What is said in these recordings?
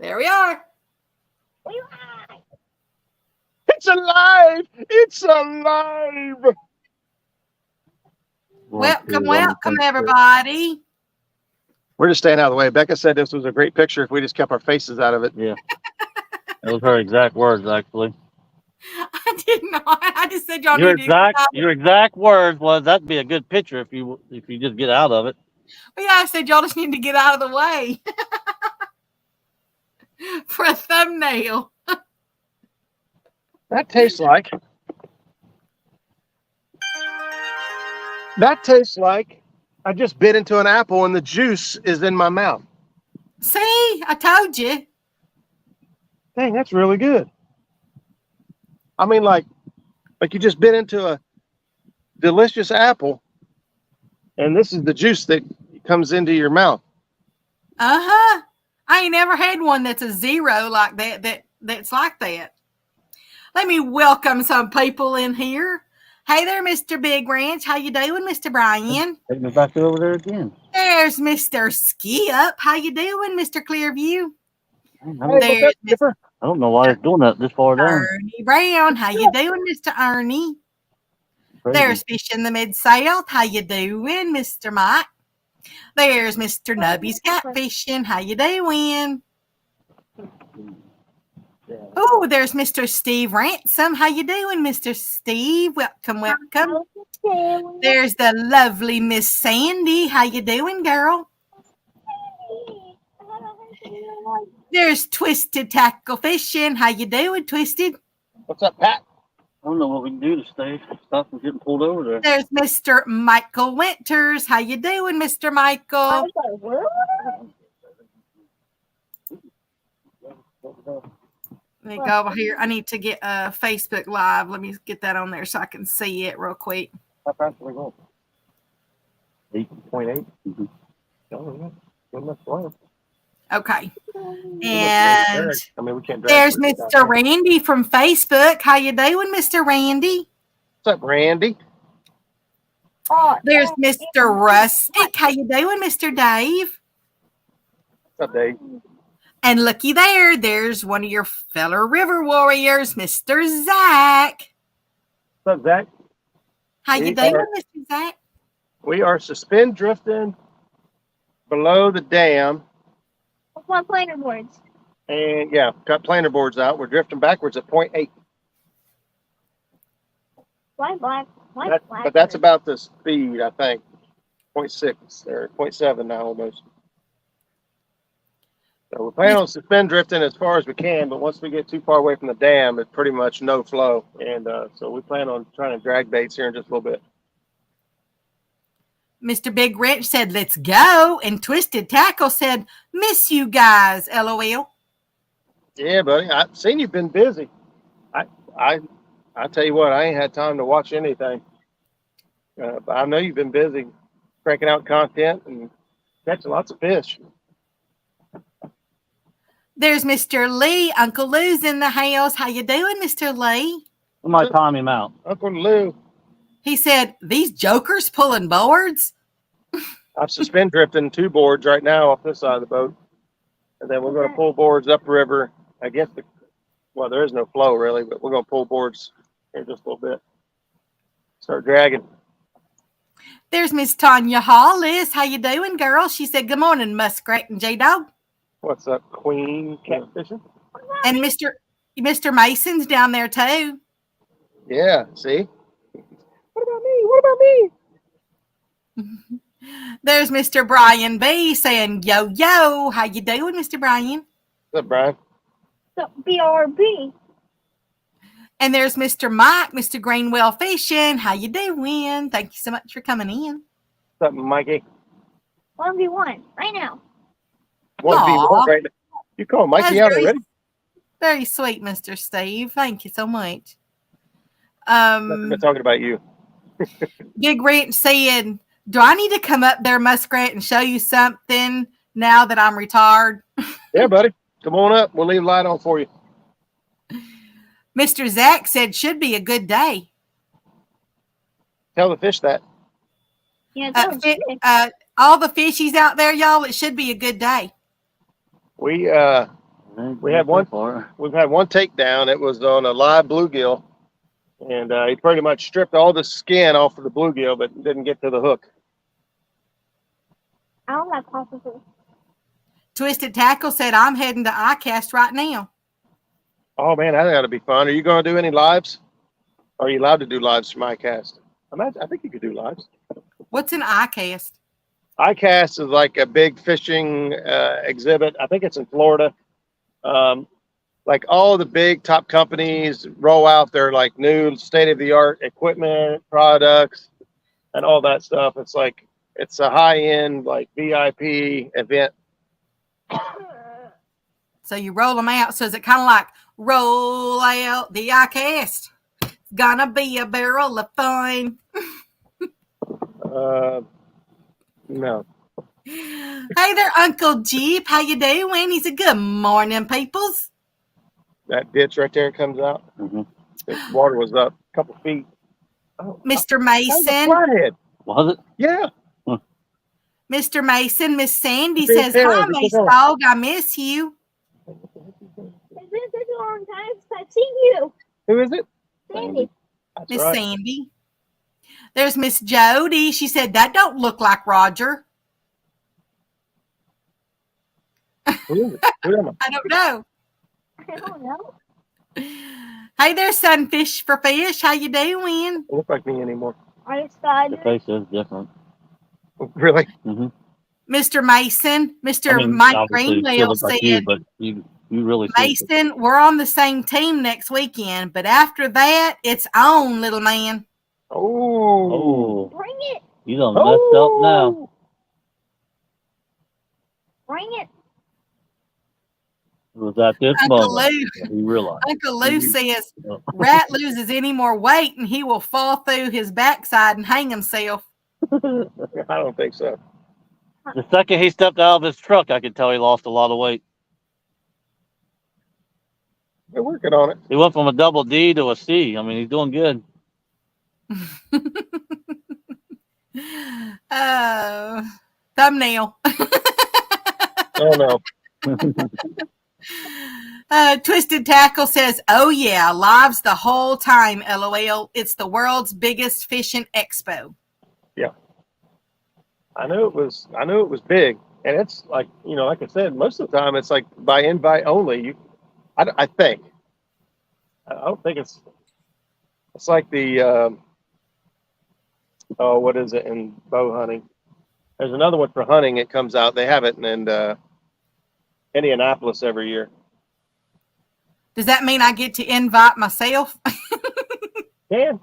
There we are. It's alive! It's alive! Welcome, everybody. We're just staying out of the way. Becca said this was a great picture if we just kept our faces out of it. Yeah. Those are her exact words, actually. I did not. I just said y'all need to get out. Your exact words was that'd be a good picture if you just get out of it. Well, yeah, I said y'all just need to get out of the way for a thumbnail. That tastes like I just bit into an apple and the juice is in my mouth. See, I told you. Dang, that's really good. I mean, like you just bit into a delicious apple, and this is the juice that comes into your mouth. I ain't never had one that's a zero like that. That's like that. Let me welcome some people in here. Hey there, Mr. Big Ranch. How you doing, Mr. Brian? Take me back over there again. There's Mr. Skip. How you doing, Mr. Clearview? Hey, I don't know why it's doing that this far down. Ernie Brown. How you doing, Mr. Ernie? Crazy. There's Fish in the Mid-South. How you doing, Mr. Mike? There's Mr. Nubby's Catfishing. How you doing? Oh, there's Mr. Steve Ransom. How you doing, Mr. Steve? Welcome. There's the lovely Miss Sandy. How you doing, girl? There's Twisted Tackle Fishing. How you doing, Twisted? What's up, Pat? I don't know what we can do to stop from getting pulled over there. There's Mr. Michael Winters. How you doing, Mr. Michael? Let me go over here. I need to get Facebook Live. Let me get that on there so I can see it real quick. How fast are we going? 8.8. Mm-hmm. Okay. And I mean, we can't there's Mr. Randy from Facebook. How you doing, Mr. Randy? What's up, Randy? There's Mr. Rustic. How you doing, Mr. Dave? What's up, Dave? And looky there, there's one of your fellow river warriors, Mr. Zach. What's up, Zach? How you doing, Mr. Zach? We are suspend drifting below the dam. With my planer boards. And yeah, got planer boards out. We're drifting backwards at 0.8. But that's about the speed, I think. 0.6 or 0.7 now almost. So we're planning on suspend drifting as far as we can, but once we get too far away from the dam, it's pretty much no flow. And so we plan on trying to drag baits here in just a little bit. Mr. Big Rich said, let's go. And Twisted Tackle said, miss you guys, LOL. Yeah, buddy. I've seen you've been busy. I tell you what, I ain't had time to watch anything. But I know you've been busy cranking out content and catching lots of fish. There's Mr. Lee. Uncle Lou's in the house. How you doing, Mr. Lee? I might time him out. Uncle Lou. He said, these jokers pulling boards? I'm suspend drifting 2 boards right now off this side of the boat. And then we're going to pull boards upriver against well, there is no flow really, but we're going to pull boards here just a little bit. Start dragging. There's Miss Tanya Hollis. How you doing, girl? She said, good morning, Muskrat and Jaydog. What's up, Queen Catfishing? And Mr. Mason's down there too. Yeah, see? What about me? What about me? There's Mr. Brian B saying, yo, yo. How you doing, Mr. Brian? What's up, Brian? So BRB. And there's Mr. Mike, Mr. Greenwell Fishing. How you doing? Thank you so much for coming in. What's up, Mikey? 1v1 right now. 1v1 right now. You call Mikey out already? Very sweet, Mr. Steve. Thank you so much. I'm talking about you. Big Ranch saying, do I need to come up there, Muskrat, and show you something now that I'm retired? Yeah, buddy. Come on up. We'll leave the light on for you. Mr. Zach said, should be a good day. Tell the fish that. Yeah, all the fishies out there, y'all, it should be a good day. We We had one. We've had one takedown. It was on a live bluegill, and he pretty much stripped all the skin off of the bluegill, but didn't get to the hook. I don't like popsicles. Twisted Tackle said, I'm heading to iCast right now. Oh man, that got to be fun. Are you going to do any lives? Are you allowed to do lives from iCast? I think you could do lives. What's an iCast? iCast is like a big fishing exhibit. I think it's in Florida. Like all the big top companies roll out their like new state of the art equipment, products, and all that stuff. It's a high end like VIP event. So you roll them out. So is it kind of like roll out the iCast? Gonna be a barrel of fun. No. Hey there, Uncle Jeep. How you doing? He said, good morning, peoples. That ditch right there comes out. Mm-hmm. The water was up a couple feet. Oh, Mr. that was a Mason. flathead. Was it? Yeah. Mr. Mason, Miss Sandy Big says, tail, hi, big Miss tail. Dog. I miss you. It's been such a long time since I've seen you, Who is it? Sandy. That's Miss right. Sandy. There's Miss Jody. She said, that don't look like Roger. Who is it? Who am I? I don't know. I don't know. Hey there, Sunfish for Fish. How you doing? Don't look like me anymore. Are you Scott? The face is different. Really? Mm-hmm. Mr. Mason, Mr. I mean, Mike obviously, it still Greenwell looks like said, you, but you really see it. Mason, we're on the same team next weekend, but after that, it's on, little man. Oh. Oh, Bring it. you done messed up now. Bring it. It was at this Uncle moment Lou, that he realized. Uncle Lou says, Rat loses any more weight and he will fall through his backside and hang himself. I don't think so. The second he stepped out of his truck, I could tell he lost a lot of weight. They're working on it. He went from a double D to a C. I mean, he's doing good. Thumbnail. Oh no. Twisted Tackle says, oh yeah, lives the whole time, LOL. It's the world's biggest fishing expo. Yeah. I knew it was big. And it's like, like I said, most of the time it's like by invite only. I think. I don't think it's like the what is it in bow hunting? There's another one for hunting. It comes out. They have it in Indianapolis every year. Does that mean I get to invite myself? Yeah.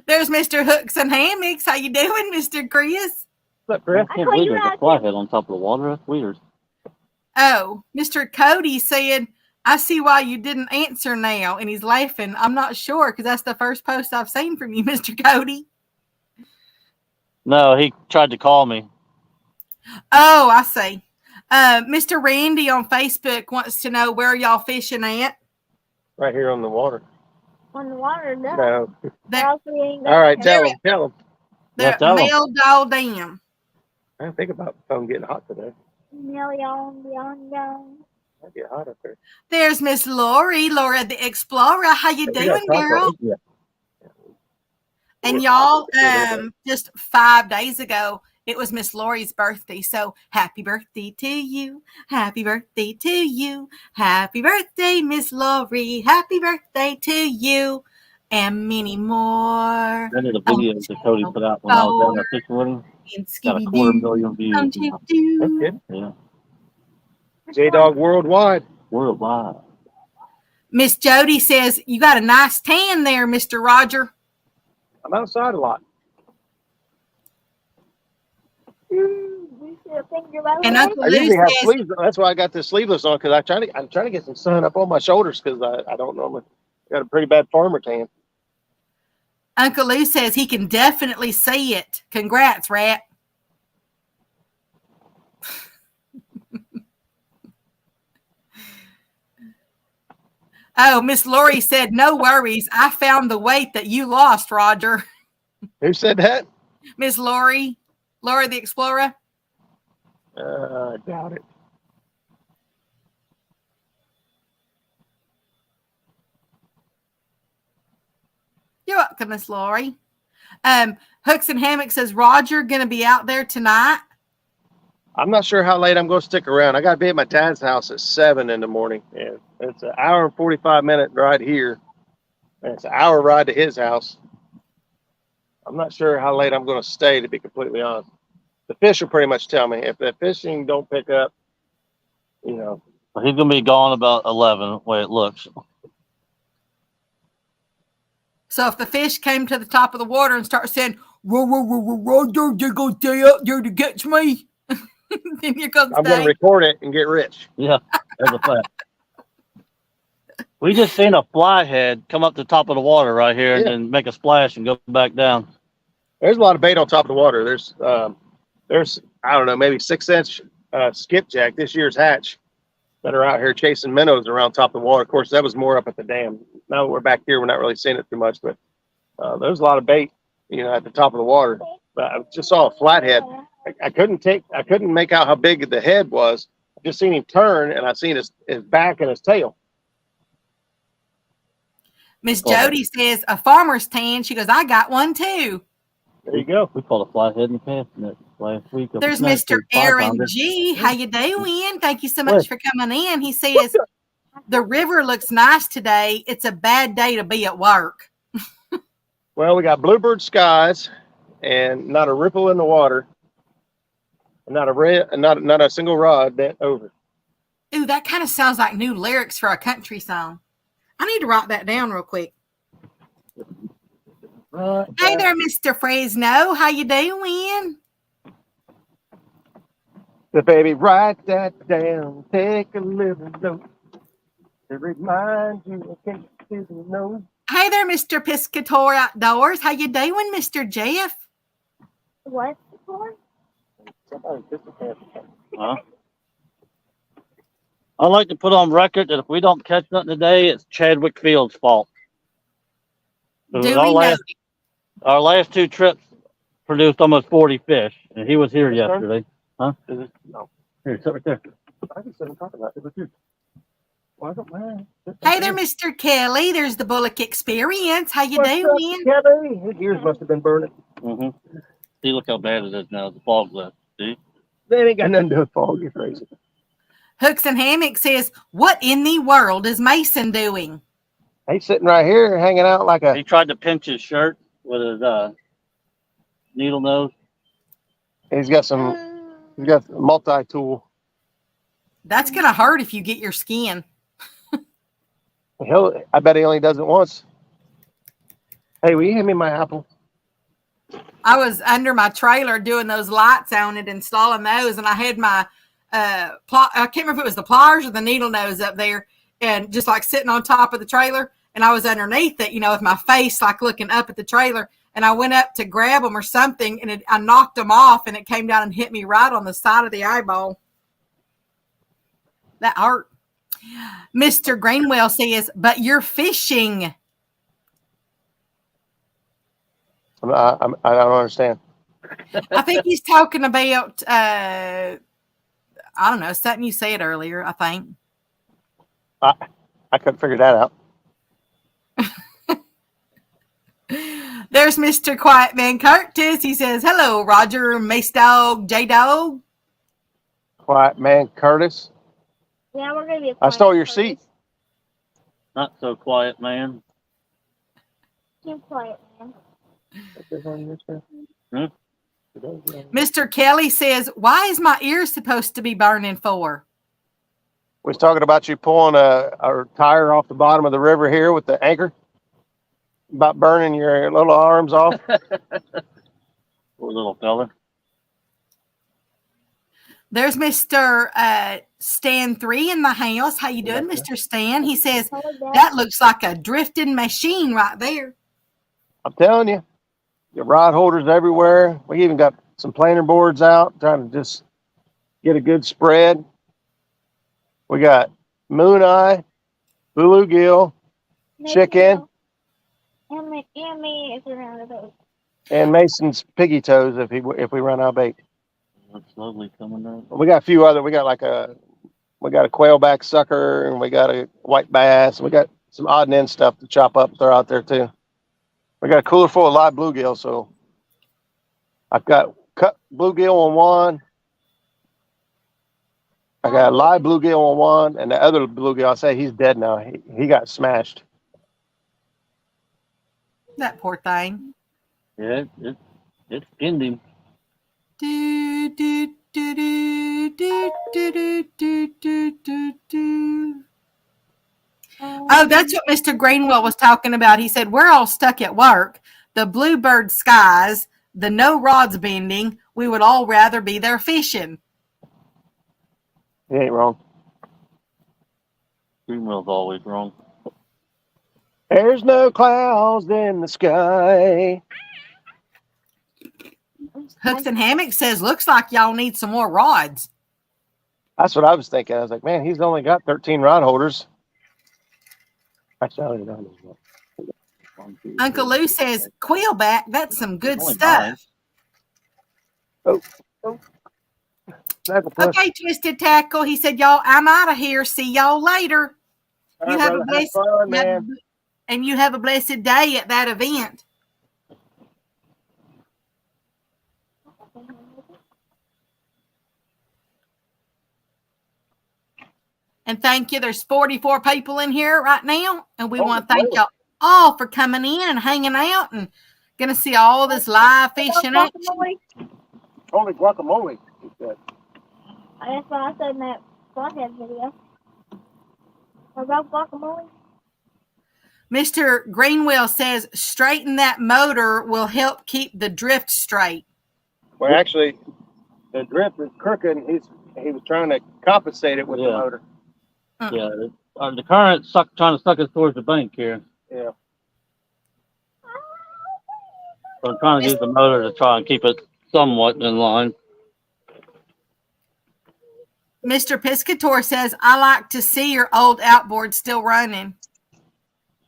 There's Mr. Hooks and Hammocks. How you doing, Mr. Chris? What's up, Chris? I can't believe there's a flathead on top of the water. That's weird. Oh, Mr. Cody said, I see why you didn't answer now. And he's laughing. I'm not sure because that's the first post I've seen from you, Mr. Cody. No, he tried to call me. Oh, I see. Mr. Randy on Facebook wants to know where y'all fishing at. Right here on the water. On the water, no. No. All right, tell him. They're at Meldal Dam. I didn't think about the phone getting hot today. Might get hot up there. There's Miss Lori, Laura the Explorer. How you doing, girl? Yeah. And y'all, just 5 days ago, it was Miss Lori's birthday. So happy birthday to you. Happy birthday to you. Happy birthday, Miss Lori. Happy birthday to you. And many more. I did a video that Cody put out when I was down there fishing with him. Got 250,000 views. That's good. Yeah. Jaydog worldwide. Worldwide. Miss Jody says, you got a nice tan there, Mr. Roger. I'm outside a lot. And Uncle I Lou usually have says, sleeves. That's why I got this sleeveless on because I'm trying to get some sun up on my shoulders because I don't normally got a pretty bad farmer tan. Uncle Lou says he can definitely see it. Congrats, Rat. Oh, Miss Lori said, no worries. I found the weight that you lost, Roger. Who said that? Miss Lori the Explorer. I doubt it. welcome, Miss Lori. Hooks and Hammock says, Roger going to be out there tonight? I'm not sure how late I'm going to stick around. I got to be at my dad's house at 7 in the morning. And it's an hour and 45-minute ride here. And it's an hour ride to his house. I'm not sure how late I'm going to stay, to be completely honest. The fish will pretty much tell me. If the fishing don't pick up, you know. He's going to be gone about 11, the way it looks. So if the fish came to the top of the water and started saying, Roger, they're going to stay up there to catch me, then you're going to I'm going to record it and get rich. Yeah, there's a fact. We just seen a flyhead come up the top of the water right here and then make a splash and go back down. There's a lot of bait on top of the water. There's I don't know, maybe 6-inch skipjack, this year's hatch, that are out here chasing minnows around top of the water. Of course, that was more up at the dam. Now that we're back here, we're not really seeing it too much, but there's a lot of bait, at the top of the water. But I just saw a flathead. I couldn't make out how big the head was. I just seen him turn, and I seen his back and his tail. Miss Jody says, a farmer's tan. She goes, I got one too. There you go. We caught a flathead in the casting last week. There's Mr. Aaron G. How you doing? Thank you so much for coming in. He says, the river looks nice today. It's a bad day to be at work. Well, we got bluebird skies and not a ripple in the water. Not a single rod bent over. Ooh, that kind of sounds like new lyrics for a country song. I need to write that down real quick. Hey there, Mr. Fresno. How you doing? The baby, write that down. Take a little note to remind you in case you didn't know. Hey there, Mr. Piscator Outdoors. How you doing, Mr. Jeff? What for? Huh? I'd like to put on record that if we don't catch nothing today, it's Chadwick Field's fault. Our last two trips produced almost 40 fish, and he was here yesterday. Huh? No. Here, sit right there. I just didn't talk about it with you. Well, I don't mind. Hey there, Mr. Kelly. There's the Bullock Experience. How you doing? Kelly? His ears must have been burning. Mm-hmm. See, look how bad it is now. The fog left. See? They ain't got nothing to do with fog. You're crazy. Hooks and Hammock says, what in the world is Mason doing? He's sitting right here hanging out like a... He tried to pinch his shirt with his needle nose. He's got a multi-tool. That's going to hurt if you get your skin. I bet he only does it once. Hey, will you hand me my apple? I was under my trailer doing those lights on it, installing those, and I had my I can't remember if it was the pliers or the needle nose up there, and just like sitting on top of the trailer, and I was underneath it, with my face like looking up at the trailer, and I went up to grab them or something, and I knocked them off, and it came down and hit me right on the side of the eyeball. That hurt. Mr. Greenwell says, but you're fishing. I don't understand. I think he's talking about, I don't know, something you said earlier, I think. I couldn't figure that out. There's Mr. Quiet Man Curtis. He says, hello, Roger, Mace Dog, J-Dog. Quiet Man Curtis. Yeah, we're going to be I stole your seat. Not so quiet, man. Too quiet, man. Mr. Kelly says, why is my ear supposed to be burning for? We was talking about you pulling a tire off the bottom of the river here with the anchor. About burning your little arms off. Poor little fella. There's Mr. Stan 3 in the house. How you doing, Mr. Stan? He says, that looks like a drifting machine right there. I'm telling you. Your rod holders everywhere. We even got some planer boards out, trying to just get a good spread. We got moon eye, bluegill, chicken, and me if we're out of boat. And Mason's piggy toes if we run out of bait. That's slowly coming up. We got a few other. We got a quailback sucker, and we got a white bass. We got some odd and end stuff to chop up. They're out there too. We got a cooler full of live bluegill, so I've got cut bluegill on one. I got a live bluegill on one, and the other bluegill, I say he's dead now. He got smashed. That poor thing. Yeah, it skinned him. Do, do, do, do, do, do, do, do, do, do. Oh, that's what Mr. Greenwell was talking about. He said, we're all stuck at work. The bluebird skies, the no rods bending. We would all rather be there fishing. He ain't wrong. Greenwell's always wrong. There's no clouds in the sky. Hooks and Hammock says, looks like y'all need some more rods. That's what I was thinking. I was like, man, he's only got 13 rod holders. Actually, I only got one. Uncle Lou says, quillback, that's some good Only stuff. 9. Oh. Snuggle puss. Okay, Twisted Tackle. He said, y'all, I'm out of here. See y'all later. All You right, have brother, a blessed fun, man. and you have a blessed day at that event. And thank you. There's 44 people in here right now, and we want to thank y'all all for coming in and hanging out and going to see all this live fishing action. Holy guacamole, he said. That's what I said in that broadcast video. About guacamole. Mr. Greenwell says straighten that motor will help keep the drift straight. Well, actually, the drift is crooked, and he was trying to compensate it with the motor. Yeah, the current trying to suck us towards the bank here. Yeah. So I'm trying to use the motor to try and keep it somewhat in line. Mr. Piscator says, I like to see your old outboard still running.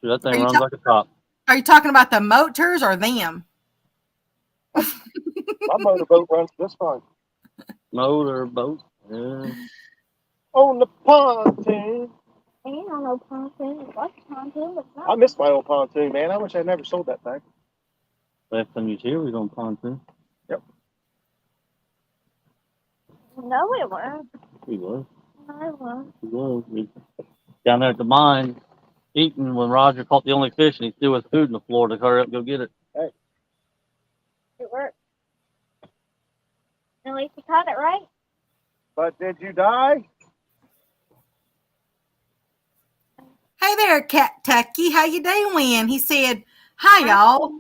See, that thing runs like a top. Are you talking about the motors or them? My motorboat runs just fine. Motorboat. Yeah. On the pontoon. Ain't on no pontoon. What's pontoon? But I miss my old pontoon, man. I wish I never sold that thing. Last time you was here, we was on pontoon. Yep. no, it weren't. We was. No, it weren't. We was. We, down there at the mine, eating when Roger caught the only fish and he threw his food on the floor to hurry up and go get it. Hey. It worked. At least you caught it right. But did you die? Hey there, Cat Tucky. How you doing? He said, hi, y'all.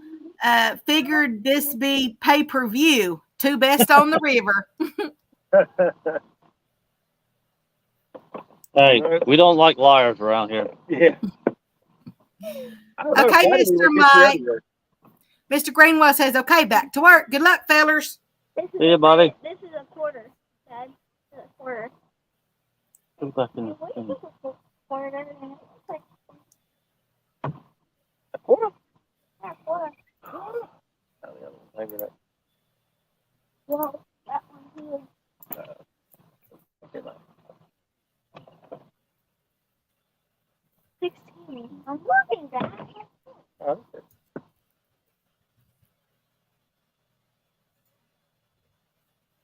Figured this be pay-per-view. Two best on the river. Hey, we don't like liars around here. Yeah. Okay, Mr. Mike. Mr. Greenwell says, okay, back to work. Good luck, fellers. See you, buddy. This is a quarter, Dad. This is a quarter. Go back in the What thing. is a quarter? It's like A quarter? a quarter. Well, that one here. 16. I'm looking, Dad. Okay.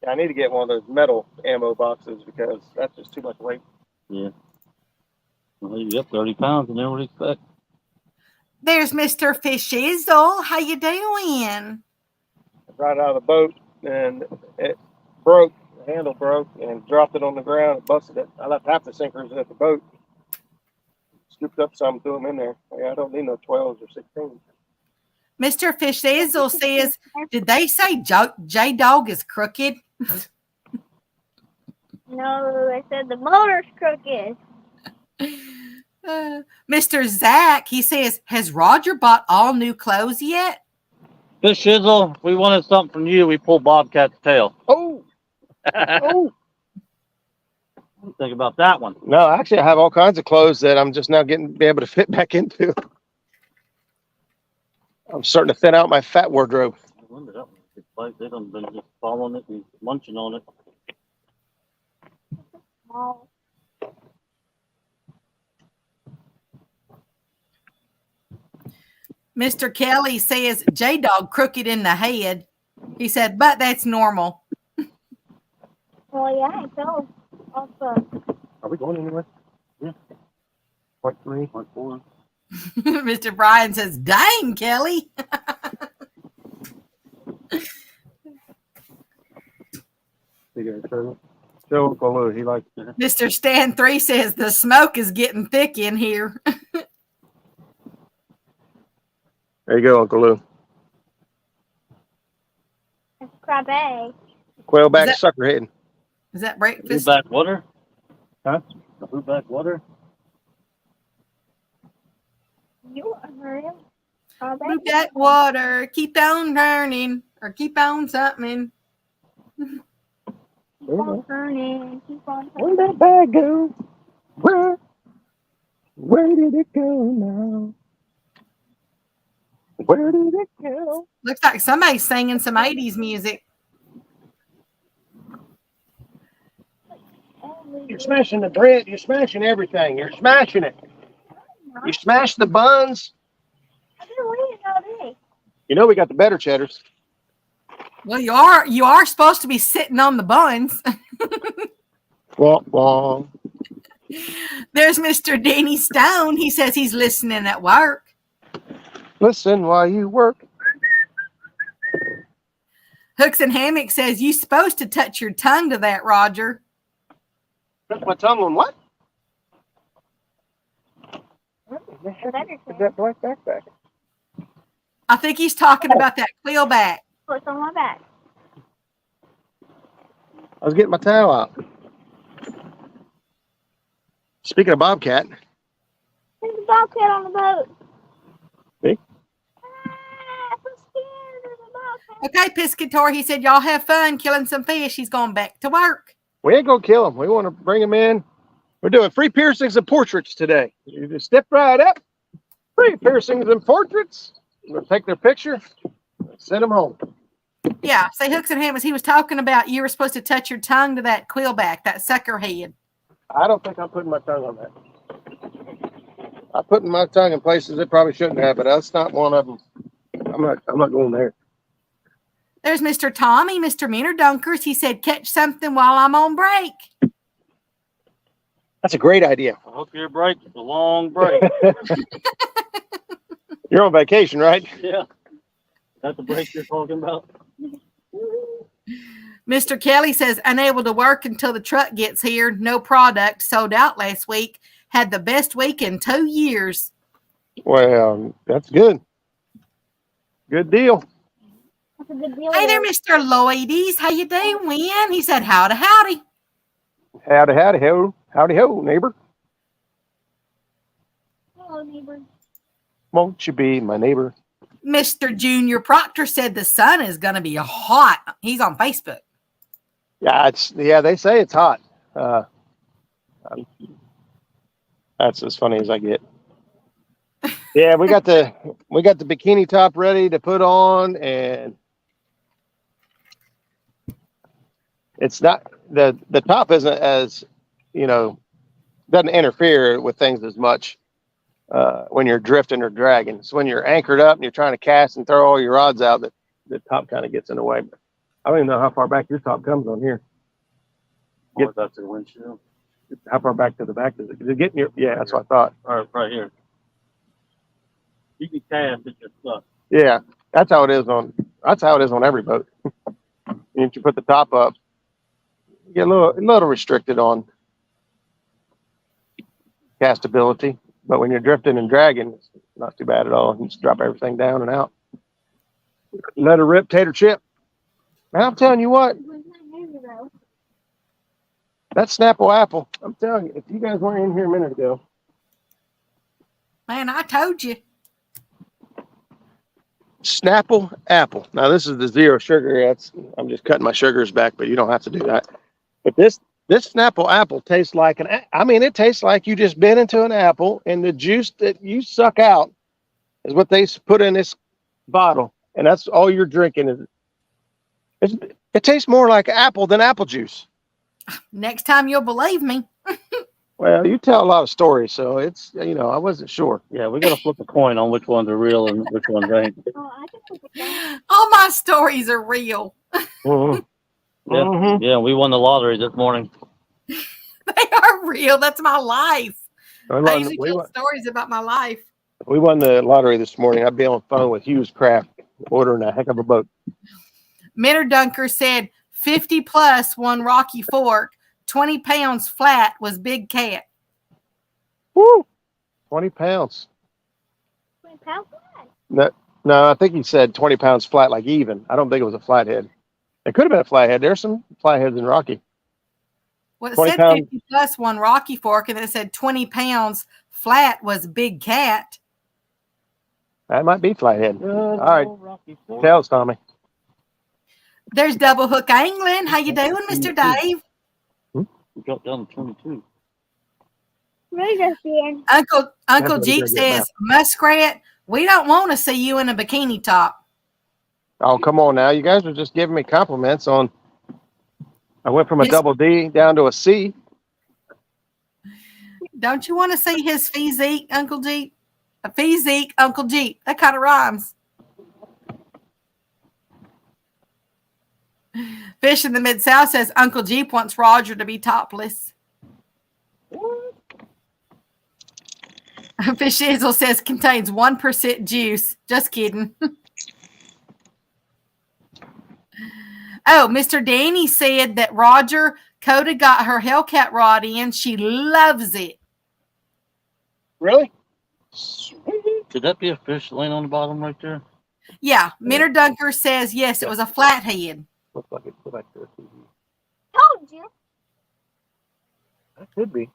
Yeah, I need to get one of those metal ammo boxes because that's just too much weight. Yeah. Well, you up 30 pounds and then what do you expect? There's Mr. Fishizzle. How you doing? Right out of the boat, and it broke. The handle broke and dropped it on the ground and busted it. I left half the sinkers at the boat. Scooped up some, threw them in there. Yeah, I don't need no 12s or 16s. Mr. Fishizzle says, did they say Jaydog is crooked? No, I said the motor's crooked. Mr. Zach, he says, has Roger bought all new clothes yet? Fish Shizzle, we wanted something from you. We pulled Bobcat's tail. Oh! What do you think about that one? No, actually, I have all kinds of clothes that I'm just now be able to fit back into. I'm starting to thin out my fat wardrobe. I wonder that one. It's like they done been just following it and munching on it. Oh. Mr. Kelly says Jaydog crooked in the head. He said, but that's normal. Well, yeah, so also. Are we going anywhere? Yeah. 0.3, 0.4. Mr. Brian says, dang, Kelly. Show Uncle Lou. He likes it. Mr. Stan 3 says the smoke is getting thick in here. There you go, Uncle Lou. It's crabbe. Quailback that- suckerhead. Is that Blue breakfast? backwater? Huh? The blue backwater? You are him. Crabbe. Blue back water, keep on turning, or keep on something. Keep on turning. Keep on Where'd turning. that bag go? Where did it go now? Where did it go? Looks like somebody's singing some 80s music. You're smashing the bread. You're smashing everything. You're smashing it. You smash the buns. I've been waiting all day. You know we got the better cheddars. Well, you are supposed to be sitting on the buns. Wah. There's Mr. Danny Stone. He says he's listening at work. Listen while you work. Hooks and Hammock says you supposed to touch your tongue to that, Roger. Put my tongue on what? The better Is that black backpack? I think he's talking about that quillback. Put on my back. I was getting my towel out. Speaking of bobcat, There's a bobcat on the boat. See? I'm so scared. There's a bobcat. Okay, Piscator, he said y'all have fun killing some fish. He's going back to work. we ain't gonna kill them. We want to bring them in. We're doing free piercings and portraits today. You just step right up. Free piercings and portraits. We'll take their picture. Send them home. Yeah, say Hooks and Hammocks, he was talking about you were supposed to touch your tongue to that quillback, that sucker head. I don't think I'm putting my tongue on that. I'm putting my tongue in places it probably shouldn't have, but that's not one of them. I'm not going there. There's Mr. Tommy, Mr. Meaner Dunkers. He said, catch something while I'm on break. That's a great idea. I hope your break is a long break. You're on vacation, right? Yeah. That's the break you're talking about? Mr. Kelly says, unable to work until the truck gets here. No product. Sold out last week. Had the best week in 2 years. Well, that's good. Good deal. That's a good deal. Hey there, Mr. Lloydies. How you doing? He said, howdy, howdy. Howdy ho. Howdy ho, neighbor. Hello, neighbor. Won't you be my neighbor? Mr. Junior Proctor said the sun is going to be hot. He's on Facebook. Yeah, they say it's hot. That's as funny as I get. Yeah, we got the bikini top ready to put on, and it's not the top isn't as, doesn't interfere with things as much when you're drifting or dragging. So when you're anchored up and you're trying to cast and throw all your rods out, that the top kind of gets in the way. But I don't even know how far back your top comes on here. Or that's the windshield. How far back to the back does it? Is it getting your? Yeah, that's what I thought. Or right here. You can cast it just stuck. Yeah, that's how it is on every boat. Once you put the top up, you get a little restricted on castability. But when you're drifting and dragging, it's not too bad at all. You just drop everything down and out. Let her rip, tater chip. And I'm telling you what, It was not heavy, though. that Snapple apple, I'm telling you, if you guys weren't in here a minute ago, Man, I told you. Snapple apple. Now this is the zero sugar. I'm just cutting my sugars back, but you don't have to do that. But this Snapple apple tastes like it tastes like you just bit into an apple, and the juice that you suck out is what they put in this bottle, and that's all you're drinking. It tastes more like apple than apple juice. Next time you'll believe me. Well, you tell a lot of stories, so it's I wasn't sure. Yeah, we got to flip a coin on which ones are real and which ones ain't. Oh, I can put it down. All my stories are real. Mm-hmm. Yeah, Mm-hmm. yeah, we won the lottery this morning. They are real. That's my life. We I usually won, tell stories about my life. we won the lottery this morning. I'd be on the phone with Hughes Craft ordering a heck of a boat. Minter Dunker said 50 plus won Rocky Fork. 20 pounds flat was Big Cat. Woo! 20 pounds. 20 pounds flat. No, I think he said 20 pounds flat, like even. I don't think it was a flathead. It could have been a flathead. There's some flatheads in Rocky. Well, it 20 said pounds. 50 plus won Rocky Fork, and it said 20 pounds flat was Big Cat. That might be flathead. All right. Tell us, Tommy. There's Double Hook Angling. How you doing, Mr. Dave? We got down to 22. Really just being. Uncle Everybody Jeep go get says, Muskrat, we don't want to see you in a bikini top. Oh, come on now. You guys are just giving me compliments on. I went from a Yes. double D down to a C. Don't you want to see his physique, Uncle Jeep? A physique, Uncle Jeep. That kind of rhymes. Fish in the Mid-South says Uncle Jeep wants Roger to be topless. Fish Izzle says contains 1% juice. Just kidding. Oh, Mr. Danny said that Roger, Coda got her Hellcat rod in. She loves it. Really? Could that be a fish laying on the bottom right there? Yeah, Minter Dunker says yes, it was a flathead. Looks like it's back to the TV. Told you. That could be.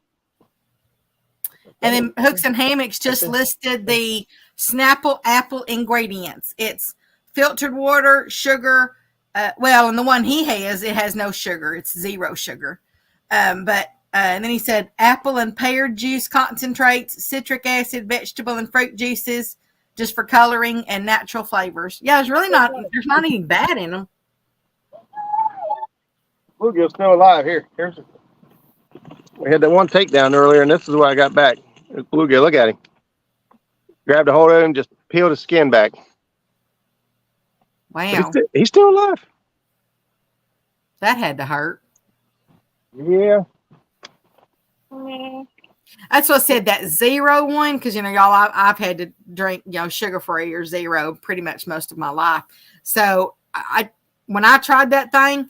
And then Hooks and Hammocks just listed the Snapple apple ingredients. It's filtered water, sugar. And the one he has, it has no sugar. It's 0 sugar. And then he said apple and pear juice concentrates, citric acid, vegetable and fruit juices, just for coloring and natural flavors. Yeah, there's not anything bad in them. Bluegill's still alive. We had that one takedown earlier, and this is what I got back. It's bluegill. Look at him. Grabbed a hold of him, just peeled his skin back. Wow, He's still alive. that had to hurt. Yeah. Meh. That's what I said, that 0 one, because, y'all, I've had to drink, sugar-free or 0 pretty much most of my life. So when I tried that thing,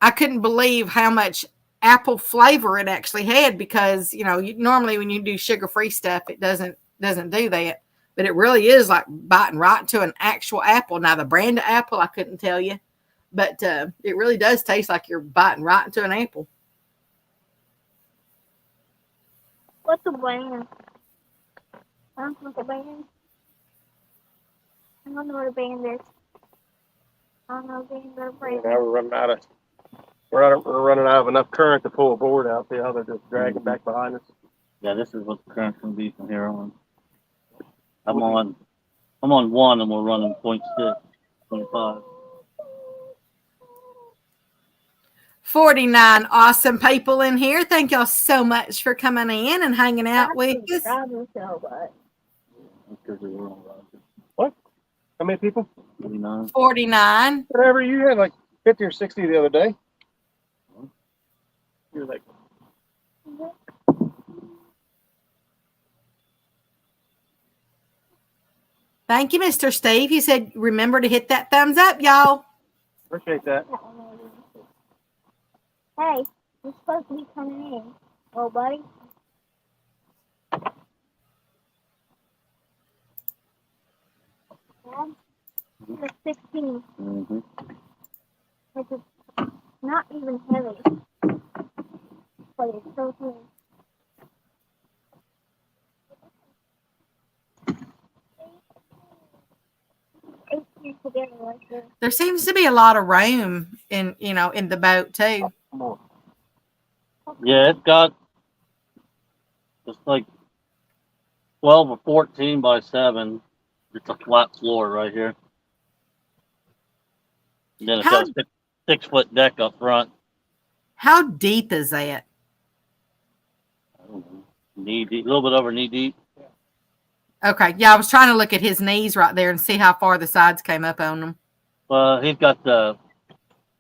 I couldn't believe how much apple flavor it actually had, because, normally when you do sugar-free stuff, it doesn't do that. But it really is like biting right into an actual apple. Now, the brand of apple, I couldn't tell you, but it really does taste like you're biting right into an apple. What's the band? I don't know what the band. I don't know what a band is. I don't know bands are Now brand. we're running out of enough current to pull a board out. See how they're just dragging back behind us. Yeah, this is what the current's going to be from here on. I'm on 1 and we're running 0.6, 0.5. 49 awesome people in here. Thank y'all so much for coming in and hanging out with us. What? How many people? 49. 49. Whatever. You had like 50 or 60 the other day. You're like, Thank you, Mr. Steve. He said, remember to hit that thumbs up, y'all. appreciate that. Hey, you're supposed to be coming in. Oh, buddy. Yeah. It's 16. Mm-hmm. Which is not even heavy. But it's so heavy. Together right there. There seems to be a lot of room in the boat too. Come on. Yeah, it's got just like 12 or 14 by 7. It's a flat floor right here. And then it's got a 6-foot deck up front. How deep is that? I don't know. knee deep, a little bit over knee deep. Okay. Yeah, I was trying to look at his knees right there and see how far the sides came up on them. Well, he's got the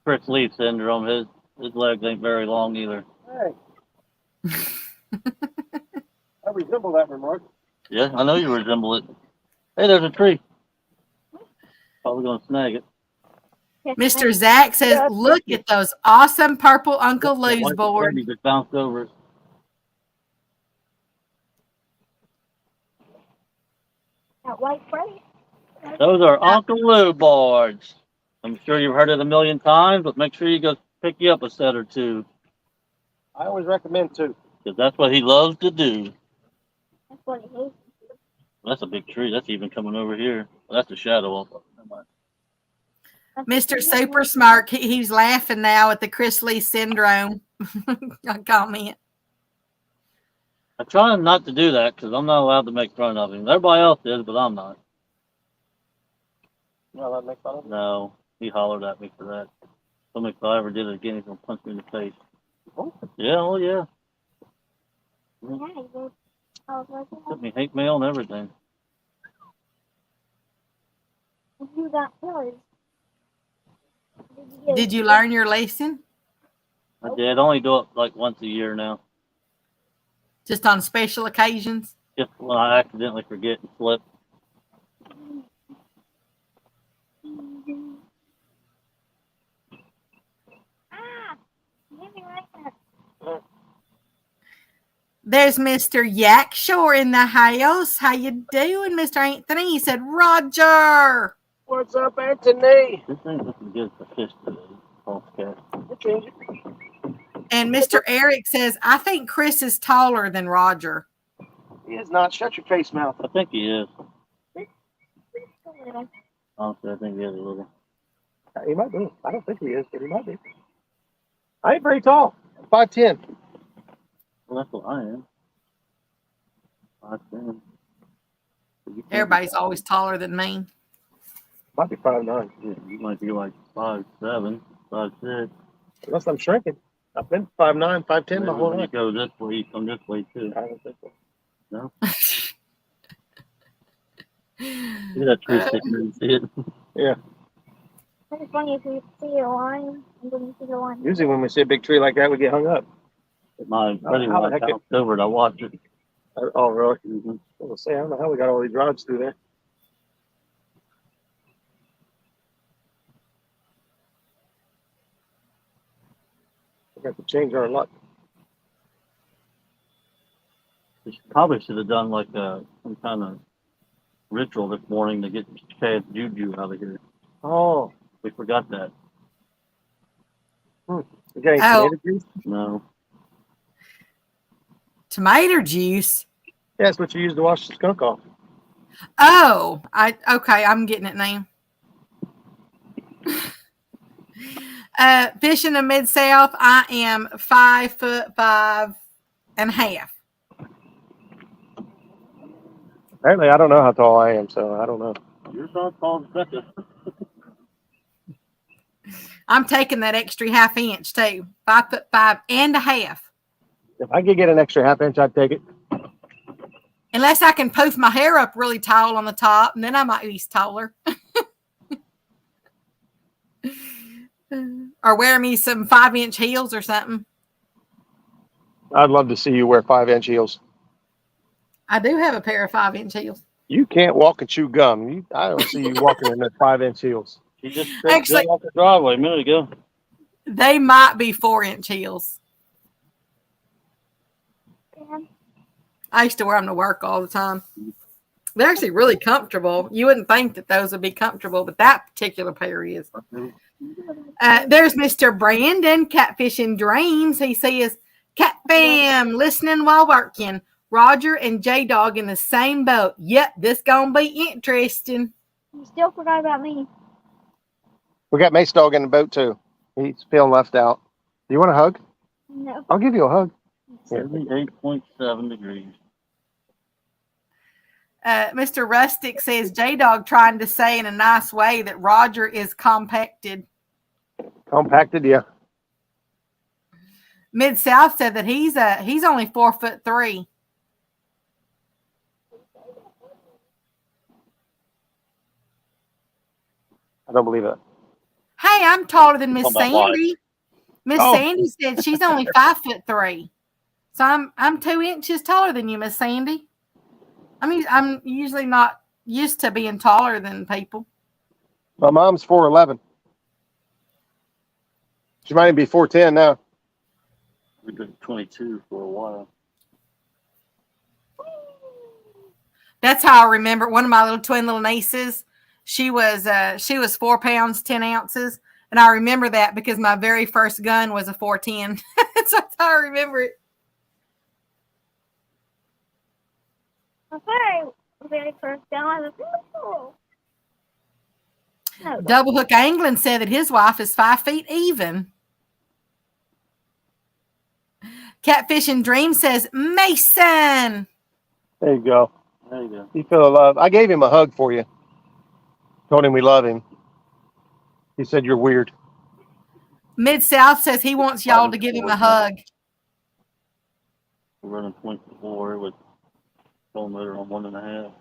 Chris Lee syndrome. His legs ain't very long either. Hey. I resemble that remark. Yeah, I know you resemble it. Hey, there's a tree. Probably gonna snag it. Mr. Zach says, look at those awesome purple Uncle Lou's White board. Freddy just bounced over it. That white Freddy. Those are Uncle Lou boards. I'm sure you've heard it a million times, but make sure you go pick you up a set or two, I always recommend two. because that's what he loves to do. That's what it is. That's a big tree. That's even coming over here. Well, that's the shadow of it. Never mind. Mr. Super Smart, he's laughing now at the Chris Lee syndrome comment. I try not to do that because I'm not allowed to make fun of him. Everybody else is, but I'm not. You know, that makes fun of him. No, he hollered at me for that. Told me if I ever did it again, he's gonna punch me in the face. Oh. Yeah, oh yeah. Yeah, you did. I was like, Sent me hate mail and everything. you got yours. Did you learn your lesson? I did. I only do it like once a year now. Just on special occasions? Just when I accidentally forget and slip. Ah! Give me right there. There's Mr. Yakshore in the house. How you doing, Mr. Anthony? He said, Roger. What's up, Anthony? This ain't looking good for fish today. False cast. We'll change it. And Mr. Eric says, I think Chris is taller than Roger. He is not. Shut your face, mouth. I think he is. A little. Honestly, I think he is a little. He might be. I don't think he is, but he might be. I ain't very tall. 5'10". Well, that's what I am. 5'10". Everybody's always taller than me. Might be 5'9". Yeah, you might be like 5'7", 5'6". Unless I'm shrinking. I've been 5'9", 5'10" my whole When you life. go this way, you come this way too. I don't think so. No? Look at that tree sticking there, you see it? It's funny if you see a line and then you see the line. Usually when we see a big tree like that, we get hung up. My buddy How the was heck bounced over it. I watched it. Oh, really? Mm-hmm. I was gonna say, I don't know how we got all these rods through there. We got to change our luck. Probably should have done like some kind of ritual this morning to get Chad's juju out of here. Oh, We forgot that. you got any Oh. tomato juice? No. Tomato juice. Yeah, that's what you use to wash the skunk off. Oh, okay, I'm getting it now. Fish in the Mid-South, I am 5'5.5". Apparently, I don't know how tall I am, so I don't know. You're not tall as Becca. I'm taking that extra half inch too. 5'5.5". If I could get an extra half inch, I'd take it. Unless I can poof my hair up really tall on the top, and then I might be taller. Or wear me some 5-inch heels or something. I'd love to see you wear 5-inch heels. I do have a pair of 5-inch heels. You can't walk and chew gum. I don't see you walking in the 5-inch heels. She just Actually- got off the driveway a minute ago. They might be 4-inch heels. And I used to wear them to work all the time. They're actually really comfortable. You wouldn't think that those would be comfortable, but that particular pair is. There's Mr. Brandon, Catfishing Dreams. He says, Cat fam, listening while working. Roger and Jaydog in the same boat. Yep, this gonna be interesting. you still forgot about me. We got Mace Dog in the boat, too. He's feeling left out. Do you want a hug? No. I'll give you a hug. 78.7 degrees. Mr. Rustic says, Jaydog trying to say in a nice way that Roger is compacted. Compacted, yeah. Mid-South said that he's only 4'3". I don't believe it. Hey, I'm taller than Miss Talking about Sandy. Miss Oh. Sandy said she's only 5'3". So I'm 2 inches taller than you, Miss Sandy. I mean, I'm usually not used to being taller than people. My mom's 4'11". She might even be 4'10" now. We've been 22 for a while. That's how I remember one of my little twin little nieces. She was 4 pounds 10 ounces, and I remember that because my very first gun was a 410. So that's how I remember it. My very first gun was a no. Double Hook Angling said that his wife is 5 feet even. Catfish and Dream says Mason. There you go. There you go. You feel love. I gave him a hug for you. Told him we love him. He said you're weird. Mid South says he wants y'all to give him a hug. We're running 0.4 with full motor on 1.5.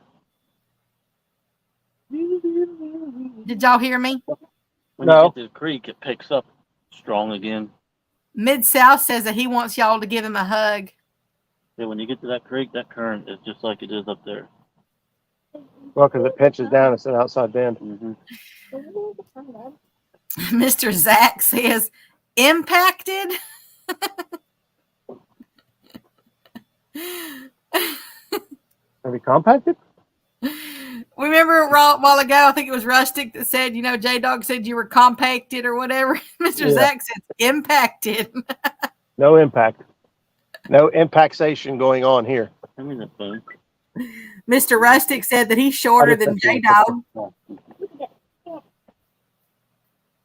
Did y'all hear me? When No. you get to the creek, it picks up strong again. Mid South says that he wants y'all to give him a hug. Yeah, when you get to that creek, that current is just like it is up there. Well, because it pinches down instead of outside bend. Mm-hmm. Mr. Zach says impacted. Have you compacted? Remember a while ago, I think it was Rustic that said, Jaydog said you were compacted or whatever. Mr. Yeah. Zach says impacted. No impact. No impactation going on here. Give me that thing. Mr. Rustic said that he's shorter than Jaydog.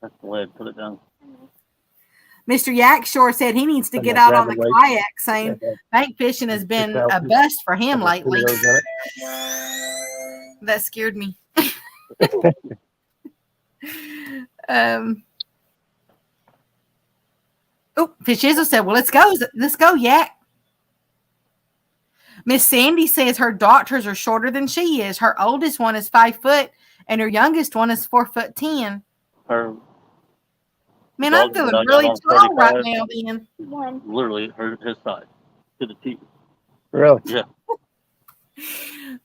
That's the lead. Put it down. Mr. Yakshore said he needs to get out on the kayak, saying bank fishing has been a bust for him lately. That scared me. Fish Izzle said, well, let's go, Yak. Miss Sandy says her daughters are shorter than she is. Her oldest one is 5 foot, and her youngest one is 4'10". Man, I'm feeling really tall right now, then. Literally, his size to the teeth. Really? Yeah.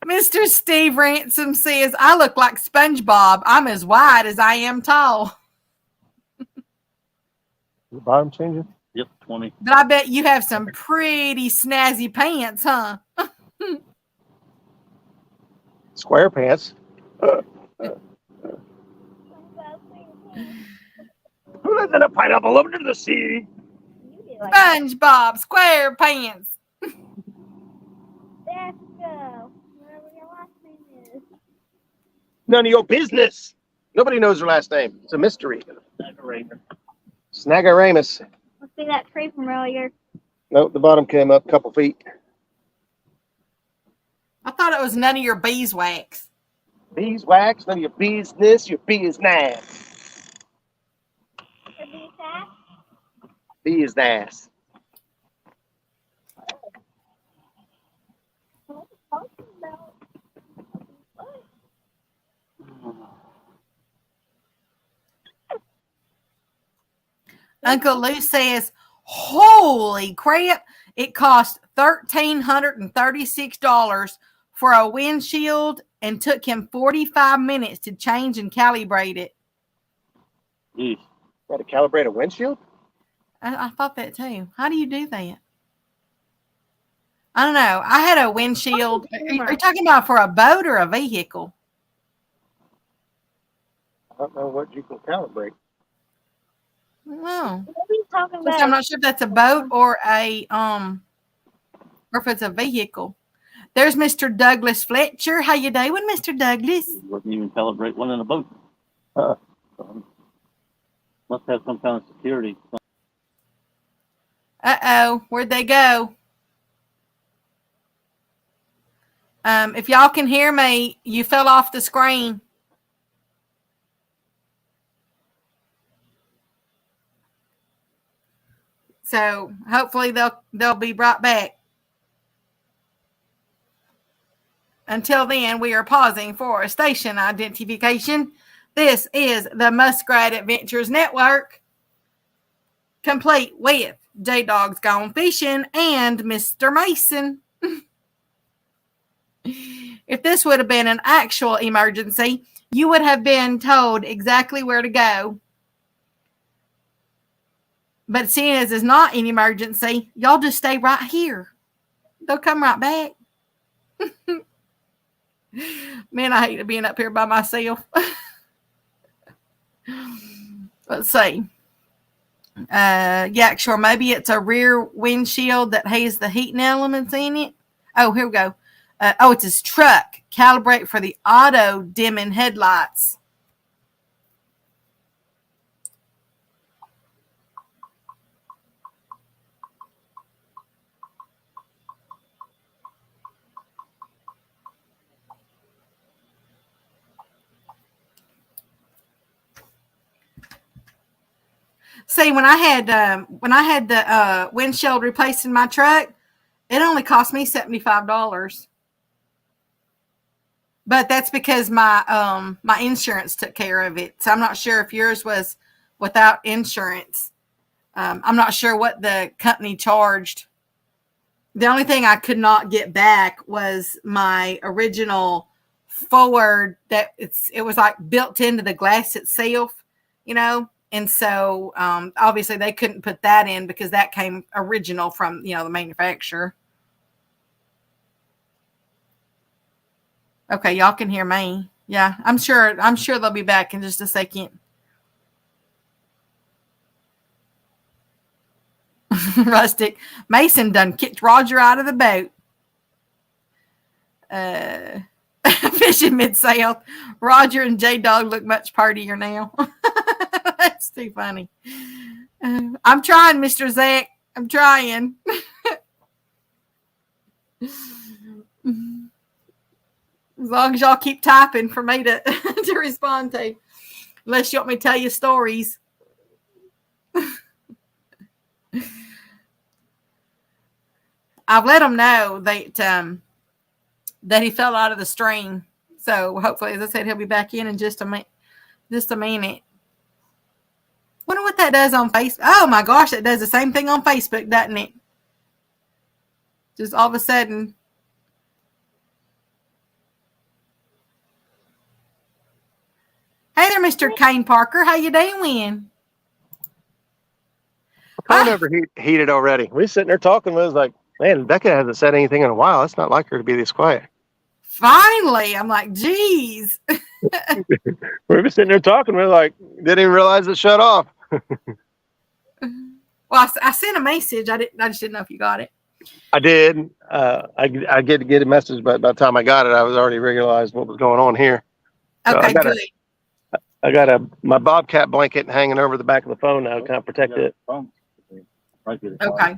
Mr. Steve Ransom says, I look like SpongeBob. I'm as wide as I am tall. The bottom changing? Yep, 20. But I bet you have some pretty snazzy pants, huh? Square pants. Who lives in a pineapple under the sea? SpongeBob SquarePants. Let's go. Whatever your last name is. None of your business. Nobody knows her last name. It's a mystery. Snaggaramus. Let's see that tree from earlier. Nope, the bottom came up a couple feet. I thought it was none of your beeswax. Beeswax, none of your business. Your business. Your beeswax? Business. What are you talking about? Uncle Lou says, holy crap, it cost $1,336 for a windshield and took him 45 minutes to change and calibrate it. Jeez. Got to calibrate a windshield? I thought that too. How do you do that? I don't know. I had a windshield. Are you talking about for a boat or a vehicle? I don't know what you can calibrate. No. What are you talking I'm about? not sure if that's a boat or or if it's a vehicle. There's Mr. Douglas Fletcher. How you doing, Mr. Douglas? Wouldn't even calibrate one in a boat. Must have some kind of security. Uh-oh. Where'd they go? If y'all can hear me, you fell off the screen. So hopefully they'll be brought back. Until then, we are pausing for station identification. This is the Muskrat Adventures Network, complete with J-Dog's Gone Fishing and Mr. Mason. If this would have been an actual emergency, you would have been told exactly where to go. But seeing as it's not an emergency, y'all just stay right here. They'll come right back. Man, I hate being up here by myself. Let's see. Yeah, sure. Maybe it's a rear windshield that has the heating elements in it. Oh, here we go. It's his truck. Calibrate for the auto dimming headlights. See, when I had the windshield replaced in my truck, it only cost me $75. But that's because my insurance took care of it. So I'm not sure if yours was without insurance. I'm not sure what the company charged. The only thing I could not get back was my original forward that it was like built into the glass itself, you know. And so obviously they couldn't put that in because that came original from, you know, the manufacturer. Okay, y'all can hear me. Yeah, I'm sure they'll be back in just a second. Rustic. Mason done kicked Roger out of the boat. Fishing Mid-South. Roger and J-Dog look much partier now. That's too funny. I'm trying, Mr. Zach. I'm trying. As long as y'all keep typing for me to respond to. Unless you want me to tell you stories. I've let him know that he fell out of the stream. So hopefully, as I said, he'll be back in just a minute. Wonder what that does on Facebook. Oh my gosh, it does the same thing on Facebook, doesn't it? Just all of a sudden. Hey there, Mr. Kane Parker. How you doing? Phone overheated already. We sitting there talking. We was like, man, Becca hasn't said anything in a while. It's not like her to be this quiet. Finally, I'm like, geez. We were sitting there talking. We were like, didn't even realize it shut off. Well, I sent a message. I just didn't know if you got it. I did. I get to get a message, but by the time I got it, I was already realized what was going on here. So Okay, good. I got my Bobcat blanket hanging over the back of the phone now to kind of protect it. Okay.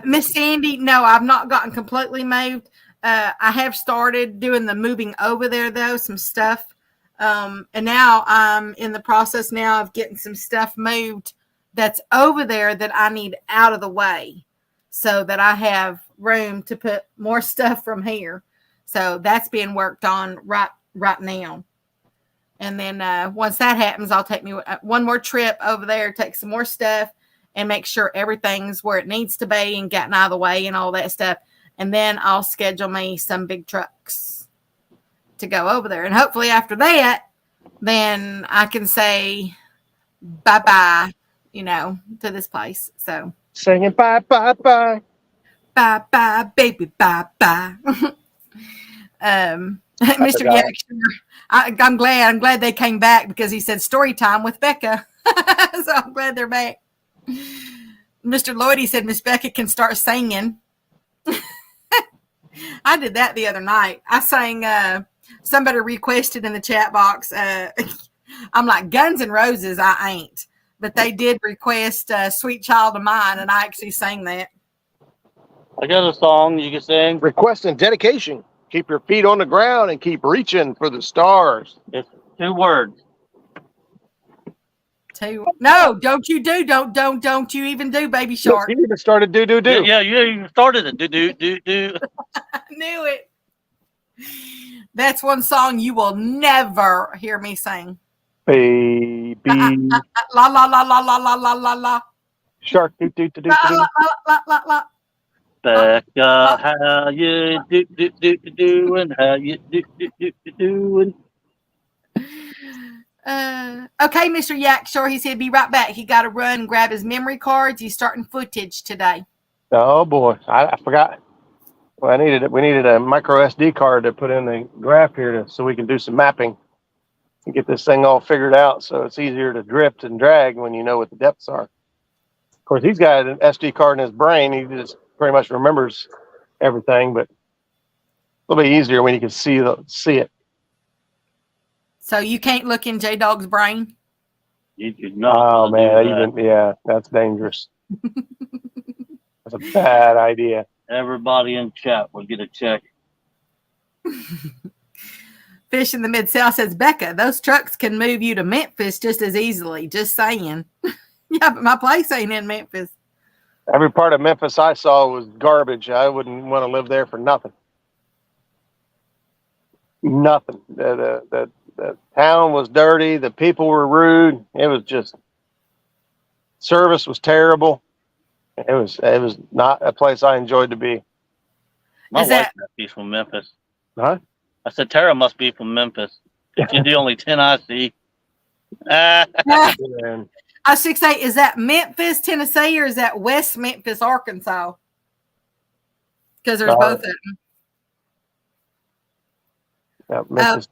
Miss Sandy, no, I've not gotten completely moved. I have started doing the moving over there, though, some stuff. And now I'm in the process now of getting some stuff moved that's over there that I need out of the way so that I have room to put more stuff from here. So that's being worked on right now. And then once that happens, I'll take me one more trip over there, take some more stuff, and make sure everything's where it needs to be and getting out of the way and all that stuff. And then I'll schedule me some big trucks to go over there. And hopefully after that, then I can say bye-bye, to this place. So singing bye-bye. Bye-bye, baby, bye-bye. Mr. Jackson, I'm glad they came back because he said story time with Becca. So I'm glad they're back. Mr. Lloyd, he said Miss Becca can start singing. I did that the other night. I sang, somebody requested in the chat box. I'm like, Guns N' Roses, I ain't. But they did request Sweet Child of Mine, and I actually sang that. I got a song you can sing. Requesting dedication. Keep your feet on the ground and keep reaching for the stars. It's 2 words. No, don't you even do Baby Shark. You even started do. Yeah, you started it. Do. I knew it. That's one song you will never hear me sing. Baby La la la la la la la la la. shark, do do do do La do. la la la la la. Becca, how you doing? How you doing? Okay, Mr. Yakshore, he said, be right back. He got to run and grab his memory cards. He's starting footage today. Oh boy, I forgot. Well, we needed a micro SD card to put in the graph here so we can do some mapping and get this thing all figured out. So it's easier to drift and drag when you know what the depths are. Of course, he's got an SD card in his brain. He just pretty much remembers everything, but it'll be easier when you can see it. So you can't look in J-Dog's brain? You do not. Oh man, that. yeah, that's dangerous. That's a bad idea. Everybody in chat will get a check. Fish in the Mid-South says, Becca, those trucks can move you to Memphis just as easily. Just saying. Yeah, but my place ain't in Memphis. Every part of Memphis I saw was garbage. I wouldn't want to live there for nothing. Nothing. The town was dirty. The people were rude. It was just, service was terrible. It was not a place I enjoyed to be. My Is wife that- must be from Memphis. Huh? I said Tara must be from Memphis. She's the only 10 I see. I And was 6'8". Is that Memphis, Tennessee, or is that West Memphis, Arkansas? Because there's both of them. Memphis.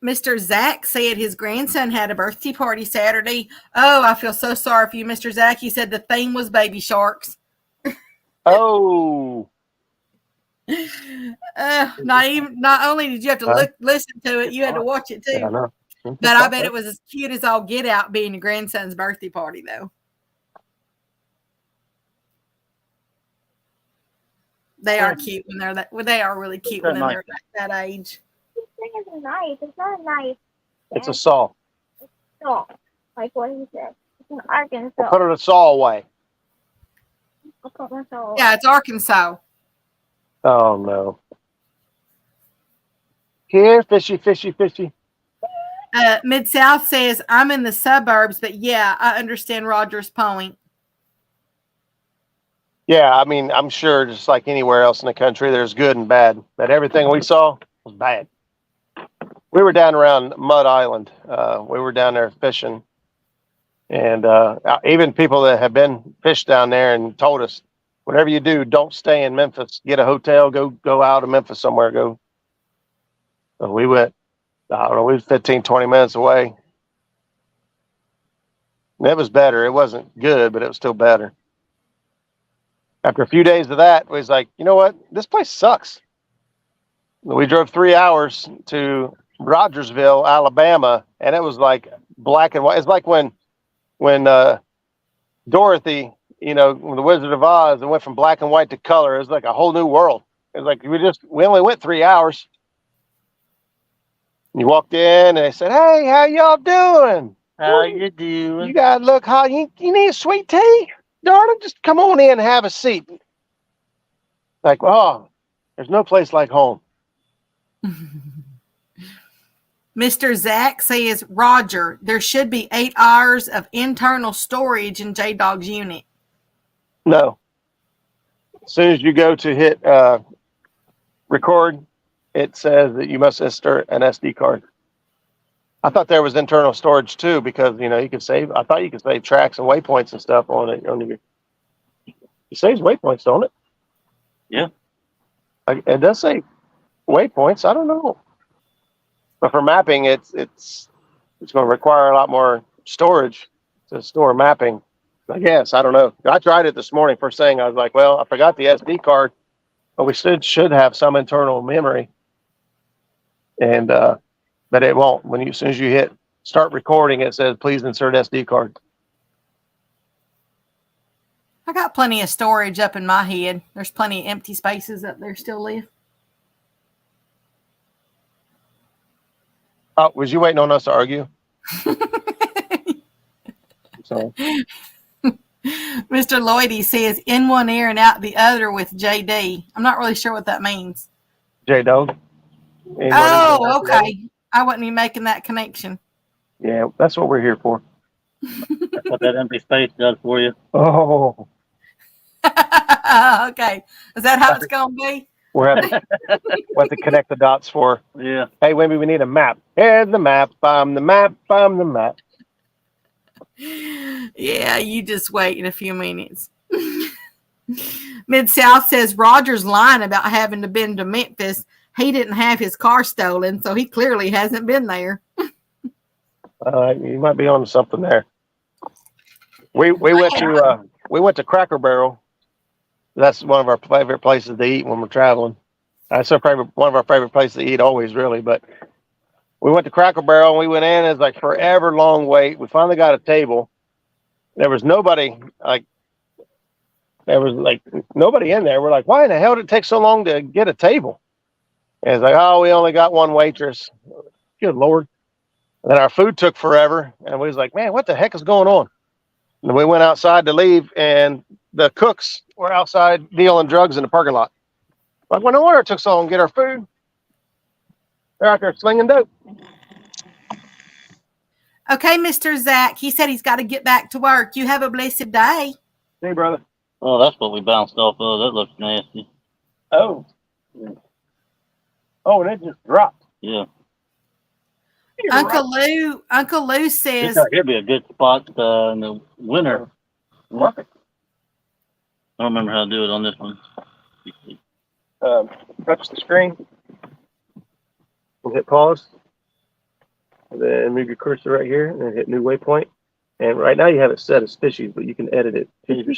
Mr. Zach said his grandson had a birthday party Saturday. Oh, I feel so sorry for you, Mr. Zach. He said the theme was baby sharks. Oh. Not only did you have to listen to it, you had to watch it too. Yeah, I know. But I bet it was as cute as all get out being your grandson's birthday party, though. They are cute when they're that. Well, they are really cute when they're that age. This thing is a knife. It's not a knife. It's a saw. It's a saw, like what he said. It's an Arkansas. We'll put it a saw away. I'll put my saw. Yeah, it's Arkansas. Oh no. Here, fishy, fishy, fishy. Mid-South says, I'm in the suburbs, but yeah, I understand Roger's point. Yeah, I mean, I'm sure just like anywhere else in the country, there's good and bad. But everything we saw was bad. We were down around Mud Island. We were down there fishing. And even people that have been fished down there and told us, whatever you do, don't stay in Memphis. Get a hotel, go out of Memphis somewhere. So we went, I don't know, we was 15, 20 minutes away. And it was better. It wasn't good, but it was still better. After a few days of that, we was like, you know what? This place sucks. We drove 3 hours to Rogersville, Alabama, and it was like black and white. It's like when Dorothy, when the Wizard of Oz, it went from black and white to color. It was like a whole new world. It was like we only went 3 hours. You walked in and they said, "Hey, how y'all doing? How you doing? You guys look hot. You need a sweet tea, darling? Just come on in and have a seat." Like, oh, there's no place like home. Mr. Zach says, Roger, there should be 8 hours of internal storage in J-Dog's unit. No. As soon as you go to hit record, it says that you must insert an SD card. I thought there was internal storage too, because you could save. I thought you could save tracks and waypoints and stuff on it. It saves waypoints, don't it? Yeah. It does say waypoints. I don't know, but for mapping, it's going to require a lot more storage to store mapping. I guess I don't know. I tried it this morning. First thing I was like, well, I forgot the SD card, but we should have some internal memory. And but it won't. As soon as you hit start recording, it says please insert SD card. I got plenty of storage up in my head. There's plenty of empty spaces up there still live. Oh, was you waiting on us to argue? So, Mr. Lloydie says in one ear and out the other with JD. I'm not really sure what that means. jaydog. Oh, okay. I wasn't even making that connection. Yeah, that's what we're here for. That's what that empty space does for you. Oh, Okay. Is that how it's going to be? we'll have to connect the dots for. Yeah. Hey, Wimby, we need a map. Here's the map. I'm the map. I'm the map. Yeah, you just wait in a few minutes. Mid-South says Roger's lying about having to been to Memphis. He didn't have his car stolen, so he clearly hasn't been there. You might be on something there. We went to Cracker Barrel. That's one of our favorite places to eat when we're traveling. That's one of our favorite places to eat always, really. But we went to Cracker Barrel and we went in. It's like forever long wait. We finally got a table. There was nobody nobody in there. We're like, why in the hell did it take so long to get a table? And it's like, oh, we only got one waitress. Good Lord. And then our food took forever. And we was like, man, what the heck is going on? And we went outside to leave, and the cooks were outside dealing drugs in the parking lot. Like, well, no wonder it took so long to get our food. They're out there slinging dope. Okay, Mr. Zach. He said he's got to get back to work. You have a blessed day. Hey, brother. Oh, that's what we bounced off of. That looks nasty. Oh. Oh, and it just dropped. Yeah. Uncle Lou says This out here be a good spot in the winter. Perfect. I don't remember how to do it on this one. Touch the screen. And hit pause. And then move your cursor right here and then hit new waypoint. And right now you have it set as fishies, but you can edit it. Change your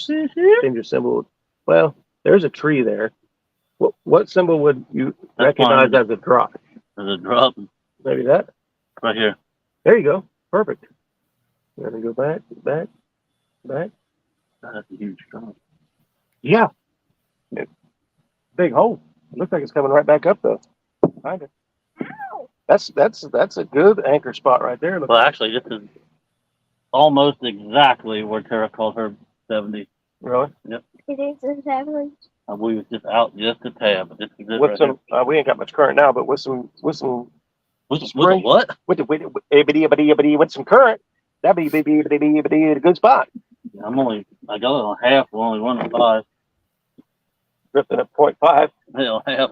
symbol. Well, there's a tree there. What symbol would you recognize as a drop? As a drop. Maybe that? Right here. There you go. Perfect. You're going to go back. That's a huge drop. Yeah. Big hole. It looks like it's coming right back up though. Kind of. That's a good anchor spot right there. Well, actually, this is almost exactly where Tara called her 70. Really? Yep. It is exactly. We was just out just a tab, but this is it With right some, we ain't got much current now, but with some With the spring. what? with some current, that'd be a good spot. I got it on half. We're only running 5. Drifting at 0.5 Hell, half.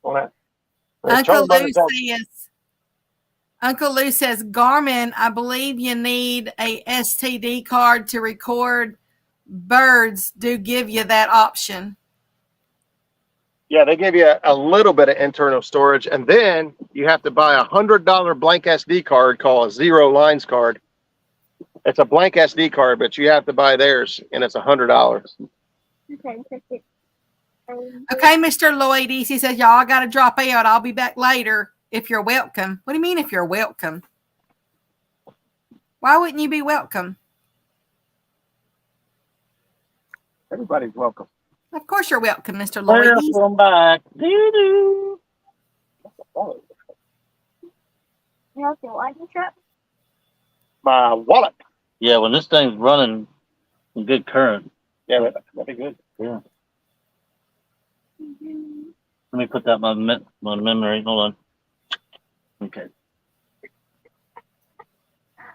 on that. Uncle Lou says, Garmin, I believe you need a STD card to record birds. Do give you that option. Yeah, they give you a little bit of internal storage, and then you have to buy $100 blank SD card called a Zero Lines card. It's a blank SD card, but you have to buy theirs, and it's $100. Okay, take it. Okay, Mr. Lloyd, he says, y'all got to drop out. I'll be back later if you're welcome. What do you mean if you're welcome? Why wouldn't you be welcome? Everybody's welcome. Of course you're welcome, Mr. Lloyd. Welcome back. Doo-doo. You have to watch the truck? My wallet. Yeah, when this thing's running in good current. Yeah, that'd be good. Yeah. Let me put that on my memory. Hold on. Okay.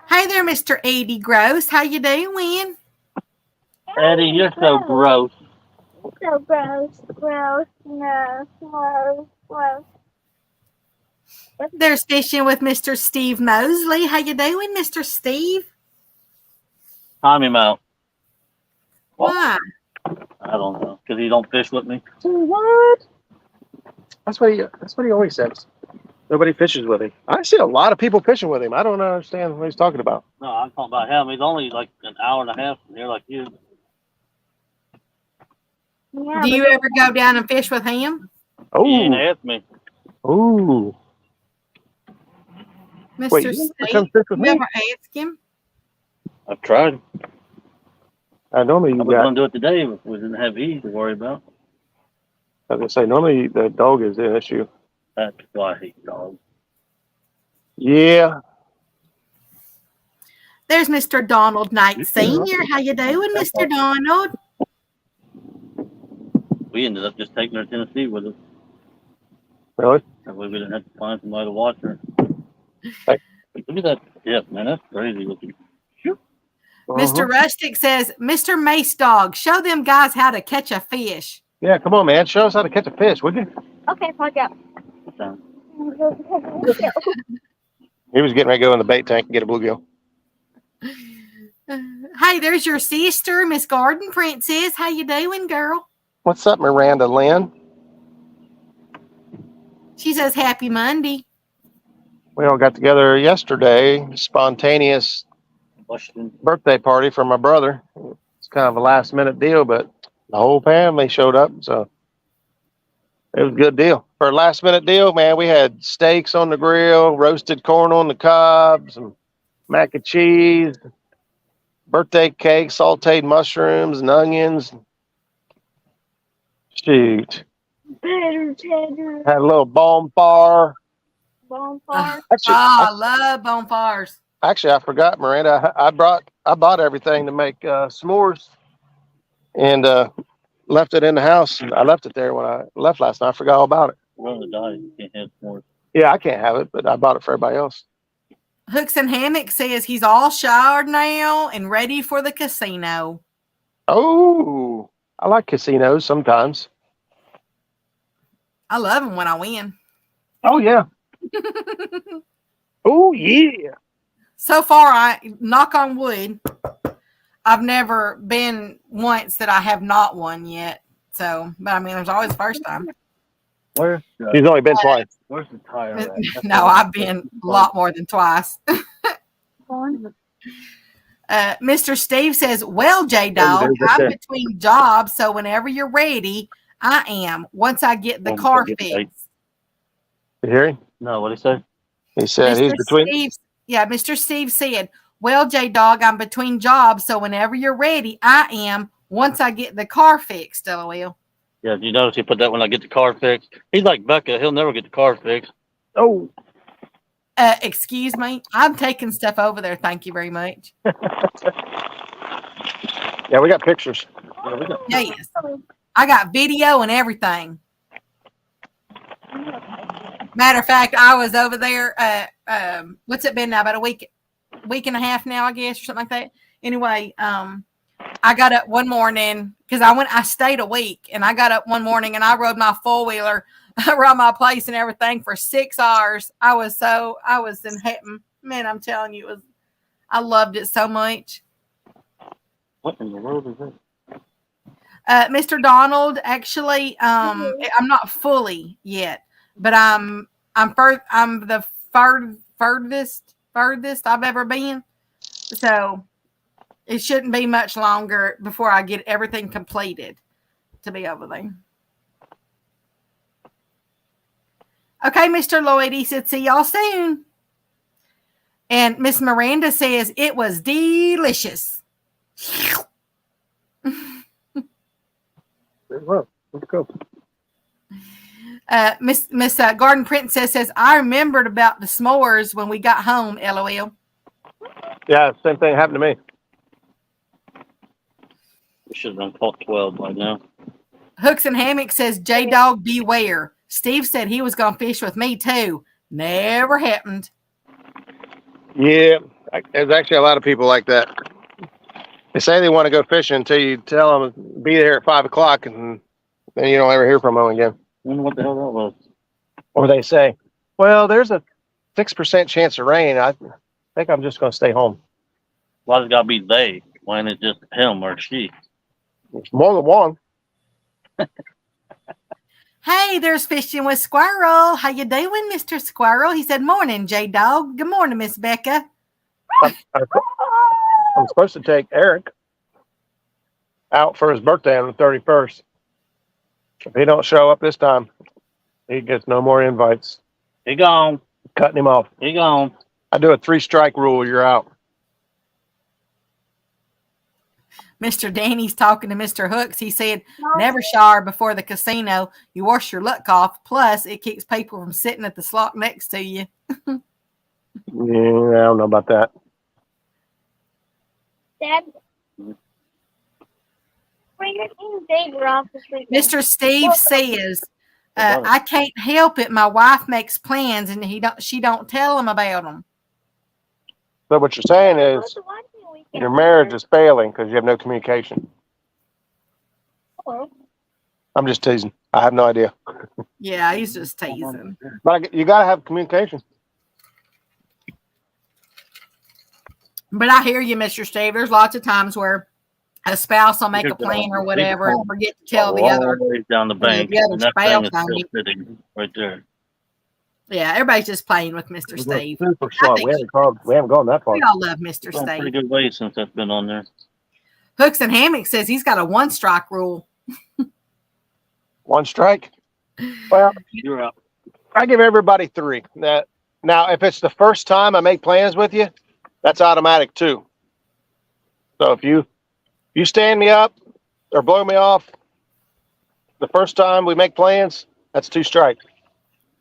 Hey there, Mr. Eddie Gross. How you doing? Eddie, you're so gross. So gross. No. There's fishing with Mr. Steve Mosley. How you doing, Mr. Steve? Time him out. Why? I don't know. Because he don't fish with me. What? That's what he always says. Nobody fishes with him. I see a lot of people fishing with him. I don't understand what he's talking about. No, I'm talking about him. He's only like an hour and a half from here like you. Yeah, Do you ever go down and fish with him? He ain't Oh, asked me. oh. Mr. Wait, you Steve? never come fish with You me? ever ask him? I've tried. Normally I you was got. going to do it today if we didn't have E to worry about. I was gonna say normally the dog is the issue. That's why I hate dogs. Yeah. There's Mr. Donald Knight Sr. How you doing, Mr. Donald? We ended up just taking her to Tennessee with us. Really? That way we didn't have to find somebody to watch her. Hey. Look at that tip, man. That's crazy looking. Mr. Rustic says, Mr. Mace Dog, show them guys how to catch a fish. Yeah, come on, man. Show us how to catch a fish, would you? Okay, watch out. Okay. He was getting ready to go in the bait tank and get a bluegill. Hey, there's your sister, Miss Garden Princess. How you doing, girl? What's up, Miranda Lynn? She says, Happy Monday. We all got together yesterday. Spontaneous Washington. birthday party for my brother. It's kind of a last minute deal, but the whole family showed up, so it was a good deal. For a last minute deal, man, we had steaks on the grill, roasted corn on the cob, some mac and cheese, birthday cake, sauteed mushrooms and onions. Shoot. Better cheddar. Had a little bonfire. Bonfire. I love bonfires. Actually, I forgot, Miranda. I bought everything to make s'mores, and left it in the house. I left it there when I left last night. I forgot all about it. We're on the diet. You can't have more. Yeah, I can't have it, but I bought it for everybody else. Hooks and Hammock says he's all showered now and ready for the casino. Oh, I like casinos sometimes. I love them when I win. Oh yeah. Oh yeah. So far, I knock on wood, I've never been once that I have not won yet. So, but I mean, there's always first time. Where's He's only been twice. where's the tire at? That's No, what- I've been a lot more than twice. Mr. Steve says, well, J-Dog, I'm between jobs, so whenever you're ready, I am. Once I get the car fixed. You hear him? No, what did he say? He said he's between. Mr. Steve said, well, J-Dog, I'm between jobs, so whenever you're ready, I am. Once I get the car fixed, LOL. Yeah, you notice he put that when I get the car fixed. He's like Becca. He'll never get the car fixed. Oh. Excuse me. I'm taking stuff over there. Thank you very much. Yeah, we got pictures. Yeah, we got, Yes. I got video and everything. Matter of fact, I was over there. What's it been now? About a week and a half now, I guess, or something like that. Anyway, I got up one morning because I stayed a week, and I got up one morning and I rode my 4-wheeler around my place and everything for 6 hours. I was in heaven, man. I'm telling you, I loved it so much. what in the world is this? Mr. Donald, actually, I'm not fully yet, but I'm the furthest I've ever been. So it shouldn't be much longer before I get everything completed to be over there. Okay, Mr. Lloyd, he said, see y'all soon. And Miss Miranda says it was delicious. Well, let's go. Miss Garden Princess says, I remembered about the s'mores when we got home, LOL. Yeah, same thing happened to me. We should have done caught 12 by now. Hooks and Hammock says, J-Dog, beware. Steve said he was going to fish with me too. Never happened. Yeah, there's actually a lot of people like that. They say they want to go fishing until you tell them to be there at 5 o'clock, and then you don't ever hear from them again. I wonder what the hell that was. Or they say, well, there's a 6% chance of rain. I think I'm just going to stay home. Why does it got to be they? Why ain't it just him or she? It's more than one. Hey, there's Fishing with Squirrel. How you doing, Mr. Squirrel? He said, morning, J-Dog. Good morning, Miss Becca. I'm supposed to take Eric out for his birthday on the 31st. If he don't show up this time, he gets no more invites. He gone. Cutting him off. He gone. I do a 3-strike rule. You're out. Mr. Danny's talking to Mr. Hooks. He said, never shower before the casino. You wash your luck off. Plus, it keeps people from sitting at the slot next to you. Yeah, I don't know about that. Dad, bring your David off the street. Mr. Steve says, I can't help it. My wife makes plans, and she don't tell him about them. So what you're saying is your marriage is failing because you have no communication. Hello. I'm just teasing. I have no idea. Yeah, he's just teasing. But you got to have communication. But I hear you, Mr. Steve. There's lots of times where a spouse will make a plan or whatever and forget to tell the other. Ways down the bank. the other And that spouse thing is on still you. sitting right there. Yeah, everybody's just playing with Mr. Steve. Super slow. We haven't gone that far. We all love Mr. It's been a pretty Steve. good way since that's been on there. Hooks and Hammock says he's got a 1-strike rule. 1 strike. Well, You're out. I give everybody 3. Now, if it's the first time I make plans with you, that's automatic too. So if you stand me up or blow me off the first time we make plans, that's 2 strikes.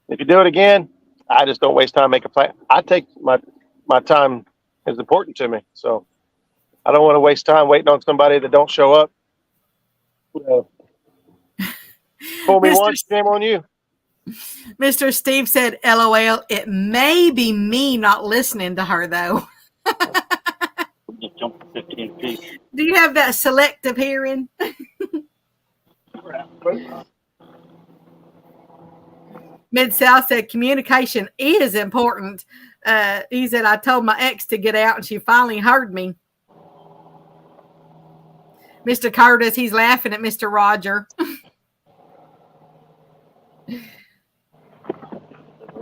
If you do it again, I just don't waste time making a plan. I take my time is important to me, so I don't want to waste time waiting on somebody that don't show up. Fool me once, shame on you. Mr. Steve said, LOL, it may be me not listening to her, though. Just jumped 15 feet. Do you have that selective hearing? Mid-South said communication is important. He said, I told my ex to get out and she finally heard me. Mr. Curtis, he's laughing at Mr. Roger.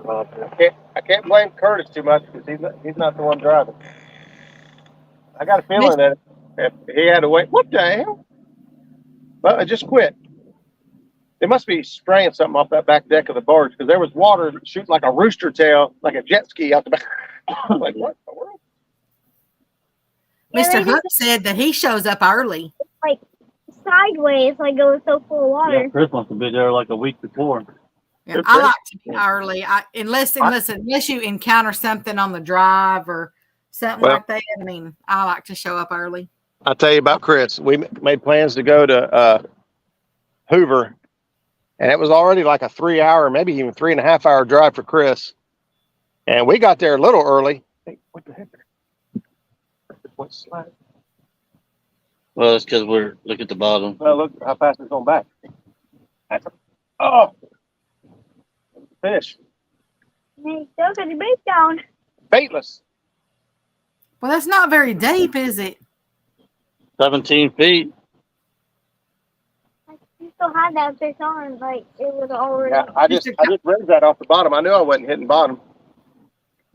I can't blame Curtis too much because he's not the one driving. I got a feeling that if he had to wait, what the hell? Well, I just quit. They must be spraying something off that back deck of the barge because there was water shooting like a rooster tail, like a jet ski out the back. Like, what in the world? Mr. Hook said that he shows up early. Like sideways, like it was so full of water. Yeah, Chris wants to be there like a week before. Yeah, I like to be early. Unless you encounter something on the drive or something like that. I mean, I like to show up early. I'll tell you about Chris. We made plans to go to Hoover, and it was already like a 3-hour, maybe even 3.5-hour drive for Chris. And we got there a little early. Hey, what the heck? What's slide? Well, it's because look at the bottom. Well, look how fast it's going back. Oh, fish. Hey, still got your bait down. Baitless. Well, that's not very deep, is it? 17 feet. You still had that fish on, like it was already. Yeah, I just rinsed that off the bottom. I knew I wasn't hitting bottom.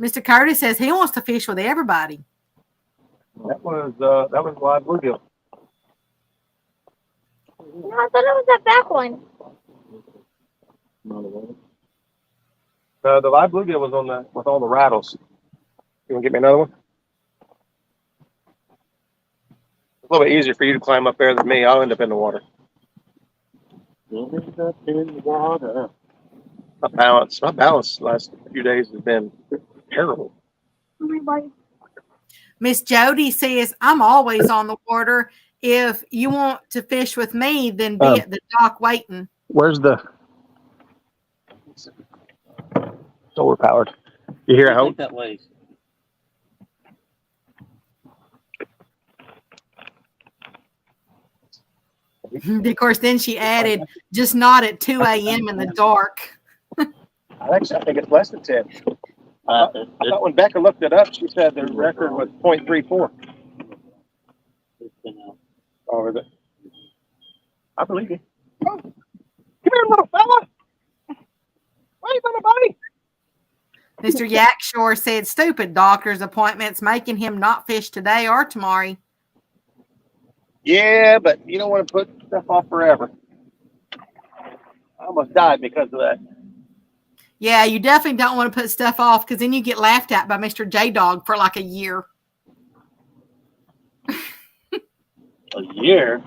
Mr. Curtis says he wants to fish with everybody. That was live bluegill. No, I thought it was that back one. The live bluegill was with all the rattles. You want to get me another one? It's a little bit easier for you to climb up there than me. I'll end up in the water. My balance the last few days has been terrible. Oh my body. Miss Jody says, I'm always on the water. If you want to fish with me, then be at the dock waiting. Where's the solar powered? You hear I how think that way. Of course, then she added, just not at 2 a.m. in the dark. I think it's less than 10. I thought when Becca looked it up, she said the record was 0.34. Oh, is it? I believe you. Oh, come here, little fella. Wait, little buddy. Mr. Yakshore said, stupid doctor's appointments making him not fish today or tomorrow. Yeah, but you don't want to put stuff off forever. I almost died because of that. Yeah, you definitely don't want to put stuff off because then you get laughed at by Mr. Jaydog for like a year. A year?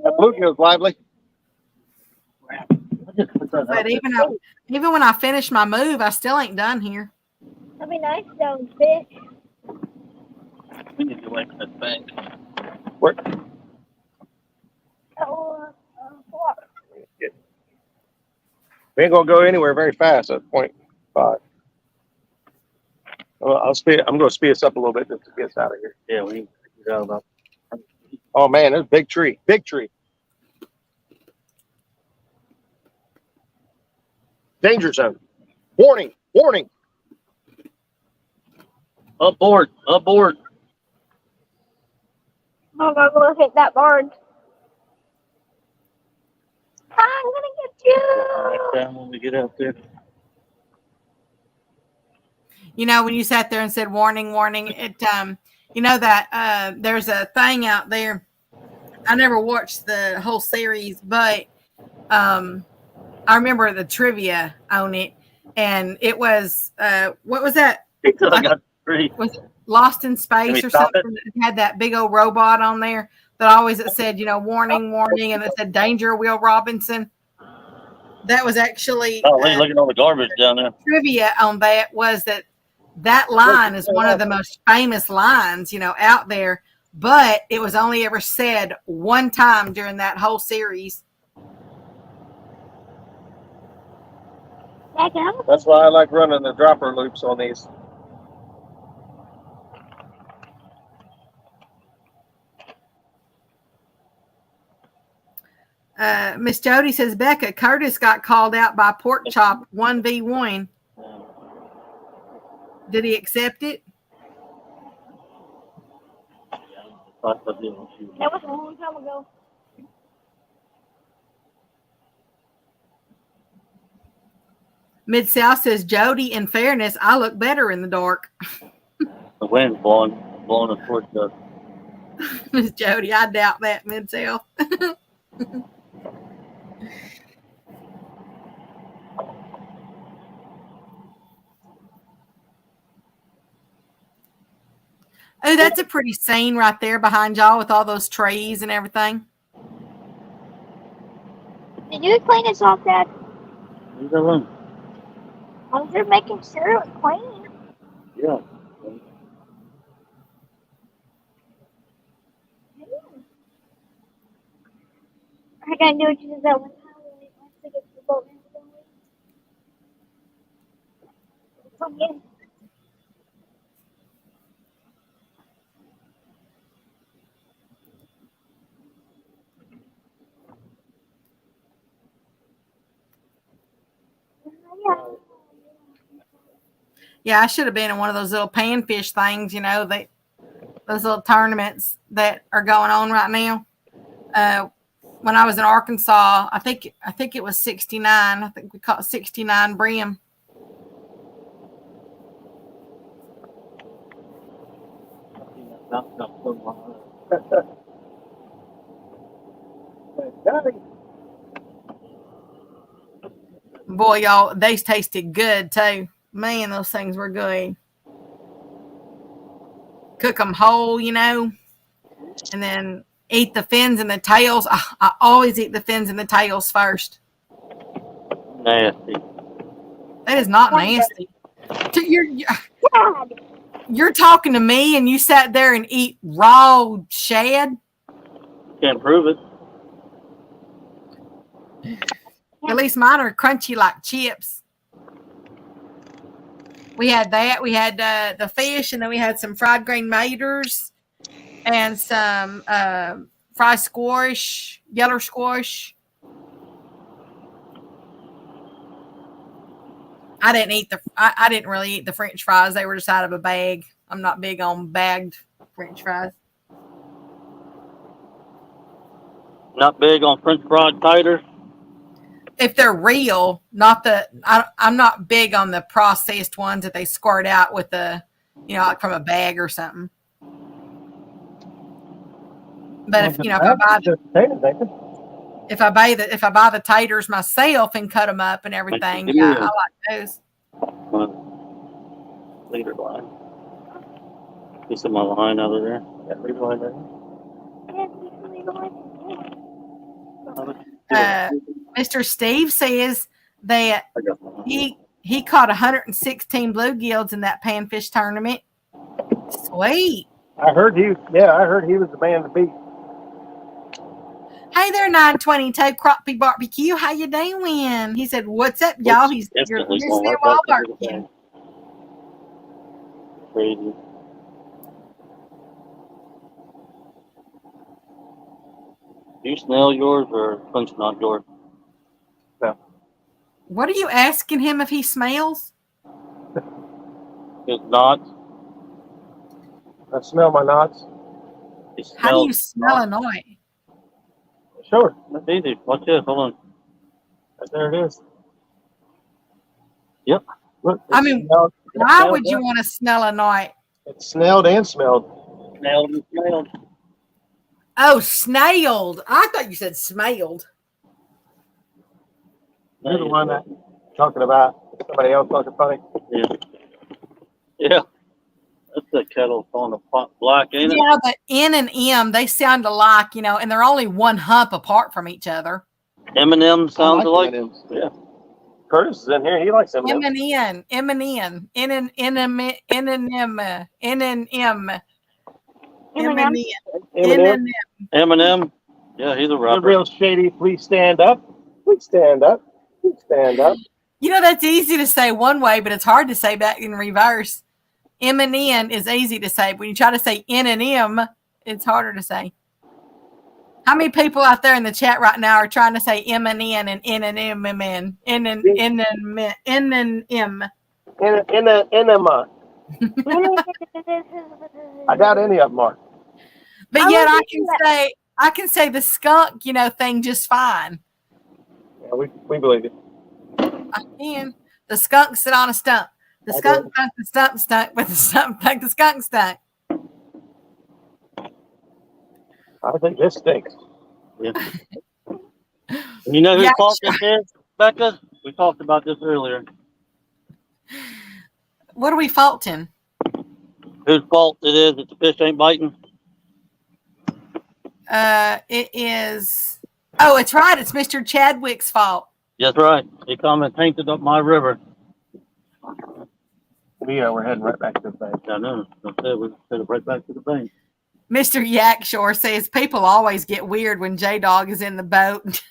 That bluegill's lively. But even when I finish my move, I still ain't done here. That'd be nice though, fish. We need to get away from that bank. Where? Or what? We ain't gonna go anywhere very fast at 0.5. Well, I'm gonna speed us up a little bit just to get us out of here. Yeah, we need to get out about. Oh man, there's a big tree. Big tree. Danger zone. Warning. Warning. Up board. Up board. I'm gonna go hit that barn. I'm gonna get you. Next time when we get out there. You know, when you sat there and said warning, warning, it you know that there's a thing out there. I never watched the whole series, but I remember the trivia on it, and it was what was that? I got three. Was it Lost in Space or something? It had that big old robot on there that always it said, you know, warning, warning, and it said danger, Will Robinson. That was actually Oh, look at all the garbage down there. trivia on that was that line is one of the most famous lines, you know, out there, but it was only ever said one time during that whole series. That's why I like running the dropper loops on these. Miss Jody says, Becca, Curtis got called out by Pork Chop 1v1. Did he accept it? That was a long time ago. Mid-South says, Jody, in fairness, I look better in the dark. The wind's blowing us towards us. Miss Jody, I doubt that, Mid-South. Oh, that's a pretty scene right there behind y'all with all those trees and everything. Did you clean this off, Dad? Leave that alone. I was just making sure it was clean. Yeah. I gotta do what you did that one time when we went to get the boat. Come in. Yeah, I should have been in one of those little panfish things, you know, those little tournaments that are going on right now. When I was in Arkansas, I think it was 69. I think we caught 69 brim. Boy, y'all, they tasted good too. Man, those things were good. Cook them whole, you know, and then eat the fins and the tails. I always eat the fins and the tails first. Nasty. That is not nasty. You're talking to me and you sat there and eat raw shad? Can't prove it. At least mine are crunchy like chips. We had that. We had the fish, and then we had some fried green maters and some fried squash, yellow squash. I didn't really eat the French fries. They were just out of a bag. I'm not big on bagged French fries. Not big on French fried taters. If they're real, I'm not big on the processed ones that they squirt out with like from a bag or something. But if I buy the taters myself and cut them up and everything, yeah, I like those. Leader line. You see my line over there? That leader line there. Yeah, leader line. Mr. Steve says that he caught 116 bluegills in that panfish tournament. Sweet. I heard he was the man to beat. Hey there, 922 Crappie Barbecue. How you doing? He said, "What's up, y'all?" He's you're listening while barbecuing. Crazy. Do you smell yours or punch not yours? No. What are you asking him if he smells? It's not. I smell my knots. How do you smell a knot? Sure. That's easy. Watch this. Hold on. There it is. Yep. Look, I mean, why would you want to smell a knot? It's snailed and smelled. Snailed and smelled. Oh, snailed. I thought you said smelled. You're the one that talking about somebody else talking funny. Yeah. Yeah. That's the kettle on the pot black, ain't it? Yeah, but N and M, they sound alike, and they're only one hump apart from each other. M&M sounds alike. M&Ms. Yeah. Curtis is in here. He likes M&Ms. M and N, M and N, N and N and M, N and M, M and N, N and M. M&M. Yeah, he's a The rapper. real shady. Please stand up. Please stand up. Please stand up. That's easy to say one way, but it's hard to say back in reverse. M and N is easy to say. When you try to say N and M, it's harder to say. How many people out there in the chat right now are trying to say M and N and N and M and N and N and M? Enema. I doubt any of them are. But yet I can say the skunk, thing just fine. Yeah, we believe it. I can. The skunk sit on a stump. The skunk stunk, the stump stunk, but the stump stunk, the skunk stunk. I think this stinks. Yeah. You know whose fault this is, Becca? We talked about this earlier. What are we faulting? Whose fault it is that the fish ain't biting? It is. Oh, it's right. It's Mr. Chadwick's fault. That's right. He come and tainted up my river. Yeah, we're heading right back to the bank. I know. I said we're headed right back to the bank. Mr. Yakshore says people always get weird when Jaydog is in the boat.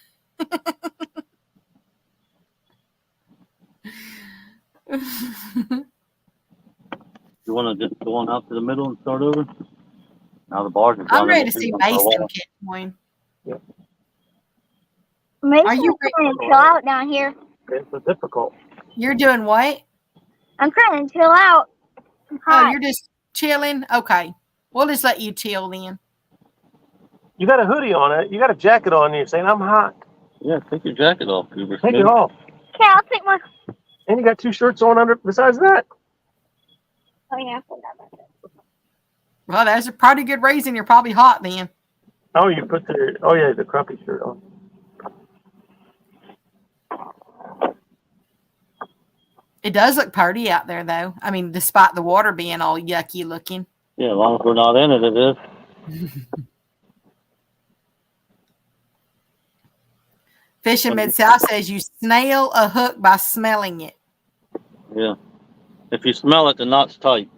You want to just go on out to the middle and start over? Now the bars are I'm ready to see Mason catch one. Yeah. Maybe Are you trying to chill out down here. It's so difficult. You're doing what? I'm trying to chill out. I'm Oh, hot. you're just chilling? Okay. We'll just let you chill then. You got a hoodie on it. You got a jacket on. And you're saying I'm hot. Yeah, take your jacket off, Cooper. Take it off. Okay, I'll take my. And you got 2 shirts on under besides that. Oh yeah, I forgot about that. Well, that's a pretty good reason you're probably hot then. Oh, you put the crumpy shirt on. It does look pretty out there, though. I mean, despite the water being all yucky looking. Yeah, as long as we're not in it, it is. Fishing Mid-South says you snail a hook by smelling it. Yeah. If you smell it, the knot's tight.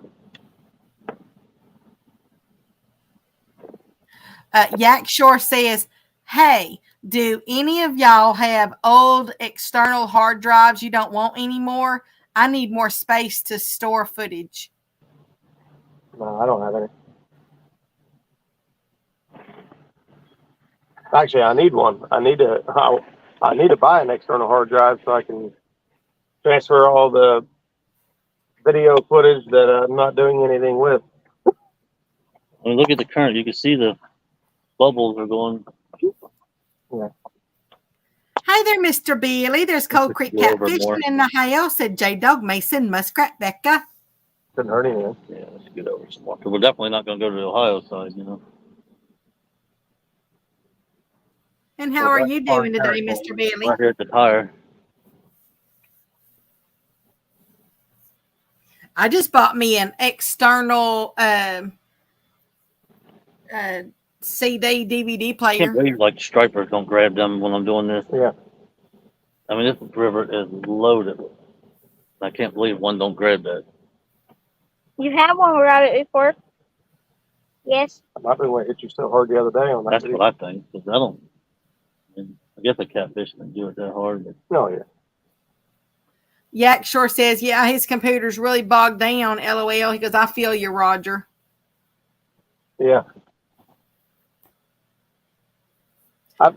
Yakshore says, hey, do any of y'all have old external hard drives you don't want anymore? I need more space to store footage. No, I don't have any. Actually, I need one. I need to buy an external hard drive so I can transfer all the video footage that I'm not doing anything with. I mean, look at the current. You can see the bubbles are going. Yeah. Hey there, Mr. Billy. There's Cold Creek Catfishing in the house, said Jaydog, Mason, Muskrat, Becca. Couldn't hurt anything. Yeah, let's get over some water. We're definitely not going to go to the Ohio side, you know. And how are you doing today, Mr. Billy? Right here at the tire. I just bought me an external CD DVD I player. can't believe like stripers don't grab them when I'm doing this. Yeah. I mean, this river is loaded. I can't believe one don't grab that. You have one rabbit before? Yes. I might be the way it hit you so hard the other day on that That's video. what I think. Because I don't. I mean, I guess a catfish can do it that hard, but No, yeah. Yak Shore says, yeah, his computer's really bogged down, LOL. He goes, I feel you, Roger. Yeah. I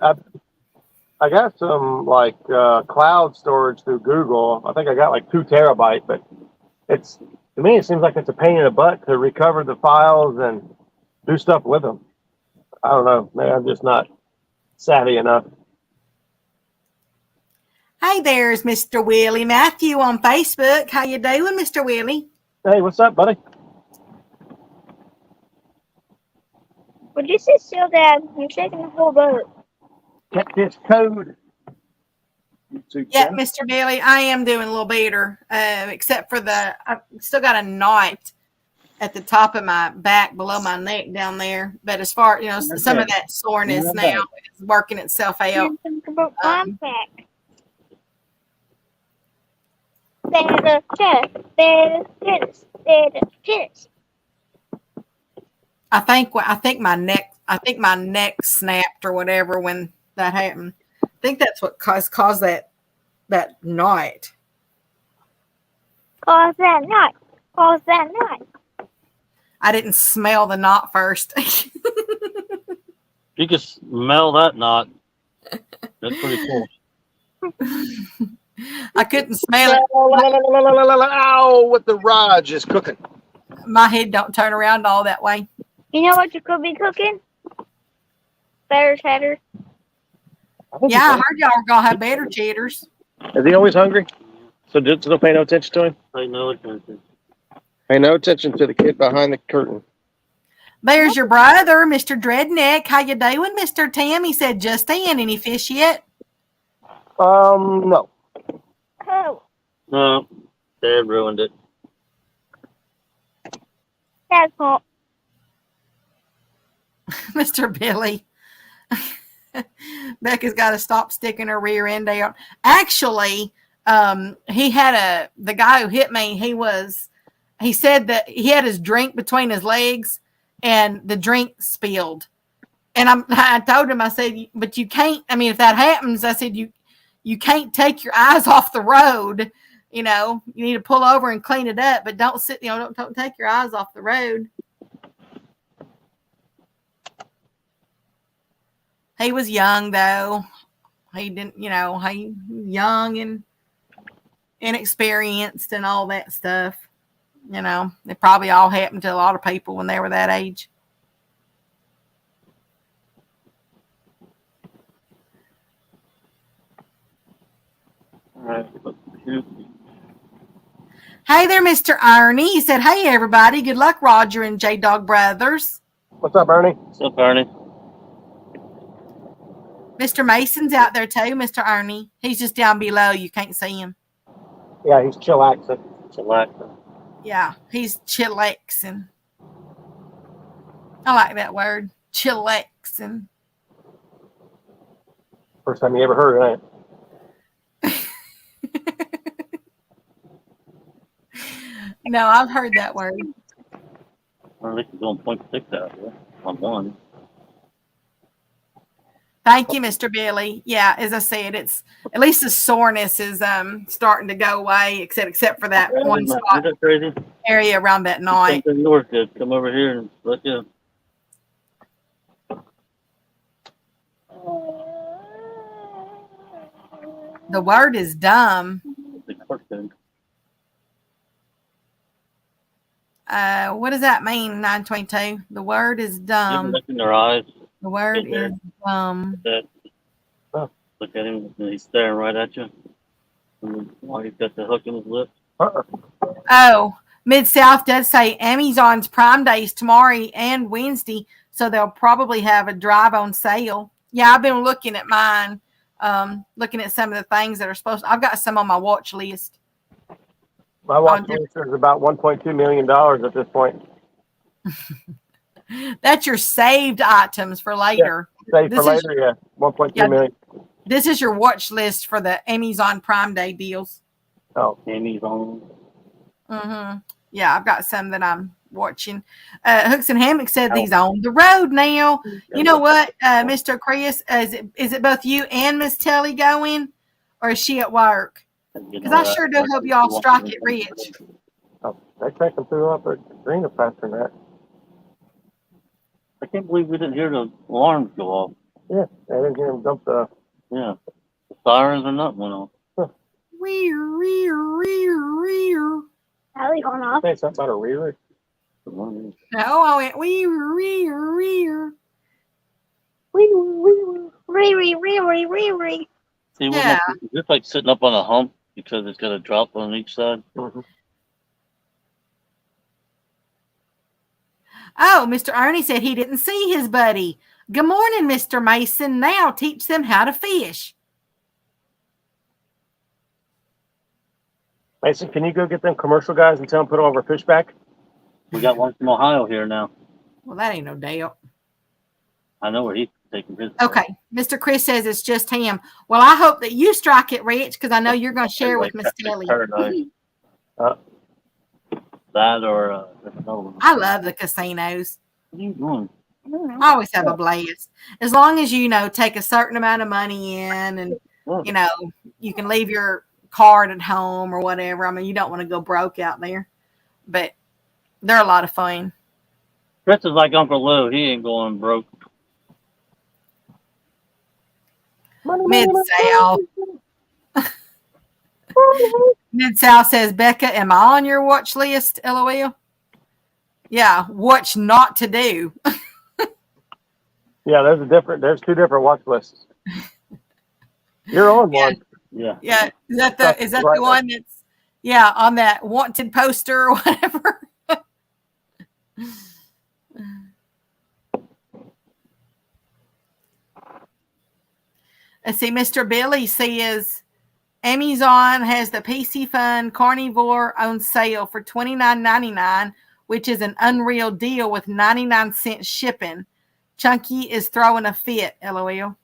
got some like cloud storage through Google. I think I got like 2 terabyte, but it's to me it seems like it's a pain in the butt to recover the files and do stuff with them. I don't know. Maybe I'm just not savvy enough. Hey, there's Mr. Willie Matthew on Facebook. How you doing, Mr. Willie? Hey, what's up, buddy? Would you sit still, Dad? You're shaking the whole boat. Check this code. Yeah, Mr. Billy, I am doing a little better, except for I've still got a knot at the top of my back, below my neck down there. But as far, some of that soreness now is working itself out. Think about my back. Better tennis. I think my neck snapped or whatever when that happened. I think that's what caused that knot. Cause that knot. I didn't smell the knot first. you can smell that knot. That's pretty cool. I couldn't smell it. Ow, what the rod just cooking. My head don't turn around all that way. You know what you could be cooking? Better cheddar. Yeah, I heard y'all were gonna have better cheaters. Is he always hungry? So just don't pay no attention to him? Pay no attention. Pay no attention to the kid behind the curtain. There's your brother, Mr. Dreadneck. How you doing, Mr. Tim? He said, just in. Any fish yet? No. Oh, No, Dad ruined it. Dad's fault. Mr. Billy. Becca's got to stop sticking her rear end out. Actually, the guy who hit me, he said that he had his drink between his legs and the drink spilled. And I told him, I said, but you can't, if that happens, I said, you can't take your eyes off the road. You need to pull over and clean it up, but don't don't take your eyes off the road. He was young though. He didn't, he young and inexperienced and all that stuff. It probably all happened to a lot of people when they were that age. All right. Hey there, Mr. Ernie. He said, hey, everybody. Good luck, Roger and Jaydog Brothers. What's up, Ernie? What's up, Ernie? Mr. Mason's out there too, Mr. Ernie. He's just down below. You can't see him. Yeah, he's chillaxing. Chillaxing. Yeah, he's chillaxing. I like that word, chillaxing. First time you ever heard of that. No, I've heard that word. Or at least he's going 0.6 out there on one. Thank you, Mr. Billy. Yeah, as I said, it's at least the soreness is starting to go away, except for that one spot area around that knot. Something north did. Come over here and let you. The word is dumb. What does that mean, 922? The word is dumb. Look in their eyes. The word is dumb. Look at him, and he's staring right at you. While he's got the hook in his lip. Oh, Mid-South does say Amazon's Prime Days tomorrow and Wednesday, so they'll probably have a drive on sale. Yeah, I've been looking at mine, looking at some of the things that are I've got some on my watch list. My watch list is about $1.2 million at this point. That's your saved items for later. Save for This is later, yeah. 1.3 Yeah. million. this is your watch list for the Amazon Prime Day deals. Oh, Amy's on. Mm-hmm. Yeah, I've got some that I'm watching. Hooks and Hammock said Oh. he's on the road now. You know what, Mr. Chris? Is it both you and Miss Telly going, or is she at work? Because I sure do hope y'all strike it rich. oh, they take them through up at Green faster than that. I can't believe we didn't hear the alarms go off. Yeah, they didn't hear them dump the. Yeah. The sirens or nothing went off. Rear, rear, rear, rear. Alley going I off. think something about a relay. No, I went rear, rear, rear. Ree. See, Yeah. it's just like sitting up on a hump because it's got a drop on each side. Mm-hmm. Oh, Mr. Ernie said he didn't see his buddy. Good morning, Mr. Mason. Now teach them how to fish. Mason, can you go get them commercial guys and tell them put over a fish back? We got one from Ohio here now. Well, that ain't no doubt. I know where he's taking his. Okay. Mr. Chris says it's just him. Well, I hope that you strike it rich because I know you're going to share with Miss Telly. Paradise. That or another one. I love the casinos. What are you doing? I always have a blast. As long as you take a certain amount of money in and, you can leave your card at home or whatever. I mean, you don't want to go broke out there. But they're a lot of fun. Chris is like Uncle Lou. He ain't going broke. Mid-South. Mid-South says, Becca, am I on your watch list? LOL. Yeah, watch not to do. Yeah, there's two different watch lists. You're on one. Yeah. Yeah, is that the one that's on that wanted poster or whatever? Let's see, Mr. Billy says Amazon has the PC Fun Carnivore on sale for $29.99, which is an unreal deal with 99-cent shipping. Chunky is throwing a fit, LOL.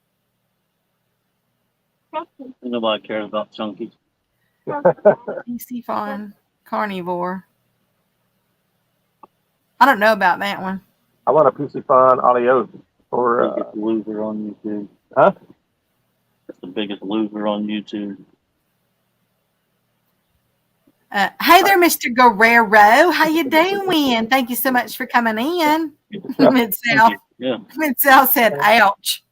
Nobody cares about Chunky. PC Fun Carnivore. I don't know about that one. I want a PC Fun Audio or Biggest loser on YouTube. huh? That's the biggest loser on YouTube. Hey there, Mr. Guerrero. How you doing? Thank you so much for coming in. Mid-South. Yeah. Mid-South said, ouch.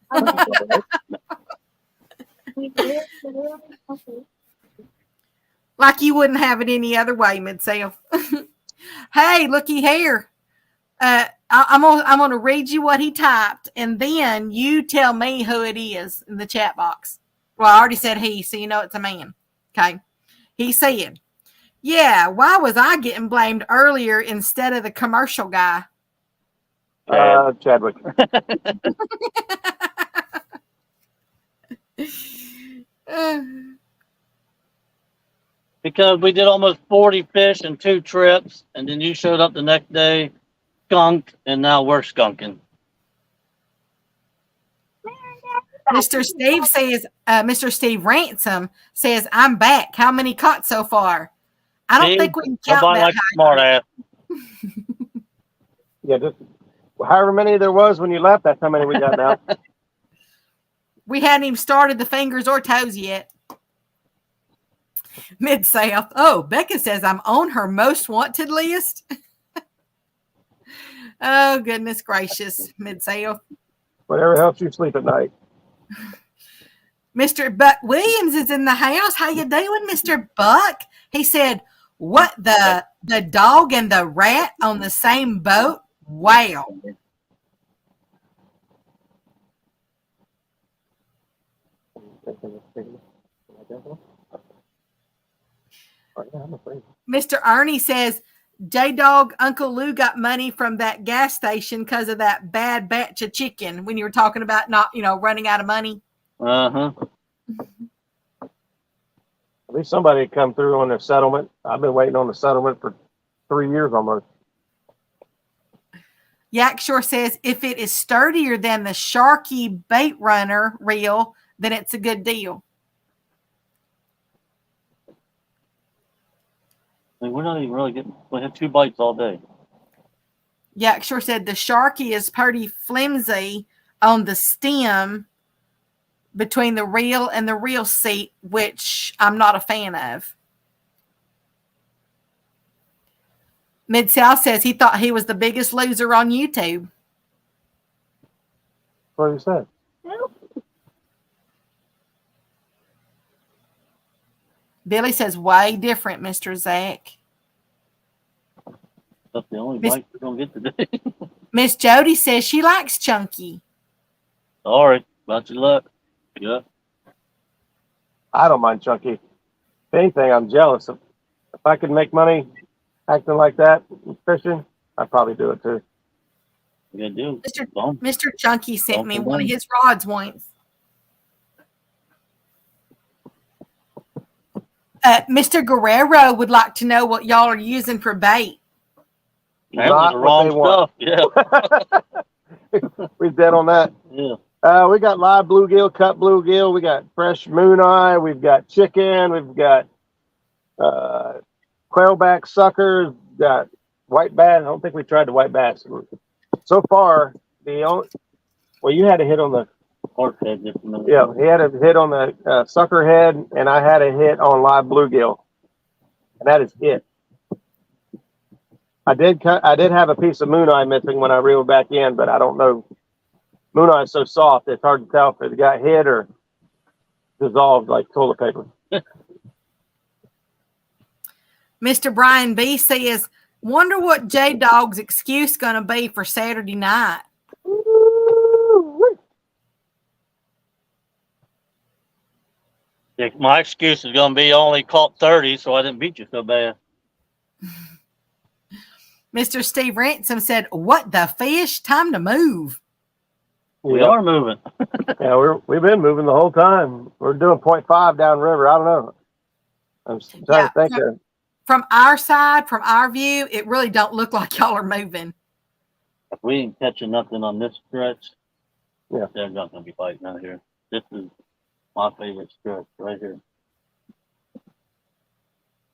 Like you wouldn't have it any other way, Mid-South. Hey, looky here. I'm gonna read you what he typed, and then you tell me who it is in the chat box. Well, I already said he, so you know it's a man. Okay. He said, yeah, why was I getting blamed earlier instead of the commercial guy? Chadwick. Because we did almost 40 fish in 2 trips, and then you showed up the next day, skunked, and now we're skunking. Mr. Steve Ransom says, I'm back. How many caught so far? I don't think we can count Nobody that likes high. smart ass. Yeah, just however many there was when you left, that's how many we got now. We hadn't even started the fingers or toes yet. Mid-South. Oh, Becca says I'm on her most wanted list. Oh, goodness gracious. Mid-South. Whatever helps you sleep at night. Mr. Buck Williams is in the house. How you doing, Mr. Buck? He said, what, the dog and the rat on the same boat? Wow. Mr. Ernie says, Jaydog, Uncle Lou got money from that gas station because of that bad batch of chicken when you were talking about not, running out of money. Uh-huh. At least somebody had come through on their settlement. I've been waiting on the settlement for 3 years almost. Yak Shore says if it is sturdier than the Sharky bait runner reel, then it's a good deal. I mean, we're not even really getting. We had 2 bites all day. Yak Shore said the Sharky is pretty flimsy on the stem between the reel and the reel seat, which I'm not a fan of. Mid-South says he thought he was the biggest loser on YouTube. What you said? Billy says way different, Mr. Zach. That's the only bite we're gonna get today. Miss Jody says she likes chunky. Sorry, about your luck. Yeah. I don't mind chunky. If anything, I'm jealous. If I could make money acting like that, fishing, I'd probably do it too. You gotta do. Mr. Chunky sent Don't me come one of on. his rods once. Mr. Guerrero would like to know what y'all are using for bait. That was the wrong stuff. Yeah. We're dead on that. Yeah. We got live bluegill, cut bluegill. We got fresh moon eye. We've got chicken. We've got quailback suckers. Got white bass. I don't think we tried the white bass. So far, you had a hit on the Heart head just a minute. Yeah, he had a hit on the sucker head, and I had a hit on live bluegill, and that is it. I did have a piece of moon eye missing when I reeled back in, but I don't know. Moon eye is so soft; it's hard to tell if it got hit or dissolved like toilet paper. Mr. Brian B says, "Wonder what Jaydog's excuse going to be for Saturday night." Yeah, my excuse is going to be I only caught 30, so I didn't beat you so bad. Mr. Steve Ransom said, "What the fish? Time to move." We are moving. Yeah, we've been moving the whole time. We're doing 0.5 downriver. I don't know. I'm trying to think of. From our side, from our view, it really don't look like y'all are moving. If we ain't catching nothing on this stretch, yeah, they're not going to be biting out here. This is my favorite stretch right here.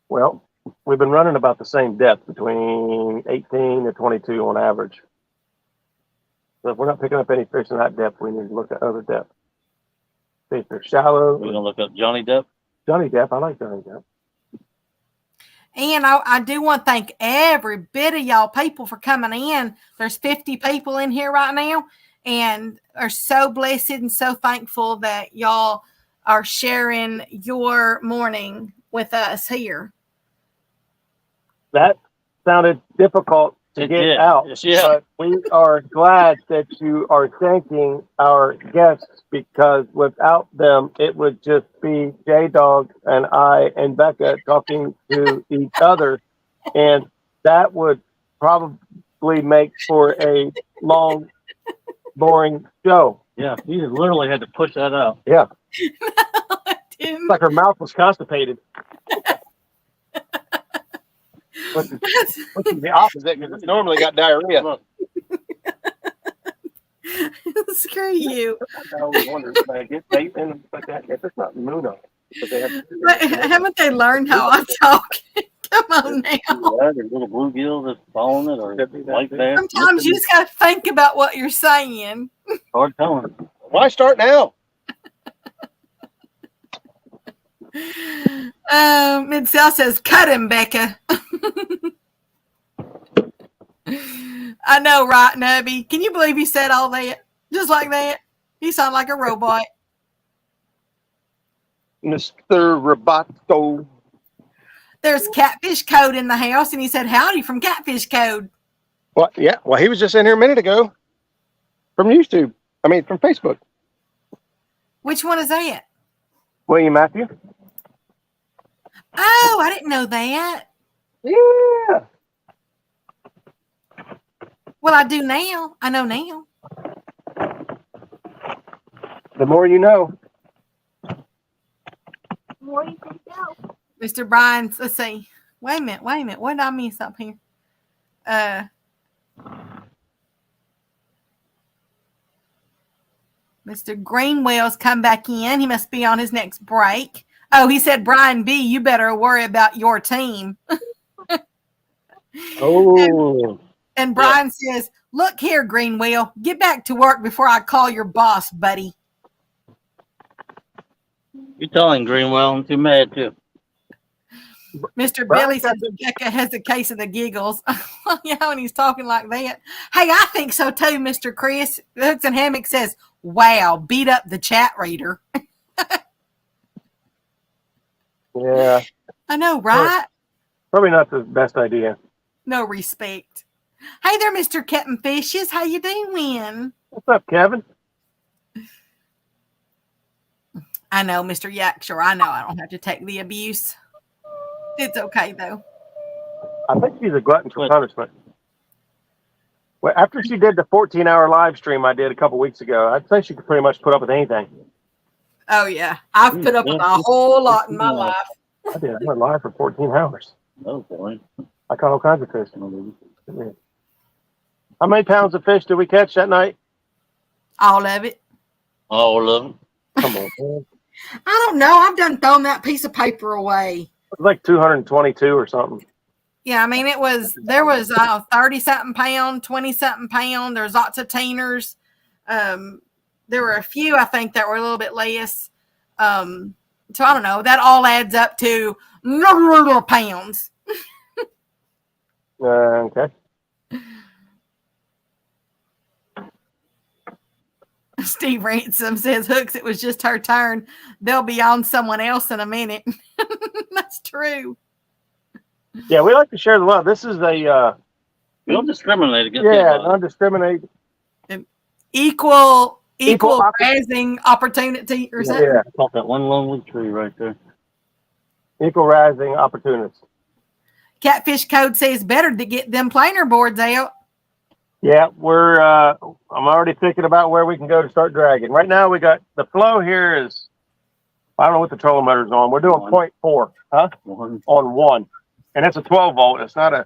Well, we've been running about the same depth, between 18 to 22 on average. So if we're not picking up any fish in that depth, we need to look at other depth. See if they're shallow. We're going to look up Johnny Depp. Johnny Depp, I like Johnny Depp. And I do want to thank every bit of y'all people for coming in. There's 50 people in here right now, and are so blessed and so thankful that y'all are sharing your morning with us here. That sounded difficult to get out, yeah. but we are glad that you are thanking our guests, because without them, it would just be Jaydog and I and Becca talking to each other, and that would probably make for a long, boring show. Yeah, you literally had to push that out. Yeah. No, I didn't. It's like her mouth was constipated. Which is the opposite, because it's normally got diarrhea. Screw you. I always wondered if I get bait in and like that, if it's not moon on it. Haven't they learned how I talk? Come on now. That or little bluegill that's following it, or white bass. Sometimes you just got to think about what you're saying. Hard telling. Why start now? Mid-South says, "Cut him, Becca." I know, right, Nubby? Can you believe he said all that? Just like that? He sounded like a robot. Mr. Roboto. There's Catfish Code in the house, and he said, "Howdy" from Catfish Code. Well, yeah. Well, he was just in here a minute ago from YouTube. I mean, from Facebook. Which one is that? William Matthew. Oh, I didn't know that. Yeah. Well, I do now. I know now. The more you know. The more you can go. Mr. Brian, let's see. Wait a minute. What did I miss up here? Mr. Greenwell's come back in. He must be on his next break. Oh, he said, Brian B., you better worry about your team. Oh, And Brian says, look here, Greenwell, get back to work before I call your boss, buddy. You telling Greenwell I'm too mad too. Mr. Brian Billy says Becca has a case of the giggles. Yeah, when he's talking like that. Hey, I think so too, Mr. Chris. Hooks and Hammock says, wow, beat up the chat reader. yeah. I know, right? Probably not the best idea. No respect. Hey there, Mr. Captain Fishes. How you doing? What's up, Kevin? I know, Mr. Yakshire. I know I don't have to take the abuse. It's okay, though. I think she's a glutton for punishment. Well, after she did the 14-hour live stream I did a couple weeks ago, I'd say she could pretty much put up with anything. Oh, yeah. I've put up with a whole lot in my life. I did. I went live for 14 hours. Oh boy. I caught all kinds of fish. How many pounds of fish did we catch that night? All of it. All of them. Come on, man. I don't know. I've done thrown that piece of paper away. It was like 222 or something. Yeah, I mean, there was 30-something pound, 20-something pound. There's lots of teeners. There were a few, I think, that were a little bit less. So I don't know. That all adds up to pounds. Okay. Steve Ransom says, Hooks, it was just her turn. They'll be on someone else in a minute. That's true. Yeah, we like to share the love. This is a We don't discriminate against non-discriminate. Equal Equal rising opportunity or something. Yeah, Caught that one lonely tree right there. equal rising opportunists. Catfish Code says better to get them planer boards out. Yeah, I'm already thinking about where we can go to start dragging. Right now we got the flow here is, I don't know what the trolling motor's on. We're doing 0.4, huh? On one. And it's a 12 volt. It's not a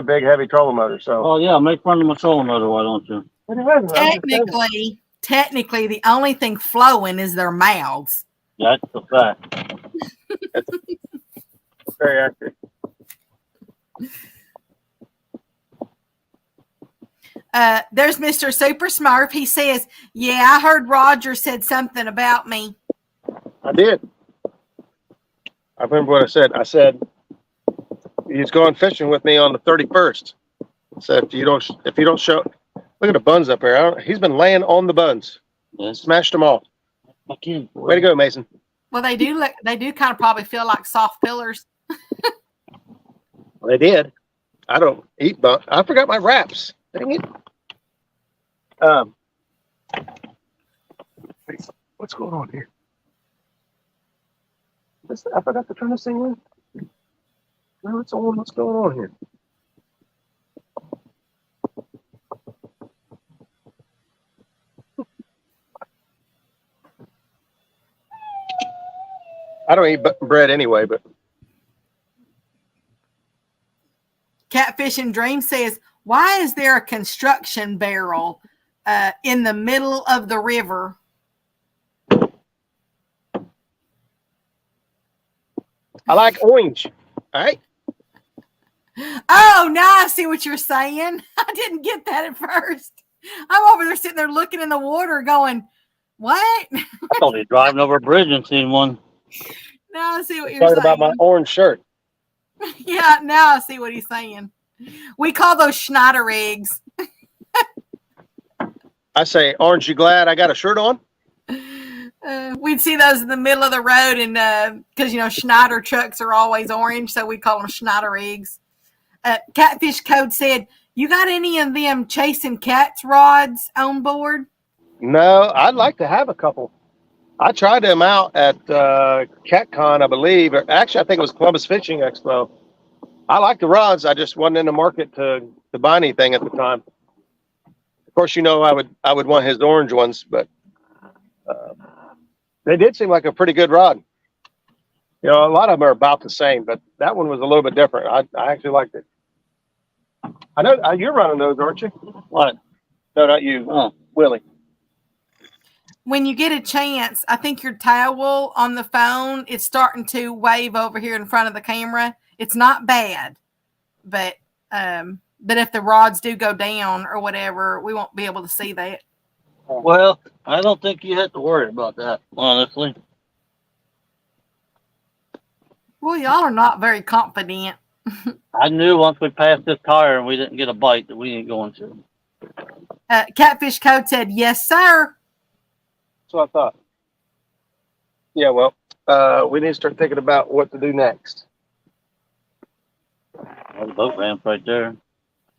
big heavy trolling motor. So Oh yeah, make fun of my trolling motor, why don't you? Technically, the only thing flowing is their mouths. That's the fact. very accurate. There's Mr. Super Smurf. He says, yeah, I heard Roger said something about me. I did. I remember what I said. I said he's going fishing with me on the 31st. Said if you don't show, look at the buns up there. He's been laying on the buns. Yeah. Smashed them all. Way to go, Mason. Well, they do kind of probably feel like soft fillers. Well, they did. I don't eat buns. I forgot my wraps. Dang it. What's going on here? I forgot to turn this thing on. No, it's on. What's going on here? I don't eat bread anyway, but Catfish and Dream says, why is there a construction barrel in the middle of the river? I like orange. All right. Oh, now I see what you're saying. I didn't get that at first. I'm over there sitting there looking in the water going, what? I thought he was driving over a bridge and seen one. Now I see what you're Talking saying. about my orange shirt. Yeah, now I see what he's saying. We call those Schneider eggs. I say, aren't you glad I got a shirt on? We'd see those in the middle of the road, and because Schneider trucks are always orange, so we call them Schneider eggs. Catfish Code said, "You got any of them chasing cats rods on board?" No, I'd like to have a couple. I tried them out at CatCon, I believe. Actually, I think it was Columbus Fishing Expo. I like the rods. I just wasn't in the market to buy anything at the time. Of course, I would want his orange ones, but they did seem like a pretty good rod. A lot of them are about the same, but that one was a little bit different. I actually liked it. I know you're running those, aren't you? What? No, not you. Oh. Willie. when you get a chance, I think your towel on the phone is starting to wave over here in front of the camera. It's not bad, but if the rods do go down or whatever, we won't be able to see that. Well, I don't think you have to worry about that, honestly. Well, y'all are not very confident. I knew once we passed this tire and we didn't get a bite that we ain't going to. Catfish Code said, yes, sir. That's what I thought. Yeah, well, we need to start thinking about what to do next. Well, the boat ramp right there.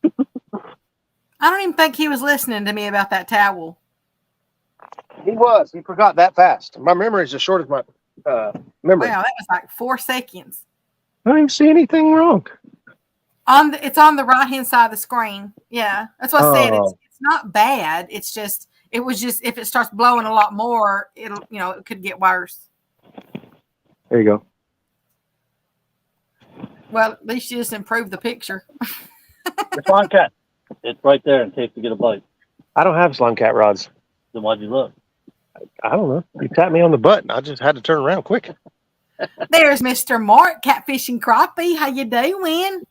I don't even think he was listening to me about that towel. He was. He forgot that fast. My memory is as short as my memory. Wow, that was like 4 seconds. I don't even see anything wrong. It's on the right hand side of the screen. Yeah, that's what I said. Oh. It's not bad. It was just if it starts blowing a lot more, it could get worse. There you go. Well, at least you just improved the picture. The slime cat. It's right there in case you get a bite. I don't have slime cat rods. Then why'd you look? I don't know. You tapped me on the butt. I just had to turn around quick. There's Mr. Mark, catfishing crappie. How you doing?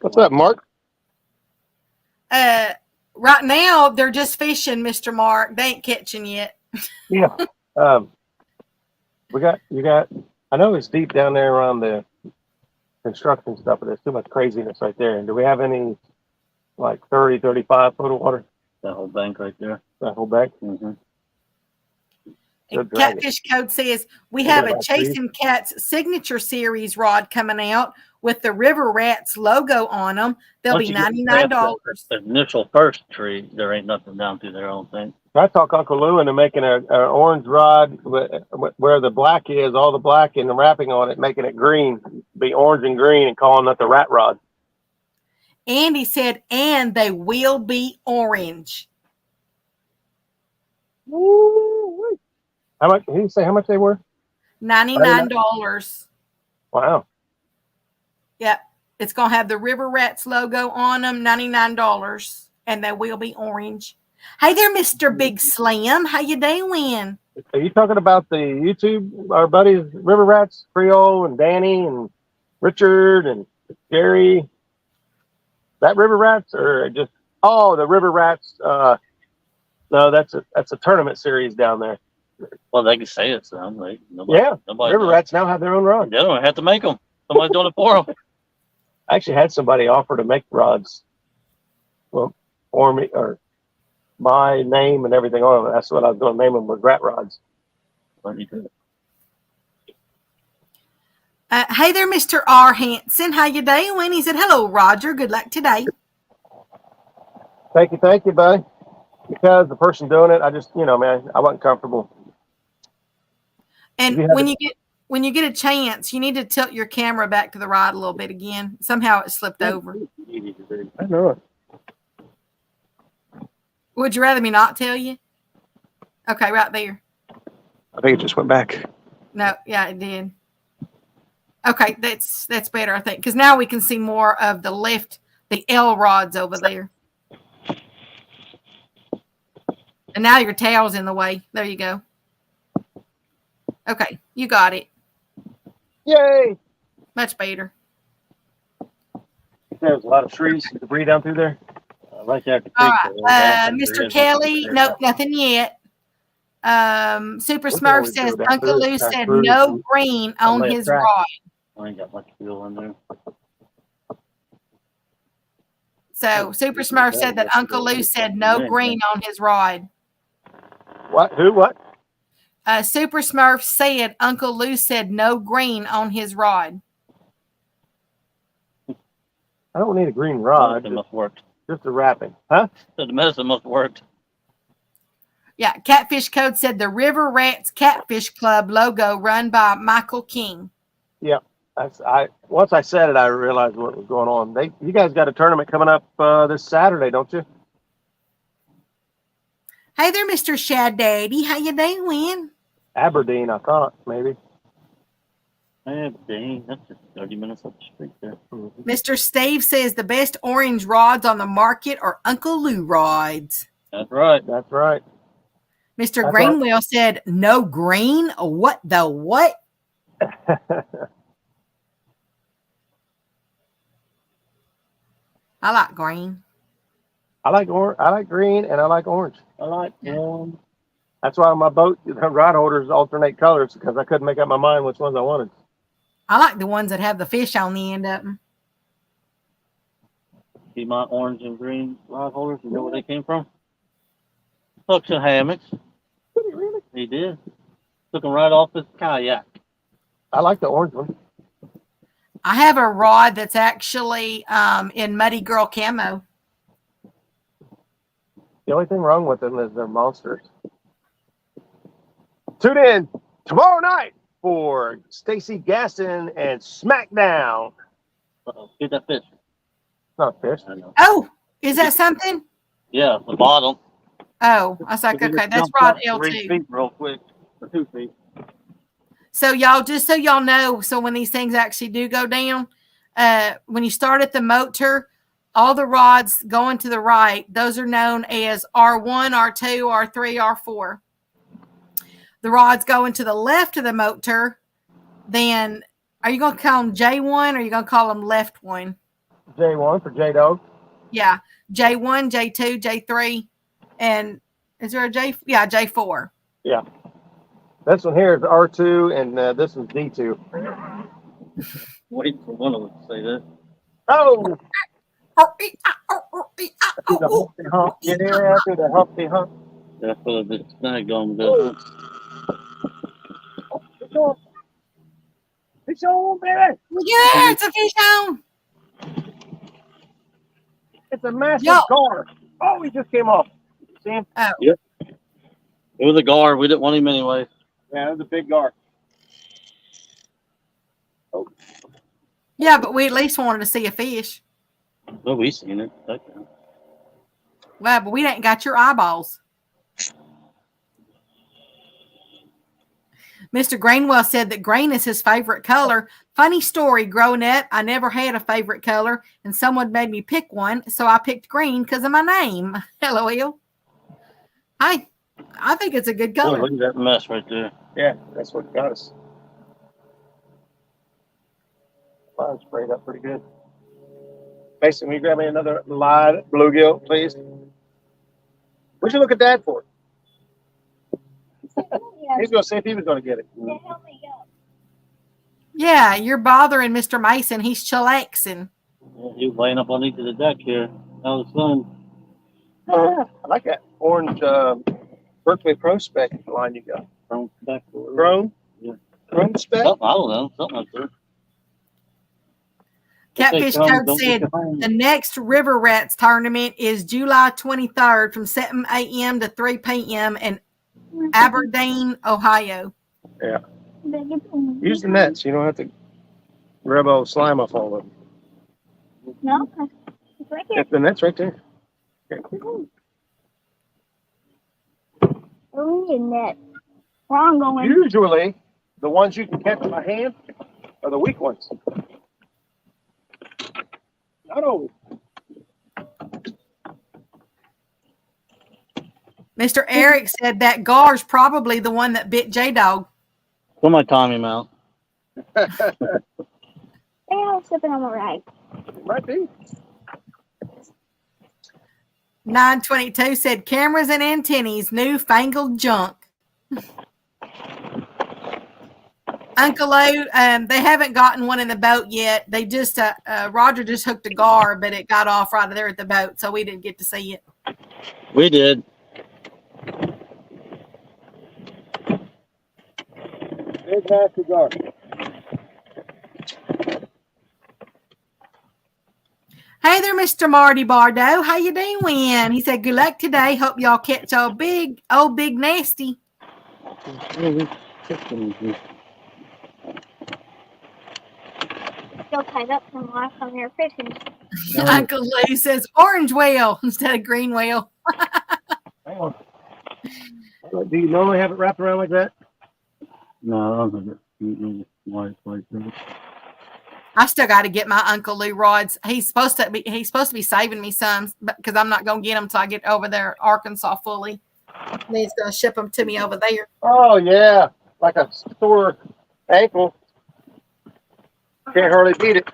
What's up, Mark? Right now they're just fishing, Mr. Mark. They ain't catching yet. Yeah. You got. I know it's deep down there around the construction stuff, but there's too much craziness right there. And do we have any like 30, 35 foot of water? That whole bank right there. That whole bank? Mm-hmm. And Catfish Code says we have a Chasing Cats signature series rod coming out with the River Rats logo on them. They'll be $99. The initial first tree, there ain't nothing down through there, I don't think. I talk Uncle Lou into making an orange rod where the black is, all the black and the wrapping on it, making it green, be orange and green, and calling it the rat rod. And he said, and they will be orange. Woo-wee. How much? Did he say how much they were? $99. Wow. Yep. It's going to have the River Rats logo on them, $99, and they will be orange. Hey there, Mr. Big Slam. How you doing? Are you talking about the YouTube, our buddies, River Rats, Creole and Danny and Richard and Gary? That River Rats or just, the River Rats. No, that's a tournament series down there. Well, they can say it, so like nobody River Rats now have their own rod. They don't have to make them. Somebody's doing it for them. I actually had somebody offer to make rods, well, for me, or my name and everything on them. That's what I was going to name them, was rat rods. Hey there, Mr. R. Hanson. How you doing? He said, hello, Roger. Good luck today. Thank you, buddy. Because the person doing it, I just, man, I wasn't comfortable. And when you get a chance, you need to tilt your camera back to the right a little bit again. Somehow it slipped over. I know it. Would you rather me not tell you? Okay, right there. I think it just went back. No, yeah, it did. Okay, that's better, I think, because now we can see more of the L rods over there. And now your tail's in the way. There you go. Okay, you got it. Yay! Much better. There's a lot of trees and debris down through there. Right there at the All creek. right, Mr. Kelly, nope, nothing yet. Super Smurf says Uncle Lou said no green on his rod. I ain't got much fuel in there. So Super Smurf said that Uncle Lou said no green on his rod. What? Who? What? Super Smurf said Uncle Lou said no green on his rod. I don't need a green rod. It must have worked. Just a wrapping. Huh? The medicine must have worked. Yeah, Catfish Code said the River Rats Catfish Club logo run by Michael King. Yeah. Once I said it, I realized what was going on. You guys got a tournament coming up this Saturday, don't you? Hey there, Mr. Shad Daddy. How you doing? Aberdeen, I thought, maybe. Aberdeen. That's just 30 minutes up the street there. Mm-hmm. Mr. Steve says the best orange rods on the market are Uncle Lou rods. That's right. That's right. Mr. That's Greenwell said, no green? What the what? I like green. I like green, and I like orange. I like That's why on my boat, the rod holders alternate colors because I couldn't make up my mind which ones I wanted. I like the ones that have the fish on the end of them. See my orange and green rod holders. You know where they came from? Hooks and hammocks. Did he really? He did. Took them right off his kayak. I like the orange one. I have a rod that's actually in Muddy Girl camo. The only thing wrong with them is they're monsters. Tune in tomorrow night for Stacy Gaston and SmackDown. Uh-oh. Get that fish. It's not a fish. I know. Oh, is that something? Yeah, the bottom. Oh, I was like, If you okay, just that's jump rod up 3 L2. feet real quick. Or 2 feet. So y'all, just so y'all know, so when these things actually do go down, when you start at the motor, all the rods going to the right, those are known as R1, R2, R3, R4. The rods going to the left of the motor, then are you going to call them J1 or are you going to call them left one? J1 for jaydog. Yeah, J1, J2, J3, and is there a J? Yeah, J4. Yeah. This one here is R2, and this is D2. Waiting for one of them to say that. Oh! Do the humpty hump. Get in there, do the humpty hump. That's what the snag on good. Fish on. Fish on, baby! Look at there, it's a fish on. It's a massive Yo. gar. Oh, he just came off. See him? Oh, It was a guard. We didn't want him anyway. Yeah, it was a big gar. yeah, but we at least wanted to see a fish. Well, we seen it. Okay. Well, but we ain't got your eyeballs. Mr. Greenwell said that green is his favorite color. Funny story, growing up, I never had a favorite color, and someone made me pick one, so I picked green because of my name. LOL. I think it's a good Boy, color. look at that mess right there. Yeah, that's what got us. Mine sprayed up pretty good. Mason, will you grab me another live bluegill, please? What'd you look at Dad for? He's going to see if he was going to get it. To help me up. Yeah, you're bothering Mr. Mason. He's chillaxing. Yeah, he was laying up on each of the deck here. That was fun. I like that orange Berkeley Pro Spec line you got. From back Chrome? Yeah. Chrome Spec? I don't know. Something like that. Catfish Code said the next River Rats tournament is July 23rd from 7 a.m. to 3 p.m. in Aberdeen, Ohio. Yeah. Use the nets. You don't have to rub all the slime off all of them. No, it's right here. If the net's right there. Oh, your net. Where I'm going. Usually, the ones you can catch with my hand are the weak ones. Not always. Mr. Eric said that gar's probably the one that bit Jaydog. Put my Tommy mount. Hey, I was slipping on my right. Might be. 922 said cameras and antennas, newfangled junk. Uncle Lou, they haven't gotten one in the boat yet. They just, Roger just hooked a gar, but it got off right there at the boat, so we didn't get to see it. We did. Big master gar. Hey there, Mr. Marty Bardo. How you doing? He said, good luck today. Hope y'all catch old big nasty. Still tied up from last time they were fishing. Uncle Lou says orange whale instead of green whale. Hang on. Do you normally have it wrapped around like that? No, I don't think it. White. I still got to get my Uncle Lou rods. He's supposed to be saving me some because I'm not going to get them until I get over there Arkansas fully. And he's going to ship them to me over there. Oh yeah, like a sore ankle. Can't hardly beat it.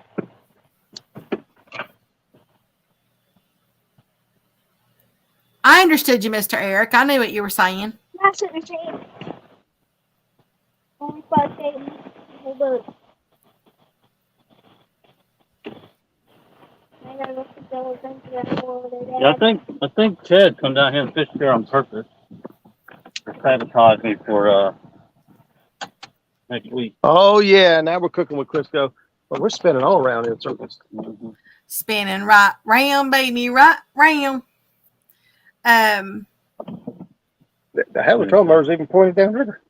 I understood you, Mr. Eric. I knew what you were saying. That's what you're saying. Only 5 days. Hold up. I gotta go put those into that hole over there. Yeah, I think Chad come down here and fish here on purpose to sabotage me for next week. Oh yeah, now we're cooking with Crisco. But we're spinning all around in circles. Mm-hmm. Spinning right round, baby, right round. The Havertron motor's even pointed downriver.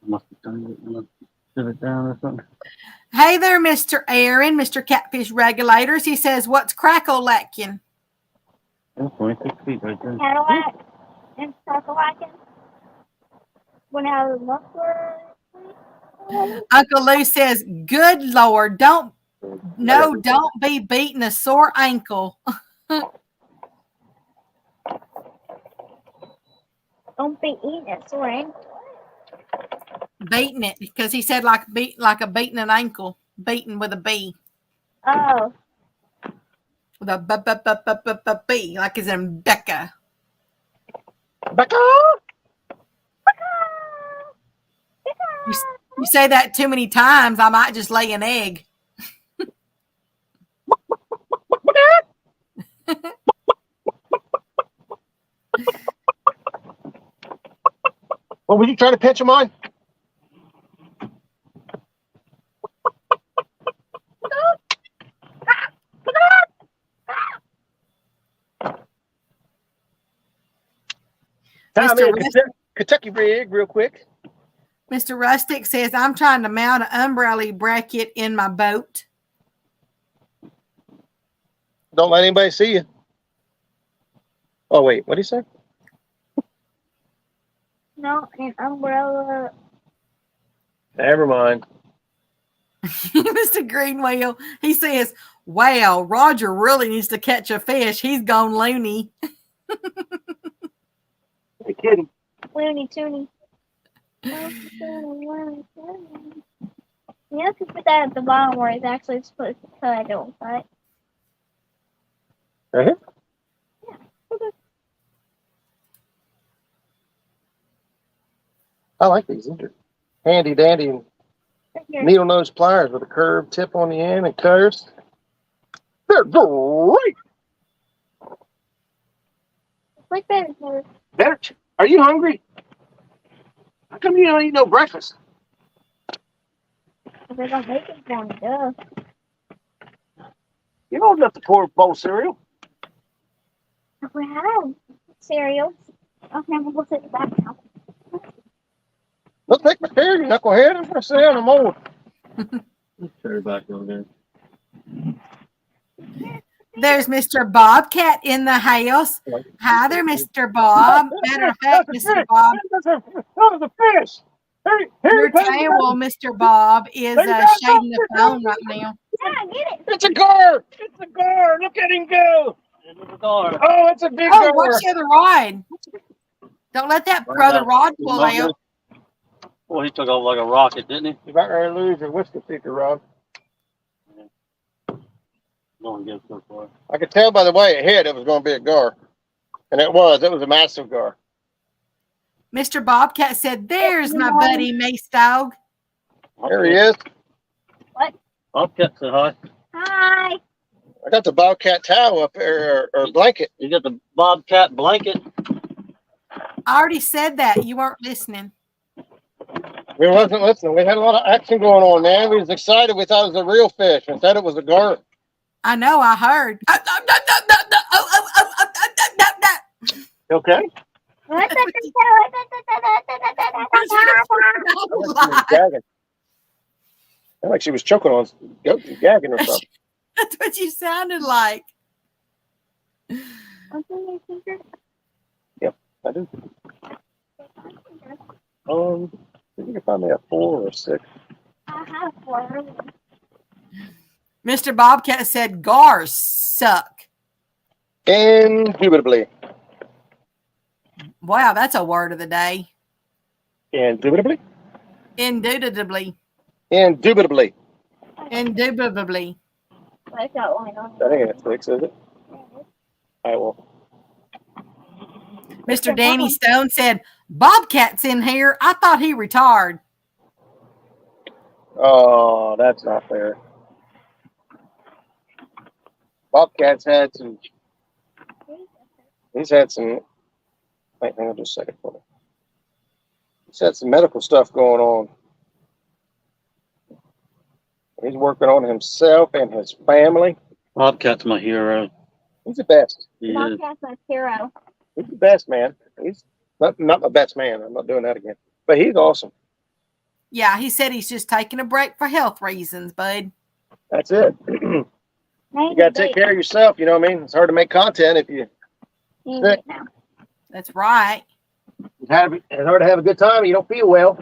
Must have done it. Sit it down or something. Hey there, Mr. Aaron, Mr. Catfish Regulators. He says, what's crackle-lacking? That's 26 feet right there. Cadillac and Circle-Wagon went out of the muffler. Uncle Lou says, good Lord, don't be beating a sore ankle. Don't be eating it, sore ankle. Beating it, because he said like a beating an ankle. Beating with a B. Oh. With a B, like as in Becca. Becca! You say that too many times, I might just lay an egg. Well, were you trying to pinch him on? Time in Kentucky rig real quick. Mr. Rustic says, I'm trying to mount an umbrella bracket in my boat. Don't let anybody see you. Oh, wait. What did he say? No, an umbrella. Never mind. Mr. Greenwheel, he says, wow, Roger really needs to catch a fish. He's gone loony. Hey, kidding. Looney Tooney. You have to put that at the bottom where it's actually supposed to title, right? Right here? Yeah. Okay. I like these. These are handy dandy Right here. needle nose pliers with a curved tip on the end and cutters. They're great. Like that. Or Better. Are you hungry? How come you don't eat no breakfast? they got bacon for me, duh. You're old enough to pour a bowl of cereal. If we have cereal. Okay, we'll go sit in the back now. Let's take my chair, you knucklehead. I'm going to sit down. I'm old. Let's turn back over there. There's Mr. Bobcat in the house. Hi there, Mr. Bob. Matter of fact, Mr. Bob, That was a fish. your tail, Mr. Bob, is shading the phone right now. Yeah, get it. It's a gar. It's a gar. Look at him go. Into the car. Oh, it's a big Oh, gar. watch the other rod. Don't let that brother rod pull out. Well, he took off like a rocket, didn't he? You about ready to lose your whiskey seeker, Rob. Don't get so far. I could tell by the way it hit it was going to be a gar. And it was. It was a massive gar. Mr. Bobcat said, there's my buddy Mace Dog. There he is. Bobcat said hi. Hi. I got the Bobcat towel up there, or blanket. You got the Bobcat blanket. I already said that. You weren't listening. We wasn't listening. We had a lot of action going on, man. We was excited. We thought it was a real fish. Instead, it was a gar. I know, I heard. You okay? What? Gagging. Sounded like she was choking on gagging or something. That's what you sounded like. Yep, I do. You can find me a 4 or 6. I have one. Mr. Bobcat said, gars suck. Indubitably. Wow, that's a word of the day. Indubitably. Indubitably. Indubitably. Indubitably. I got one on. I think that's 6, is it? I will. Mr. Danny Stone said, Bobcat's in here. I thought he retired. Oh, that's not fair. Bobcat's had some. He's had some. Wait, hang on just a second for me. He's had some medical stuff going on. He's working on himself and his family. Bobcat's my hero. He's the best. He is. Bobcat's my hero. He's the best, man. He's not my best man. I'm not doing that again. But he's awesome. Yeah, he said he's just taking a break for health reasons, bud. That's it. You got to take care of yourself. You know what I mean? It's hard to make content if you. Sick now. That's right. It's hard to have a good time. And you don't feel well.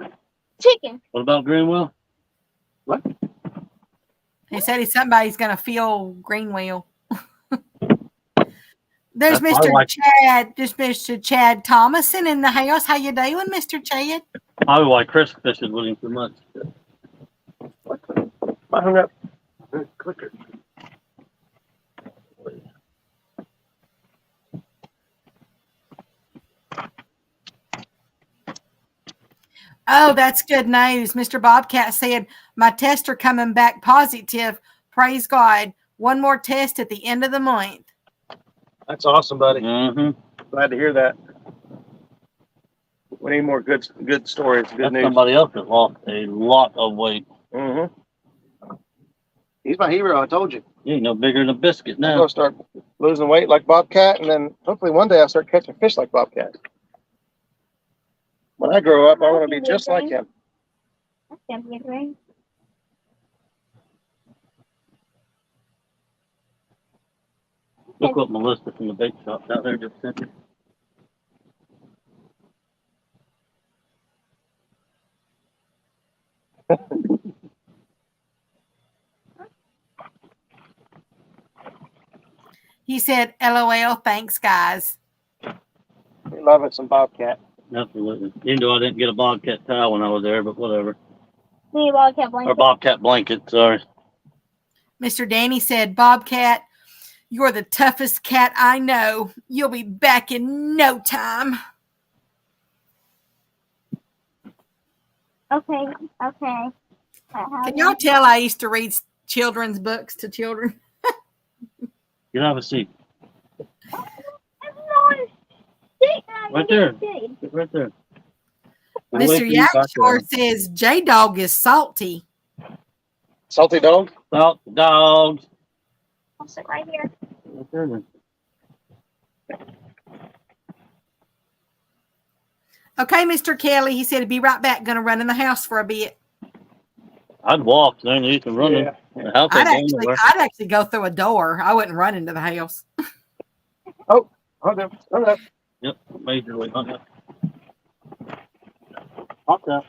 Chicken. What about Greenwell? What? He said somebody's going to feel Greenwell. There's That's Mr. Chad, just Mr. Chad Thomason in the house. How you doing, Mr. Chad? Probably why Chris fishing with him so much. I hung up. Clicker. Oh, that's good news. Mr. Bobcat said, my tests are coming back positive. Praise God. One more test at the end of the month. That's awesome, buddy. Mm-hmm. Glad to hear that. We need more good stories. Good That's news. somebody else that lost a lot of weight. Mm-hmm. He's my hero. I told you. He ain't no bigger than a biscuit I'm now. gonna start losing weight like Bobcat, and then hopefully one day I'll start catching fish like Bobcat. When I grow up, I want to be just like him. That's gonna be a great. Look what Melissa from the bake shop out there just sent me. He said, LOL, thanks, guys. We love it, some Bobcat. Absolutely. Even though I didn't get a Bobcat towel when I was there, but whatever. Me Bobcat blanket. Or Bobcat blanket, sorry. Mr. Danny said, Bobcat, you're the toughest cat I know. You'll be back in no time. Okay. Okay. Can y'all tell I used to read children's books to children? Get out of a seat. Right there. Right there. Mr. Yakshore says Jaydog is salty. Salty dog? Salt dogs. I'll sit right here. Right there, then. Okay, Mr. Kelly, he said he'd be right back. Going to run in the house for a bit. I'd walk. There ain't even running. Yeah. The house ain't going nowhere. I'd actually go through a door. I wouldn't run into the house. Oh, hold up. Hold up. Yep, majorly hung up. Hop out.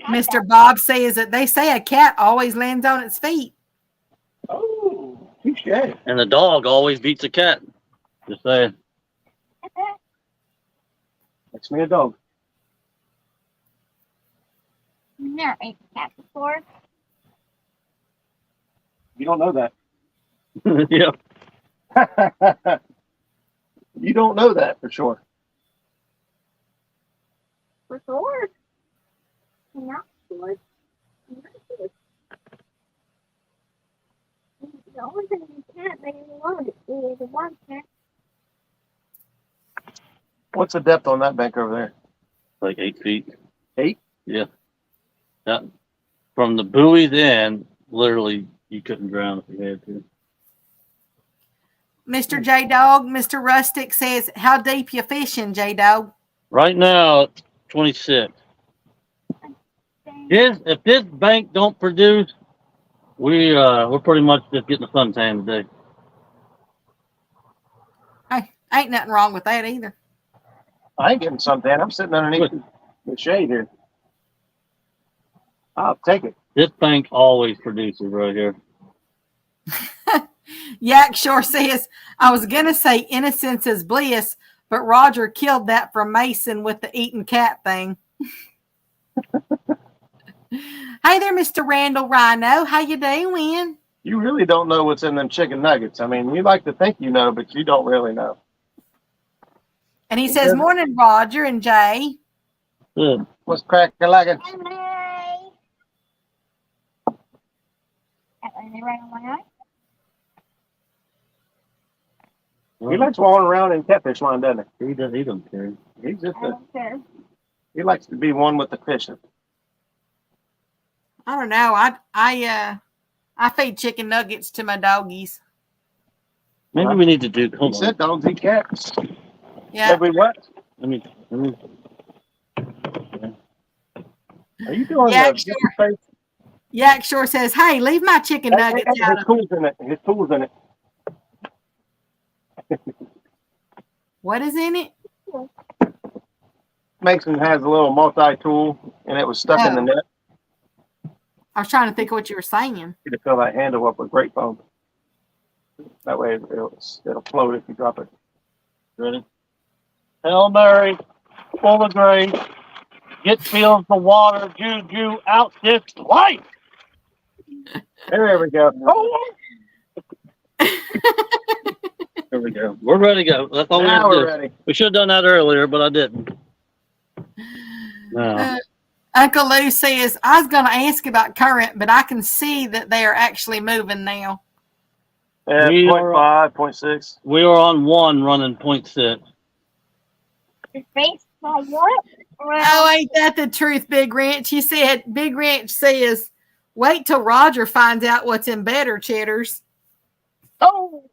Mr. Bob says that they say a cat always lands on its feet. Oh, touche. And the dog always beats a cat. Just saying. Makes me a dog. Never ate cat before. You don't know that. Yeah. You don't know that for sure. For sure. Not sure. The only thing you can't make me want is a Bobcat. What's the depth on that bank over there? Like 8 feet. 8? Yeah. That, from the buoys in, literally, you couldn't drown if you had to. Mr. J-Dog, Mr. Rustic says, how deep you fishing, J-Dog? Right now, 26. If this bank don't produce, we're pretty much just getting a suntan today. Hey, ain't nothing wrong with that either. I ain't getting suntan. I'm sitting underneath the shade here. I'll take it. This bank always produces right here. Yak Shore says, I was going to say innocence is bliss, But Roger killed that for Mason with the eating cat thing. Hey there, Mr. Randall Rhino. How you doing? You really don't know what's in them chicken nuggets. I mean, you like to think you know, but you don't really know. And he says, morning, Roger and Jay. Good. What's crack-a-lackin'? He likes walking around in catfish line, doesn't he? He don't care. He's just I don't care. he likes to be one with the fishing. I don't know. I feed chicken nuggets to my doggies. Maybe we need to do. He Hold on. said dogs eat cats. Yeah. Said we what? Let me. Are you doing Yeah, the sure. face? Yak Shore says, hey, leave my chicken nuggets out His of tools in it. His tools in it. What is in it? Mason has a little multi-tool, and it was stuck in the Oh. net. I was trying to think of what you were saying. To fill that handle up with grape foam. That way it'll float if you drop it. Ready? Hail Mary, full of grace. Get filled the water, juju out this life. There we go. Oh, There we go. We're ready to go. That's all we have now to we're do. ready. We should have done that earlier, but I didn't. No. Uncle Lou says, I was going to ask about current, but I can see that they are actually moving now. Yeah, We 0.5, 0.6. We are on 1 running 0.6. Your face like what? Oh, ain't that the truth, Big Ranch? He said, Big Ranch says, wait till Roger finds out what's in better cheddars. Oh,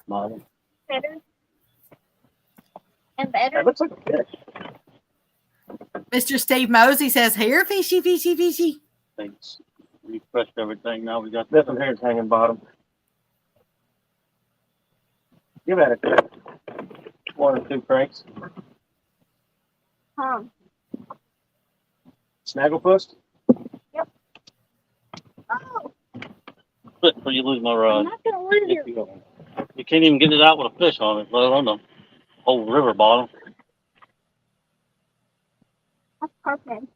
Model. better. And That better. looks like a fish. Mr. Steve Mosey says, here, fishy, fishy, fishy. Thanks. Refreshed everything. Now we got This one here is hanging bottom. Give that a 1 or 2 cranks. Snagglepuss. Oh, Quit before you lose my I'm rod. not gonna lose you. You can't even get it out with a fish on it, let alone the whole river bottom. That's perfect.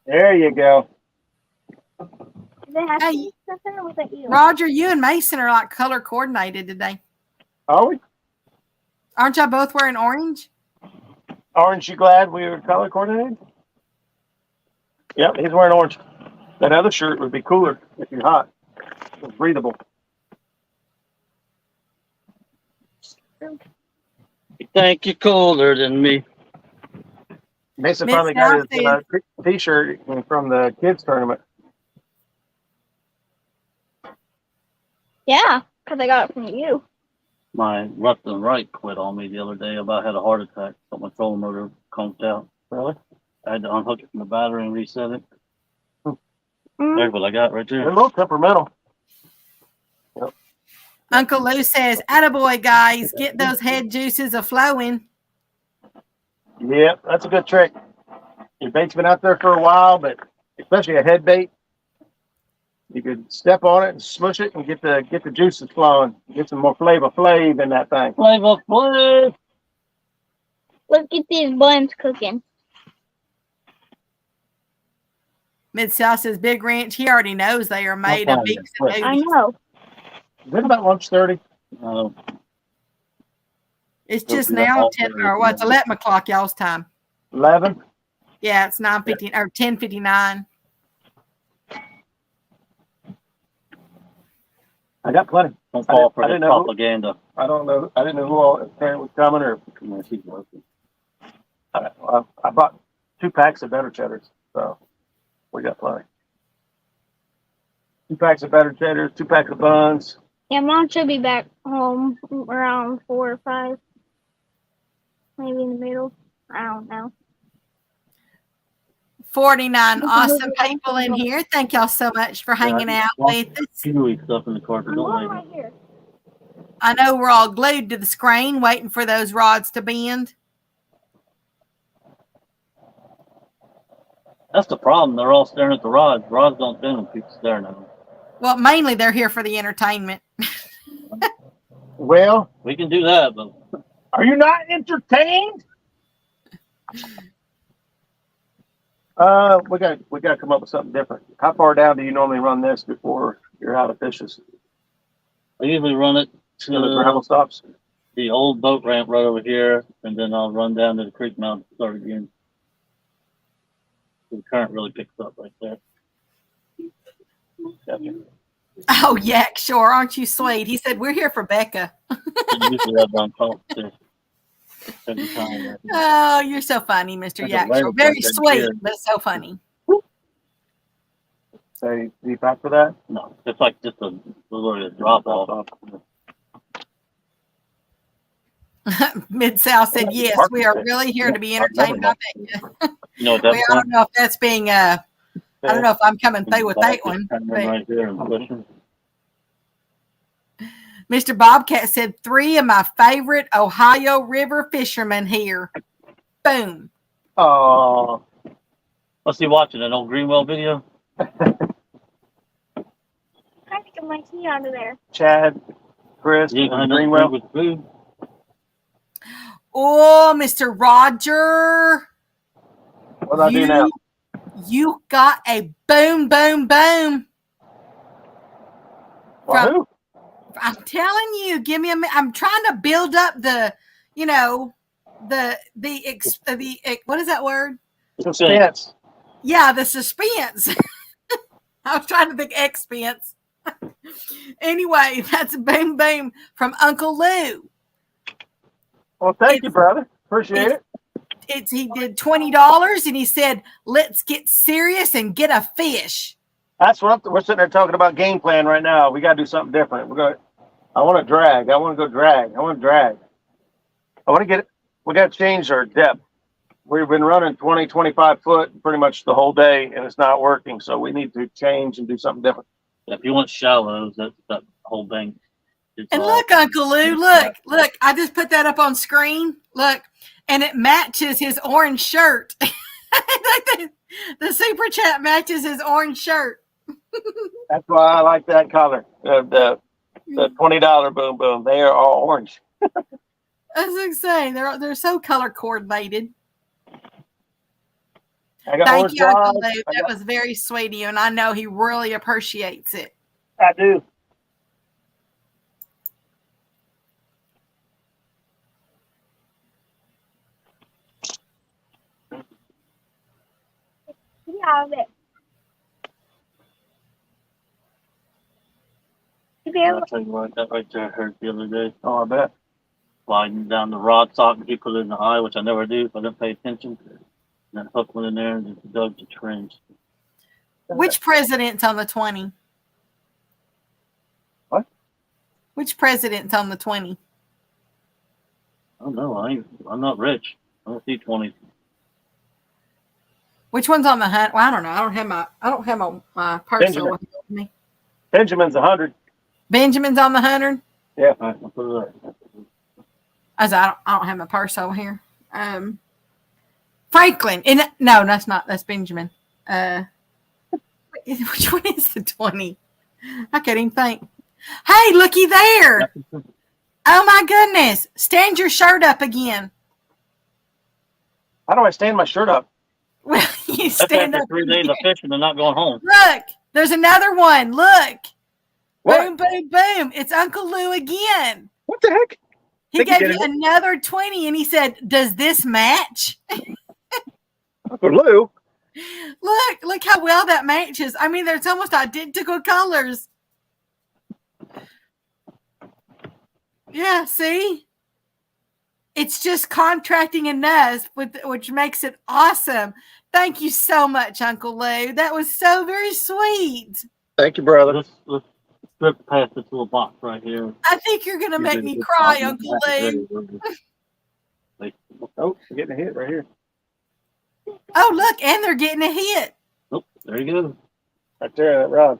There you go. Did they have Hey, something or was that you? Roger, you and Mason are like color coordinated today. Are we? Aren't y'all both wearing orange? Aren't you glad we were color coordinated? Yep, he's wearing orange. That other shirt would be cooler if you're hot. It's breathable. You think you're colder than me. Mason Miss finally got his Southfield. t-shirt from the kids tournament. Yeah, because I got it from you. My left and right quit on me the other day. I about had a heart attack. Got my trolling motor conked out. Really? I had to unhook it from the battery and reset it. Mm. There's what I got right They're a there. little temperamental. Uncle Lou says, attaboy, guys, get those head juices a flowing. Yep, that's a good trick. Your bait's been out there for a while, but especially a head bait, you could step on it and smush it and get the juices flowing. Get some more flav in that thing. Flavor Flav. Let's get these buns cooking. Mid-South says, Big Ranch, he already knows they are made of fine. beaks and Right. I booties. know. Is it about lunch 30? It's Don't just do that now all 10 day. or what's 11 o'clock y'all's time. 11? Yeah, it's 9:50 or 10:59. I got plenty. Don't fall for I the didn't know who- propaganda. I don't know. I didn't know who all parent was coming or Yeah, she's working. I bought 2 packs of better cheddars, so we got plenty. 2 packs of better cheddars, 2 packs of buns. Yeah, Mom should be back home around 4 or 5. Maybe in the middle. I don't know. 49 awesome people in here. Thank y'all so much for hanging out with us. Kiwi stuff in the carpet. I'm Don't going leave right it. here. I know we're all glued to the screen waiting for those rods to bend. That's the problem. They're all staring at the rods. Rods don't bend when people staring at them. Well, mainly they're here for the entertainment. Well, We can do that, but are you not entertained? We got to come up with something different. How far down do you normally run this before you're out of fishes? I usually run it To the to gravel stops. the old boat ramp right over here, and then I'll run down to the creek mouth and start again. The current really picks up right there. Gotcha. Oh, Yak, sure. Aren't you sweet? He said, we're here for Becca. And usually I've done talk to every time. Oh, you're so funny, Mr. Like a Yak. Sure. rail Very track right sweet, here. but so funny. Say deep after that. No, it's like just a little drop off. Mid-South said, yes, we are really here to be entertained by Becca. You know what Well, that's I don't know if that's being, I don't know if I'm coming through with that one. But Right there and pushing. Mr. Bobcat said, 3 of my favorite Ohio River fishermen here. Boom. Oh, What's he watching? An old Greenwell video? I have to get my key out of there. Chad, Chris, Yeah, I and know Greenwell. with food. Oh, Mr. Roger. What do I do now? You got a boom, boom, boom. Well, who? I'm telling you, give me a minute. I'm trying to build up the, you know, the what is that word? Suspense. Yeah, the suspense. I was trying to think expense. Anyway, that's boom, boom from Uncle Lou. Well, thank you, brother. Appreciate it. He did $20 and he said, let's get serious and get a fish. That's what we're sitting there talking about game plan right now. We got to do something different. I want to drag. I want to go drag. I want to drag. I want to get it. We got to change our depth. We've been running 20, 25 foot pretty much the whole day and it's not working. So we need to change and do something different. If you want shallows, that whole thing. And look, Uncle Lou, look, I just put that up on screen. Look, and it matches his orange shirt. the super chat matches his orange shirt. That's why I like that color. The $20 boom boom. They are all orange. That's insane. They're so color coordinated. Thank you, Uncle Lou. That was very sweet of you, and I know he really appreciates it. I do. Get out of it. I'll tell you what, that right there hurt the other day. Oh, I bet. Sliding down the rod sock and he put it in the eye, which I never do if I didn't pay attention. And then hook went in there and just dug the trench. Which president's on the 20? What? Which president's on the 20? I don't know. I'm not rich. I don't see 20s. Which one's on the hunt? Well, I don't know. I don't have my purse Benjamin. with me. Benjamin's 100. Benjamin's on the 100. Yeah. All right, I'll put it up. As I don't have my purse over here. Franklin. No, that's Benjamin. Which one is the 20? I can't even think. Hey, looky there. Oh my goodness. Stand your shirt up again. How do I stand my shirt up? Well, you That's stand after up. 3 days of fishing and not going home. Look, there's another one. Look. What? Boom, boom, boom. It's Uncle Lou again. What the heck? He gave you another 20 and he said, does this match? Uncle Lou? Look how well that matches. I mean, there's almost identical colors. Yeah, see? It's just contracting enough, which makes it awesome. Thank you so much, Uncle Lou. That was so very sweet. Thank you, brother. Let's strip past this little box right here. I think you're going to make me cry, Uncle Lou. Oh, you're getting a hit right here. Oh, look, and they're getting a hit. Oh, there you go. Right there, that rod.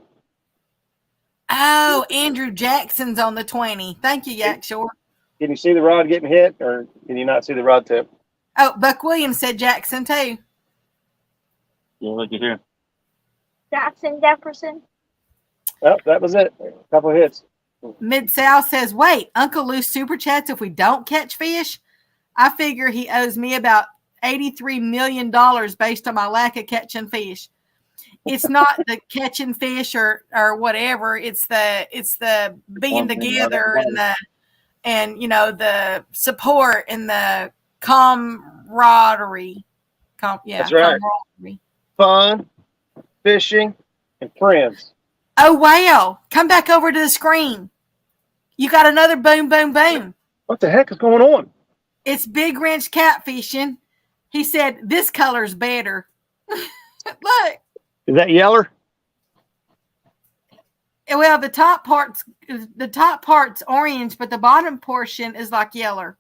Oh, Andrew Jackson's on the 20. Thank you, Yak Shore. Can you see the rod getting hit, or can you not see the rod tip? Oh, Buck Williams said Jackson too. Yeah, look at here. Jackson Jefferson. Oh, that was it. A couple of hits. Mid-South says, wait, Uncle Lou super chats if we don't catch fish? I figure he owes me about $83 million based on my lack of catching fish. It's not the catching fish or whatever. It's the being together and the support and the camaraderie. That's right. Camaraderie. Fun, fishing, and friends. Oh, wow. Come back over to the screen. You got another boom, boom, boom. What the heck is going on? It's Big Ranch catfishing. He said, this color's better. Look. Is that yeller? Well, the top part's orange, but the bottom portion is like yeller.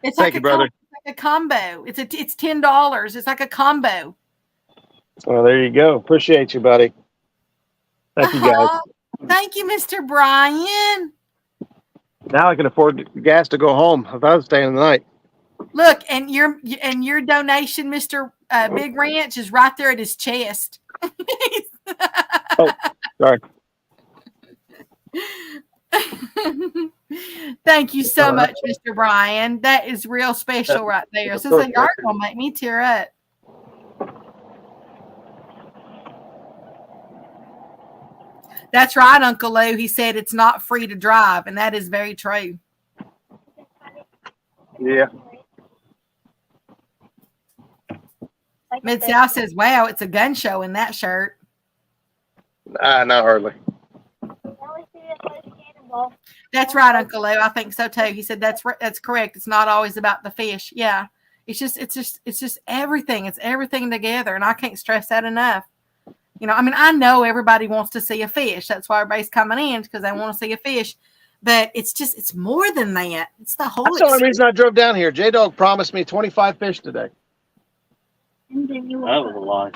It's Thank you, brother. It's like a combo. It's $10. It's like a combo. Well, there you go. Appreciate you, buddy. Thank you, guys. Thank you, Mr. Brian. Now I can afford gas to go home if I was staying the night. Look, and your donation, Mr. Big Ranch, is right there at his chest. Oh, sorry. Thank you so much, Mr. Brian. That is real special right there. So y'all are gonna make me tear up. That's right, Uncle Lou. He said it's not free to drive, and that is very true. Yeah. Mid-South says, wow, it's a gun show in that shirt. Not hardly. That's right, Uncle Lou. I think so too. He said that's correct. It's not always about the fish. Yeah. It's just everything. It's everything together. And I can't stress that enough. I know everybody wants to see a fish. That's why everybody's coming in, because they want to see a fish. But it's more than that. It's the whole That's the only reason I drove down here. Jaydog promised me 25 fish today. That was a lie.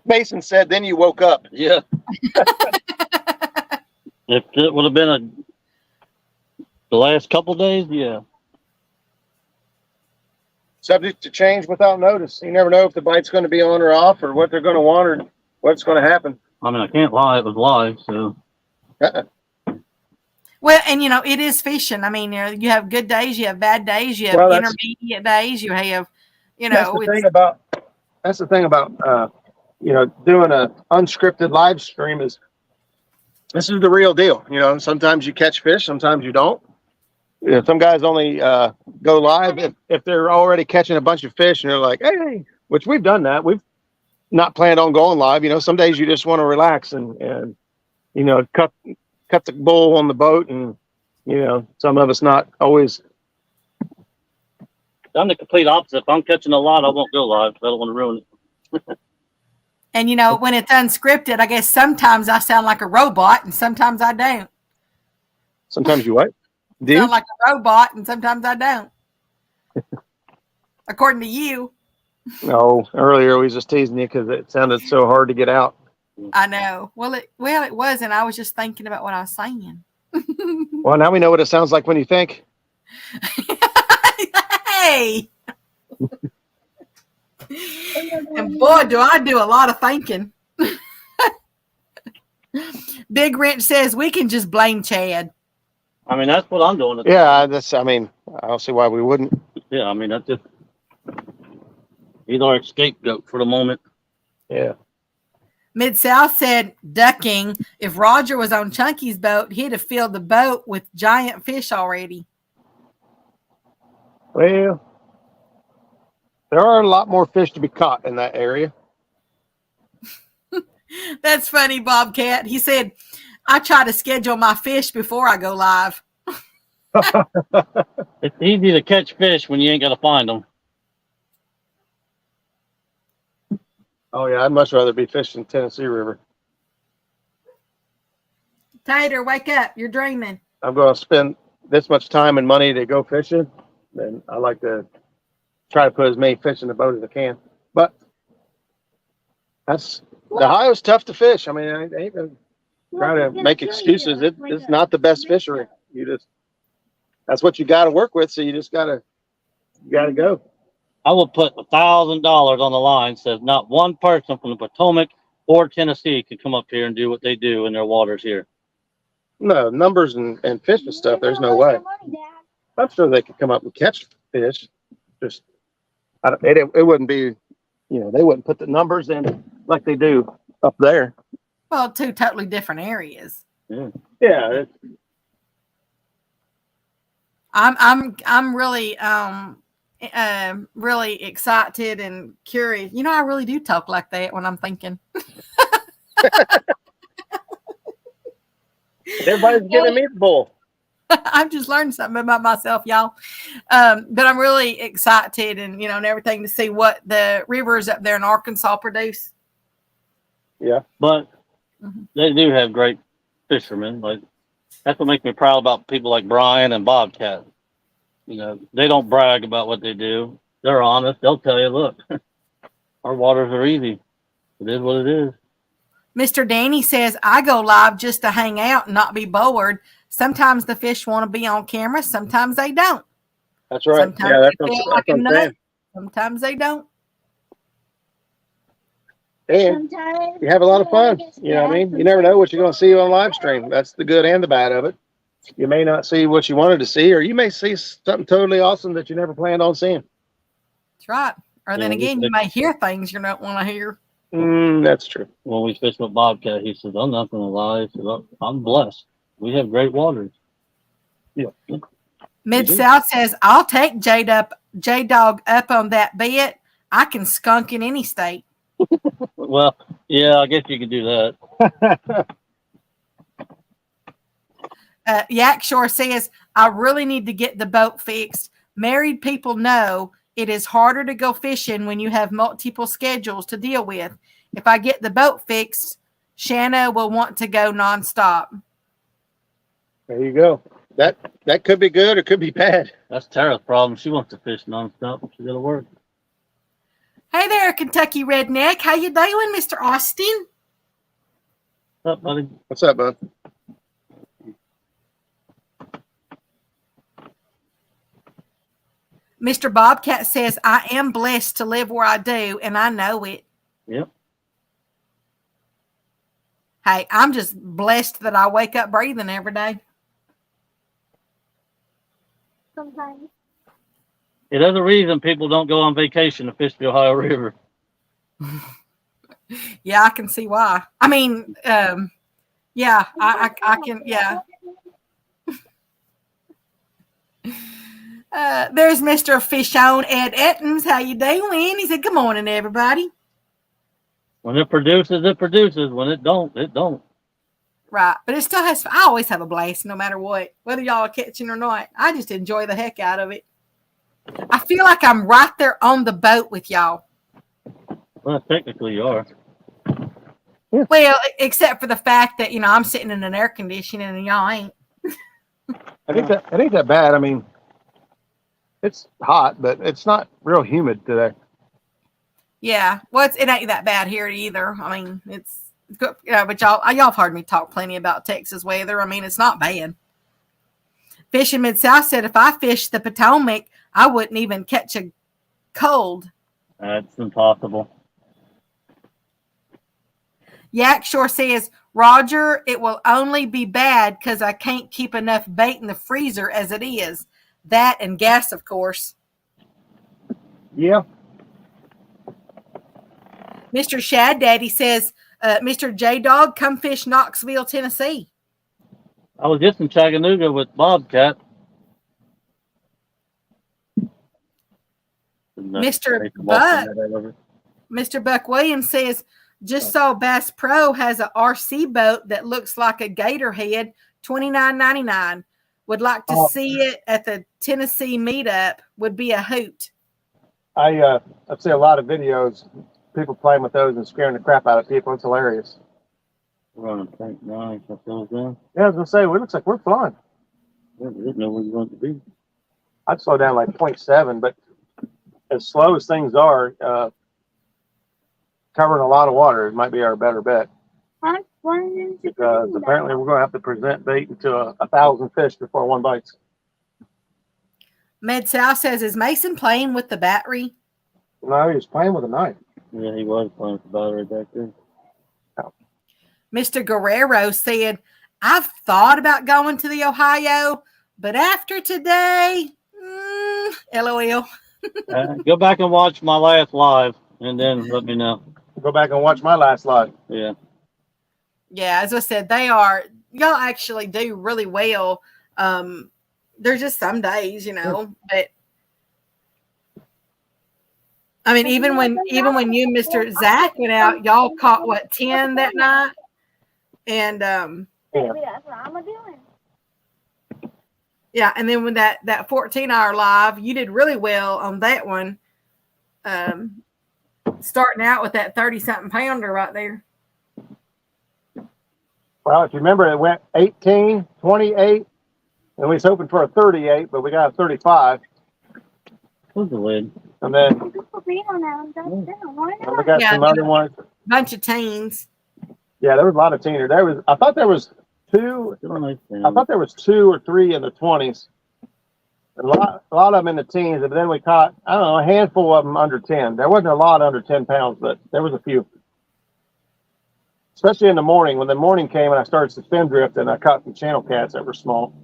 Mason said, then you woke up. Yeah. If it would have been the last couple days, yeah. Subject to change without notice. You never know if the bite's going to be on or off, or what they're going to want, or what's going to happen. I mean, I can't lie. It was live, so. Well, and it is fishing. I mean, you have good days, you have bad days, you have intermediate days, you have, That's the thing about doing a unscripted live stream is this is the real deal. Sometimes you catch fish, sometimes you don't. Some guys only go live if they're already catching a bunch of fish and they're like, hey, which we've done that. We've not planned on going live. Some days you just want to relax and cut the bull on the boat, and some of us not always. I'm the complete opposite. If I'm catching a lot, I won't go live because I don't want to ruin it. And when it's unscripted, I guess sometimes I sound like a robot and sometimes I don't. Sometimes you what? Do you? Sound like a robot and sometimes I don't. According to you. No, earlier we was just teasing you because it sounded so hard to get out. I know. Well, it wasn't. I was just thinking about what I was saying. Well, now we know what it sounds like when you think. Hey. And boy, do I do a lot of thinking. Big Wrench says we can just blame Chad. I mean, that's what I'm doing. Yeah, I don't see why we wouldn't. Yeah, I mean, that's just he's our scapegoat for the moment. Yeah. Mid-South said, ducking. If Roger was on Chunky's boat, he'd have filled the boat with giant fish already. Well, there are a lot more fish to be caught in that area. That's funny, Bobcat. He said, I try to schedule my fish before I go live. It's easy to catch fish when you ain't got to find them. Oh, yeah, I'd much rather be fishing Tennessee River. Tater, wake up. You're dreaming. I'm going to spend this much time and money to go fishing, then I like to try to put as many fish in the boat as I can. But the Ohio's tough to fish. I mean, I ain't gonna try to make excuses. It's not the best fishery. That's what you got to work with. So you just gotta go. I will put $1,000 on the line. Says not one person from the Potomac or Tennessee could come up here and do what they do in their waters here. No, numbers and fish and stuff, there's no way. I'm sure they could come up and catch fish. Just, it wouldn't be, they wouldn't put the numbers in like they do up there. Well, two totally different areas. Yeah. Yeah. I'm really really excited and curious. I really do talk like that when I'm thinking. Everybody's giving me the bull. I've just learned something about myself, y'all. But I'm really excited and everything to see what the rivers up there in Arkansas produce. Yeah. But they do have great fishermen. Like, that's what makes me proud about people like Brian and Bobcat. They don't brag about what they do. They're honest. They'll tell you, look, our waters are easy. It is what it is. Mr. Danny says, I go live just to hang out and not be bored. Sometimes the fish want to be on camera. Sometimes they don't. That's right. Sometimes Yeah, that's they feel what like a I'm nut. saying. Sometimes they don't. And you have a lot of fun. You know what I mean? You never know what you're going to see on live stream. That's the good and the bad of it. You may not see what you wanted to see, or you may see something totally awesome that you never planned on seeing. That's right. Or then again, you may hear things you don't want to hear. That's true. When we fished with Bobcat, he said, I'm not going to lie. He said, I'm blessed. We have great waters. Yeah. Mid-South says, I'll take J-Dog up on that bet. I can skunk in any state. Well, yeah, I guess you could do that. Yak Shore says, I really need to get the boat fixed. Married people know it is harder to go fishing when you have multiple schedules to deal with. If I get the boat fixed, Shanna will want to go nonstop. There you go. That could be good or could be bad. That's Tara's problem. She wants to fish nonstop. She got to work. Hey there, Kentucky Redneck. How you doing, Mr. Austin? What's up, buddy? What's up, bud? Mr. Bobcat says, I am blessed to live where I do, and I know it. Yep. Hey, I'm just blessed that I wake up breathing every day. Sometimes. Yeah, there's a reason people don't go on vacation to fish the Ohio River. Yeah, I can see why. I mean, yeah, I can, yeah. There's Mr. Fishon Ed Ettons. How you doing? He said, good morning, everybody. When it produces, it produces. When it don't, it don't. Right. But it still has, I always have a blast no matter what, whether y'all are catching or not. I just enjoy the heck out of it. I feel like I'm right there on the boat with y'all. Well, technically you are. Well, except for the fact that, I'm sitting in an air conditioning and y'all ain't. It ain't that bad. I mean, it's hot, but it's not real humid today. Yeah. Well, it ain't that bad here either. I mean, it's good. But y'all have heard me talk plenty about Texas weather. I mean, it's not bad. Fishing Mid-South said, if I fished the Potomac, I wouldn't even catch a cold. That's impossible. Yak Shore says, Roger, it will only be bad because I can't keep enough bait in the freezer as it is. That and gas, of course. Yeah. Mr. Shad Daddy says, Mr. J-Dog, come fish Knoxville, Tennessee. I was just in Chattanooga with Bobcat. Mr. Buck Williams says, just saw Bass Pro has a RC boat that looks like a gator head, $29.99. Would like to see it at the Tennessee meetup. Would be a hoot. I see a lot of videos, people playing with those and scaring the crap out of people. It's hilarious. Running tank nine, what those down? Yeah, I was gonna say, it looks like we're flying. I didn't know where you want to be. I'd slow down like 0.7, but as slow as things are, covering a lot of water might be our better bet. Because apparently we're going to have to present bait to 1,000 fish before one bites. Mid-South says, is Mason playing with the battery? No, he was playing with a knife. Yeah, he was playing with the battery back there. Mr. Guerrero said, I've thought about going to the Ohio, but after today, LOL. Go back and watch my last live, and then let me know. Go back and watch my last live. Yeah. Yeah, as I said, y'all actually do really well. There's just some days, but I mean, even when you and Mr. Zach went out, y'all caught what, 10 that night? And Yeah. yeah, and then when that 14-hour live, you did really well on that one. Starting out with that 30-something pounder right there. Well, if you remember, it went 18, 28, and we was hoping for a 38, but we got a 35. Who's the lid? And then we got some other ones. Bunch of teens. Yeah, there was a lot of teeners. I thought there was two. I thought there was 2 or 3 in the 20s. A lot of them in the teens, but then we caught, I don't know, a handful of them under 10. There wasn't a lot under 10 pounds, but there was a few. Especially in the morning. When the morning came and I started suspend drifting, I caught some channel cats that were small.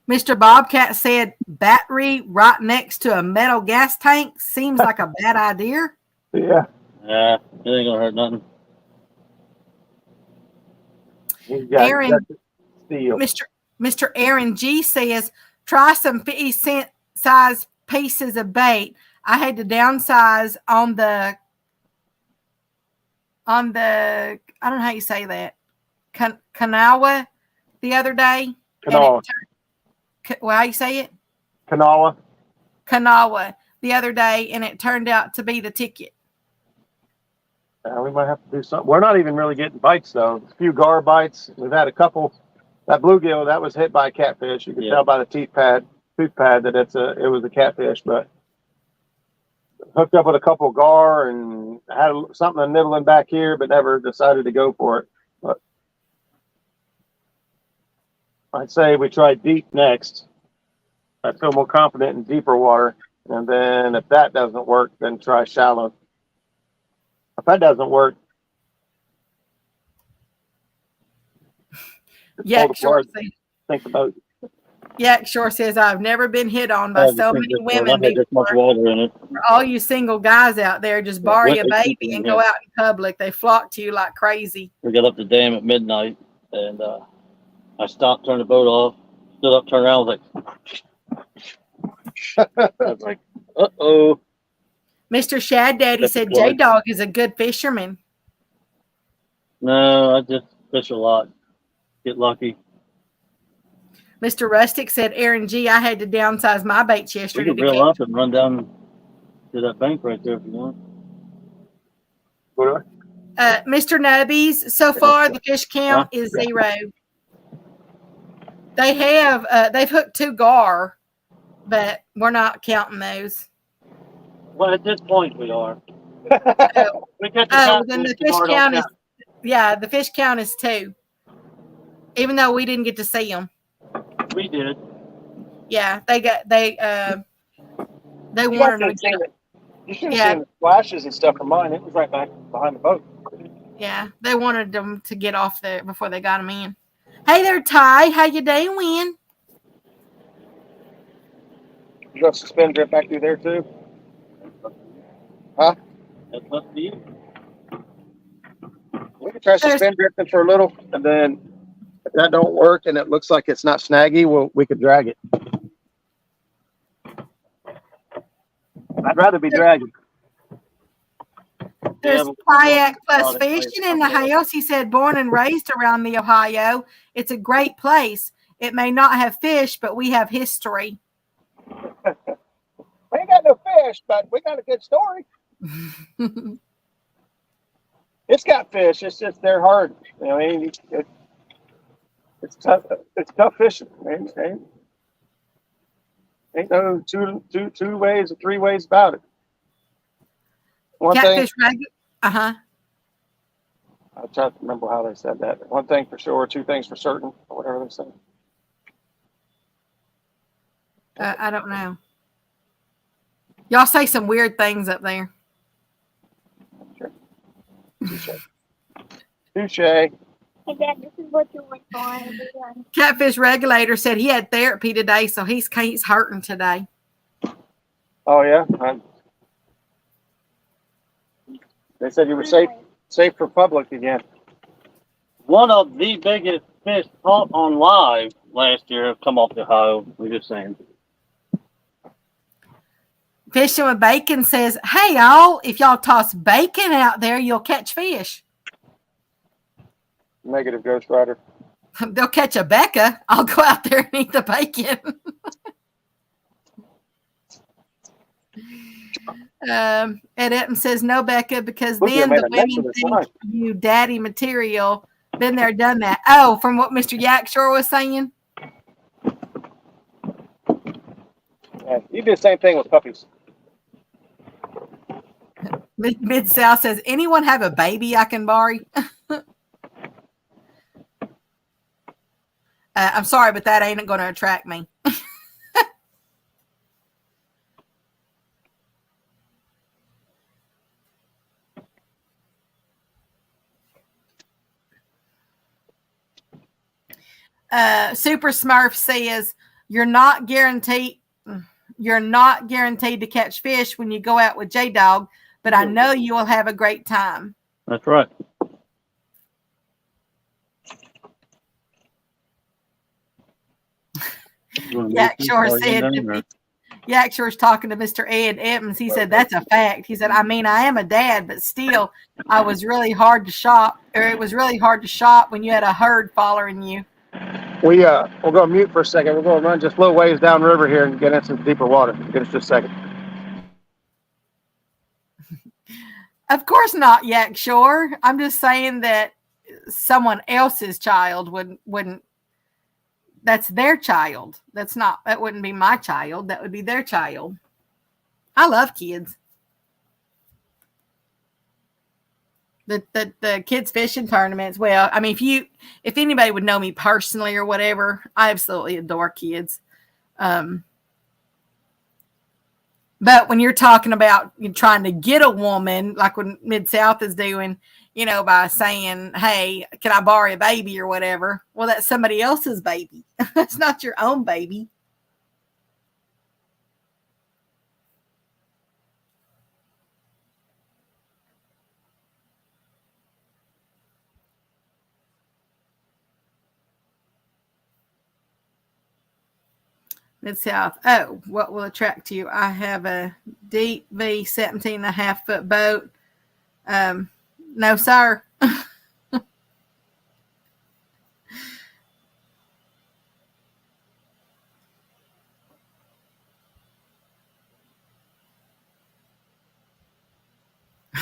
Mr. Bobcat said, battery right next to a metal gas tank seems like a bad idea. Yeah. Yeah, it ain't gonna hurt nothing. Aaron, Mr. Aaron G says, try some 50-cent size pieces of bait. I had to downsize on the I don't know how you say that, Kanawha the other day. Kanawha. How you say it? Kanawha the other day, and it turned out to be the ticket. We might have to do something. We're not even really getting bites though. A few gar bites. We've had a couple. That bluegill that was hit by a catfish. You can tell by the tooth pad that it was a catfish. But hooked up with a couple gar and had something nibbling back here, but never decided to go for it. But I'd say we try deep next. I feel more confident in deeper water, and then if that doesn't work, then try shallow. If that doesn't work, Yak Shore says, I've never been hit on by so many women before. For all you single guys out there, just borrow your baby and go out in public. They flock to you like crazy. We got up the dam at midnight, and I stopped, turned the boat off, stood up, turned around, was like, uh-oh. Mr. Shad Daddy said Jaydog is a good fisherman. No, I just fish a lot. Get lucky. Mr. Rustic said, Aaron G, I had to downsize my baits yesterday. We can reel up and run down to that bank right there if you want. Mr. Nubbies, so far the fish count is 0. They've hooked 2 gar, but we're not counting those. Well, at this point we are. Then the fish count is, the fish count is 2. Even though we didn't get to see them. We did. Yeah, they wanted them to get. You should have seen the flashes and stuff from mine. It was right back behind the boat. Yeah, they wanted them to get off there before they got them in. Hey there, Ty. How you doing? You got suspend drift back through there too? Huh? That's up to you. We can try suspend drifting for a little, and then if that don't work and it looks like it's not snaggy, we could drag it. I'd rather be dragging. There's Kayak Plus Fishing in the house. He said, born and raised around the Ohio. It's a great place. It may not have fish, but we have history. We ain't got no fish, but we got a good story. It's got fish. It's just they're hard. I mean, it's tough. It's tough fishing. Ain't no two ways or 3 ways about it. Catfish regular. I try to remember how they said that. 1 thing for sure, 2 things for certain, or whatever they said. I don't know. Y'all say some weird things up there. Sure. Touche. Hey, Dad, this is what you went for. Catfish regulator said he had therapy today, so he's hurting today. Oh yeah. They said you were safe for public again. One of the biggest fish caught on live last year have come off the Ohio. We're just saying. Fishing with Bacon says, "Hey y'all, if y'all toss bacon out there, you'll catch fish." Negative, Ghost Rider. They'll catch a Becca. I'll go out there and eat the bacon. Ed Etten says no, Becca, because Look, then made the a mess of women this think line. you daddy material. Been there, done that. Oh, from what Mr. Yakshore was saying. Yeah, you do the same thing with puppies. Mid South says, anyone have a baby I can borrow? I'm sorry, but that ain't going to attract me. Super Smurf says you're not guaranteed to catch fish when you go out with Jaydog, but I know you will have a great time. That's right. Yakshore's talking to Mr. Ed Evans. He said, that's a fact. He said, I mean, I am a dad, but still, it was really hard to shop when you had a herd following you. We'll go mute for a second. We're going to run just a little ways downriver here and get into some deeper water. Give us just a second. Of course not, Yakshore. I'm just saying that someone else's child wouldn't. That's their child. That wouldn't be my child. That would be their child. I love kids. The kids fishing tournaments. Well, I mean, if anybody would know me personally or whatever, I absolutely adore kids. But when you're talking about trying to get a woman, like when Mid-South is doing, by saying, hey, can I borrow a baby or whatever? Well, that's somebody else's baby. That's not your own baby. Mid-South. Oh, what will attract you? I have a deep V 17.5-foot boat. No, sir.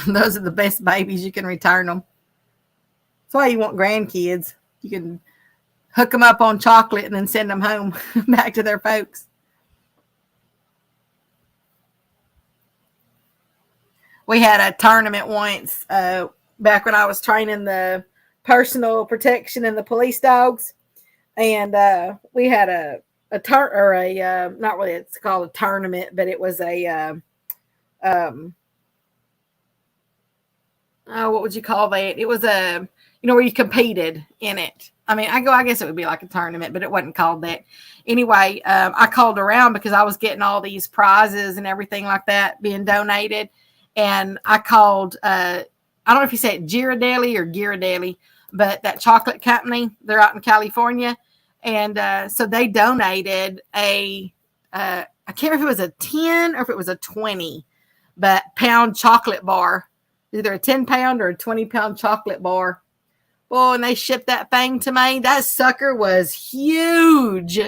Those are the best babies. You can return them. That's why you want grandkids. You can hook them up on chocolate and then send them home back to their folks. We had a tournament once back when I was training the personal protection and the police dogs. And we had not really, it's called a tournament, but it was what would you call that? It was where you competed in it. I mean, I guess it would be like a tournament, but it wasn't called that. Anyway, I called around because I was getting all these prizes and everything like that being donated. And I called, I don't know if you say it Ghirardelli or Ghirardelli, but that chocolate company, they're out in California. And so they donated I can't remember if it was a 10 or if it was a 20, but pound chocolate bar, either a 10-pound or a 20-pound chocolate bar. Boy, and they shipped that thing to me. That sucker was huge.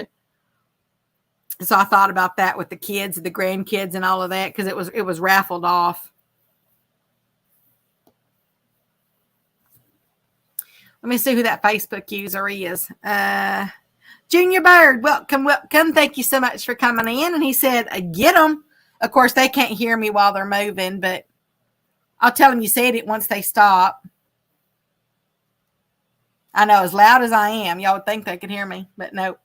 So I thought about that with the kids, the grandkids, and all of that because it was raffled off. Let me see who that Facebook user is. Junior Bird, welcome. Thank you so much for coming in. And he said, get them. Of course, they can't hear me while they're moving, but I'll tell them you said it once they stop. I know, as loud as I am, y'all would think they could hear me, but no.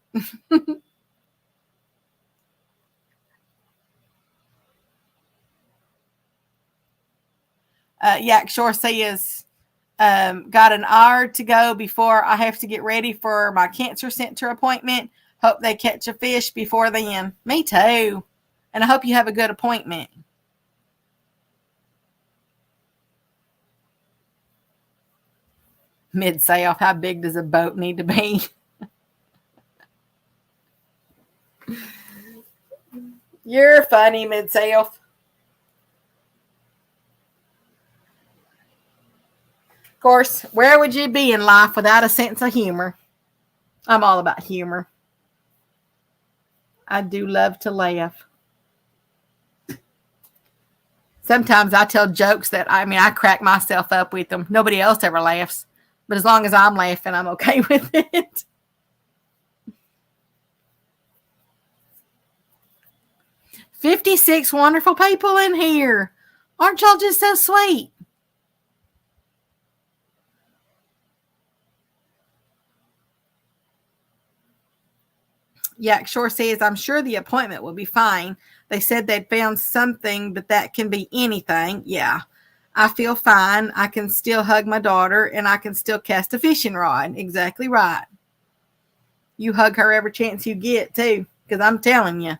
Yakshore says, Got an hour to go before I have to get ready for my cancer center appointment. Hope they catch a fish before then. Me too. And I hope you have a good appointment. Mid-South, how big does a boat need to be? You're funny, Mid-South. Of course, where would you be in life without a sense of humor? I'm all about humor. I do love to laugh. Sometimes I tell jokes that, I crack myself up with them. Nobody else ever laughs. But as long as I'm laughing, I'm okay with it. 56 wonderful people in here. Aren't y'all just so sweet? Yak Shore says, I'm sure the appointment will be fine. They said they'd found something, but that can be anything. Yeah. I feel fine. I can still hug my daughter, and I can still cast a fishing rod. Exactly right. You hug her every chance you get, too, because I'm telling you,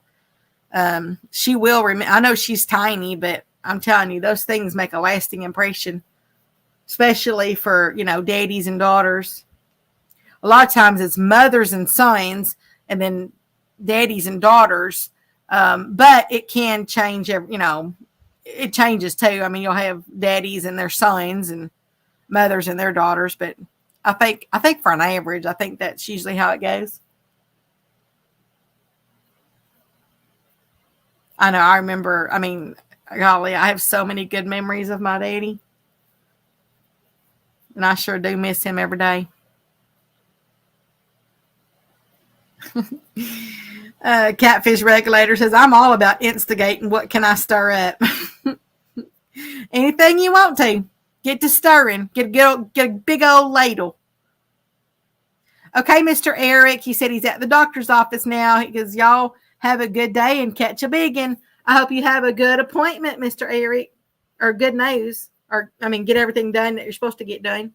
she will remember. I know she's tiny, but I'm telling you, those things make a lasting impression, especially for, daddies and daughters. A lot of times it's mothers and sons, and then daddies and daughters. But it can change, it changes too. You'll have daddies and their sons and mothers and their daughters, but I think for an average, I think that's usually how it goes. I know. I remember, golly, I have so many good memories of my daddy, and I sure do miss him every day. Catfish Regulator says, I'm all about instigating. What can I stir up? Anything you want to. Get to stirring. Get a big old ladle. Okay, Mr. Eric. He said he's at the doctor's office now. He goes, y'all have a good day and catch a biggin. I hope you have a good appointment, Mr. Eric. Or good news. Or, get everything done that you're supposed to get done.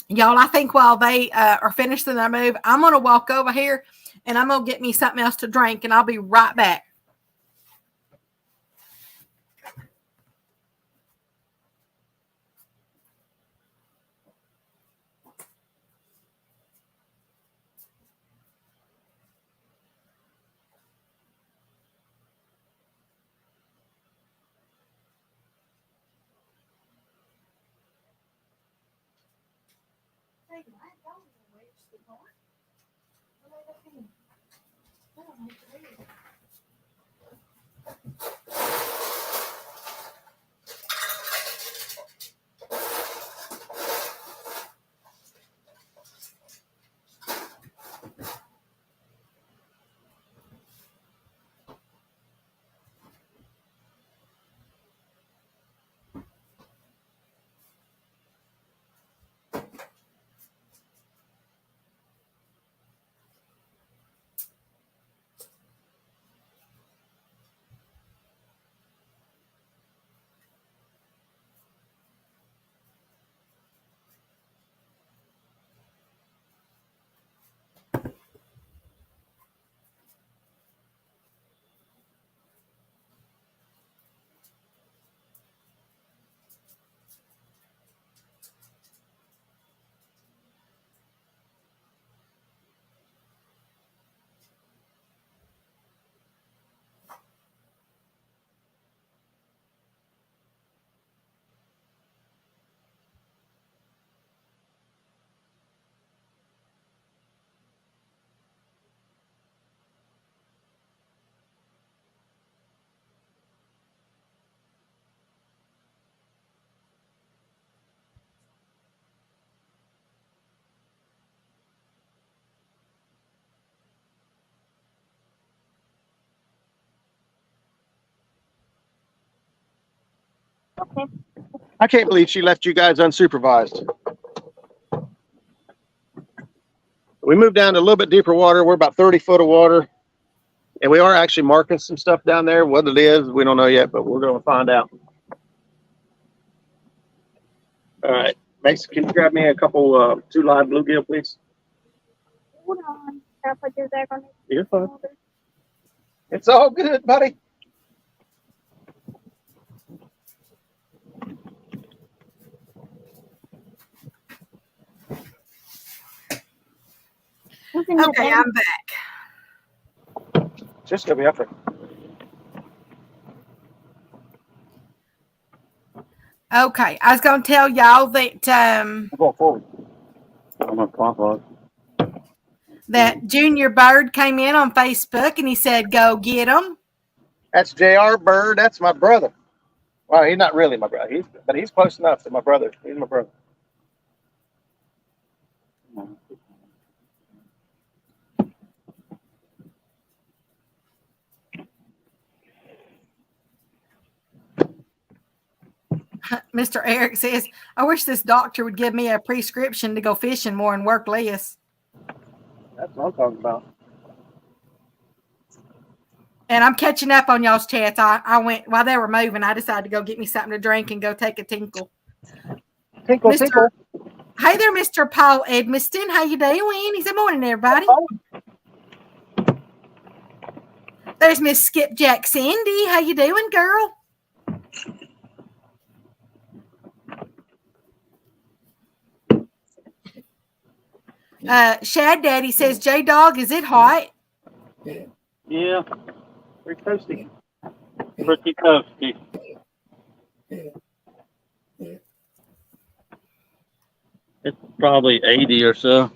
Y'all, I think while they are finishing their move, I'm going to walk over here and I'm going to get me something else to drink, and I'll be right back. Okay. I can't believe she left you guys unsupervised. We moved down to a little bit deeper water. We're about 30 foot of water. And we are actually marking some stuff down there. What it is, we don't know yet, but we're going to find out. All right. Mason, can you grab me a couple, 2 live bluegill, please? Hold on. Can I put this back on it? You're fine. It's all good, buddy. What's in that Okay, bag? I'm back. Just gonna be up there. Okay, I was going to tell y'all that Go forward. I'm gonna pop up. that Junior Bird came in on Facebook and he said, "Go get him." That's JR Bird. That's my brother. Well, he's not really my brother. But he's close enough to my brother. He's my brother. Mr. Eric says, "I wish this doctor would give me a prescription to go fishing more and work less." That's what I'm talking about. And I'm catching up on y'all's chats. I went while they were moving. I decided to go get me something to drink and go take a tinkle. Tinkle, Mr. tinkle. Hey there, Mr. Paul Edmiston. How you doing? He said, "Morning, everybody." There's Miss Skipjack Cindy. How you doing, girl? Shad Daddy says, "Jaydog, is it hot?" Yeah, Pretty toasty. pretty toasty. It's probably 80 or so.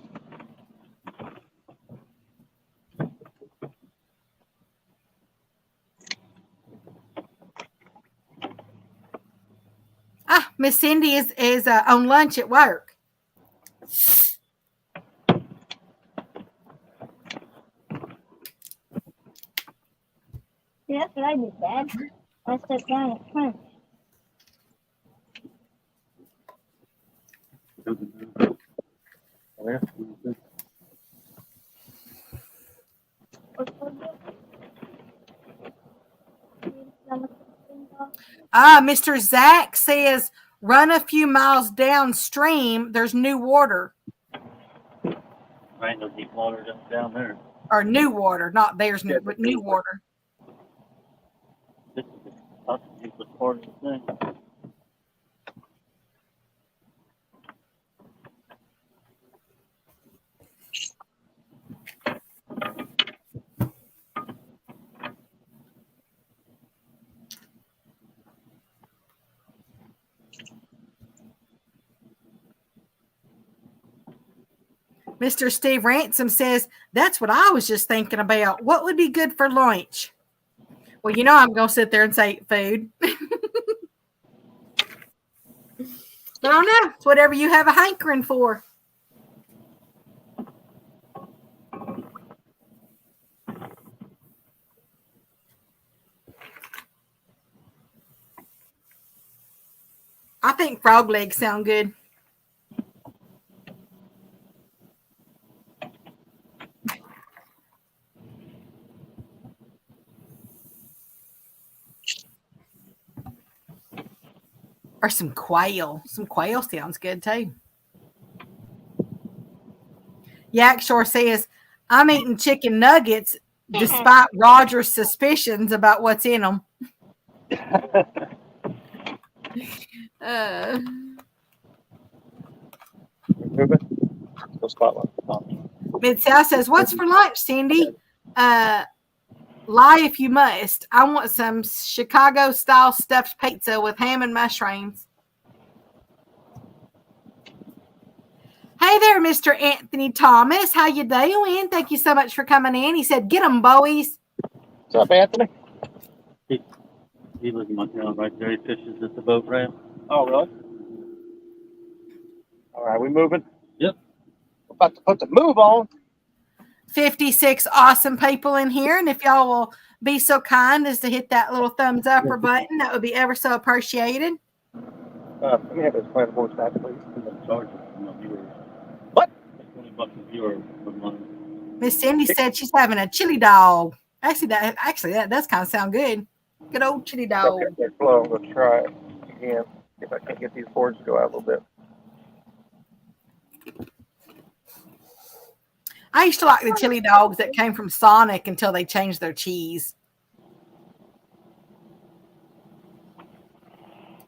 Ah, Miss Cindy is on lunch at work. See, that's what I did, Dad. I stepped down at front. Mr. Zach says, "Run a few miles downstream. There's new water." Ain't no deep water down there. Or new water, not there's new, but new water. This is the deepest part of the thing. Mr. Steve Ransom says, "That's what I was just thinking about. What would be good for lunch?" Well, you know I'm going to sit there and say food. But I don't know. It's whatever you have a hankering for. I think frog legs sound good. Or some quail. Some quail sounds good too. Yak Shore says, "I'm eating chicken nuggets despite Roger's suspicions about what's in them." Go spotlight. Mid-South says, "What's for lunch, Cindy?" Lie if you must. I want some Chicago-style stuffed pizza with ham and mushrooms. Hey there, Mr. Anthony Thomas. How you doing? Thank you so much for coming in. He said, "Get them, boys." What's up, Anthony? He lives in Montana right there. He fishes at the boat ramp. Oh, really? All right, we moving? Yep. We're about to put the move on. 56 awesome people in here. And if y'all will be so kind as to hit that little thumbs up or button, that would be ever so appreciated. Let me have those planter boards back, please. Charges from my viewers. What? $20 a viewer for money. Miss Cindy said she's having a chili dog. Actually, that does kind of sound good. Good old chili dog. Okay, they're slow. Let's try it again. See if I can get these boards to go out a little bit. I used to like the chili dogs that came from Sonic until they changed their cheese.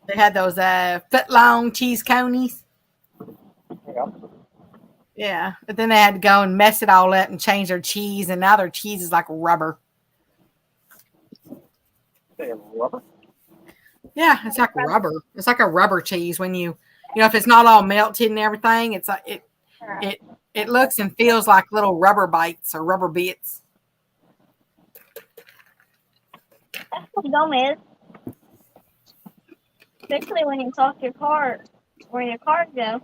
They had those foot-long cheese conies. Yeah. Yeah, but then they had to go and mess it all up and change their cheese, and now their cheese is like rubber. They have rubber. Yeah, it's like rubber. It's like a rubber cheese when you know, if it's not all melted and everything, it's like it looks and feels like little rubber bites or rubber bits. That's what gum is. Especially when you talk your car, where your cars go.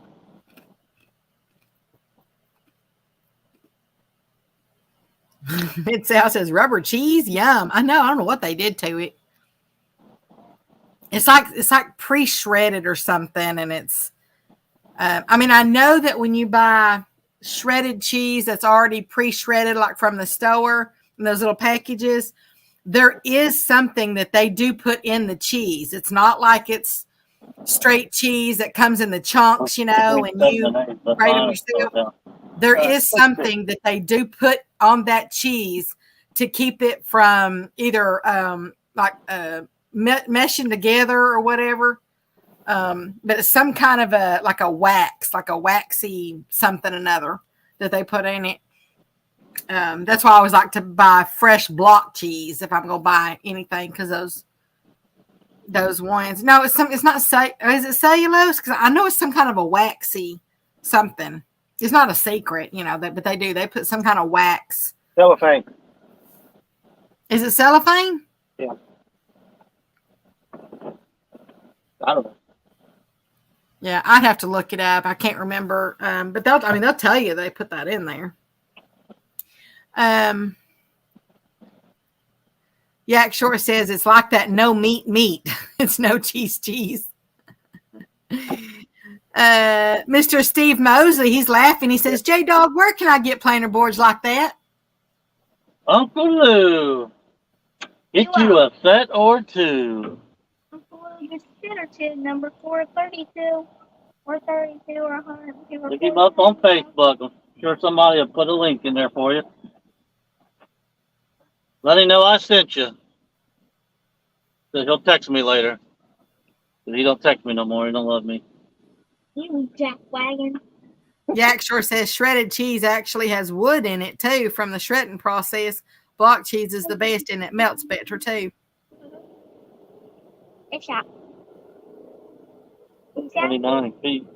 It says rubber cheese. Yum. I know. I don't know what they did to it. It's like pre-shredded or something, and it's. I mean, I know that when you buy shredded cheese that's already pre-shredded, like from the store, in those little packages, there is something that they do put in the cheese. It's not like it's straight cheese that comes in the chunks, you know, and you grate them yourself. There is something that they do put on that cheese to keep it from either meshing together or whatever. But it's some kind of a wax, like a waxy something or another that they put in it. That's why I always like to buy fresh block cheese if I'm going to buy anything, because those ones. No, it's not. Is it cellulose? Because I know it's some kind of a waxy something. It's not a secret, you know. But they do. They put some kind of wax. Cellophane. Is it cellophane? Yeah. I don't know. Yeah, I'd have to look it up. I can't remember. But they'll tell you they put that in there. Yak Short says it's like that no meat. It's no cheese. Mr. Steve Mosley, he's laughing. He says, J-Dog, where can I get planter boards like that? Uncle Lou, get you a set or two. Uncle Lou, get a set or two, number 432 or 32 or 100. Look him up on Facebook. I'm sure somebody will put a link in there for you. Let him know I sent you. So he'll text me later. But he don't text me no more. He don't love me. You jackwagon. Yak Short says shredded cheese actually has wood in it too from the shredding process. Block cheese is the best and it melts better too. It's shot. 29 feet.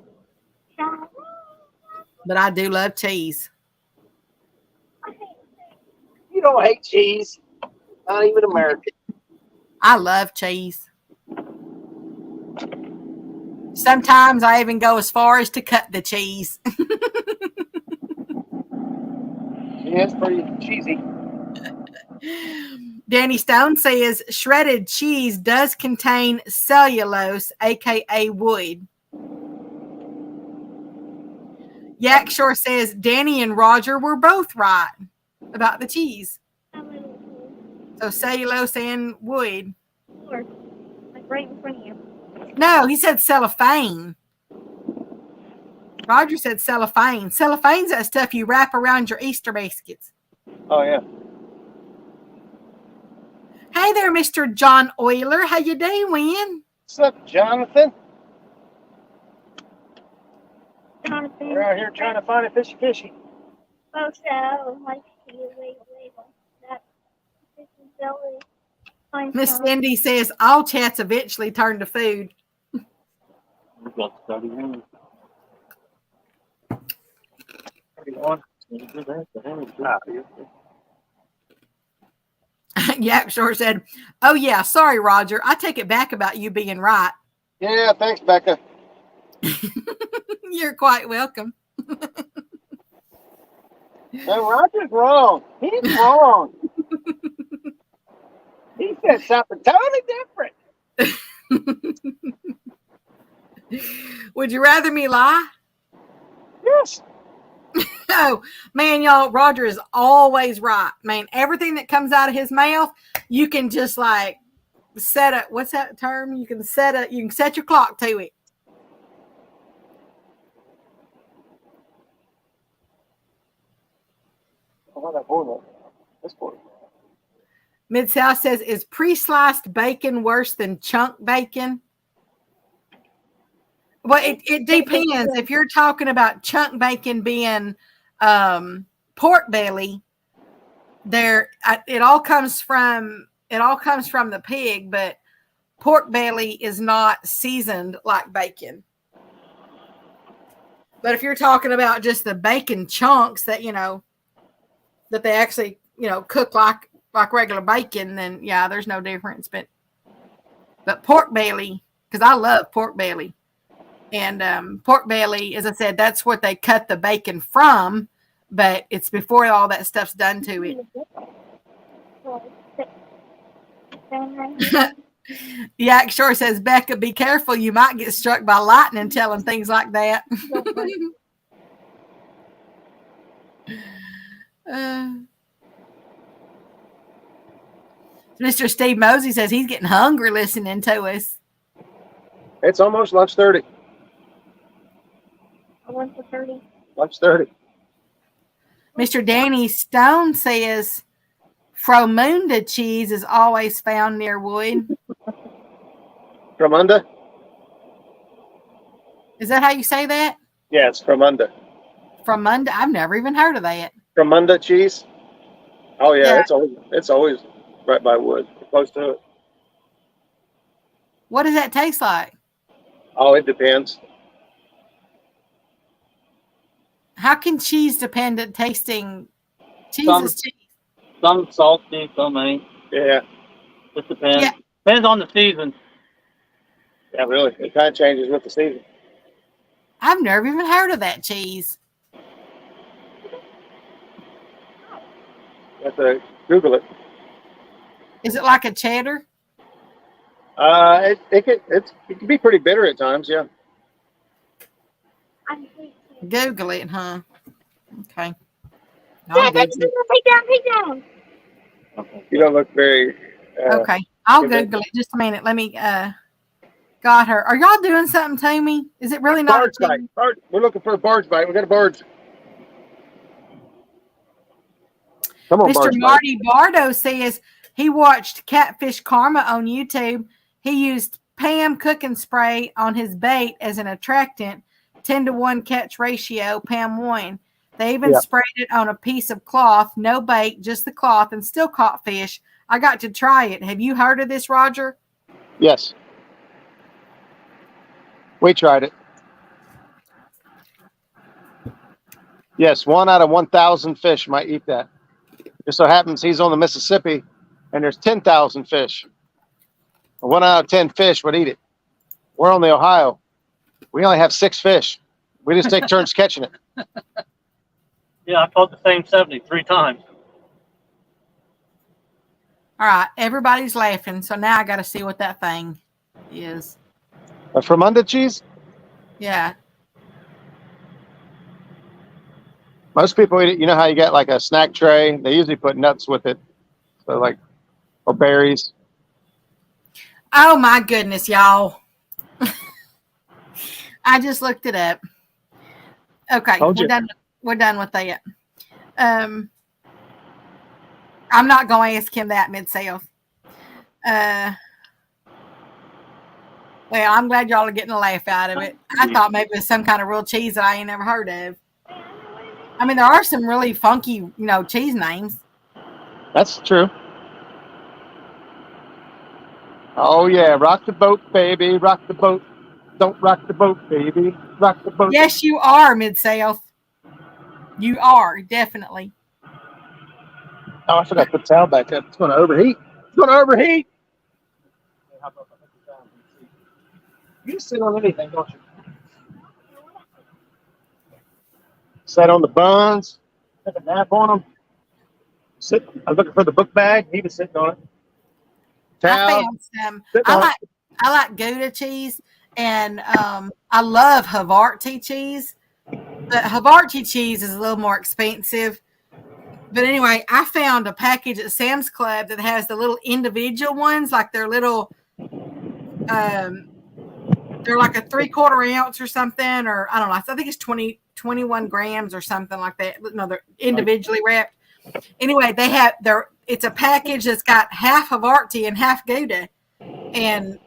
But I do love cheese. You don't hate cheese. Not even American. I love cheese. Sometimes I even go as far as to cut the cheese. Yeah, it's pretty cheesy. Danny Stone says shredded cheese does contain cellulose, aka wood. Yak Shore says Danny and Roger were both right about the cheese. So cellulose and wood. Like right in front of you. No, he said cellophane. Roger said cellophane. Cellophane's that stuff you wrap around your Easter baskets. Oh, yeah. Hey there, Mr. John Euler. How you doing? What's up, Jonathan? Jonathan. We're out here trying to find a fishy. Oh, so, like, wait. That is jelly. Miss Cindy says all chats eventually turn to food. We've got 30 minutes. 31. Yap Short said, oh, yeah, sorry, Roger. I take it back about you being right. Yeah, thanks, Becca. You're quite welcome. No, Roger's wrong. He's wrong. He said something totally different. Would you rather me lie? Yes. Oh, man, y'all, Roger is always right. Man, everything that comes out of his mouth, you can just like set a, what's that term? You can set your clock to it. Mid-South says, is pre-sliced bacon worse than chunk bacon? Well, it depends. If you're talking about chunk bacon being pork belly, it all comes from the pig, but pork belly is not seasoned like bacon. But if you're talking about just the bacon chunks that that they actually cook like regular bacon, then yeah, there's no difference. But pork belly, because I love pork belly. And pork belly, as I said, that's what they cut the bacon from, but it's before all that stuff's done to it. Yak Shore says, Becca, be careful. You might get struck by lightning telling things like that. Mr. Steve Mosey says he's getting hungry listening to us. It's almost lunch 30. Lunch 30. Lunch 30. Mr. Danny Stone says Fromunda cheese is always found near wood. Fromunda? Is that how you say that? Yeah, it's Fromunda. Fromunda? I've never even heard of that. Fromunda cheese? Oh yeah, Yeah. it's always right by wood, close to it. What does that taste like? Oh, it depends. How can cheese dependent tasting cheese is cheese? Some salty, some ain't. Yeah. Just depends. Yeah. Depends on the season. Yeah, really. It kind of changes with the season. I've never even heard of that cheese. You have to Google it. Is it like a cheddar? It can be pretty bitter at times, yeah. Google it, huh? Okay. Take down. You don't look very. Okay. I'll Google it. Just a minute. Let me. Got her. Are y'all doing something to me? Is it really not Barge bite. We're looking for a barge bite. We got a barge. Come on, Mr. barge Marty Bardo says he watched Catfish Karma on YouTube. He used Pam cooking spray on his bait as an attractant, 10-to-1 catch ratio. Pam won. They even sprayed it on a piece of cloth, no bait, just the cloth, and still caught fish. I got to try it. Have you heard of this, Roger? Yes. We tried it. Yes, 1 out of 1,000 fish might eat that. Just so happens he's on the Mississippi, and there's 10,000 fish. 1 out of 10 fish would eat it. We're on the Ohio. We only have 6 fish. We just take turns catching it. Yeah, I caught the same 73 times. All right. Everybody's laughing, so now I got to see what that thing is. A Fromunda cheese? Yeah. Most people eat it. You know how you get like a snack tray? They usually put nuts with it. So like, or berries. Oh my goodness, y'all. I just looked it up. Okay, we're done with that. I'm not going to ask him that mid-south. Well, I'm glad y'all are getting a laugh out of it. I thought maybe it was some kind of real cheese that I ain't never heard of. I mean, there are some really funky, cheese names. That's true. Oh, yeah. Rock the boat, baby. Rock the boat. Don't rock the boat, baby. Rock the boat. Yes, you are, Mid-South. You are, definitely. Oh, I forgot to put the towel back up. It's going to overheat. It's going to overheat. You sit on anything, don't you? Sit on the buns. Take a nap on them. Sit. I'm looking for the book bag. He was sitting on it. Towel. I found some. I like Gouda cheese, And I love Havarti cheese, but Havarti cheese is a little more expensive. But anyway, I found a package at Sam's Club that has the little individual ones, like they're little, they're like a 3/4 ounce or something, or I don't know. I think it's 21 grams or something like that. No, they're individually wrapped. Anyway, it's a package that's got half Havarti and half Gouda. And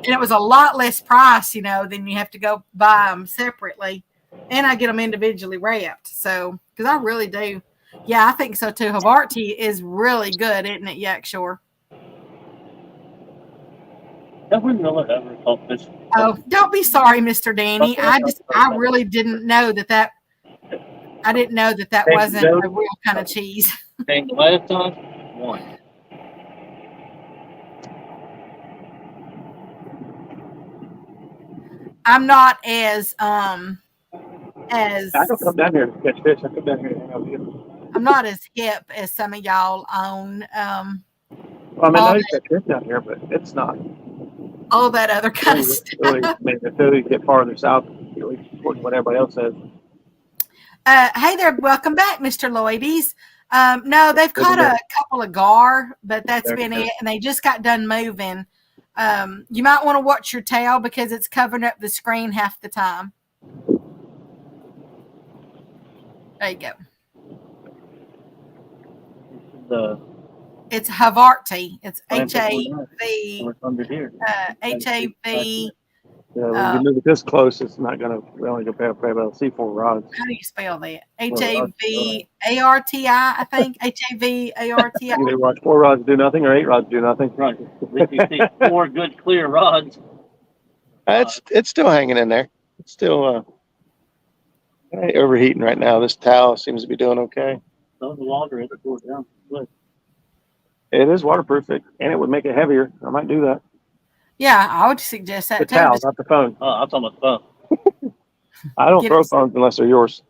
it was a lot less price, than you have to go buy them separately. And I get them individually wrapped. So, because I really do. Yeah, I think so too. Havarti is really good, isn't it, Yakshore? Have we really ever caught fish? Oh, don't be sorry, Mr. Danny. I really didn't know that I didn't know that wasn't a real kind of cheese. And last time, one. I'm not as I don't come down here to catch fish. I come down here to hang out with you. I'm not as hip as some of y'all on Well, I know you catch fish down here, but it's not. All that other kind of stuff. Really, until you get farther south, what everybody else says. Hey there, welcome back, Mr. Lloydies. No, they've caught a couple of gar, but that's been it, and they just got done moving. You might want to watch your tail because it's covering up the screen half the time. There you go. It's Havarti. It's H-A-V. H-A-V. Yeah, when you move it this close, it's not going to. We only go pay about C4 rods. How do you spell that? H-A-V-A-R-T-I, I think. H-A-V-A-R-T-I. You either watch 4 rods do nothing or 8 rods do nothing. Right. You see 4 good clear rods. It's still hanging in there. It's still overheating right now. This towel seems to be doing okay. So the water is poured down. Good. It is waterproof, and it would make it heavier. I might do that. Yeah, I would suggest that the too. towel, not the phone. Oh, I'm talking about the phone. I don't throw phones unless they're yours.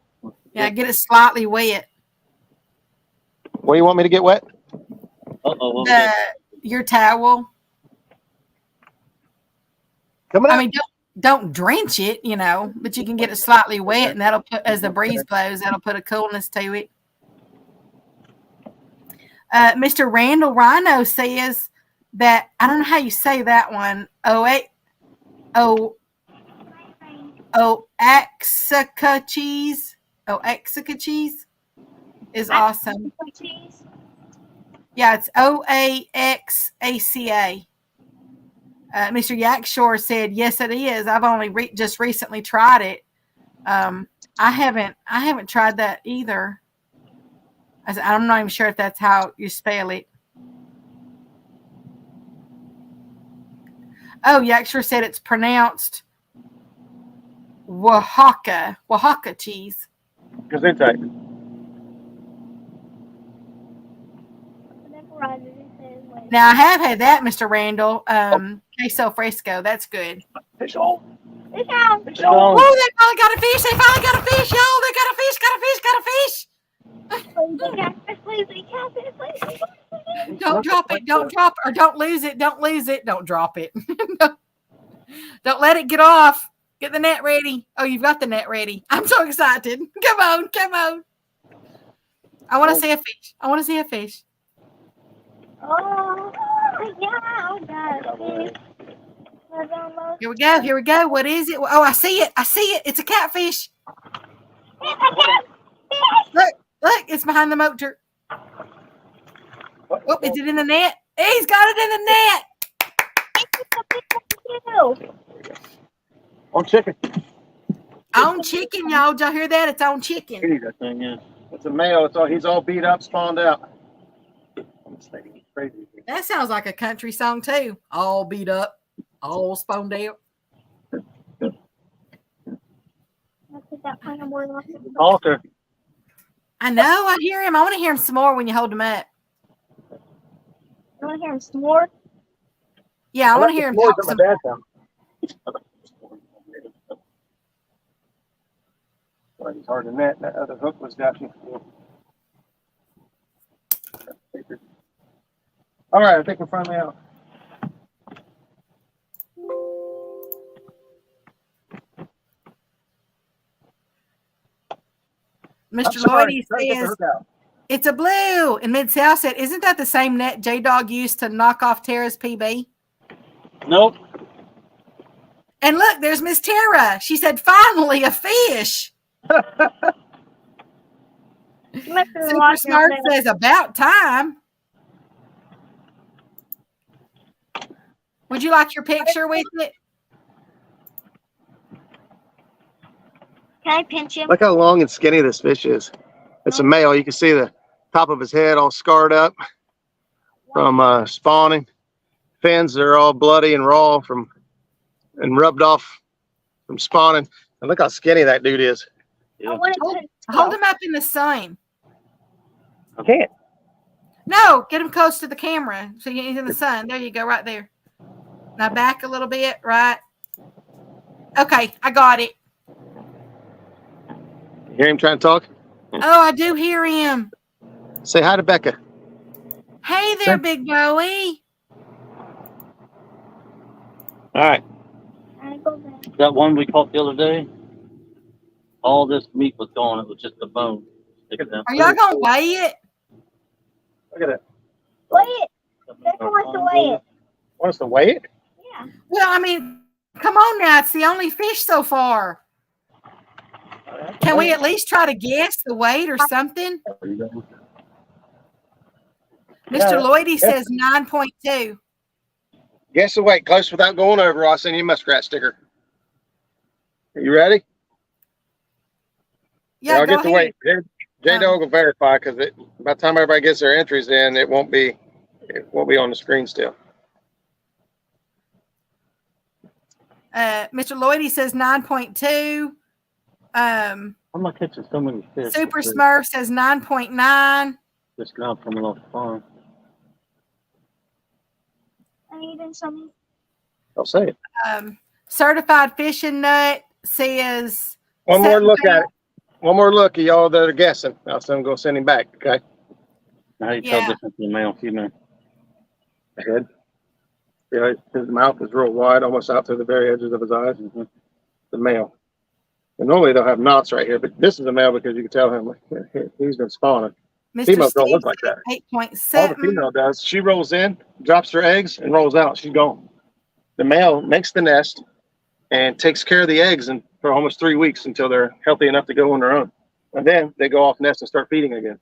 Yeah, get it slightly wet. What do you want me to get wet? Your towel. Coming up. I mean, don't drench it, but you can get it slightly wet, and that'll put, as the breeze blows, that'll put a coolness to it. Mr. Randall Rhino says that, I don't know how you say that one. Oaxaca cheese. Oaxaca cheese is awesome. Yeah, it's Oaxaca. Mr. Yakshore said, yes, it is. I've only just recently tried it. I haven't tried that either. I'm not even sure if that's how you spell it. Oh, Yakshore said it's pronounced Oaxaca cheese. Gesundheit. Now I have had that, Mr. Randall. Queso fresco. That's good. Fish on. Fish on. Fish on. Oh, they finally got a fish. They finally got a fish, y'all. They got a fish. Don't drop it. Don't drop it. Or don't lose it. Don't lose it. Don't drop it. Don't let it get off. Get the net ready. Oh, you've got the net ready. I'm so excited. Come on. I want to see a fish. Oh, yeah. Oh, God. Here we go. What is it? Oh, I see it. It's a catfish. Look, it's behind the motor. Oh, is it in the net? He's got it in the net. On chicken. On chicken, y'all. Did y'all hear that? It's on chicken. It's a male. He's all beat up, spawned out. Crazy. That sounds like a country song too. All beat up, all spawned out. Alter. I know. I hear him. I want to hear him some more when you hold him up. You want to hear him some more? Yeah, I want to hear him talk some more. Well, he's hard to net. That other hook was got you. All right, I think we're finally out. Mr. Sorry, Lloyd trying to get the says hook out. it's a blue. And Mid-South said, isn't that the same net J-Dog used to knock off Tara's PB? Nope. And look, there's Miss Tara. She said, finally, a fish. You must be Super watching Smart that. says, about time. Would you like your picture with it? Can I pinch him? Look how long and skinny this fish is. It's a male. You can see the top of his head all scarred up from spawning. Fins are all bloody and raw and rubbed off from spawning. And look how skinny that dude is. I want to pinch Hold him up in the sun. I can't. No, get him close to the camera so he's in the sun. There you go, right there. Now back a little bit, right? Okay, I got it. You hear him trying to talk? Oh, I do hear him. Say hi to Becca. Hey there, Big Bowie. All right. I go back. That one we caught the other day, all this meat was gone. It was just a bone sticking out. Are y'all going to weigh it? Look at that. Weigh it. Becca wants to weigh it. Want us to weigh it? Yeah. Well, I mean, come on now. It's the only fish so far. Can we at least try to guess the weight or something? There you go. Mr. Yeah. Lloyd says 9.2. Guess the weight. Close without going over. I'll send you a muskrat sticker. Are you ready? Yeah, I'll go get the ahead. weight. J-Dog will verify because by the time everybody gets their entries in, it won't be on the screen still. Mr. Lloyd says 9.2. I'm not catching so many fish. Super Smurf says 9.9. Just now coming off the farm. I need something. I'll say it. Certified Fishing Nut says One more 7 look at pounds. it. One more look at y'all that are guessing. I'll send him back. Okay. How you Yeah. tell difference in male and female? Head. Yeah, his mouth is real wide, almost out to the very edges of his eyes. Mm-hmm. The male. And normally they'll have knots right here, but this is a male because you can tell him he's been spawning. Mr. Females don't Steve look like that. 8.7. All the female does, she rolls in, drops her eggs, and rolls out. She's gone. The male makes the nest and takes care of the eggs for almost 3 weeks until they're healthy enough to go on their own. And then they go off nest and start feeding again.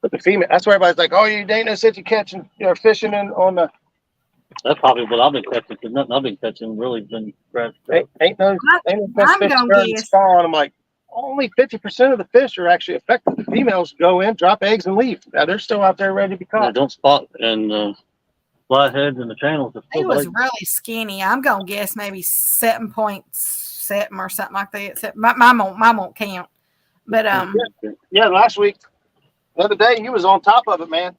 But the female, that's why everybody's like, oh, you ain't no sense you catching, fishing on the, That's probably what I've been catching, because nothing I've been catching really been scratched up. ain't no I'm fish gonna turn guess. spawn. I'm like, only 50% of the fish are actually affected. The females go in, drop eggs, and leave. Now they're still out there ready to be And I caught. don't spot and flatheads in the channels. Are He still was blatant. really skinny. I'm gonna guess maybe 7.7 or something like that. Mine won't count. But Yeah, last week, the other day, he was on top of it, man.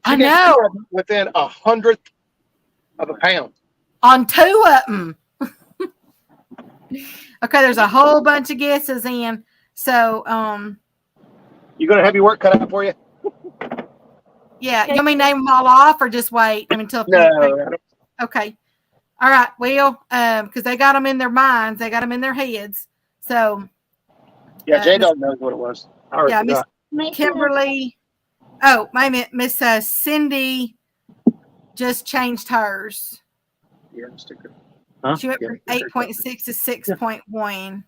I She gets know. two of them within 100th of a pound. on 2 of them. Okay, there's a whole bunch of guesses in. So You gonna have your work cut out for you? yeah, you want me to name them all off or just wait? I mean, until okay. All right. Well, because they got them in their minds, they got them in their heads. So Yeah, J-Dog knows what it was. I already yeah, Miss forgot. Kimberly. Oh, wait a minute. Miss Cindy just changed hers. Yeah, sticker. Huh? She went from 8.6 to 6.1.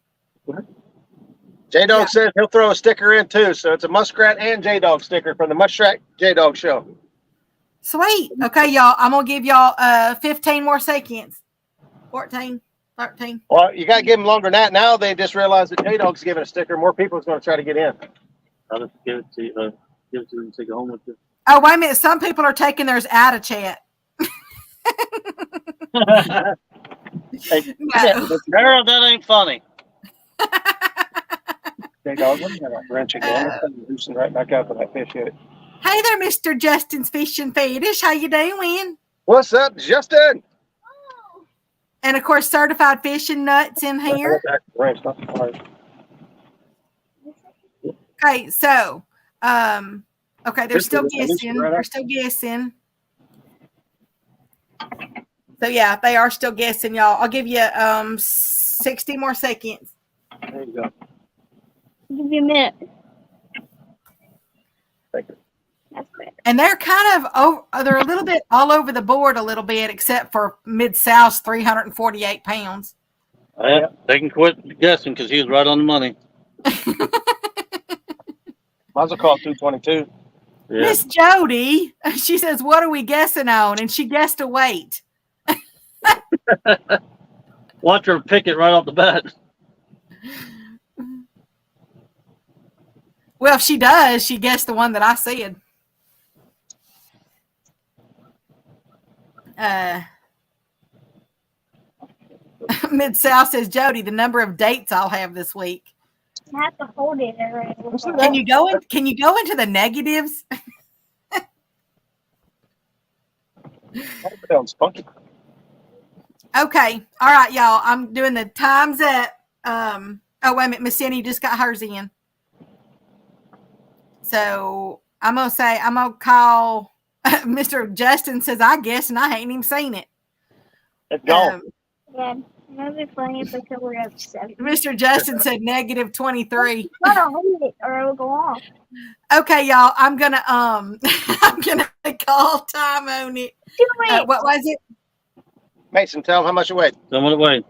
J-Dog Yeah. says he'll throw a sticker in too, so it's a muskrat and J-Dog sticker from the Muskrat J-Dog show. Sweet. Okay, y'all. I'm gonna give y'all 15 more seconds. 14, 13. Well, you gotta give them longer than that. Now they just realized that J-Dog's giving a sticker. More people is gonna try to get in. I'll just give it to you. Give it to you and take it home with you. Oh, wait a minute. Some people are taking theirs out of chat. Hey, No. Girl, that ain't funny. J-Dog, let me have that wrench again. Let's loosen right back up with that fish hit it. Hey there, Mr. Justin's Fish and Fetish. How you doing? What's up, Justin? And of course, certified fishing nuts in here. Wrench, not the pliers. Okay, so okay, they're still Just loosen guessing. right They're up. still guessing. So yeah, they are still guessing, y'all. I'll give you 60 more seconds. There you go. Give me a minute. Thank you. That's better. And they're kind of they're a little bit all over the board a little bit, except for Mid-South's 348 pounds. Yeah, they can quit guessing because he was right on the money. Might as well call it 222. Yeah. Miss Jody, she says, "What are we guessing on?" And she guessed a weight. Watch her pick it right off the bat. Well, if she does, she guessed the one that I said. Mid-South says, "Jody, the number of dates I'll have this week." I have to hold it already. Can you go in? Can you go into the negatives? That sounds funky. Okay, all right, y'all. I'm doing the times at. Oh wait a minute, Miss Cindy just got hers in. So I'm gonna call. Mr. Justin says, "I guess," and I ain't even seen it. It's gone. Yeah, that'd be funny if I could wear up 7. Mr. Justin said negative 23. Gotta hold it or it'll go off. Okay, y'all. I'm gonna I'm gonna call time on it. Do it. What was it? Mason, tell him how much it weighed. Someone away.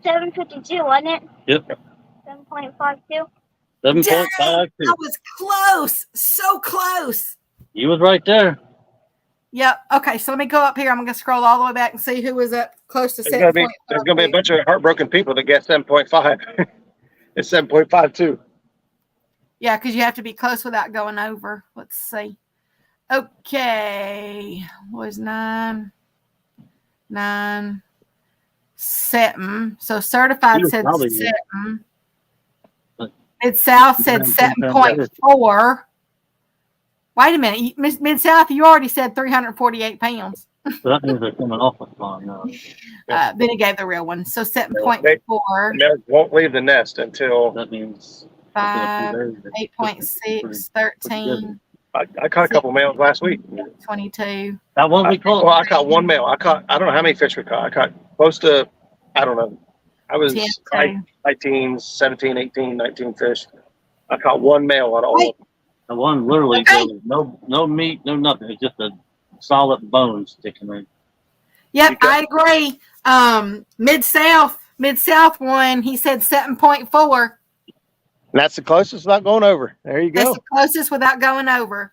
752, wasn't it? Yep. 7.52. 7.52. I was close. So close. You was right there. Yep. Okay, so let me go up here. I'm gonna scroll all the way back and see who was up close to There's gonna be a bunch of heartbroken people that get 7.5. It's 7.52. Yeah, because you have to be close without going over. Let's see. Okay. Was 9, 7. So certified You said probably- 7. Mid-South said 7.4. Wait a minute. Mid-South, you already said 348 pounds. So that means they're coming off a farm now. Then he gave the real one. So 7.4, Males won't leave the nest until That means 5, 8.6, 13, I caught a couple males last week. 22. that one we caught. Well, I caught one male. I don't know how many fish we caught. I caught close to, I don't know. I was 10, high teens, 17, 18, 19 fish. I caught one male out of all of them. The one literally Okay. there was no meat, no nothing. It's just a solid bone sticking in. Yep, You got- I agree. Mid-South one, he said 7.4. And that's the closest without going over. There you That's go. the closest without going over.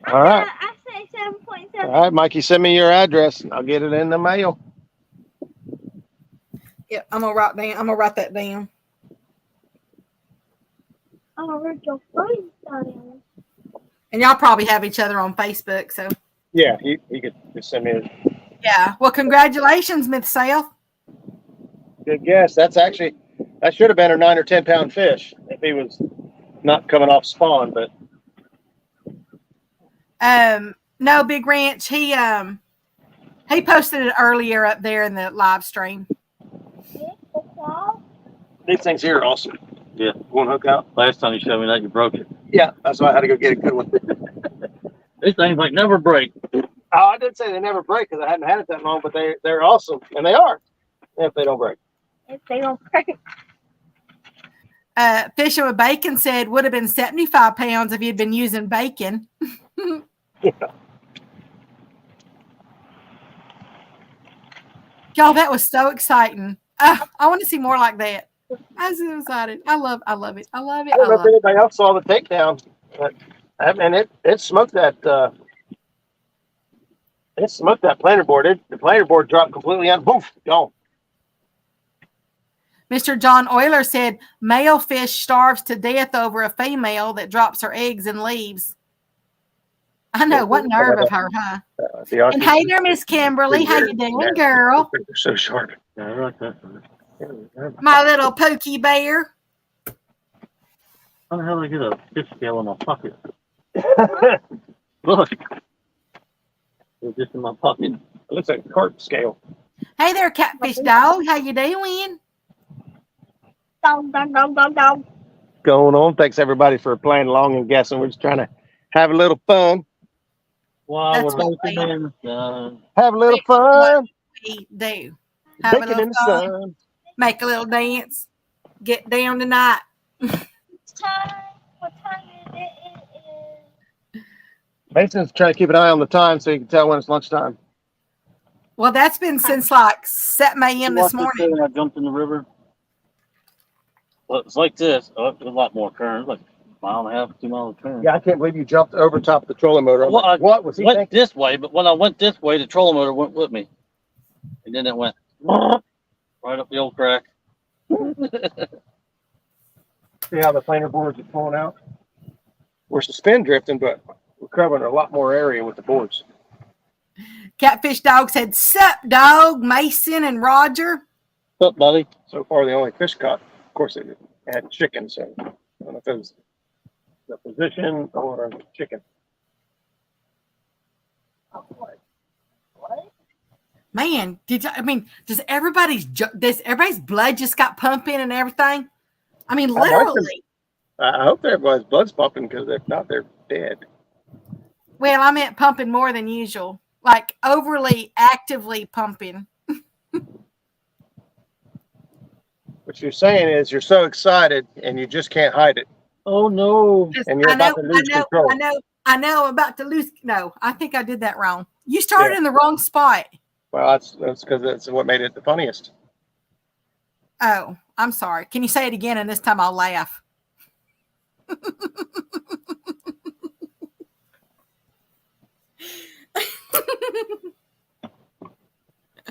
All right. I say 7.7. All right, Mikey, send me your address and I'll get it in the mail. Yep, I'm gonna write that down. Oh, where's your phone down? And y'all probably have each other on Facebook, so Yeah, he could just send me a yeah. Well, congratulations, Mid-South. good guess. That should have been a 9 or 10 pound fish if he was not coming off spawn, but No, Big Ranch, he posted it earlier up there in the live stream. these things here are awesome. Yeah. Won't hook out. Last time you showed me that, you broke it. Yeah, that's why I had to go get a good one. These things like never break. Oh, I didn't say they never break because I hadn't had it that long, but they're awesome, and they are if they don't break. If they don't break. Fishing with Bacon said would have been 75 pounds if you'd been using bacon. Yeah. Y'all, that was so exciting. I want to see more like that. I'm so excited. I love it. I love it. I don't know if anybody else saw the takedown, but it smoked that. It smoked that planer board. The planer board dropped completely out. Poof, gone. Mr. John Euler said male fish starves to death over a female that drops her eggs and leaves. I know, what nerve of her, huh? And hey there, Miss Kimberly. How you doing, girl? They're so sharp. Yeah, I like that. My little pokey bear. How the hell did I get a fish scale in my pocket? Look. It's just in my pocket. It looks like a carp scale. Hey there, Catfish Dog. How you doing? Dong, dong, dong, dong, dong. Going on. Thanks everybody for playing along and guessing. We're just trying to have a little fun. Wow, That's we're what both in the Have a little fun. We do. Have a Bacon little in the fun. sun. Make a little dance. get down tonight? It's time. What time is it? It is. Mason's trying to keep an eye on the time so he can tell when it's lunchtime. Well, that's been since like 7 a.m. this morning. When I jumped in the river. Well, it's like this. Oh, there's a lot more current. Like a mile and a half, 2 miles of current. Yeah, I can't believe you jumped over top of the trolling motor. Well, Like, what was he went thinking? this way, but when I went this way, the trolling motor went with me, and then it went right up the old crack. See how the planer boards are pulling out? We're suspend drifting, but we're covering a lot more area with the boards. Catfish Dog said, "Sup, dog, Mason and Roger." What's up, buddy? So far, the only fish caught, of course, it had chicken. So I don't know if it was the position or chicken. Man, does everybody's blood just got pumping and everything? I mean, literally. I hope everybody's blood's pumping, because if not, they're dead. Well, I meant pumping more than usual, like overly actively pumping. What you're saying is you're so excited and you just can't hide it. Oh no! And you're about to lose control. I know, I'm about to lose. No, I think I did that wrong. You started in the wrong spot. Well, that's because that's what made it the funniest. Oh, I'm sorry. Can you say it again? And this time I'll laugh.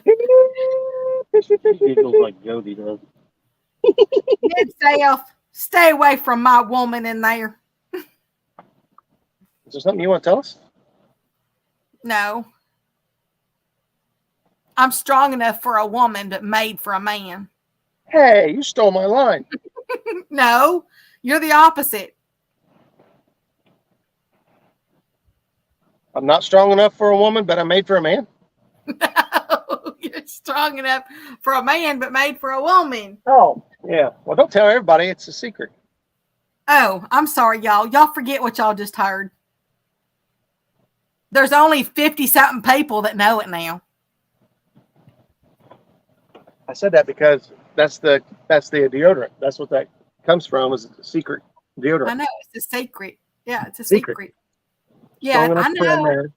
He giggles like Jody does. Good self, stay away from my woman in there. Is there something you want to tell us? No. I'm strong enough for a woman, but made for a man. Hey, you stole my line. No, you're the opposite. I'm not strong enough for a woman, but I'm made for a man. No, you're strong enough for a man, but made for a woman. Oh, yeah. Well, don't tell everybody. It's a secret. Oh, I'm sorry, y'all. Y'all forget what y'all just heard. There's only 50-something people that know it now. I said that because that's the deodorant. That's what that comes from, is a secret deodorant. I know, it's a secret. Yeah, it's a secret. Yeah, Strong enough for a man.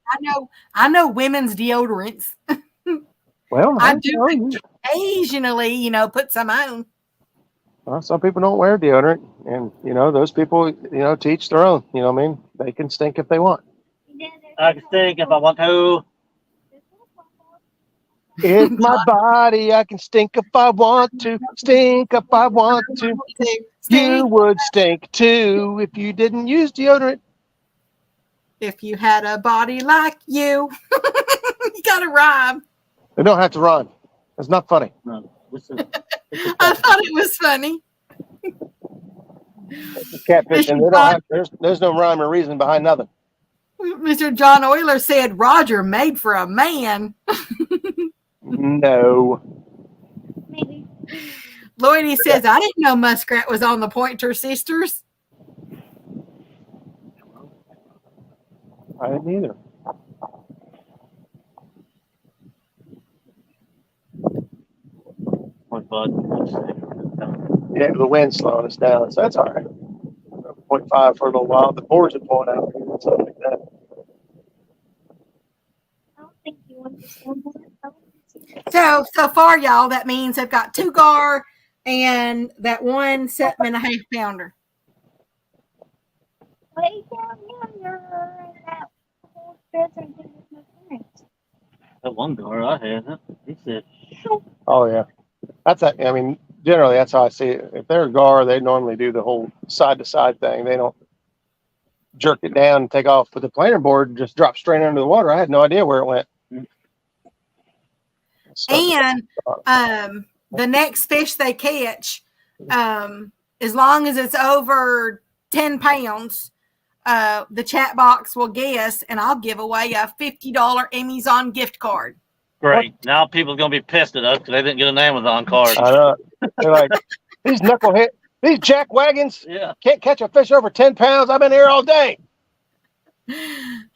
I know women's deodorants. Well, I do occasionally, put some on. Well, some people don't wear deodorant, and those people, teach their own. You know what I mean? They can stink if they want. I can stink if I want to. It's my body. I can stink if I want to. Stink if I want to. You would stink too if you didn't use deodorant. If you had a body like you, you got to rhyme. They don't have to rhyme. It's not funny. No, I thought it was funny. It's catfishing. They don't have, there's no rhyme or reason behind nothing. Mr. John Euler said, "Roger made for a man." No. Maybe. Lloydie says, "I didn't know Muskrat was on the Pointer Sisters." I didn't either. Yeah, the wind's slowing us down, so that's all right. 0.5 for a little while. The boards are pulling out, something like that. I don't think you understand that. So far, y'all, that means I've got 2 gar and that 1 7.5 pounder. Way down yonder, and that whole desert is my parents. That one guy I had, he said, Oh, yeah. Generally, that's how I see it. If they're a gar, they normally do the whole side-to-side thing. They don't jerk it down and take off. But the planer board just dropped straight under the water. I had no idea where it went. And the next fish they catch, as long as it's over 10 pounds, the chat box will guess, and I'll give away a $50 Amazon gift card. great. Now people are going to be pissed at us because they didn't get an Amazon card. I know. They're like, these knucklehead, these jack wagons can't catch a fish over 10 pounds. I've been here all day. Hey,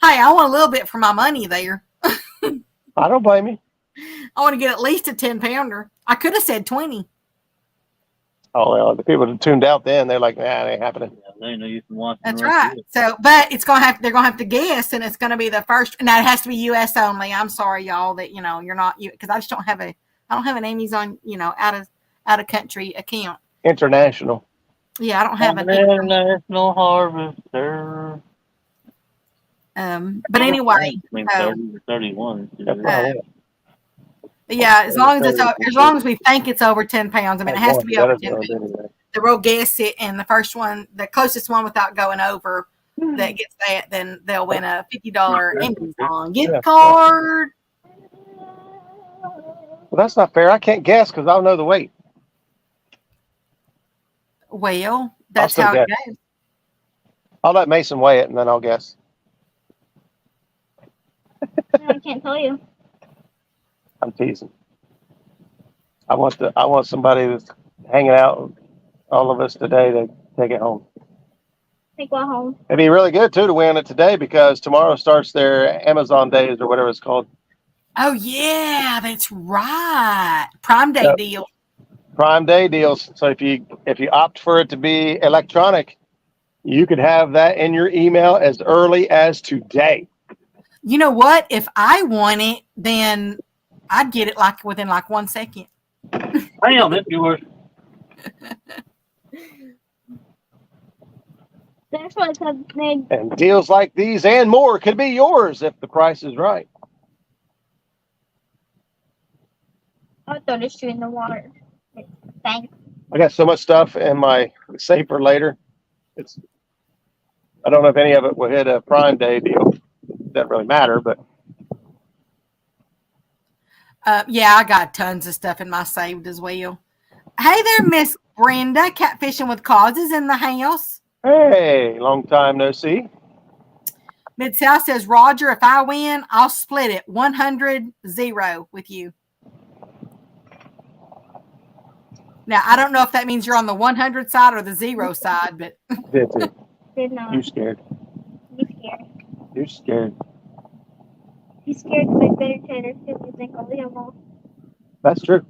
I want a little bit for my money there. I don't blame you. I want to get at least a 10 pounder. I could have said 20. Oh well, the people that tuned out then they're like, nah, it ain't happening. Yeah, they know you can watch the That's rest right. of it. So, but they're gonna have to guess, and it's gonna be the first. Now it has to be U.S. only. I'm sorry, y'all, that you're not because I don't have an Amazon out of country account. International. Yeah, I don't have I'm an. an international harvester. But anyway, Between 30 to 31. That's not it. yeah, as long as we think it's over 10 pounds. I mean, it has to be over 10 pounds. Anyway. The roll guess it, and the first one, the closest one without going over, that gets that, then they'll win a $50 Amazon gift card. Well, that's not fair. I can't guess because I'll know the weight. Well, that's still how it guess. goes. I'll let Mason weigh it and then I'll guess. I can't tell you. I'm teasing. I want somebody that's hanging out with all of us today to take it home. Take one home. It'd be really good too to win it today because tomorrow starts their Amazon days or whatever it's called. Oh yeah, that's right. Prime Day Yep. deal. Prime Day deals. So if you opt for it to be electronic, you could have that in your email as early as today. You know what? If I want it, then I'd get it within 1 second. Bam, if you were. That's what it said. They And deals like these and more could be yours if the price is right. I'll throw this shoe in the water. Thanks. I got so much stuff in my safe for later. I don't know if any of it will hit a Prime Day deal. Doesn't really matter, but Yeah, I got tons of stuff in my saved as well. Hey there, Miss Brenda, Catfishing with Causes in the house. hey, long time no see. Mid-South says, Roger, if I win, I'll split it 100-0 with you. Now, I don't know if that means you're on the 100 side or the 0 side, but Did too. Did not. You scared. You scared. You're scared. You scared to make better taters because you think I'll leave them all. That's true.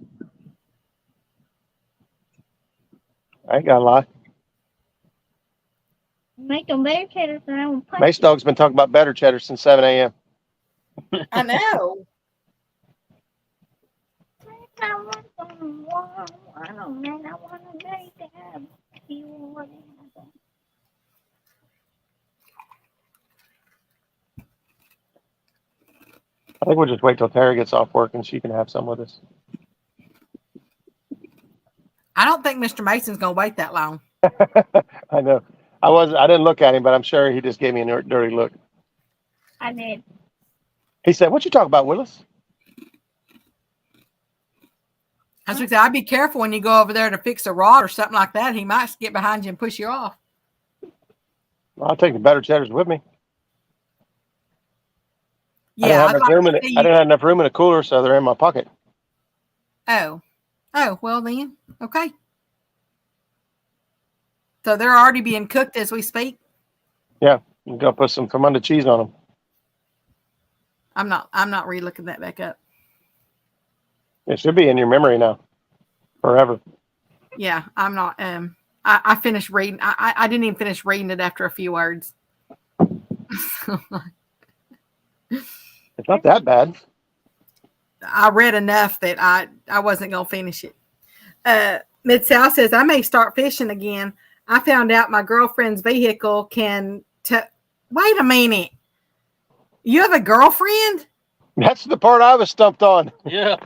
I ain't gonna lie. Make them better taters and I won't punch Mace Dog's been talking about better cheddar since 7 a.m. I know. I want some warm. I don't know. I want to make them feel what it happens. I think we'll just wait till Terry gets off work and she can have some with us. I don't think Mr. Mason's going to wait that long. I know. I didn't look at him, but I'm sure he just gave me a dirty look. I did. He said, "What you talking about, Willis?" I was going to say, I'd be careful when you go over there to fix a rod or something like that. He might get behind you and push you off. Well, I'll take the better cheddars with me. Yeah, I didn't have enough room in the cooler, so they're in my pocket. Oh, well then, okay. So they're already being cooked as we speak. Yeah, I'm gonna put some Fermunda cheese on them. I'm not re-looking that back up. It should be in your memory now, forever. Yeah, I'm not. I finished reading. I didn't even finish reading it after a few words. It's not that bad. I read enough that I wasn't gonna finish it. Mid-South says I may start fishing again. I found out my girlfriend's vehicle can. Wait a minute. You have a girlfriend? That's the part I was stumped on. Yeah.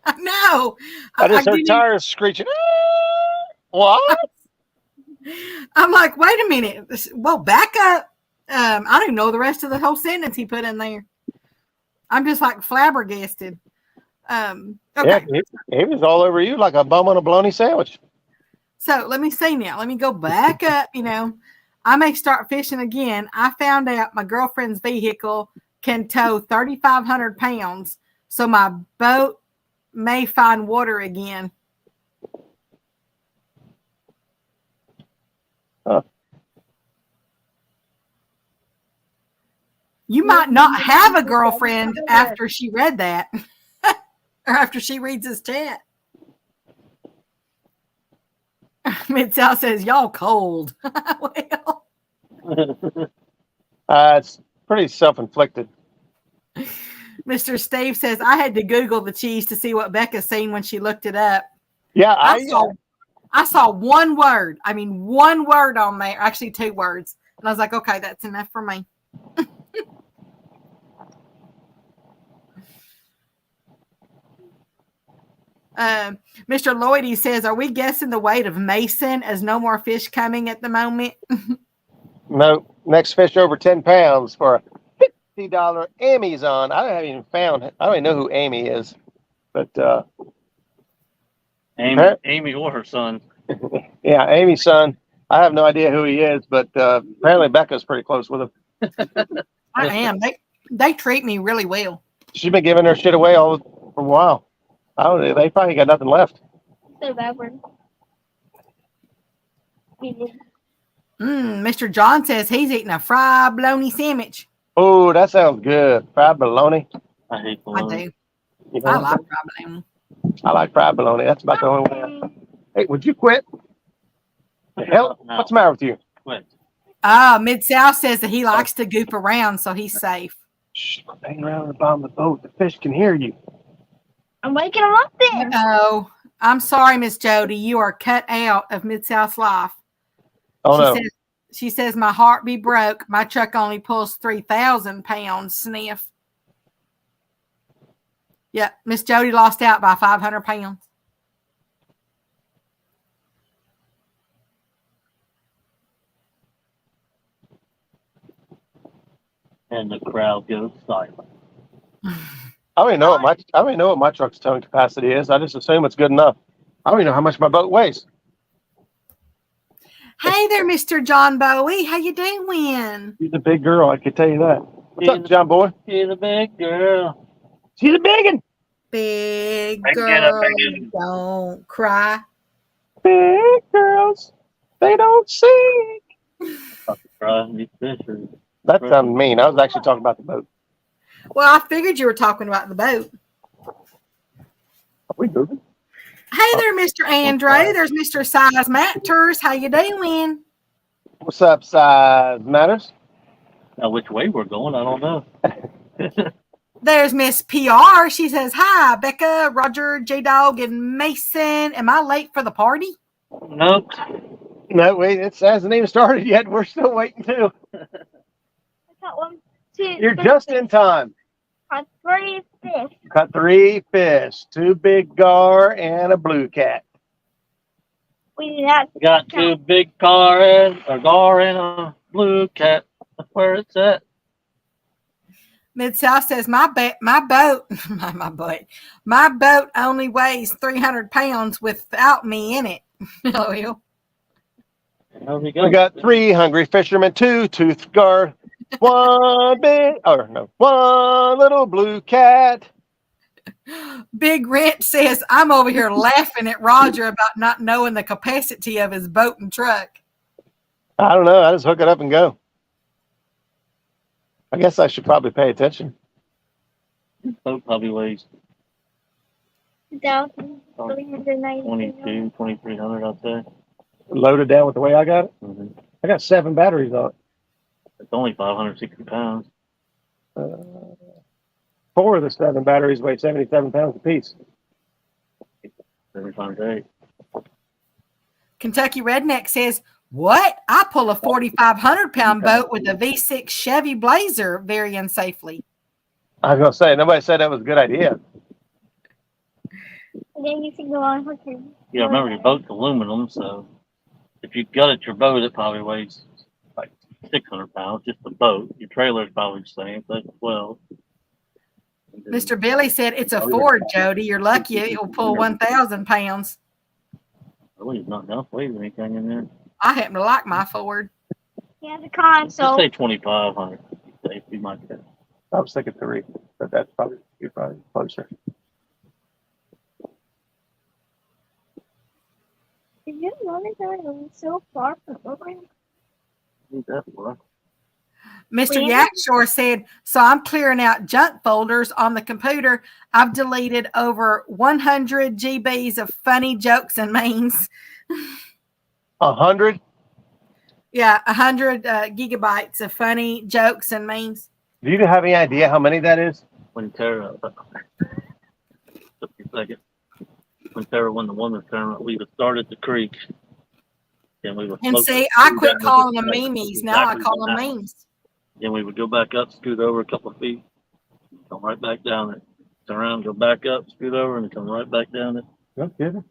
I know. I just heard tires screeching. What? I'm like, wait a minute. Well, back up. I don't even know the rest of the whole sentence he put in there. I'm just like flabbergasted. Okay. Yeah, he was all over you like a bum on a bologna sandwich. So let me see now. Let me go back up. I may start fishing again. I found out my girlfriend's vehicle can tow 3,500 pounds. So my boat may find water again. Huh. You might not have a girlfriend after she read that or after she reads this chat. Mid-South says, y'all cold. Well, It's pretty self-inflicted. Mr. Steve says, I had to Google the cheese to see what Becca seen when she looked it up. Yeah, I saw one word. I mean, one word on there. Actually, two words. And I was like, okay, that's enough for me. Mr. Lloyd says, are we guessing the weight of Mason as no more fish coming at the moment? no, next fish over 10 pounds for a $50 Amazon. I haven't even found it. I don't even know who Amy is, but Amy or her son. yeah, Amy's son. I have no idea who he is, but apparently Becca's pretty close with him. I am. They treat me really well. She's been giving her shit away for a while. I don't know. They probably got nothing left. So bad word. Mr. John says he's eating a fried bologna sandwich. Oh, that sounds good. Fried bologna. I hate I bologna. do. You know, I like fried bologna. I like fried bologna. That's about the only way. Hey, would you quit? The hell? No. What's the matter with you? Quit. Mid-South says that he likes to goop around, so he's safe. Shh, we're hanging around the bottom of the boat. The fish can hear you. I'm waking him up there. Oh, I'm sorry, Miss Jody. You are cut out of Mid-South's life. Oh, no. She says, my heart be broke. My truck only pulls 3,000 pounds. Sniff. Yeah, Miss Jody lost out by 500 pounds. And the crowd goes silent. I don't even know what my truck's towing capacity is. I just assume it's good enough. I don't even know how much my boat weighs. Hey there, Mr. John Bowie. How you doing? She's a big girl, I can tell you that. What's up, John boy? She's a big girl. She's a big one. Big Big girl, girl. don't cry. Big girls, they don't sing. That sounded mean. I was actually talking about the boat. Well, I figured you were talking about the boat. Are we moving? Hey there, Mr. Andre. There's Mr. Size Matters. How you doing? What's up, Size Matters? Now, which way we're going, I don't know. There's Miss PR. She says, hi, Becca, Roger, Jaydog, and Mason. Am I late for the party? Nope. No, wait, it hasn't even started yet. We're still waiting, too. I got 1, 2. You're just in time. Caught 3 fish. Caught 3 fish, 2 big gar and a blue cat. We did not. Got 2 big gar and a blue cat. That's where it's at. Mid-South says, my boat only weighs 300 pounds without me in it. Oh, well. We got 3 hungry fishermen, 2 toothed gar, 1 little blue cat. Big Rent says, I'm over here laughing at Roger about not knowing the capacity of his boat and truck. I don't know. I just hook it up and go. I guess I should probably pay attention. This boat probably weighs 2,390. 2,300 out there. Loaded down with the way I got it. Mm-hmm. I got 7 batteries on it. It's only 560 pounds. 4 of the 7 batteries weigh 77 pounds apiece. Every time day. Kentucky Redneck says, what? I pull a 4,500 pound boat with a V6 Chevy Blazer very unsafely. I was going to say, nobody said that was a good idea. And then you can go on with your. Yeah, remember your boat's aluminum, so if you gutted your boat, it probably weighs like 600 pounds, just the boat. Your trailer's probably the same, so that's 12. Mr. Billy said, it's a Ford, Jody. You're lucky it'll pull 1,000 pounds. Really, not enough weight or anything in there. I happen to like my Ford. Yeah, the console. Just say 2,500. Safety might get. I was thinking 3, but that's you're probably closer. Did you notice that it was so far from over? Mr. Yakshore said, so I'm clearing out junk folders on the computer. I've deleted over 100 GBs of funny jokes and memes. 100? Yeah, 100 gigabytes of funny jokes and memes. Do you have any idea how many that is? When Tara, just a second. When Tara won the women's tournament, we would start at the creek, and we would. And float see, the I creek quit down to calling the them creek. memes. Now I Exactly call what them happened. memes. Then we would go back up, scoot over a couple of feet, come right back down it. Turn around, go back up, scoot over, and come right back down it. No kidding.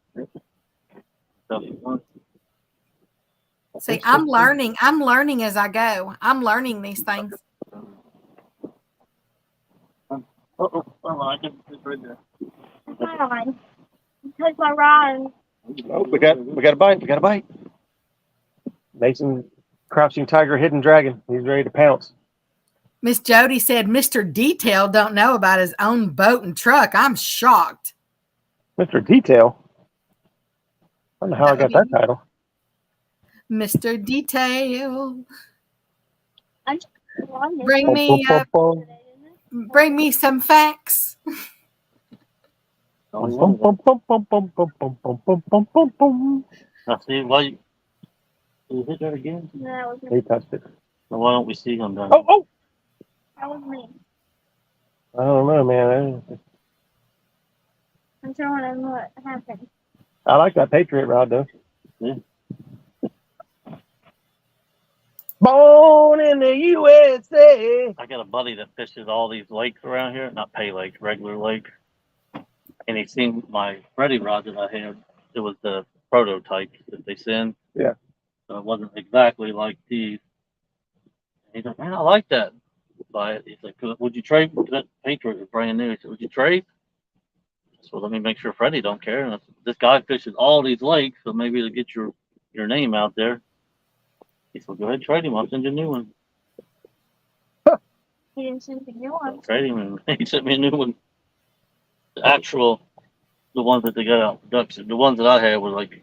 See, I'm learning. I'm learning as I go. I'm learning these things. I can right there. Fine. Because my rod. Oh, we got a bite. We got a bite. Mason, crouching tiger, hidden dragon. He's ready to pounce. Miss Jody said Mr. Detail don't know about his own boat and truck. I'm shocked. Mr. Detail. I don't know how I got that title. Mr. Detail. I'm Bring me some facts. Now see, why you hit that again? That was He touched it. Now, why don't we see him done? Oh! That was me. I don't know, man. I'm showing him what happened. I like that Patriot rod, though. Yeah. Born in the USA. I got a buddy that fishes all these lakes around here, not pay lakes, regular lakes. And he seen my Freddy rod that I had. It was the prototype that they send. Yeah. So it wasn't exactly like these. He's like, man, I like that. Buy it. He's like, would you trade? That Patriot was brand new. He said, would you trade? So let me make sure Freddie don't care. And I said, this guy fishes all these lakes, so maybe to get your name out there. He said, go ahead, trade him. I'll send you a new one. He didn't send me a new one. So trade him, and he sent me a new one. The actual, the ones that they got out of production. The ones that I had were like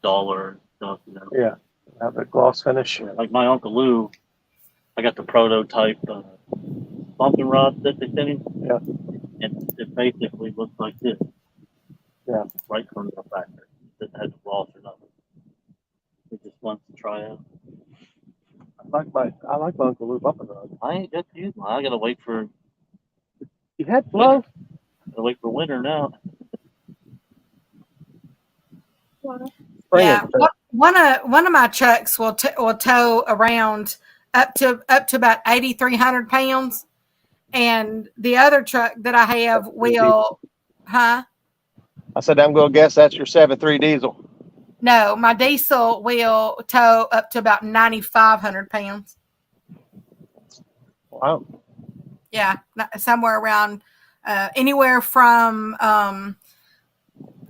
dollar and stuff. You know? Yeah. Have the gloss finish. Like my Uncle Lou, I got the prototype bumping rod that they sent him. Yeah. And it basically looks like this. Yeah. Right from the factory. It didn't have the gloss or nothing. He just wants to try out. I like my Uncle Lou bumping rod. I ain't got to use mine. I gotta wait for Flow? winter now. Wow. Yeah, one of my trucks will tow around up to about 8,300 pounds, and the other truck that I have will, huh? I said I'm going to guess that's your 7.3 diesel. No, my diesel will tow up to about 9,500 pounds. Wow. Yeah, somewhere around anywhere from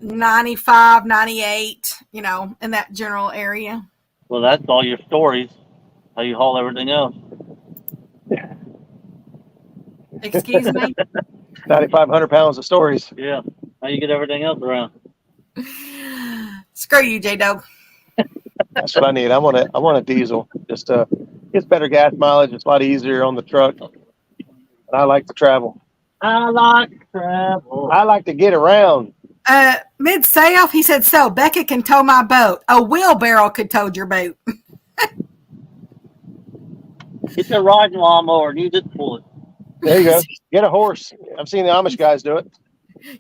95, 98, you know, in that general area. Well, that's all your stories. How you haul everything else. Excuse me? 9,500 pounds of stories. Yeah. How you get everything else around? Screw you, jaydog. That's what I need. I want a diesel. Just gets better gas mileage. It's a lot easier on the truck. And I like to travel. I like to travel. I like to get around. Mid-South, he said, so Becca can tow my boat. A wheelbarrow could tow your boat. Get your riding lawnmower and you just pull it. There you go. Get a horse. I've seen the Amish guys do it.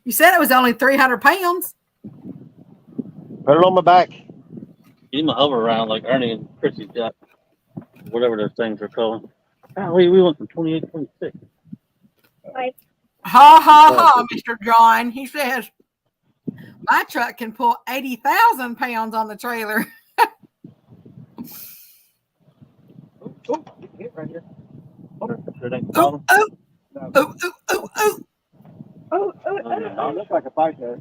You said it was only 300 pounds. Put it on my back. You can hover around like Ernie and Chrissy's got, whatever those things are called. We went from 28 to 26. Like, Ha, ha, ha, Mr. John. He says, my truck can pull 80,000 pounds on the trailer. Oh, get right here. Oh, oh, oh, oh, oh, oh. Oh, looks like a fight there.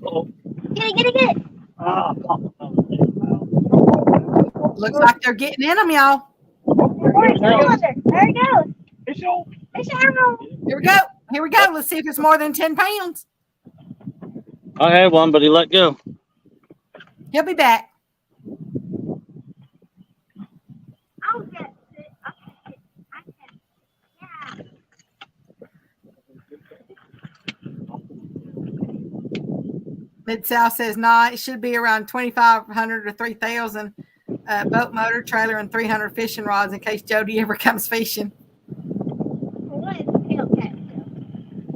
Oh. get it. Looks like they're getting in them, y'all. Where's the cylinder? There it goes. Fish out. Here we go. Here we go. Let's see if it's more than 10 pounds. I had one, but he let go. He'll be back. I'll get it. I can. Yeah. Mid South says not. It should be around 2,500 to 3,000 boat motor, trailer, and 300 fishing rods in case Jody ever comes fishing. What is a tail cat?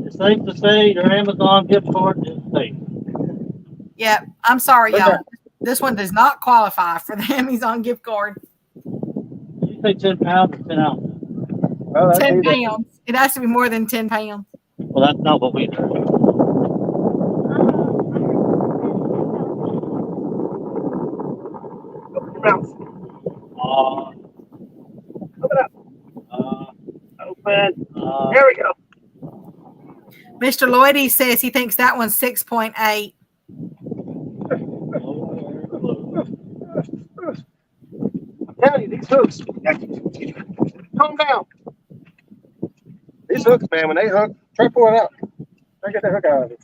It's safe to say your Amazon gift card is safe. Yep. I'm sorry, Okay. y'all. This one does not qualify for the Amazon gift card. You say 10 pounds or 10 ounces? Oh, that's 10 easy. pounds. It has to be more than 10 pounds. Well, that's not what we do. Open your mouth. Open up. Open. There we go. Mr. Lloydie says he thinks that one's 6.8. I'm telling you, these hooks. Calm down. These hooks, man, when they hook, try pulling it out. Try to get that hook out of it.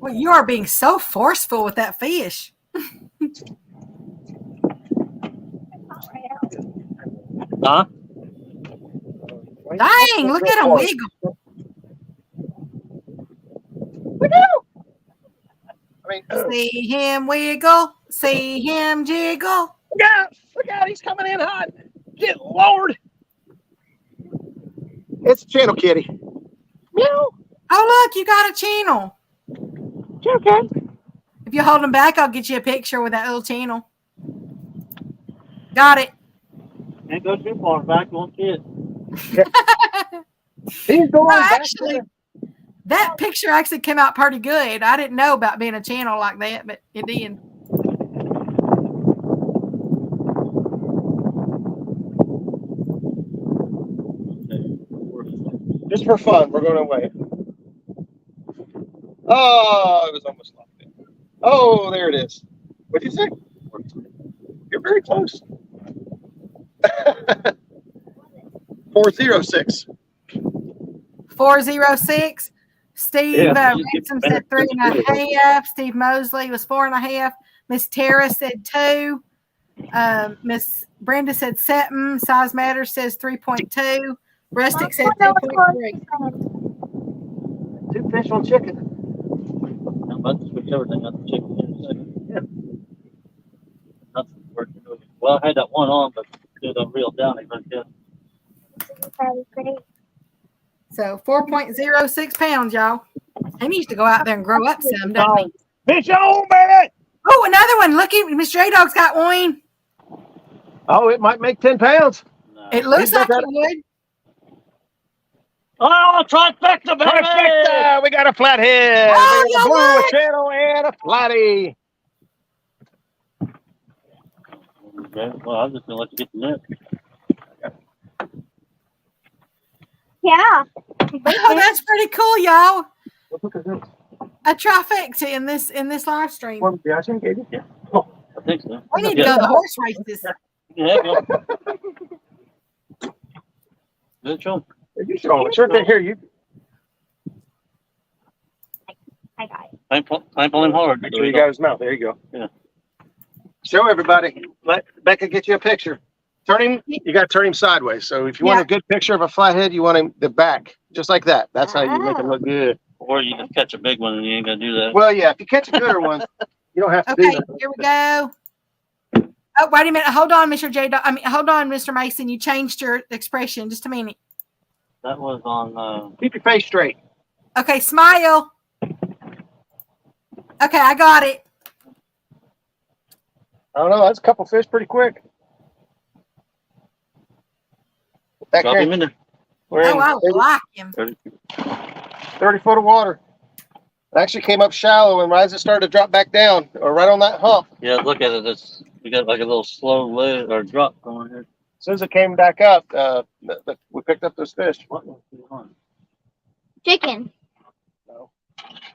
Well, you are being so forceful with that fish. Huh? Dang, look at him wiggle. I mean, See him wiggle. See him jiggle. look out, he's coming in hot. Good Lord. It's a channel kitty. Meow. Oh, look, you got a channel. Channel cat. If you hold him back, I'll get you a picture with that little channel. Got it. Can't go too far back, won't see it. He's going No, back actually, there. that picture actually came out pretty good. I didn't know about being a channel like that, but it did. Just for fun, we're going away. Oh, it was almost like that. Oh, there it is. What'd you say? You're very close. 406. 406. Steve Yeah, Ransom said 3.5. Steve Mosley was 4.5. Miss Tara said 2. Miss Brenda said 7. Size Matters says 3.2. Rustic said 2.3. 2 fish on chicken. I'll switch everything out the chicken in a second. Yeah. Nothing's working really well. I had that one on, but still don't reel down it right there. So 4.06 pounds, y'all. He needs to go out there and grow up some, doesn't he? Fish on, baby! Oh, another one. Look, Mr. J-Dog's got one. Oh, it might make 10 pounds. No. It looks He's got like that- it would. Oh, trifecta, baby! Trifecta! We got a flathead. Oh, We got a y'all blue, a what? channel, and a flatty. Okay, well, I'm just going to let you get the net. Yeah. Oh, that's pretty cool, y'all. Look at this. A trifecta in this live stream. One Jason gave you? Yeah. Oh, I think so. We need to go to the horse races. Yeah, go. Good show. You show him. Sure thing. Here, you. I got it. I'm pulling hard. Make sure you got his mouth. There you go. Yeah. Show everybody. Let Becca get you a picture. Turn him. You got to turn him sideways. So if you want a good picture of a flathead, you want him the back, just like that. That's how you make it look good. Or you just catch a big one and you ain't gonna do that. Well, yeah. If you catch a gooder one, you don't have to do Okay, that. here we go. Oh, wait a minute. Hold on, Mr. J-Dog. Hold on, Mr. Mason. You changed your expression. Just a minute. That was on. Keep your face straight. Okay, smile. Okay, I got it. I don't know. That's a couple fish pretty quick. Back Drop here. him in there. We're Oh, I in like him. 30 foot of water. It actually came up shallow, and as it started to drop back down, or right on that hump, Yeah, look at it. We got like a little slow lid or drop going here. as soon as it came back up, we picked up those fish. What was going on? Chicken. No.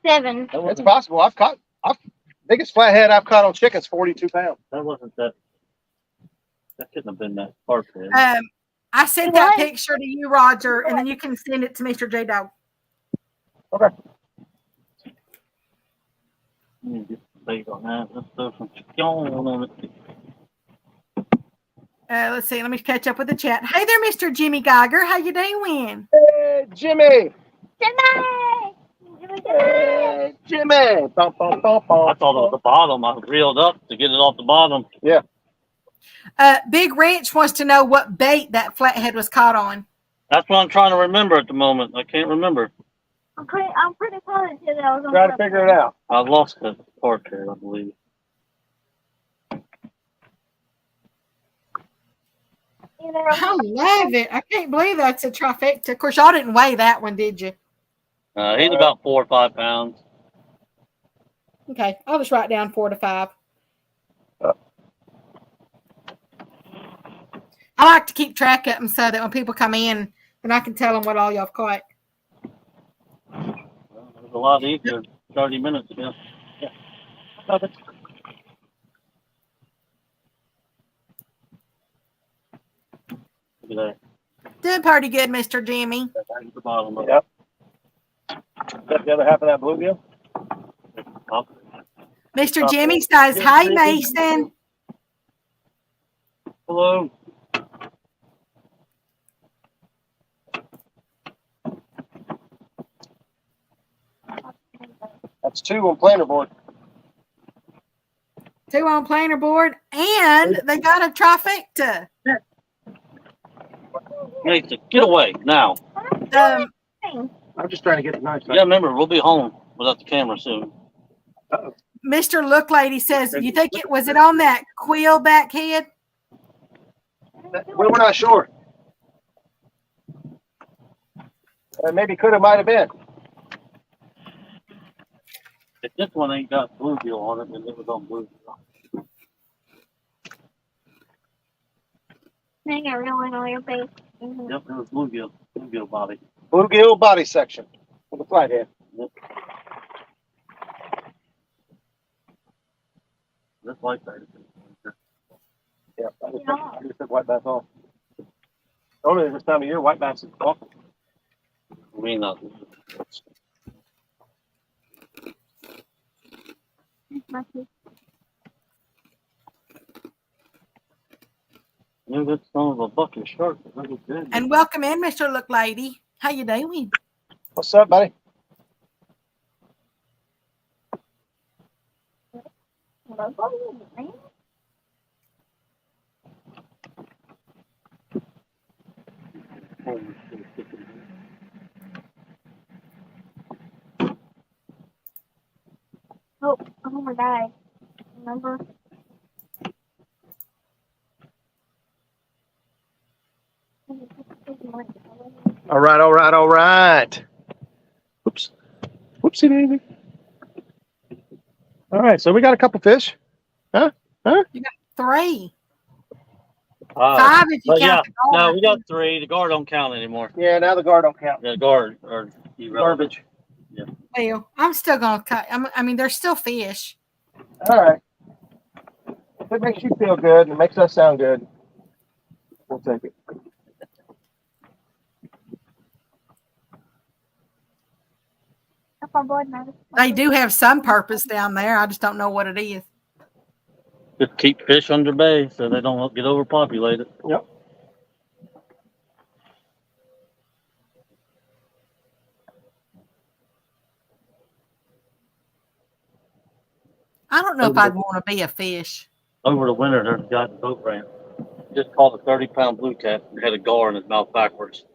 7. That It's wasn't, possible. Biggest flathead I've caught on chicken is 42 pounds. that wasn't that. That couldn't have been that far. I sent that picture to you, Roger, and then you can send it to Mr. J-Dog. Okay. Let me get the bait on that. Let's throw some chicken on it. Let's see. Let me catch up with the chat. Hey there, Mr. Jimmy Geiger. How you doing? Hey, Jimmy. Jimmy! Hey, Jimmy. Bum, bum, bum, bum. I thought it was the bottom. I reeled up to get it off the bottom. Yeah. Big Ranch wants to know what bait that flathead was caught on. That's what I'm trying to remember at the moment. I can't remember. I'm pretty positive that I was on Try to figure it out. I lost the part there, I believe. I love it. I can't believe that's a trifecta. Of course, y'all didn't weigh that one, did you? He's about 4 or 5 pounds. Okay, I'll just write down 4 to 5. I like to keep track of them so that when people come in, then I can tell them what all y'all have caught. Well, it was a lot easier. 30 minutes ago. Yeah. Love it. Look at that. Doing pretty good, Mr. Jimmy. That's at the bottom of Yep. Is that the other half of that bluegill? it. Up. Mr. Jimmy says, "Hey, Mason." Hello. That's 2 on planer board. 2 on planer board, and they got a trifecta. Nathan, get away now. I'm just trying to get it nice. Yeah, remember, we'll be home without the camera soon. Mr. Look Lady says, "You think it was on that quill back head?" We're not sure. Maybe could have, might have been. If this one ain't got bluegill on it, then it was on bluegill. I got reeling on your face. Yep, it was bluegill. Bluegill body. Bluegill body section with a flathead. Yep. Just like that. Yeah, I just said white bass off. Only this time of year, white bass is awful. I mean, that son of a bucket shark is really good. And welcome in, Mr. Look Lady. How you doing? What's up, buddy? Oh, my God. Remember? All right, all right, all right. Oops. Whoopsie daisy. All right, so we got a couple fish. Huh? 3. Uh, 5 if you but yeah, count the guard. no, we got 3. The guard don't count anymore. Yeah, now the guard don't count. The guard or Garbage. Well, I'm still gonna cut. I mean, they're still fish. All right. If it makes you feel good and it makes us sound good, we'll take it. They do have some purpose down there. I just don't know what it is. Just keep fish under bay so they don't get overpopulated. Yep. I don't know if I'd want to be a fish. Over the winter, there's a guy at the boat ramp. Just caught a 30-pound blue cat and had a gar in his mouth backwards.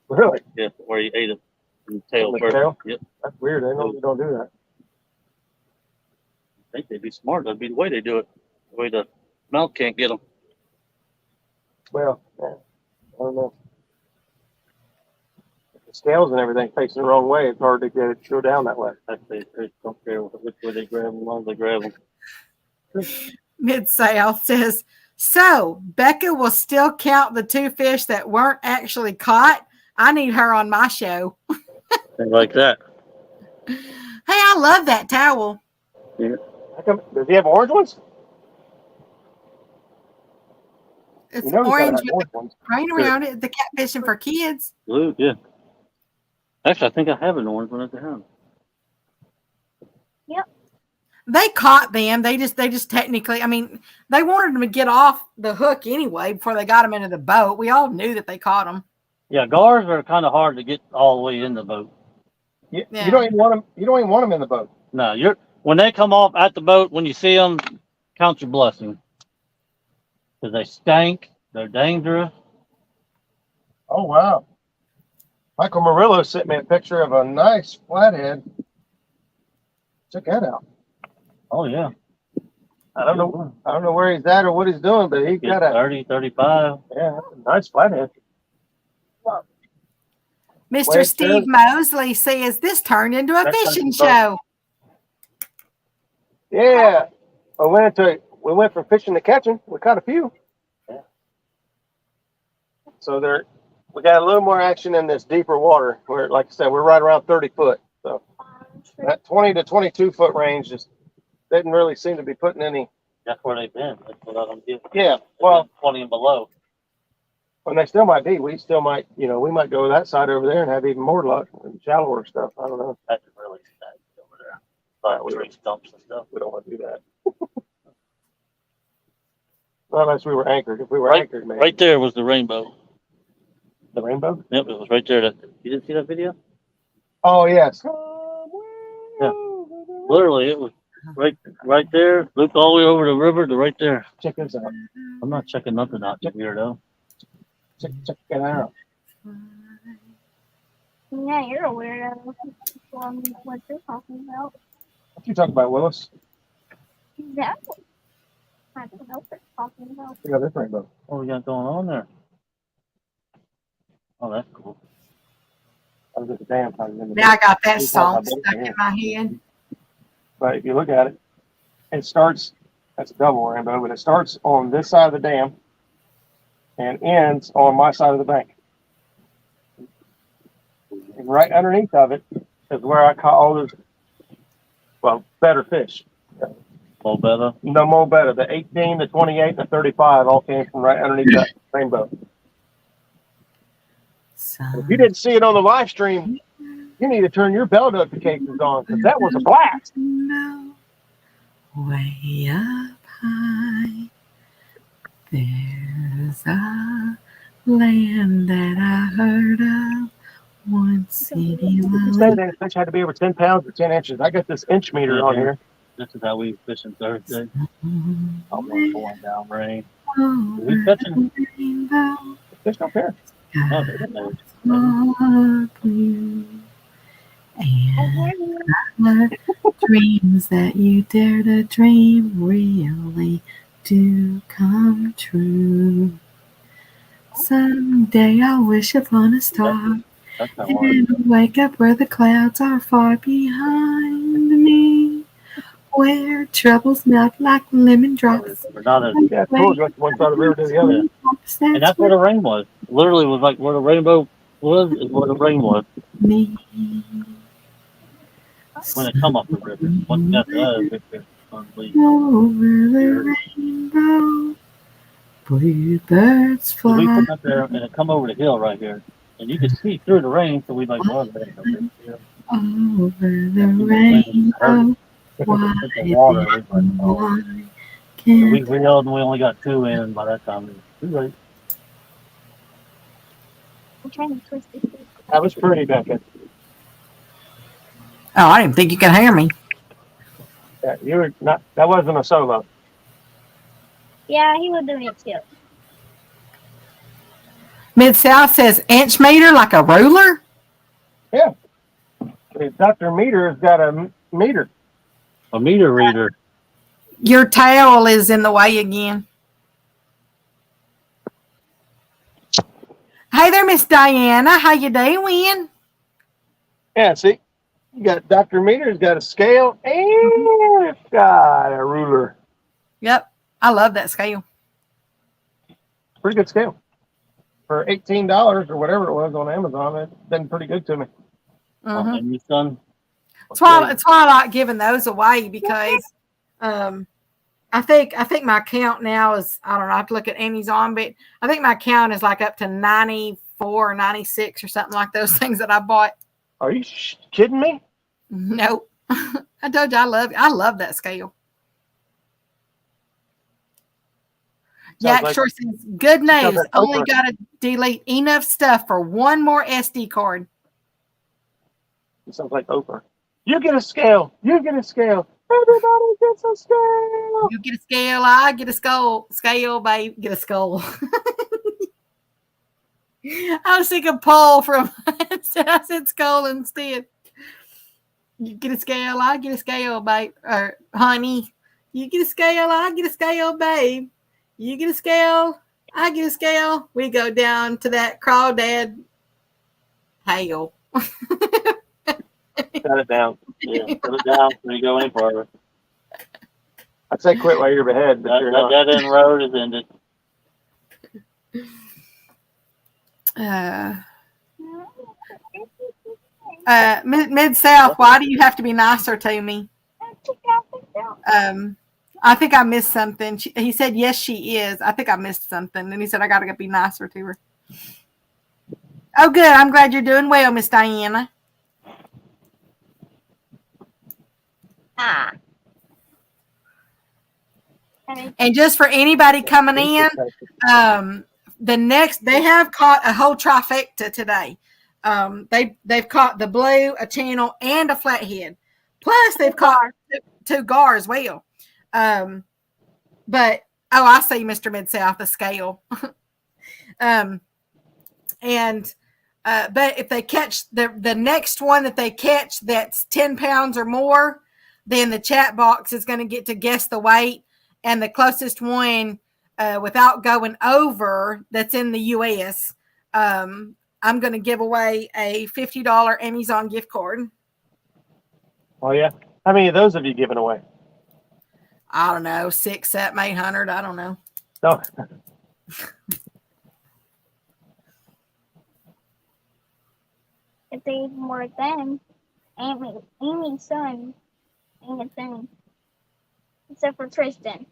Really? Yeah, where he ate it in the tail The first. tail? Yep. That's weird. They normally don't do that. I think they'd be smart. That'd be the way they do it. The way the mouth can't get them. Well, yeah, I don't know. If the scales and everything facing the wrong way, it's hard to get it to go down that way. I say fish don't care which way they grab them, as long as they grab them. Mid South says, "So Becca will still count the 2 fish that weren't actually caught. I need her on my show." Things like that. Hey, I love that towel. Yeah. How come, does he have orange ones? It's You know he's gotta orange have with orange the ones. rain around it. The catfishing for kids. Blue, yeah. Actually, I think I have an orange one at the house. They caught them. They just technically, I mean, they wanted them to get off the hook anyway before they got them into the boat. We all knew that they caught them. Yeah, gars are kind of hard to get all the way in the boat. You Yeah. don't even want them. You don't even want them in the boat. No, when they come off at the boat, when you see them, count your blessing. Because they stink. They're dangerous. Oh wow. Michael Murillo sent me a picture of a nice flathead. Check that out. Oh, yeah. I don't know where he's at or what he's doing, but he's got a 30, 35. yeah, nice flathead. Mr. Wait, Steve Mosley says this turned into a That's fishing not the boat. show. Yeah. We went from fishing to catching. We caught a few. Yeah. So we got a little more action in this deeper water where, like I said, we're right around 30 foot. So that 20 to 22 foot range just didn't really seem to be putting any. That's where they've been. That's what I don't get. Yeah. They've been Well, 20 and below. and they still might be. We still might, we might go that side over there and have even more luck and shallower stuff. I don't know. That's really stacked over there. Like tree stumps and stuff. We don't want to do that. Not unless we were anchored. If we were anchored, maybe. Right there was the rainbow. The rainbow? Yep, it was right there. You didn't see that video? Oh, yes. Yeah. Literally, it was right there. Looked all the way over the river to right there. Check this out. I'm not checking nothing out, you weirdo. Check it out. Yeah, you're a weirdo. What you're talking about? What you talking about, Willis? Exactly. I don't know what you're talking about. Look at this rainbow. What we got going on there? Oh, that's cool. I was at the dam talking in the Now I got that He's song talking about stuck boat, in my head. But if you look at it, it starts, that's a double rainbow, but it starts on this side of the dam and ends on my side of the bank. And right underneath of it is where I caught all those, better fish. More better. No more better. The 18, the 28, and the 35 all came from right underneath that rainbow. If you didn't see it on the live stream, you need to turn your bell notifications on because that was a blast. No, way up high, there's a land that I heard of. One city You say that fish had to be over 10 pounds or 10 inches. I got this inch meter on here. This is how we fishing Thursday. Almost pouring down rain. over We catching? the rainbow. Fish don't care. No, they didn't know it's Are blue. And dreams that you dare to dream really do come true. Someday I'll wish upon a star That's not one. and wake up where the clouds are far behind me, where troubles melt like lemon drops. We're not a, Yeah, I told you what's one side of the river to the other. and that's where the rain was. Literally was like where the rainbow was is where the rain was me. when it come up the river. Once you got that, it's unbelievable. Over the rainbow, bluebirds So we fly. put up there and it come over the hill right here. And you could see through the rain, so we like, well, there ain't no big deal. Over the rainbow, why The water, we like, oh. why So we can't reeled and we only got 2 in by that time. It was too late. I'm trying to twist it. That was pretty, Becca. Oh, I didn't think you could hear me. Yeah, you were not. That wasn't a solo. Yeah, he would do it too. Mid-South says inch meter like a ruler. Yeah. Dr. Meter's got a meter. A meter reader. Your towel is in the way again. Hey there, Miss Diana. How you doing? Yeah, see, you got Dr. Meter's got a scale and it's got a ruler. Yep. I love that scale. Pretty good scale. For $18 or whatever it was on Amazon, it's been pretty good to me. Mhm. And your son? That's why I like giving those away because I think my count now is, I don't know, I have to look at Annie's on, but I think my count is like up to 94 or 96 or something like those things that I bought. Are you kidding me? Nope. I told you I love that scale. Sounds Jack like- Shore says, good sounds news. like Only Oprah. got to delete enough stuff for one more SD card. It sounds like Oprah. You get a scale. You get a scale. Everybody gets a scale. You get a scale, I get a scale, babe, get a skull. I was thinking Paul from I said skull instead. You get a scale, I get a scale, babe. Or honey, you get a scale, I get a scale, babe. You get a scale, I get a scale. We go down to that crawdad hail. Shut it down. Yeah, put it down so you go any farther. I'd say quit while you're ahead, but you're not. That dead end road is ended. Mid-South, why do you have to be nicer to me? I think I missed something. He said, yes, she is. I think I missed something. And he said, I got to be nicer to her. Oh, good. I'm glad you're doing well, Miss Diana. Ah. And just for anybody coming in, they have caught a whole trifecta today. They've caught the blue, a channel, and a flathead. Plus, they've caught two gar as well. But I see, Mr. Mid-South, the scale. But if they catch the next one that they catch that's 10 pounds or more, then the chat box is going to get to guess the weight, and the closest one without going over that's in the U.S. I'm going to give away a $50 Amazon gift card. Oh yeah, how many of those have you given away? I don't know, 6, 7, 800. I don't know. No. If they even more than Amy's son ain't a thing. Except for Tristan.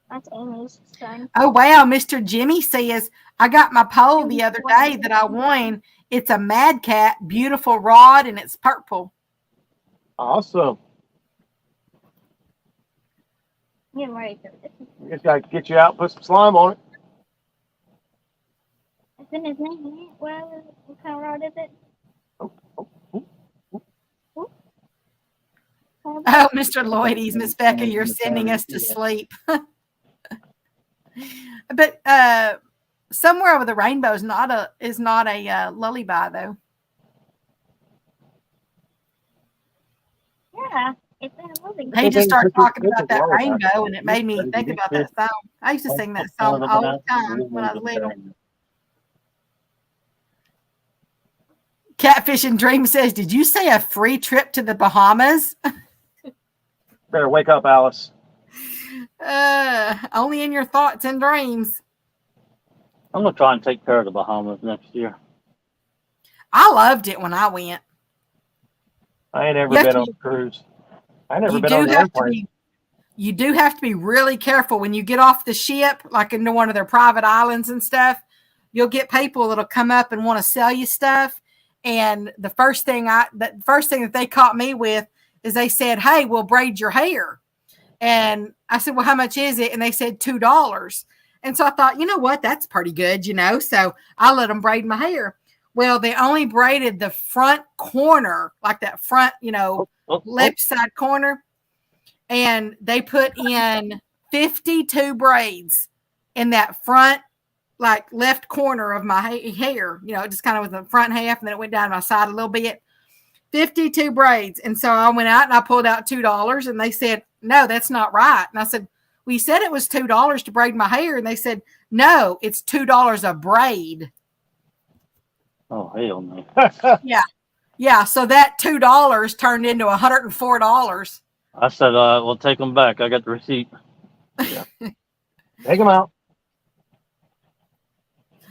That's Amy's son. Oh, wow. Mr. Jimmy says, I got my pole the other day that I won. It's a Mad Cat, beautiful rod, and it's purple. Awesome. Getting ready for this. Just got to get you out, put some slime on it. Isn't his name? What kind of rod is it? Oh, Mr. Lloydies, Miss Becca, you're sending us to sleep. But somewhere over the rainbow is not a lullaby, though. Yeah, it's in a movie. He just started talking about that rainbow, and it made me think about that song. I used to sing that song all the time when I was little. Catfish and Dream says, did you say a free trip to the Bahamas? Better wake up, Alice. Only in your thoughts and dreams. I'm going to try and take care of the Bahamas next year. I loved it when I went. I ain't ever been on a cruise. I never been on an airplane. You do have to be really careful when you get off the ship, like into one of their private islands and stuff. You'll get people that'll come up and want to sell you stuff. And the first thing that they caught me with is they said, hey, we'll braid your hair. And I said, well, how much is it? And they said $2. And so I thought, you know what? That's pretty good, So I let them braid my hair. Well, they only braided the front corner, like that front, left side corner. And they put in 52 braids in that front, like left corner of my hair, just kind of with the front half, and then it went down my side a little bit. 52 braids. And so I went out and I pulled out $2, and they said, no, that's not right. And I said, well, you said it was $2 to braid my hair. And they said, no, it's $2 a braid. Oh, hell no. Yeah. Yeah. So that $2 turned into $104. I said, we'll take them back. I got the receipt. Yeah. Take them out.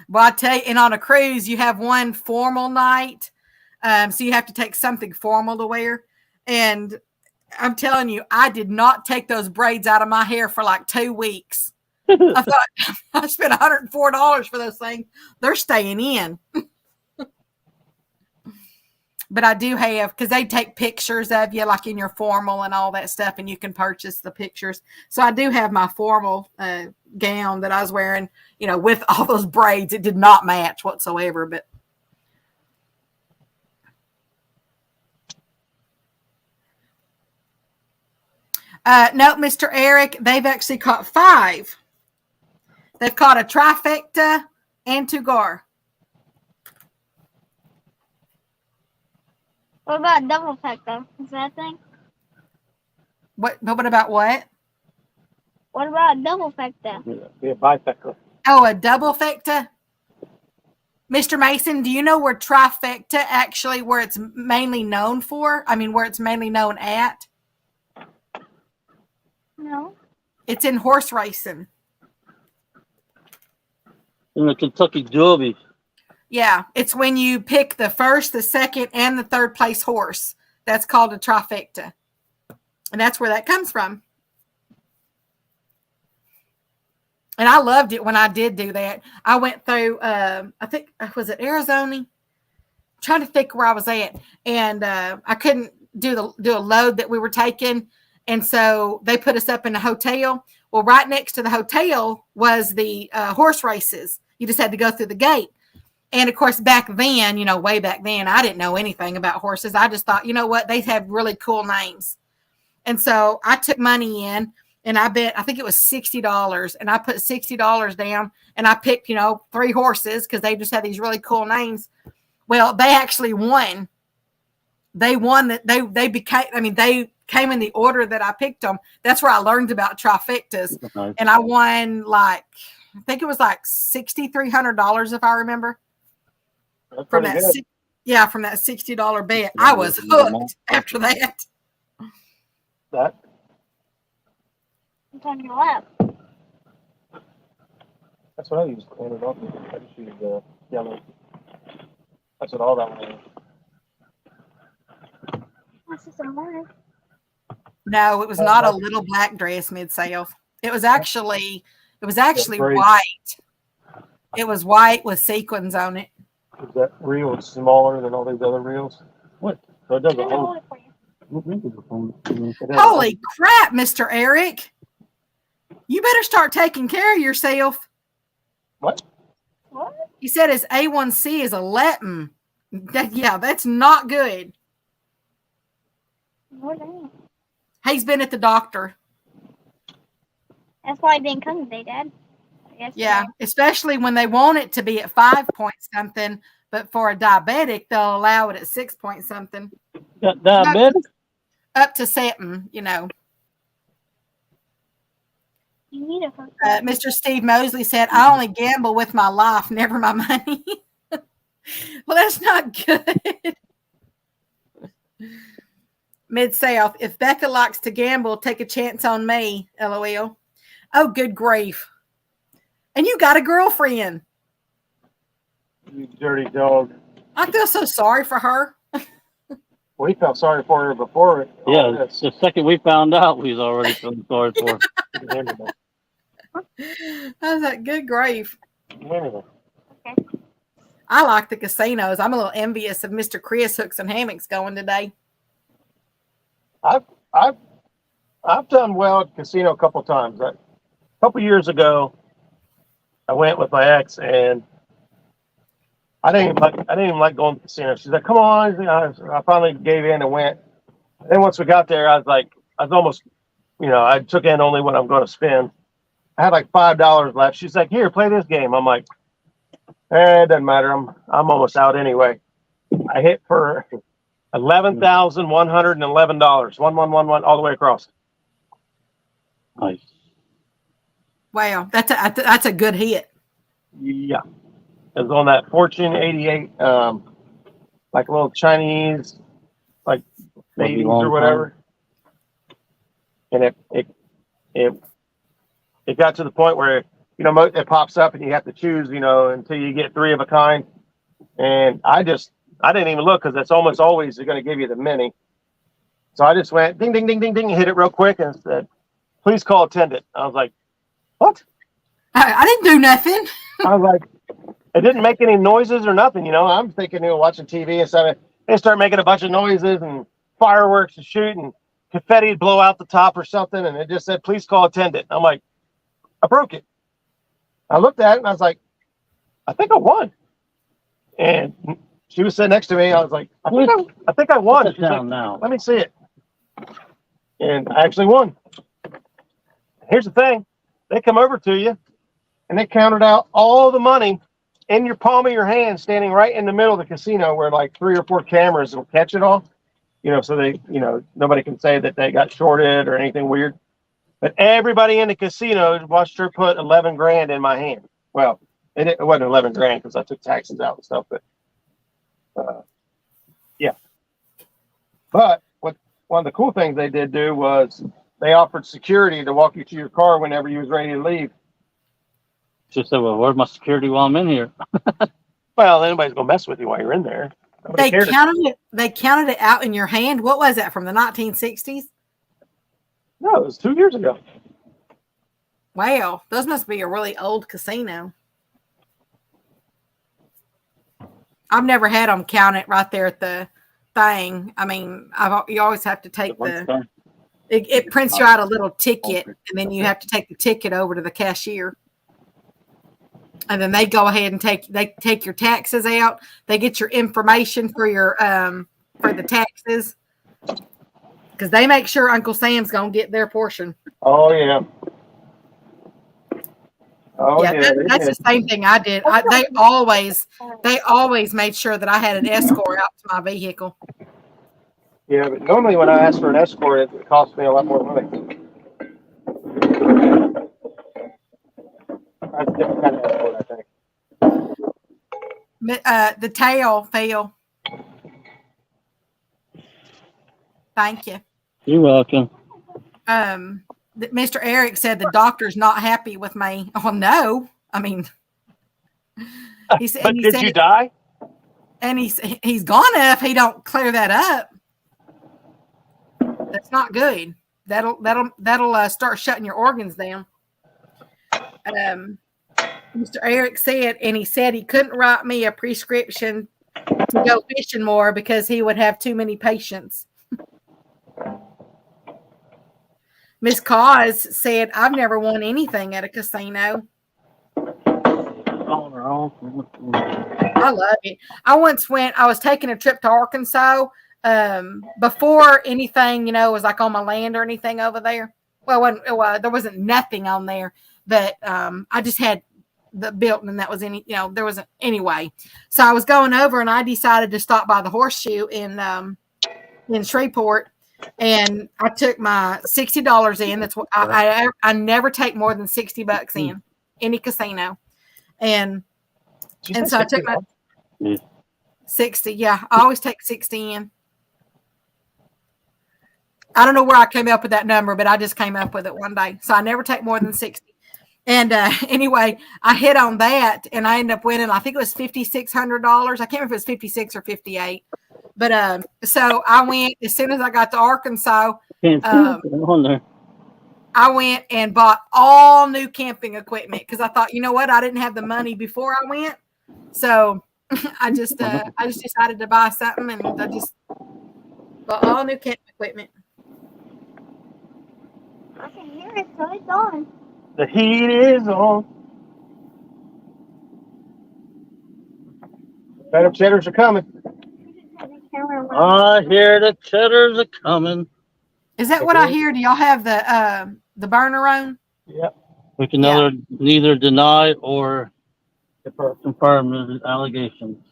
Well, I tell you, and on a cruise, you have one formal night. So you have to take something formal to wear. And I'm telling you, I did not take those braids out of my hair for like 2 weeks. I thought I spent $104 for those things. They're staying in. But I do have, because they take pictures of you like in your formal and all that stuff, and you can purchase the pictures. So I do have my formal gown that I was wearing, with all those braids. It did not match whatsoever, but No, Mr. Eric, they've actually caught 5. They've caught a trifecta and 2 gar. What about double factor? Is that a thing? What about what? What about double factor? Be a bifecta. Oh, a double fecta? Mr. Mason, do you know where trifecta actually, where it's mainly known for? I mean, where it's mainly known at? No. It's in horse racing. In the Kentucky Derby. Yeah, it's when you pick the first, the second, and the third place horse. That's called a trifecta. And that's where that comes from. And I loved it when I did do that. I went through, I think, was it Arizona? I'm trying to think where I was at. And I couldn't do a load that we were taking. And so they put us up in a hotel. Well, right next to the hotel was the horse races. You just had to go through the gate. And of course, back then, way back then, I didn't know anything about horses. I just thought, you know what? They have really cool names. And so I took money in and I think it was $60. And I put $60 down and I picked, 3 horses because they just had these really cool names. Well, they actually won. They won that they came in the order that I picked them. That's where I learned about trifectas. Nice. And I won I think it was $6,300 if I remember. That's From pretty that, good. from that $60 bet. I was hooked after that. That It's on your lap. that's what I used to clean it up. I just used yellow. That's what all that was. That's just a morning. No, it was not a little black dress mid-south. It was actually great. white. It was white with sequins on it. Is that reel is smaller than all these other reels? What? So it does I'm a gonna whole. hold it for you. it does Holy crap, Mr. Eric. You better start taking care of yourself. What? What? He said his A1C is 11. That's not good. What is that? He's been at the doctor. That's why I didn't come today, Dad. I guess Yeah, especially when they want it to be at 5 point something, but for a diabetic, they'll allow it at 6 point something. Got diabetic? Up to 7, You need a hook. Mr. Steve Mosley said, I only gamble with my life, never my money. Well, that's not good. Mid-South, if Becca likes to gamble, take a chance on me, LOL. Oh, good grief. And you got a girlfriend. You dirty dog. I feel so sorry for her. We felt sorry for her before. Yeah, This. the second we found out, we was already feeling sorry for her. I was like, good grief. Anyway. I like the casinos. I'm a little envious of Mr. Chris Hooks and Hammocks going today. I've done well at casino a couple times. A couple years ago, I went with my ex, and I didn't even like going to the casino. She's like, "Come on!" I finally gave in and went. And then once we got there, I was almost, I took in only what I'm going to spend. I had like $5 left. She's like, "Here, play this game." I'm like, it doesn't matter. I'm almost out anyway. I hit for $11,111. 1111 all the way across. Nice. Wow, that's a good hit. Yeah. It was on that Fortune 88, like a little Chinese, like babies or whatever. And it got to the point where, it pops up and you have to choose, until you get 3 of a kind. And I didn't even look because it's almost always they're going to give you the mini. So I just went ding, ding, ding, ding, ding, hit it real quick and said, "Please call attendant." I was like, "What?" I didn't do nothing. I was like, it didn't make any noises or nothing. I'm thinking, watching TV and stuff. They start making a bunch of noises and fireworks and shooting, confetti blow out the top or something. And it just said, "Please call attendant." I'm like, I broke it. I looked at it and I was like, I think I won. And she was sitting next to me. I was like, I think I won. Put it She's down like, now. "Let me see it." And I actually won. Here's the thing. They come over to you and they counted out all the money in your palm of your hand, standing right in the middle of the casino where like 3 or 4 cameras will catch it all. So they, nobody can say that they got shorted or anything weird. But everybody in the casino watched her put 11 grand in my hand. Well, it wasn't 11 grand because I took taxes out and stuff, but yeah. But one of the cool things they did do was they offered security to walk you to your car whenever you was ready to leave. She said, well, where's my security while I'm in here? Well, anybody's gonna mess with you while you're in there. They counted it out in your hand. What was that, from the 1960s? No, it was 2 years ago. Wow, those must be a really old casino. I've never had them count it right there at the thing. I mean, you always have to take it prints you out a little ticket, and then you have to take the ticket over to the cashier. And then they go ahead and take your taxes out. They get your information for your for the taxes, because they make sure Uncle Sam's gonna get their portion. Oh yeah. Oh yeah, that's the same thing I did. They always made sure that I had an escort out to my vehicle. Yeah, but normally when I ask for an escort, it costs me a lot more money. That's a different kind of escort, I think. The tail fell. Thank you. You're welcome. Mr. Eric said the doctor's not happy with me. Oh no! I mean, he said. But did you die? And he's gonna if he don't clear that up. That's not good. That'll start shutting your organs down. Mr. Eric said, and he said he couldn't write me a prescription to go fishing more because he would have too many patients. Miss Cause said, I've never won anything at a casino. I love it. I was taking a trip to Arkansas before anything, was like on my land or anything over there. Well, there wasn't nothing on there, but I just had the built, and that was there wasn't anyway. So I was going over, and I decided to stop by the Horseshoe in Shreveport. And I took my $60 in. That's what I never take more than $60 in any casino. And so I took my 60. Yeah, I always take 60 in. I don't know where I came up with that number, but I just came up with it one day. So I never take more than 60. And anyway, I hit on that, and I ended up winning. I think it was $5,600. I can't remember if it was 56 or 58. But so I went as soon as I got to Arkansas. I went and bought all new camping equipment because I thought, you know what, I didn't have the money before I went, so I just decided to buy something, and I just bought all new camping equipment. I can hear it, so it's on. The heat is on. Better cheddars are coming. I hear the cheddars are coming. Is that what I hear? Do y'all have the burner on? Yep. We can neither deny or confirm the allegations.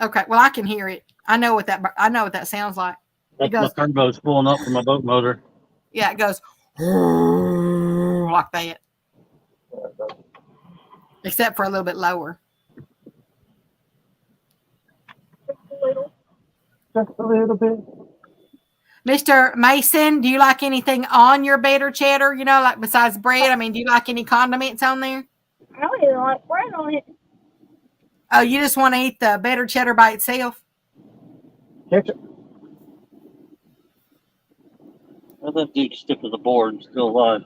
Okay. Well, I can hear it. I know what that sounds like. That's my turbo spooling up from my boat motor. Yeah, it goes like that. Except for a little bit lower. Just a little bit. Mr. Mason, do you like anything on your better cheddar? Like besides bread? I mean, do you like any condiments on there? I don't even like bread on it. Oh, you just want to eat the better cheddar by itself? Ketchup. Well, that dude stick to the board and still alive.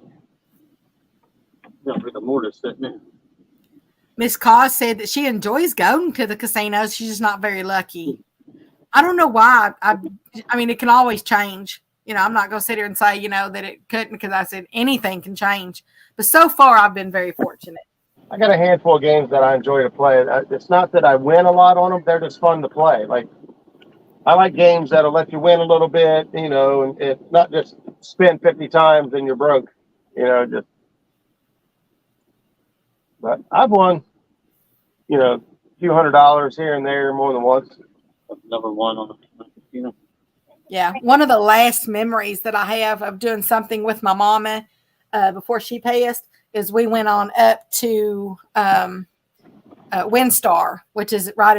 Got rid of the mortar sitting there. Miss Cos said that she enjoys going to the casinos. She's just not very lucky. I don't know why. I mean, it can always change. I'm not going to sit here and say, that it couldn't, because I said anything can change. But so far, I've been very fortunate. I got a handful of games that I enjoy to play. It's not that I win a lot on them. They're just fun to play. Like, I like games that'll let you win a little bit, you know, and not just spin 50 times and you're broke, you know. Just, but I've won, you know, a few $100s here and there more than once. Number one on the casino. Yeah, one of the last memories that I have of doing something with my mama before she passed is we went on up to Windstar, which is right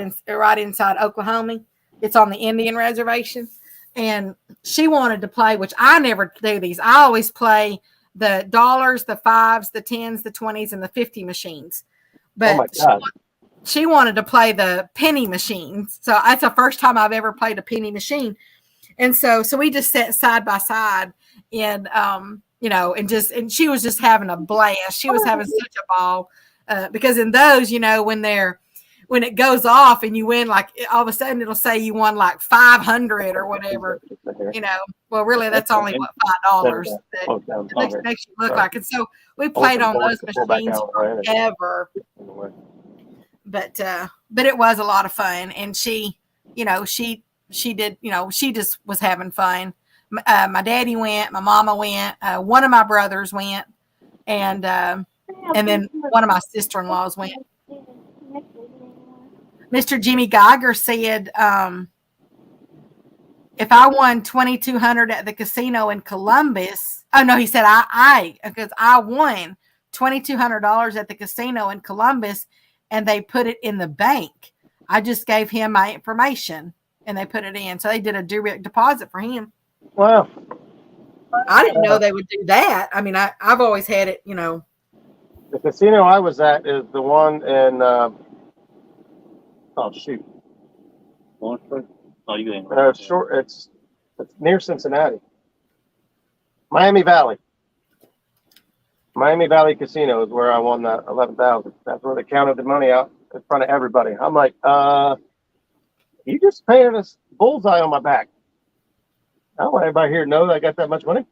inside Oklahoma. It's on the Indian reservation, and she wanted to play, which I never do these. I always play the dollars, the fives, the tens, the 20s, and the 50 machines. But Oh my God. she wanted to play the penny machines. So that's the first time I've ever played a penny machine. And so we just sat side by side and, you know, and she was just having a blast. She was having such a ball because in those, you know, when it goes off and you win, like all of a sudden it'll say you won like 500 or whatever, you know, well, really that's only what, $5 that makes you look like. And so we played on those machines forever, but it was a lot of fun. And she, you know, she did, you know, she just was having fun. My daddy went, my mama went, one of my brothers went, and then one of my sister-in-laws went. Mr. Jimmy Geiger said, if I won $2,200 at the casino in Columbus, oh no, he said because I won $2,200 at the casino in Columbus, and they put it in the bank. I just gave him my information, and they put it in. So they did a direct deposit for him. Wow. I didn't know they would do that. I mean, I've always had it, you know. The casino I was at is the one in, oh shoot. Lawrenceburg? Oh, you ain't It's near Cincinnati. Miami Valley. Miami Valley Casino is where I won that 11,000. That's where they counted the money out in front of everybody. I'm like, you just painted a bullseye on my back. I don't want everybody here to know that I got that much money.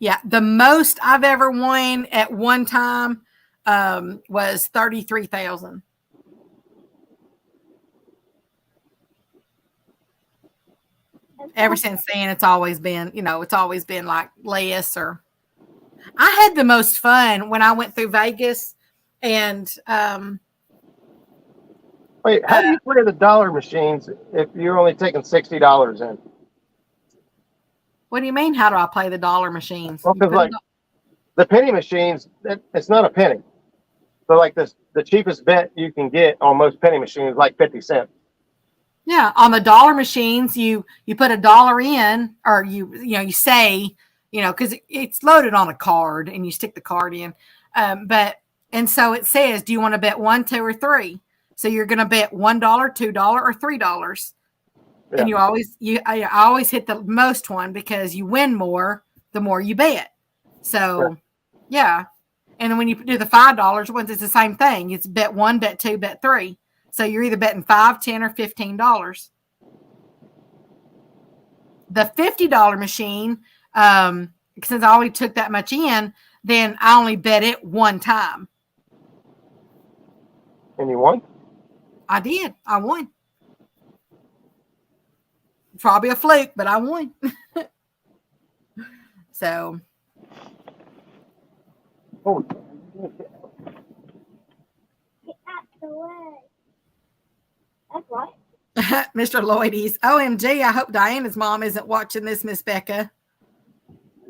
Yeah, the most I've ever won at one time was 33,000. Ever since then, it's always been, you know, like less. Or I had the most fun when I went through Vegas, and wait, how do you play the dollar machines if you're only taking $60 in? What do you mean? How do I play the dollar machines? Well, because like the penny machines, it's not a penny. So like the cheapest bet you can get on most penny machines is like 50 cents. Yeah, on the dollar machines, you put $1 in, or you say, you know, because it's loaded on a card, and you stick the card in. And so it says, do you want to bet 1, 2, or 3? So you're going to bet $1, $2, or $3. Yeah. And I always hit the most one because you win more the more you bet. So, yeah. And then when you do the $5 ones, it's the same thing. It's bet 1, bet 2, bet 3. So you're either betting $5, $10, or $15. The $50 machine, since I only took that much in, then I only bet it one time. And you won? I did. I won. Probably a fluke, but I won. So. Oh. Get out the way. That's right. Mr. Lloydies. OMG, I hope Diana's mom isn't watching this, Miss Becca.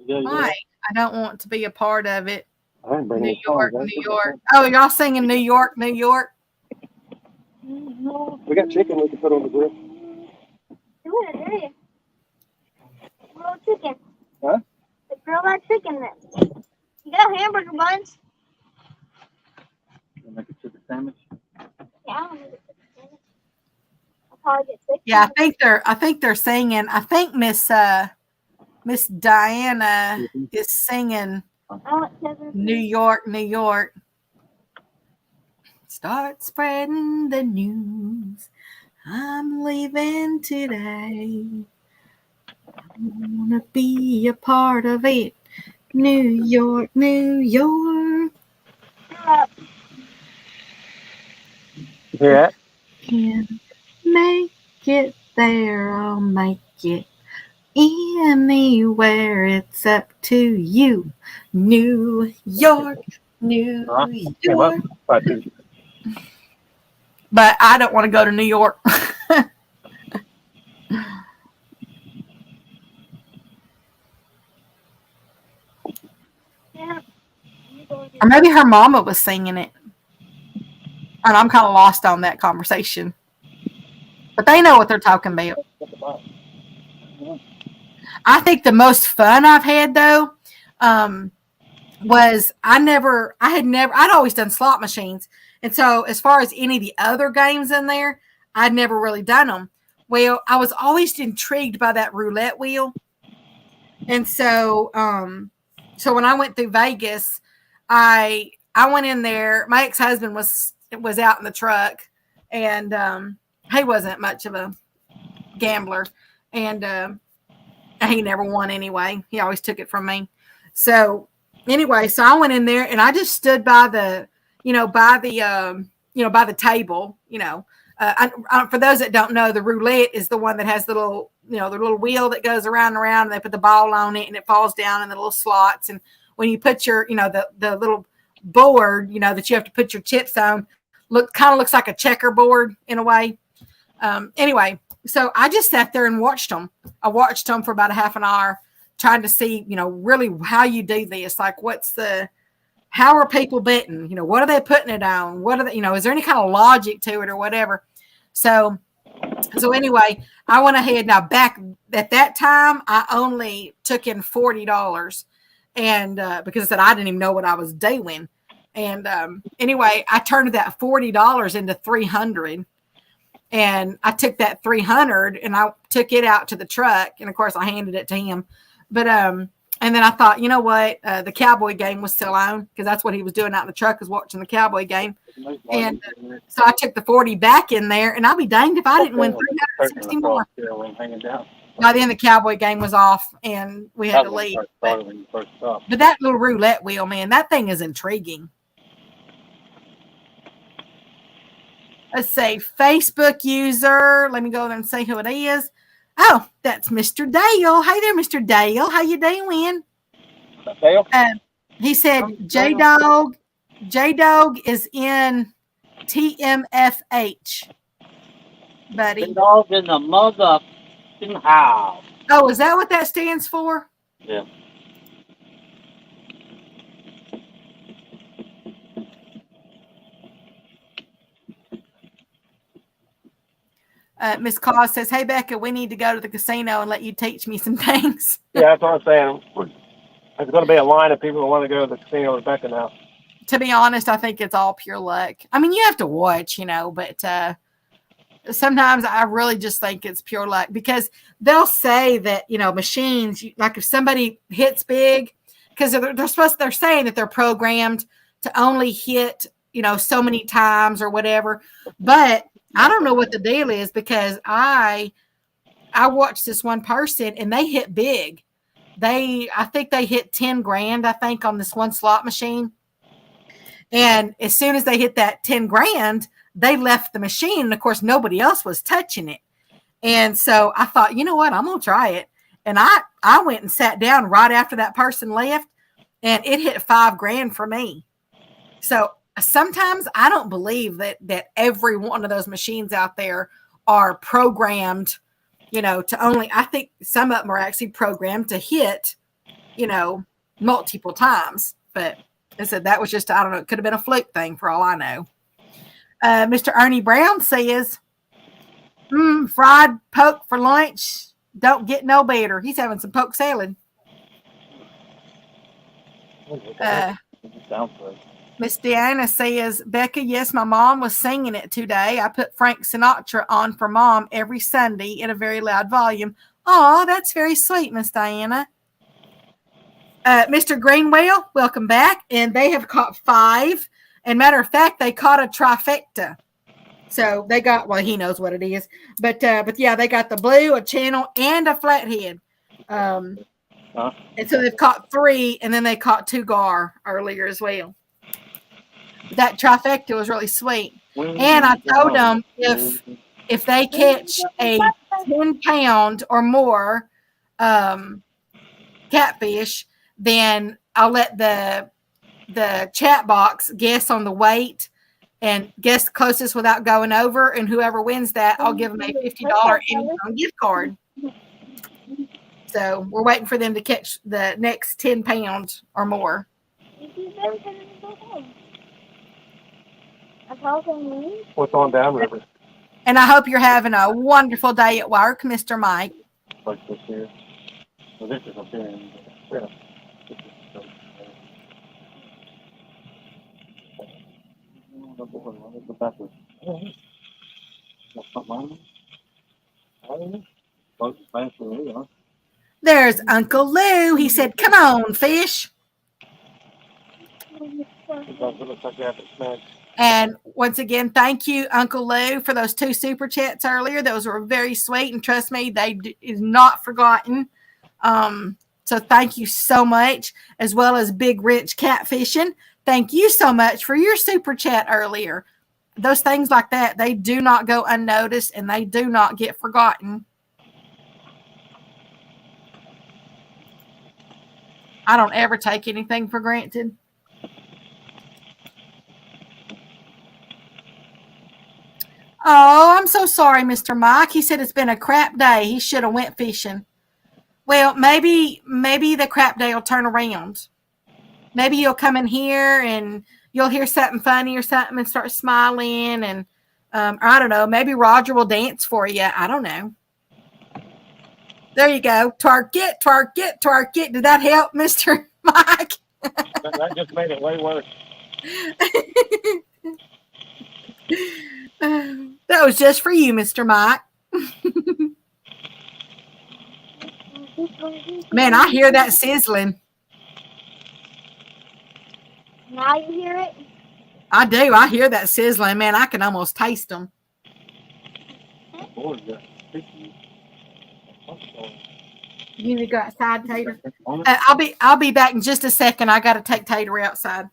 Why? I don't want to be a part of it. New York, New York. Oh, y'all singing New York, New York? We got chicken we can put on the grill. Grilled chicken. Huh? The grilled chicken then. You got hamburger buns? You make a chicken sandwich? Yeah, I'll make a chicken sandwich. I'll probably get 6. Yeah, I think they're singing. I think Miss Diana is singing New York, New York. Start spreading the news. I'm leaving today. I want to be a part of it. New York, New York. Yeah. Can make it there, I'll make it. Anywhere, it's up to you. New York, New Came up. York. But dude, But I don't want to go to New York. Yeah. Or maybe her mama was singing it. And I'm kind of lost on that conversation. But they know what they're talking about. I think the most fun I've had, though, was I'd always done slot machines. And so as far as any of the other games in there, I'd never really done them. Well, I was always intrigued by that roulette wheel. And so, so when I went through Vegas, I went in there. My ex-husband was out in the truck, and he wasn't much of a gambler, and he never won anyway. He always took it from me. So anyway, so I went in there and I just stood by the table. For those that don't know, the roulette is the one that has the little wheel that goes around and around, and they put the ball on it and it falls down in the little slots. And when you put your, the little board, that you have to put your chips on, kind of looks like a checkerboard in a way. Anyway, so I just sat there and watched them. I watched them for about a half an hour, trying to see, really how you do this. Like, how are people betting? What are they putting it on? What are they, is there any kind of logic to it or whatever? So anyway, I went ahead. Now, back at that time, I only took in $40, and because I said I didn't even know what I was doing. And anyway, I turned that $40 into $300, and I took that $300 and I took it out to the truck, and of course I handed it to him. But and then I thought, you know what, the Cowboy game was still on, because that's what he was doing out in the truck, was watching the Cowboy game. And so I took the 40 back in there, and I'll be danged if I didn't win 360 more. By then the Cowboy game was off and we had to leave. But that little roulette wheel, man, that thing is intriguing. Let's say Facebook user. Let me go there and see who it is. Oh, that's Mr. Dale. Hey there, Mr. Dale. How you doing? Dale? He said jaydog is in TMFH, buddy. Jaydog in the motherfucking house. Oh, is that what that stands for? Yeah. Miss Claus says, "Hey Becca, we need to go to the casino and let you teach me some things." Yeah, that's what I'm saying. There's going to be a line of people that want to go to the casino with Becca now. To be honest, I think it's all pure luck. I mean, you have to watch, but sometimes I really just think it's pure luck, because they'll say that, machines, like if somebody hits big, because they're saying that they're programmed to only hit, so many times or whatever. But I don't know what the deal is, because I watched this one person and they hit big. I think they hit 10 grand, I think, on this one slot machine. And as soon as they hit that 10 grand, they left the machine. And of course, nobody else was touching it. And so I thought, you know what, I'm going to try it. And I went and sat down right after that person left, and it hit 5 grand for me. So sometimes I don't believe that every one of those machines out there are programmed, to only, I think some of them are actually programmed to hit, multiple times. But I said that was just, I don't know, it could have been a fluke thing for all I know. Mr. Ernie Brown says, fried poke for lunch. Don't get no better. He's having some poke salad. Miss Deanna says, Becca, yes, my mom was singing it today. I put Frank Sinatra on for Mom every Sunday at a very loud volume. Oh, that's very sweet, Miss Diana. Mr. Greenwell, welcome back. And they have caught 5. And matter of fact, they caught a trifecta. So they got, well, he knows what it is. But yeah, they got the blue, a channel, and a flathead. And so they've caught 3, and then they caught 2 gar earlier as well. That trifecta was really sweet. And I told them if they catch a 10-pound or more catfish, then I'll let the chat box guess on the weight and guess closest without going over, and whoever wins that, I'll give them a $50 Amazon gift card. So we're waiting for them to catch the next 10 pounds or more. What's on downriver? And I hope you're having a wonderful day at work, Mr. Mike. Like this here. Well, this is up there. Yeah. There's Uncle Lou. He said, "Come on, fish." And once again, thank you, Uncle Lou, for those 2 super chats earlier. Those were very sweet, and trust me, they is not forgotten. So thank you so much, as well as Big Rich Catfishing. Thank you so much for your super chat earlier. Those things like that, they do not go unnoticed, and they do not get forgotten. I don't ever take anything for granted. Oh, I'm so sorry, Mr. Mike. He said it's been a crap day. He should have went fishing. Well, maybe the crap day will turn around. Maybe you'll come in here and you'll hear something funny or something and start smiling, and or I don't know. Maybe Roger will dance for you. I don't know. There you go. Twerk it, twerk it, twerk it. Did that help, Mr. Mike? That just made it way worse. That was just for you, Mr. Mike. Man, I hear that sizzling. Now you hear it? I do. I hear that sizzling. Man, I can almost taste them. You need to go outside, Tater. I'll be back in just a second. I got to take Tater outside.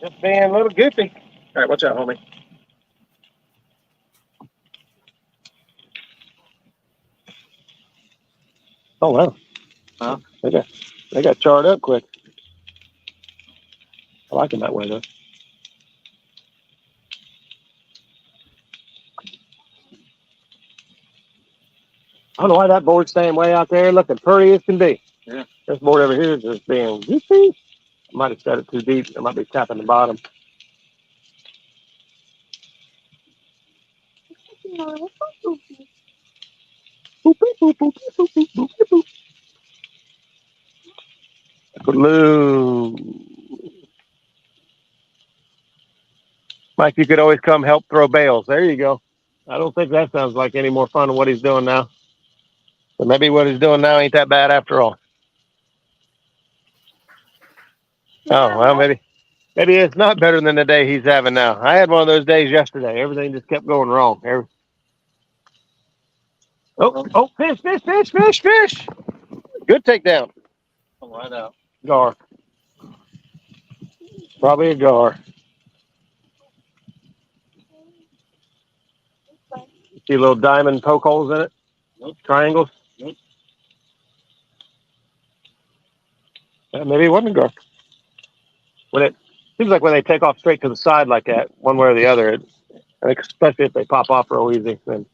Just being a little goofy. All right, watch out, homie. Oh wow! Huh? They got charred up quick. I like them that way though. I don't know why that board's staying way out there, looking pretty as can be. Yeah. This board over here is just being goofy. I might have set it too deep. I might be tapping the bottom. Boop, boop, boop, boop, boop, boop, boop, boop. Lou. Mike, you could always come help throw bales. There you go. I don't think that sounds like any more fun than what he's doing now. But maybe what he's doing now ain't that bad after all. Oh, well, maybe it's not better than the day he's having now. I had one of those days yesterday. Everything just kept going wrong. Oh, fish. Good takedown. Come right out. Gar. Probably a gar. See little diamond poke holes in it? Nope. Triangles? Nope. Maybe it wasn't a gar. Seems like when they take off straight to the side like that, one way or the other, I think especially if they pop off real easy, then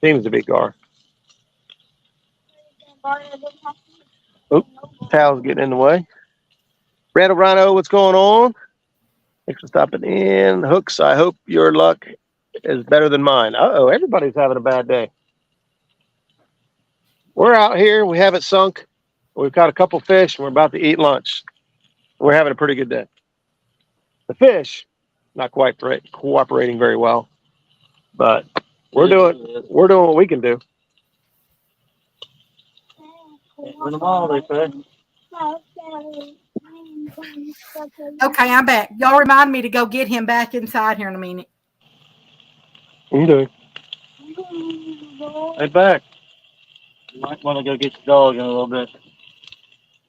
seems to be gar. Oop, towel's getting in the way. Randall Rhino, what's going on? Thanks for stopping in. Hooks, I hope your luck is better than mine. Uh-oh, everybody's having a bad day. We're out here. We haven't sunk. We've got a couple fish, and we're about to eat lunch. We're having a pretty good day. The fish, not quite cooperating very well, but we're doing what we can do. Win them all, they say. Okay, I'm back. Y'all remind me to go get him back inside here in a minute. Okay. Hey, back. You might want to go get your dog in a little bit.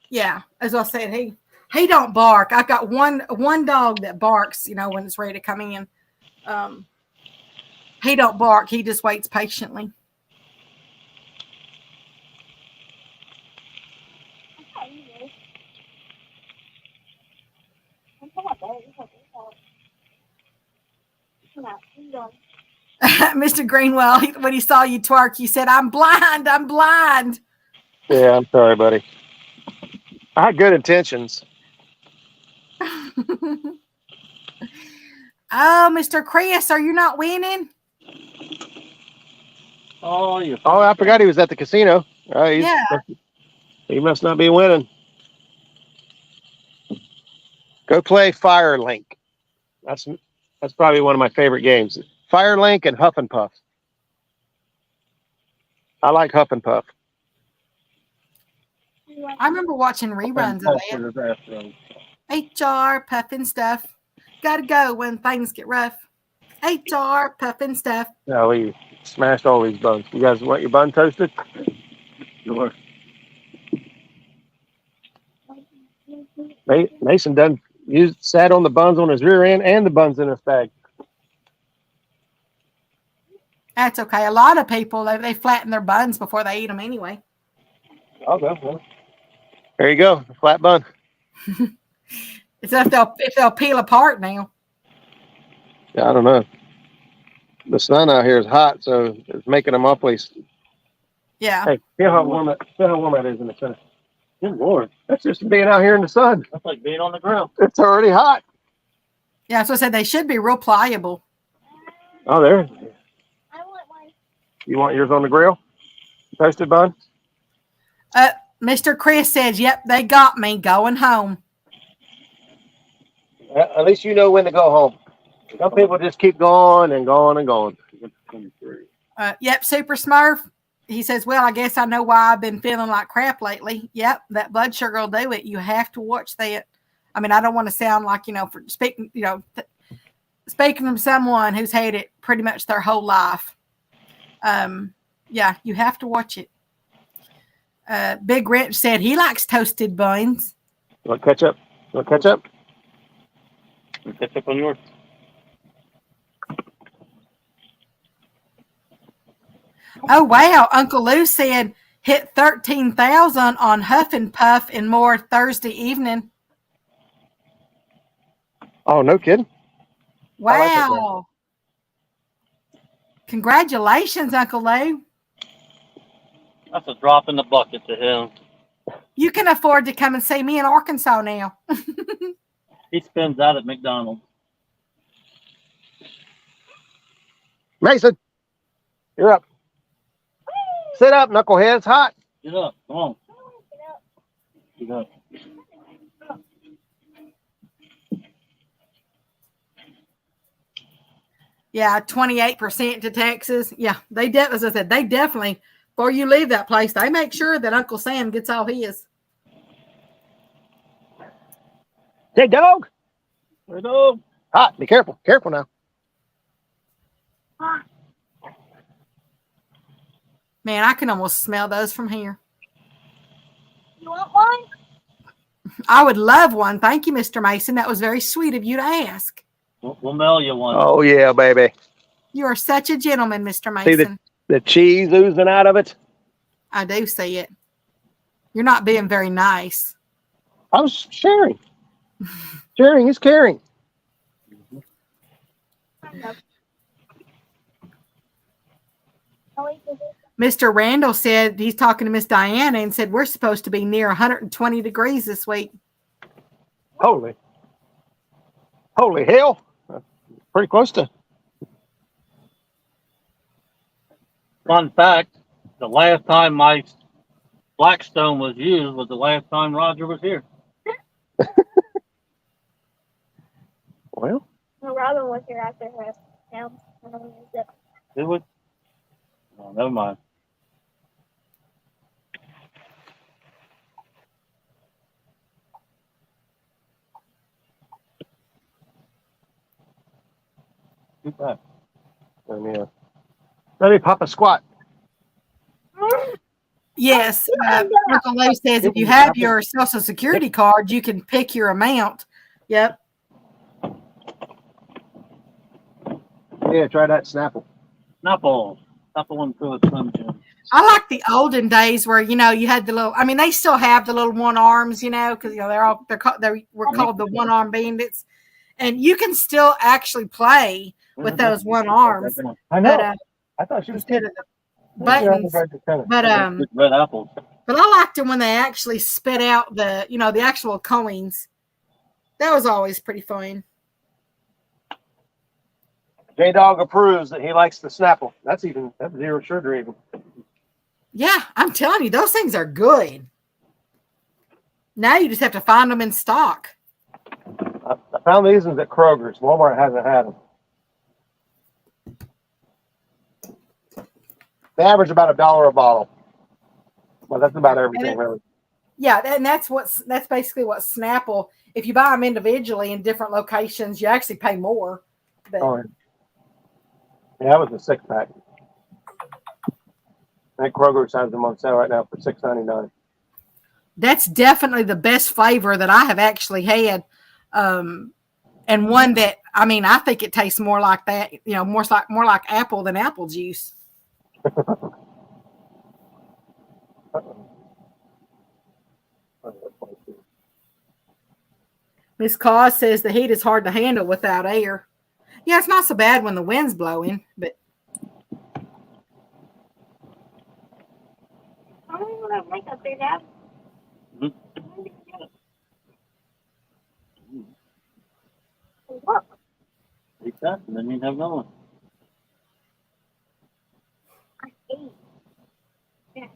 Yeah, as I said, He don't bark. I've got one dog that barks, when it's ready to come in. He don't bark. He just waits patiently. Mr. Greenwell, when he saw you twerk, you said, "I'm blind. I'm blind." Yeah, I'm sorry, buddy. I had good intentions. Oh, Mr. Chris, are you not winning? Oh, you. Oh, I forgot he was at the casino. Yeah. He must not be winning. Go play Fire Link. That's probably one of my favorite games. Fire Link and Huff and Puff. I like Huff and Puff. I remember watching reruns of that. HR, puffin' stuff. Gotta go when things get rough. HR, puffin' stuff. No, we smashed all these buns. You guys want your bun toasted? Sure. Mason done sat on the buns on his rear end and the buns in his bag. That's okay. A lot of people, they flatten their buns before they eat them anyway. Okay. Well, there you go, a flat bun. So if they'll peel apart now. Yeah, I don't know. The sun out here is hot, so it's making them awfully. Yeah. Hey, feel how warm that is in the sun. Good Lord, that's just being out here in the sun. That's like being on the grill. It's already hot. Yeah, so I said they should be real pliable. Oh, there. I want one. You want yours on the grill? Toasted bun? Mr. Chris says, "Yep, they got me going home." At least you know when to go home. Some people just keep going and going and going. Yep, Super Smurf. He says, "Well, I guess I know why I've been feeling like crap lately." Yep, that blood sugar will do it. You have to watch that. I mean, I don't want to sound like, for speaking, speaking from someone who's had it pretty much their whole life. Yeah, you have to watch it. Big Wrench said he likes toasted buns. You want ketchup? Ketchup on yours. Oh, wow. Uncle Lou said hit 13,000 on Huff and Puff and more Thursday evening. Oh, no kidding. Wow. Congratulations, Uncle Lou. That's a drop in the bucket to him. You can afford to come and see me in Arkansas now. He spends out at McDonald's. Mason, you're up. Sit up, knucklehead. It's hot. Get up. Come on. Get up. Yeah, 28% to Texas. Yeah, as I said, they definitely, before you leave that place, they make sure that Uncle Sam gets all his. Jaydog. Jaydog. Hot. Be careful. Careful now. Man, I can almost smell those from here. You want one? I would love one. Thank you, Mr. Mason. That was very sweet of you to ask. We'll mail you one. Oh, yeah, baby. You are such a gentleman, Mr. Mason. See the cheese oozing out of it? I do see it. You're not being very nice. I was sharing. Sharing is caring. Mr. Randall said he's talking to Miss Diana and said we're supposed to be near 120 degrees this week. Holy hell. Pretty close to. Fun fact, the last time my Blackstone was used was the last time Roger was here. Well. No, Robin was here after her. Did we? Oh, never mind. Keep that. Let me pop a squat. Yes, Uncle Lou says if you have your Social Security card, you can pick your amount. Yep. Yeah, try that Snapple. Snapple. Snapple one through a Slim Jim. I like the olden days where you had the little. I mean, they still have the little one arms, because they were called the one arm bandits, and you can still actually play with those one arms. I know. But, I thought she was instead kidding. of the buttons. But Red apples. But I liked it when they actually spit out the actual coins. That was always pretty fun. Jaydog approves that he likes the Snapple. That's zero sugar even. Yeah, I'm telling you, those things are good. Now you just have to find them in stock. I found these ones at Kroger's. Walmart hasn't had them. They average about $1 a bottle. Well, that's about everything, really. Yeah, and that's basically what Snapple. If you buy them individually in different locations, you actually pay more. But, yeah, that was a 6-pack. I think Kroger's has them on sale right now for $6.99. That's definitely the best flavor that I have actually had, and one that I think it tastes more like that. More like apple than apple juice. Miss Cause says the heat is hard to handle without air. Yeah, it's not so bad when the wind's blowing, but I don't even have makeup there, Dad. Look. Take that, and then you have no one. I ate. Yeah.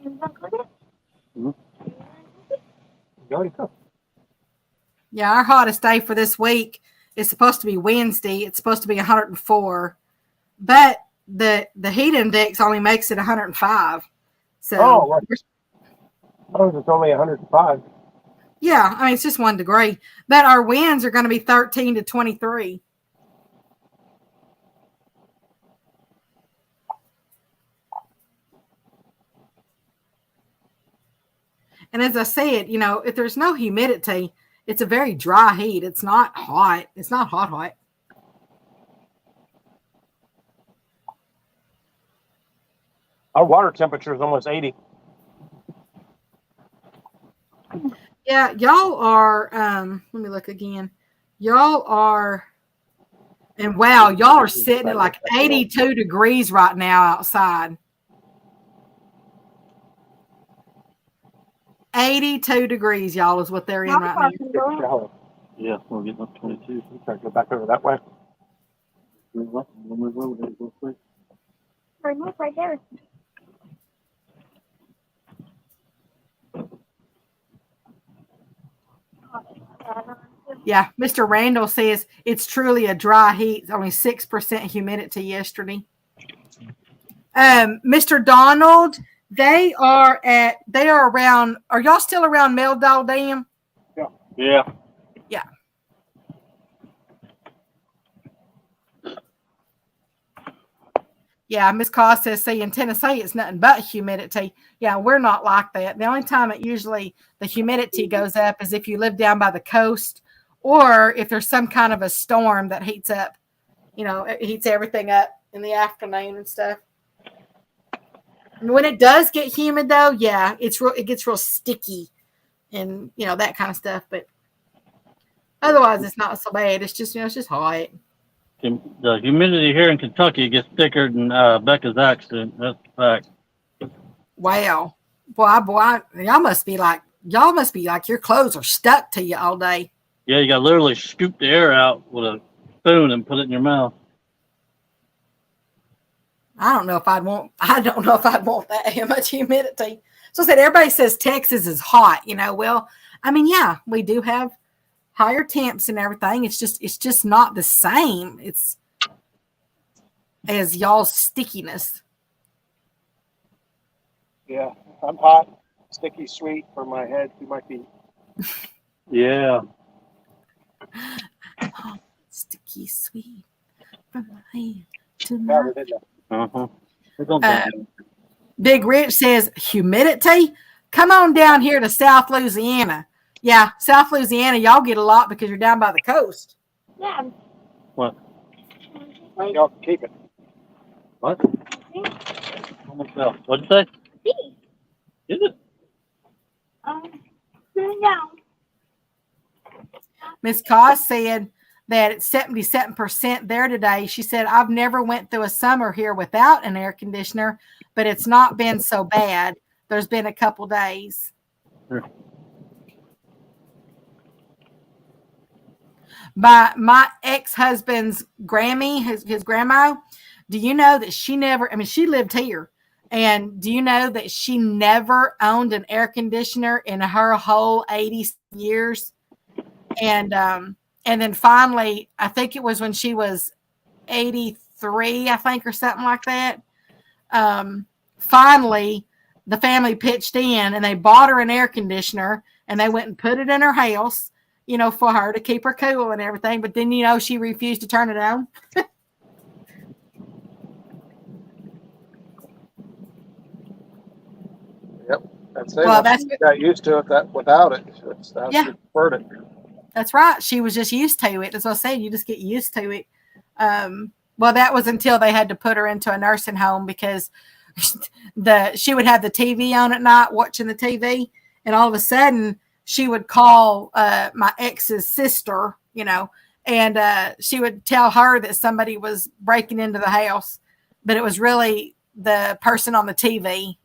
You want to cook it? You already cooked. yeah, our hottest day for this week is supposed to be Wednesday. It's supposed to be 104, but the heat index only makes it 105. So, it's only 105. yeah, it's just 1 degree. But our winds are going to be 13 to 23. And as I said, if there's no humidity, it's a very dry heat. It's not hot. It's not hot. Our water temperature is almost 80. Yeah, y'all are, let me look again. Y'all are, and wow, y'all are sitting at like 82 degrees right now outside. 82 degrees, y'all, is what they're in right now. Yeah, we're getting up 22. You try to go back over that way. We'll move over there real quick. Right there. Yeah, Mr. Randall says it's truly a dry heat. Only 6% humidity yesterday. Mr. Donald, they are around. Are y'all still around Meldal Dam? Yeah. Yeah. Yeah, Miss Cost says, see, in Tennessee, it's nothing but humidity. Yeah, we're not like that. The only time the humidity goes up is if you live down by the coast or if there's some kind of a storm that heats up, it heats everything up in the afternoon and stuff. And when it does get humid, though, yeah, it gets real sticky and, that kind of stuff. But otherwise, it's not so bad. It's just, it's just hot. The humidity here in Kentucky gets thicker than Becca's accent. That's a fact. Wow. Boy, y'all must be like your clothes are stuck to you all day. Yeah, you got to literally scoop the air out with a spoon and put it in your mouth. I don't know if I'd want that much humidity. So I said, everybody says Texas is hot, well, yeah, we do have higher temps and everything. It's just not the same. It's as y'all's stickiness. Yeah, I'm hot, sticky, sweet for my head through my feet. Yeah. Sticky Milky sweet from my hand to my. Probably did that. Uh-huh. We're gonna do it. Big Rich says humidity. Come on down here to South Louisiana. Yeah, South Louisiana, y'all get a lot because you're down by the coast. Yeah. What? Y'all can keep it. What? Almost fell. What'd you say? See. Is it? No. Miss Coss said that it's 77% there today. She said, I've never went through a summer here without an air conditioner, but it's not been so bad. There's been a couple days. Sure. My ex-husband's Grammy, his grandma, do you know that she lived here. And do you know that she never owned an air conditioner in her whole 80 years? And then finally, I think it was when she was 83, I think, or something like that. Finally, the family pitched in and they bought her an air conditioner and they went and put it in her house, for her to keep her cool and everything. But then, she refused to turn it on. Yep. That's it. Well, Once you got used to it without it. That's how Yeah. she preferred it. That's right. She was just used to it. As I said, you just get used to it. Well, that was until they had to put her into a nursing home because she would have the TV on at night watching the TV, and all of a sudden she would call my ex's sister, and she would tell her that somebody was breaking into the house, but it was really the person on the TV,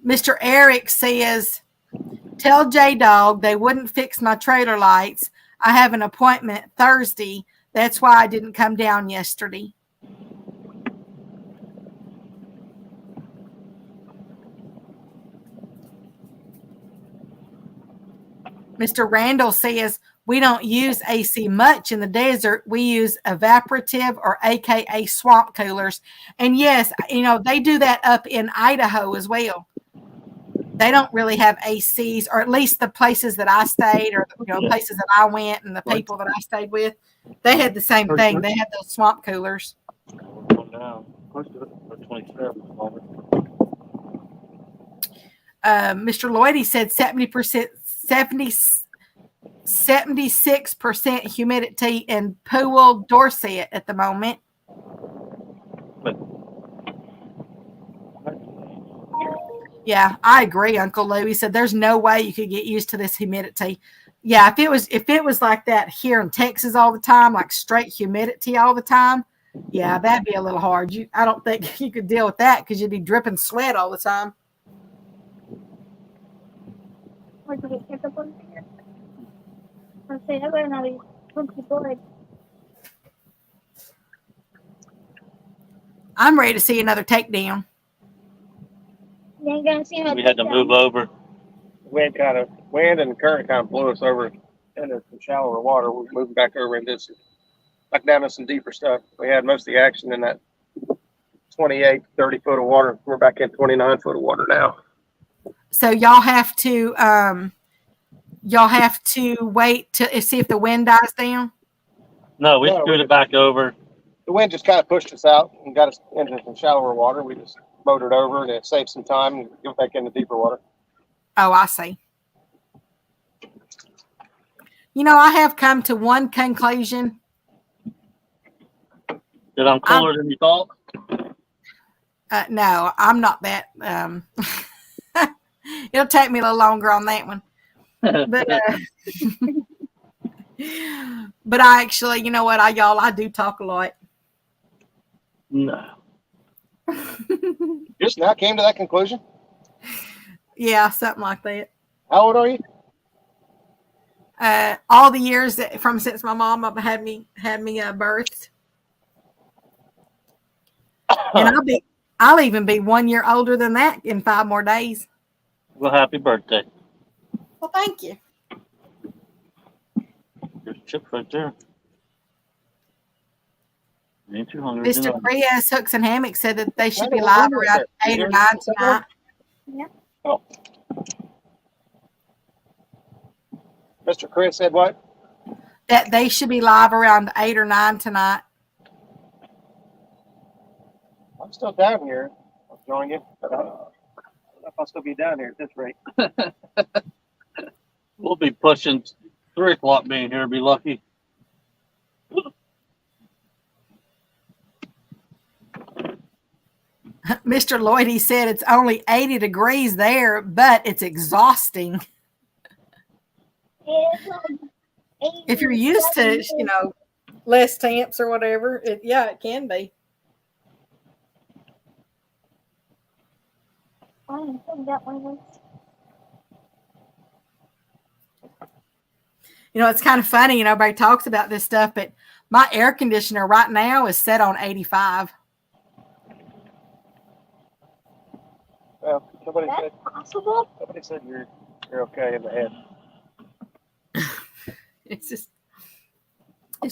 Mr. Eric says, tell Jaydog they wouldn't fix my trailer lights. I have an appointment Thursday. That's why I didn't come down yesterday. Mr. Randall says, we don't use AC much in the desert. We use evaporative or AKA swamp coolers. And yes, they do that up in Idaho as well. They don't really have ACs, or at least the places that I stayed, or places that I went, and the people that I stayed with, they had the same thing. They had those swamp coolers. Going down. Close to it. 27 at the moment. Mr. Lloyd, he said 76% humidity in Poole, Dorset at the moment. Yeah, I agree, Uncle Lou. He said there's no way you could get used to this humidity. Yeah, if it was like that here in Texas all the time, like straight humidity all the time, yeah, that'd be a little hard. I don't think you could deal with that because you'd be dripping sweat all the time. What did you pick up on there? I'm saying I better not be bored. I'm ready to see another takedown. You ain't gonna see We had to move over. Wind and current kind of blew us over into some shallower water. We're moving back over into down to some deeper stuff. We had most of the action in that 28, 30 foot of water. We're back in 29 foot of water now. So y'all have to wait to see if the wind dies down. No, we scooted back over. The wind just kind of pushed us out and got us into some shallower water. We just motored over and it saved some time and get back into deeper water. Oh, I see. I have come to one conclusion. That I'm cooler than you thought? No, I'm not that. It'll take me a little longer on that one. But but I actually, you know what, I do talk a lot. No. Just now came to that conclusion? Yeah, something like that. How old are you? All the years since my mom had me birthed. And I'll even be 1 year older than that in 5 more days. Well, happy birthday. Well, thank you. There's chips right there. Ain't you hungry? Mr. Prius Hooks and Hammocks said that they should be live around 8 or 9 tonight. Yeah. Oh. Mr. Chris said what? That they should be live around 8 or 9 tonight. I'm still down here. I'll join you. But I don't know if I'll still be down here at this rate. We'll be pushing 3 o'clock being here. Be lucky. Mr. Lloyd, he said it's only 80 degrees there, but it's exhausting. It's like 80 If you're used to, degrees. less temps or whatever, it can be. I didn't think that one was. It's kind of funny, everybody talks about this stuff, but my air conditioner right now is set on 85. Well, somebody That's possible. said you're okay in the head. It's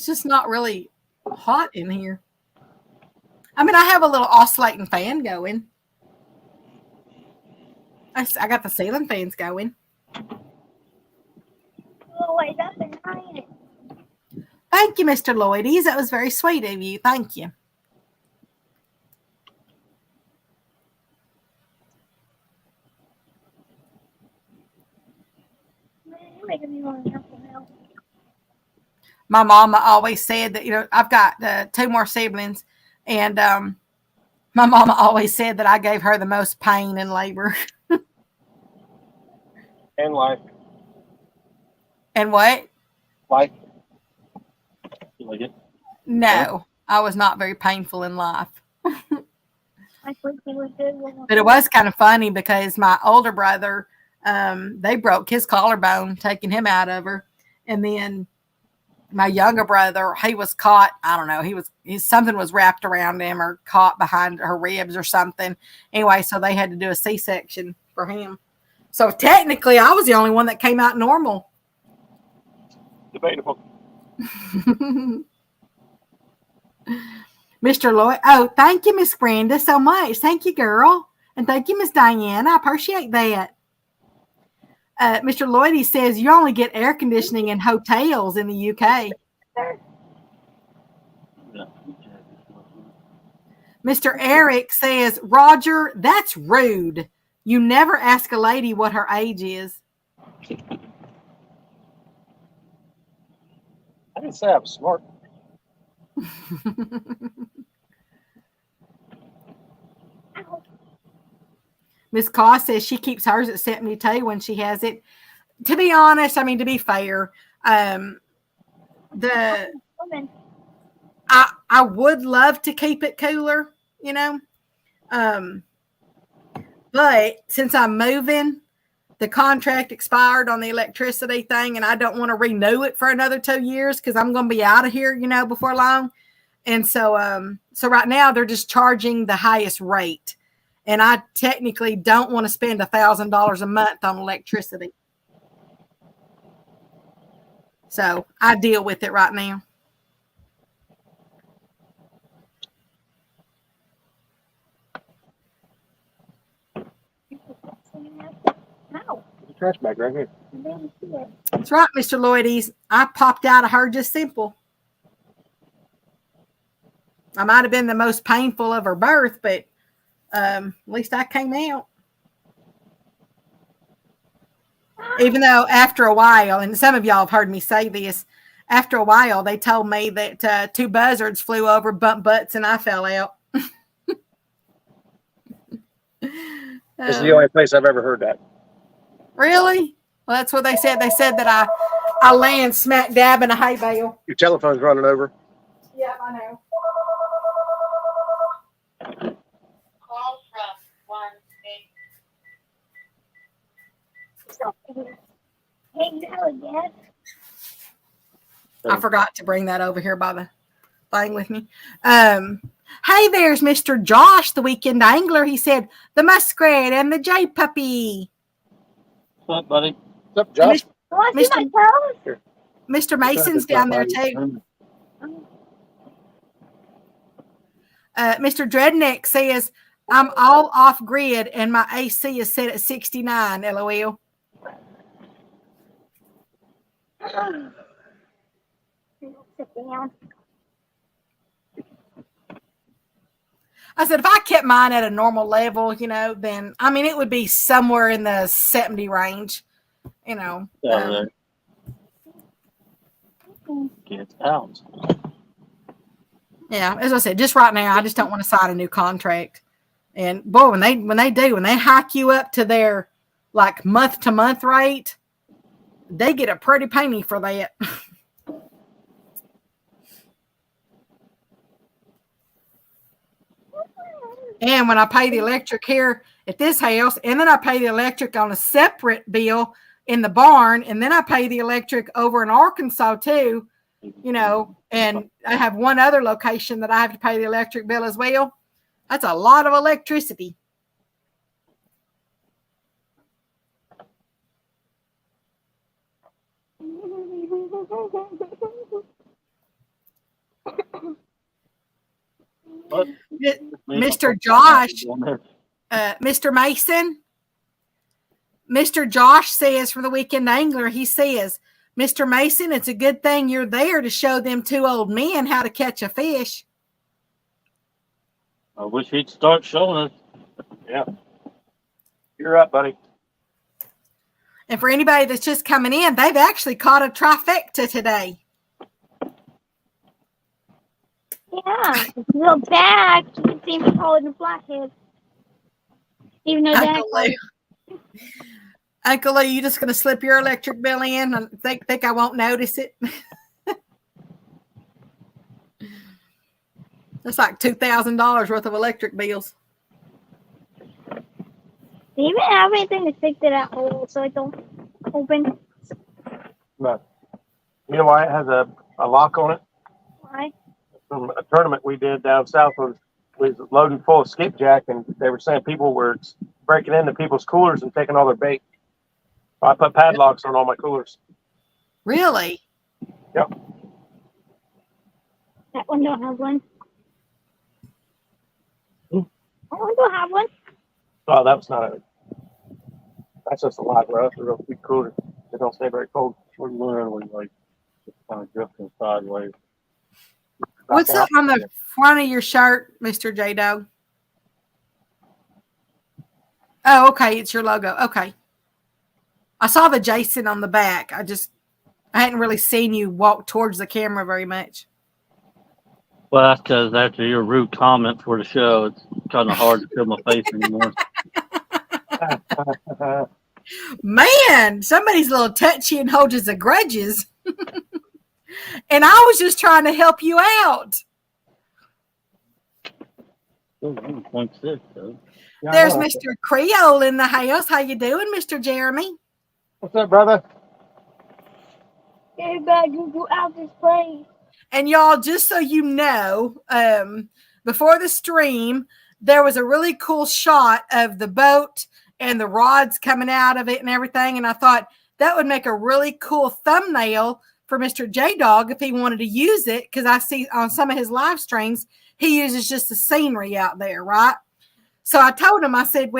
just not really hot in here. I mean, I have a little oscillating fan going. I got the ceiling fans going. Oh, wait, that's a night. Thank you, Mr. Lloydies. That was very sweet of you. Thank you. Man, you're making me want to jump now. My mama always said that, I've got 2 more siblings, and my mama always said that I gave her the most pain in labor. And life. And what? Life. You like it? No, I was not very painful in life. I think he was good. But it was kind of funny because my older brother, they broke his collarbone taking him out of her. And then my younger brother, he was caught. I don't know. Something was wrapped around him or caught behind her ribs or something. Anyway, so they had to do a C-section for him. So technically, I was the only one that came out normal. Debatable. Mr. Lloyd. Oh, thank you, Miss Brenda, so much. Thank you, girl. And thank you, Miss Diane. I appreciate that. Mr. Lloyd, he says you only get air conditioning in hotels in the UK. Yeah. Mr. Eric says, Roger, that's rude. You never ask a lady what her age is. I didn't say I was smart. Miss Caw says she keeps hers at 72 when she has it. To be honest, to be fair, I would love to keep it cooler, but since I'm moving, the contract expired on the electricity thing, and I don't want to renew it for another 2 years because I'm going to be out of here, before long. And so right now they're just charging the highest rate. And I technically don't want to spend $1,000 a month on electricity. So I deal with it right now. No. There's a trash bag right here. I didn't see it. That's right, Mr. Lloydies. I popped out of her just simple. I might have been the most painful of her birth, but at least I came out. Even though after a while, and some of y'all have heard me say this, after a while they told me that 2 buzzards flew over, bumped butts, and I fell out. This is the only place I've ever heard that. Really? Well, that's what they said. They said that I land smack dab in a hay bale. Your telephone's running over. Yeah, I know. Call from 1-8. Hey, now again. I forgot to bring that over here by the thing with me. Hey, there's Mr. Josh, the weekend angler. He said, the muskrat and the jay puppy. What's up, buddy? What's up, Josh? You want to see Mr. my toes? Mr. Mason's down there too. Mr. Dreadneck says, I'm all off grid and my AC is set at 69, LOL. Sit down. I said, if I kept mine at a normal level, then I mean, it would be somewhere in the 70 range, Yeah, get out. Yeah, as I said, just right now, I just don't want to sign a new contract. And boy, when they hike you up to their like month to month rate, they get a pretty penny for that. And when I pay the electric here at this house, and then I pay the electric on a separate bill in the barn, and then I pay the electric over in Arkansas too, and I have one other location that I have to pay the electric bill as well. That's a lot of electricity. But Mr. Josh, Mr. Mason, Mr. Josh says from the Weekend Angler, he says, Mr. Mason, it's a good thing you're there to show them two old men how to catch a fish. I wish he'd start showing us. Yeah. You're up, buddy. And for anybody that's just coming in, they've actually caught a trifecta today. Yeah, it's a little bad. You can see me calling the flathead. Even though Dad called it. Uncle Lou, you just going to slip your electric bill in and think I won't notice it? That's like $2,000 worth of electric bills. Do you even have anything to stick to that hole so it don't open? No. You know why it has a lock on it? Why? From a tournament we did down south was loaded full of skipjack, and they were saying people were breaking into people's coolers and taking all their bait. So I put padlocks on all my coolers. Really? Yep. That one don't have one. That one don't have one. Oh, that was not that's just a live well. That's a real big cooler. They don't stay very cold. We're literally like just kind of drifting sideways. What's up on the front of your shirt, Mr. Jaydog? Oh, okay. It's your logo. Okay. I saw the Jason on the back. I hadn't really seen you walk towards the camera very much. Well, that's because after your rude comment for the show, it's kind of hard to feel my face anymore. Man, somebody's a little touchy and holds a grudges. And I was just trying to help you out. Oh, 1.6, though. Yeah, There's Mr. Creole in the house. How you doing, Mr. Jeremy? What's up, brother? Everybody go out this place. And y'all, just so you know, before the stream, there was a really cool shot of the boat and the rods coming out of it and everything. And I thought that would make a really cool thumbnail for Mr. Jaydog if he wanted to use it, because I see on some of his live streams, he uses just the scenery out there, right? So I told him, I said,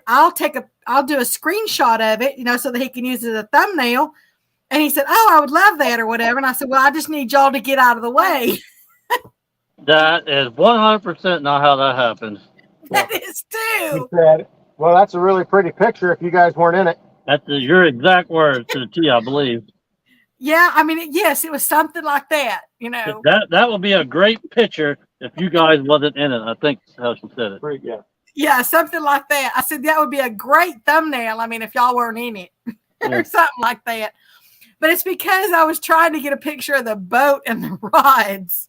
I'll do a screenshot of it, so that he can use it as a thumbnail. And he said, oh, I would love that or whatever. And I said, well, I just need y'all to get out of the way. That is 100% not how that happens. That is too. He said, well, that's a really pretty picture if you guys weren't in it. That's your exact words to the T, I believe. Yeah, I mean, yes, it was something like that, That would be a great picture if you guys wasn't in it. I think that's how she said it. Yeah. Yeah, something like that. I said that would be a great thumbnail. I mean, if y'all weren't in it or something like that. But it's because I was trying to get a picture of the boat and the rods.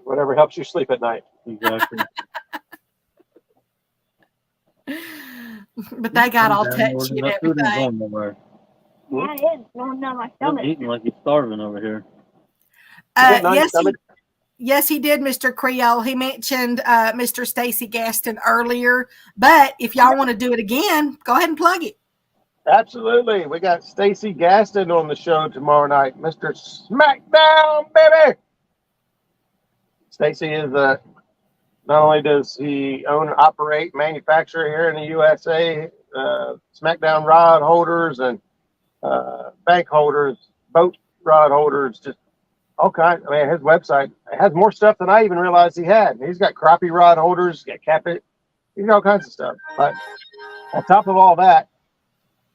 Whatever helps you sleep at night. Exactly. But they got all touchy and everything. Yeah, it is. No, my stomach. Eating like he's starving over here. Yes, he did, Mr. Creole. He mentioned Mr. Stacy Gaston earlier. But if y'all want to do it again, go ahead and plug it. Absolutely. We got Stacy Gaston on the show tomorrow night. Mr. Smackdown, baby. Stacy is not only does he own and operate, manufacturer here in the USA, Smackdown rod holders and bank holders, boat rod holders, just all kinds. I mean, his website has more stuff than I even realized he had. He's got crappie rod holders, he's got catfish, he's got all kinds of stuff. But on top of all that,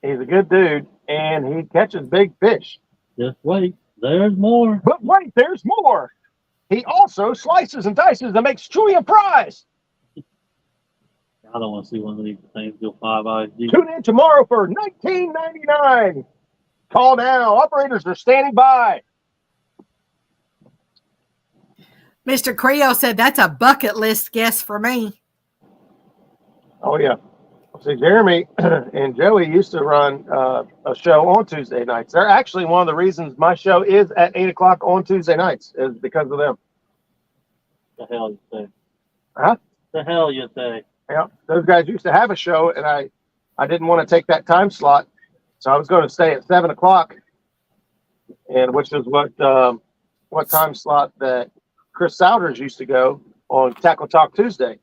he's a good dude, and he catches big fish. Just wait. There's more. But wait, there's more. He also slices and dices and makes chewy and fries. I don't want to see one of these things go 5 eyes deep. Tune in tomorrow for $19.99. Call now. Operators are standing by. Mr. Creo said that's a bucket list guess for me. Oh, yeah. See, Jeremy and Joey used to run a show on Tuesday nights. They're actually one of the reasons my show is at 8 o'clock on Tuesday nights is because of them. The hell you say? Huh? The hell you say? Yeah, those guys used to have a show, and I didn't want to take that time slot, so I was going to stay at 7 o'clock, and which is what time slot that Chris Souders used to go on Tackle Talk Tuesday.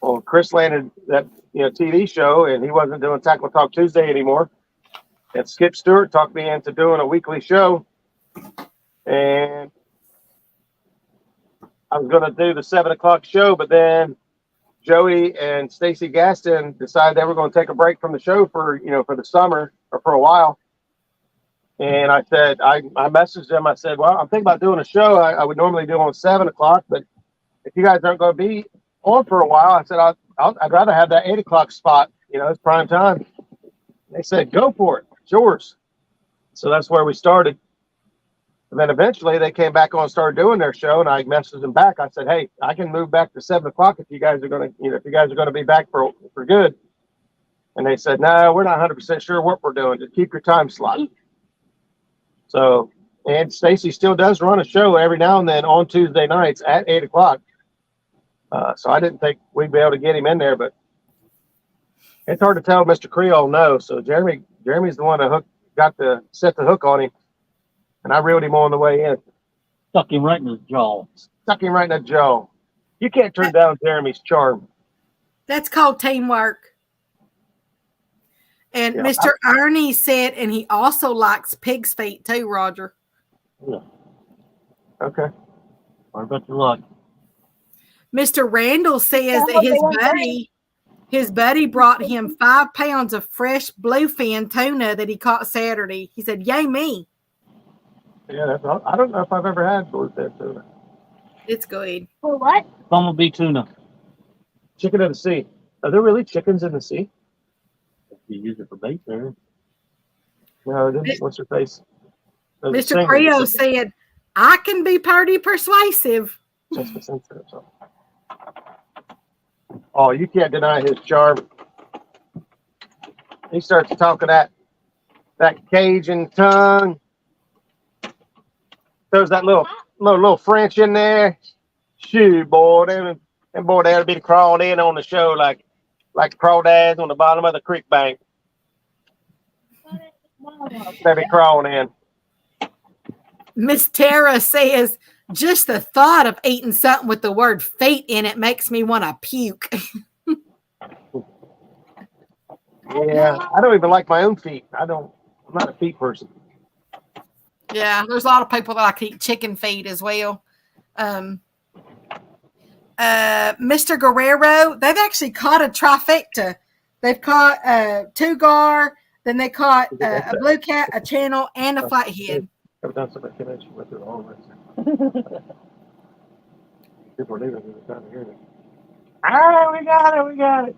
Well, Chris landed that TV show, and he wasn't doing Tackle Talk Tuesday anymore. And Skip Stewart talked me into doing a weekly show, and I was going to do the 7 o'clock show, but then Joey and Stacy Gaston decided they were going to take a break from the show for the summer or for a while. And I said, I messaged them. I said, well, I'm thinking about doing a show I would normally do on 7 o'clock, but if you guys aren't going to be on for a while, I said, I'd rather have that 8 o'clock spot. It's prime time. They said, go for it. It's yours. So that's where we started. And then eventually they came back on and started doing their show, and I messaged them back. I said, hey, I can move back to 7 o'clock if you guys are going to, be back for good. And they said, no, we're not 100% sure what we're doing. Just keep your time slot. So, and Stacy still does run a show every now and then on Tuesday nights at 8 o'clock. So I didn't think we'd be able to get him in there, but it's hard to tell Mr. Creole no. So Jeremy's the one that got to set the hook on him, and I reeled him on the way in. Stuck him right in his jaw. Stuck him right in the jaw. You can't turn down Jeremy's charm. That's called teamwork. And Mr. Ernie said, and he also likes pig's feet too, Roger. Yeah. Okay. What about your luck? Mr. Randall says that his buddy brought him 5 pounds of fresh bluefin tuna that he caught Saturday. He said, yay me. Yeah, I don't know if I've ever had bluefin tuna. It's good. For what? Bumblebee tuna. Chicken of the sea. Are there really chickens in the sea? You use it for bait there. No, what's her face? Mr. Creo said, I can be pretty persuasive. Just sensitive. So. Oh, you can't deny his charm. He starts talking that Cajun tongue. Throws that little French in there. Shoot, boy, them boy that'll be crawling in on the show like crawdads on the bottom of the creek bank. They'll be crawling in. Miss Tara says, just the thought of eating something with the word feet in it makes me want to puke. Yeah, I don't even like my own feet. I'm not a feet person. Yeah, there's a lot of people that like to eat chicken feet as well. Mr. Guerrero, they've actually caught a trifecta. They've caught 2 gar, then they caught a blue cat, a channel, and a flathead. I've done some connection with it always. People are leaving me trying to hear it. All right, we got it.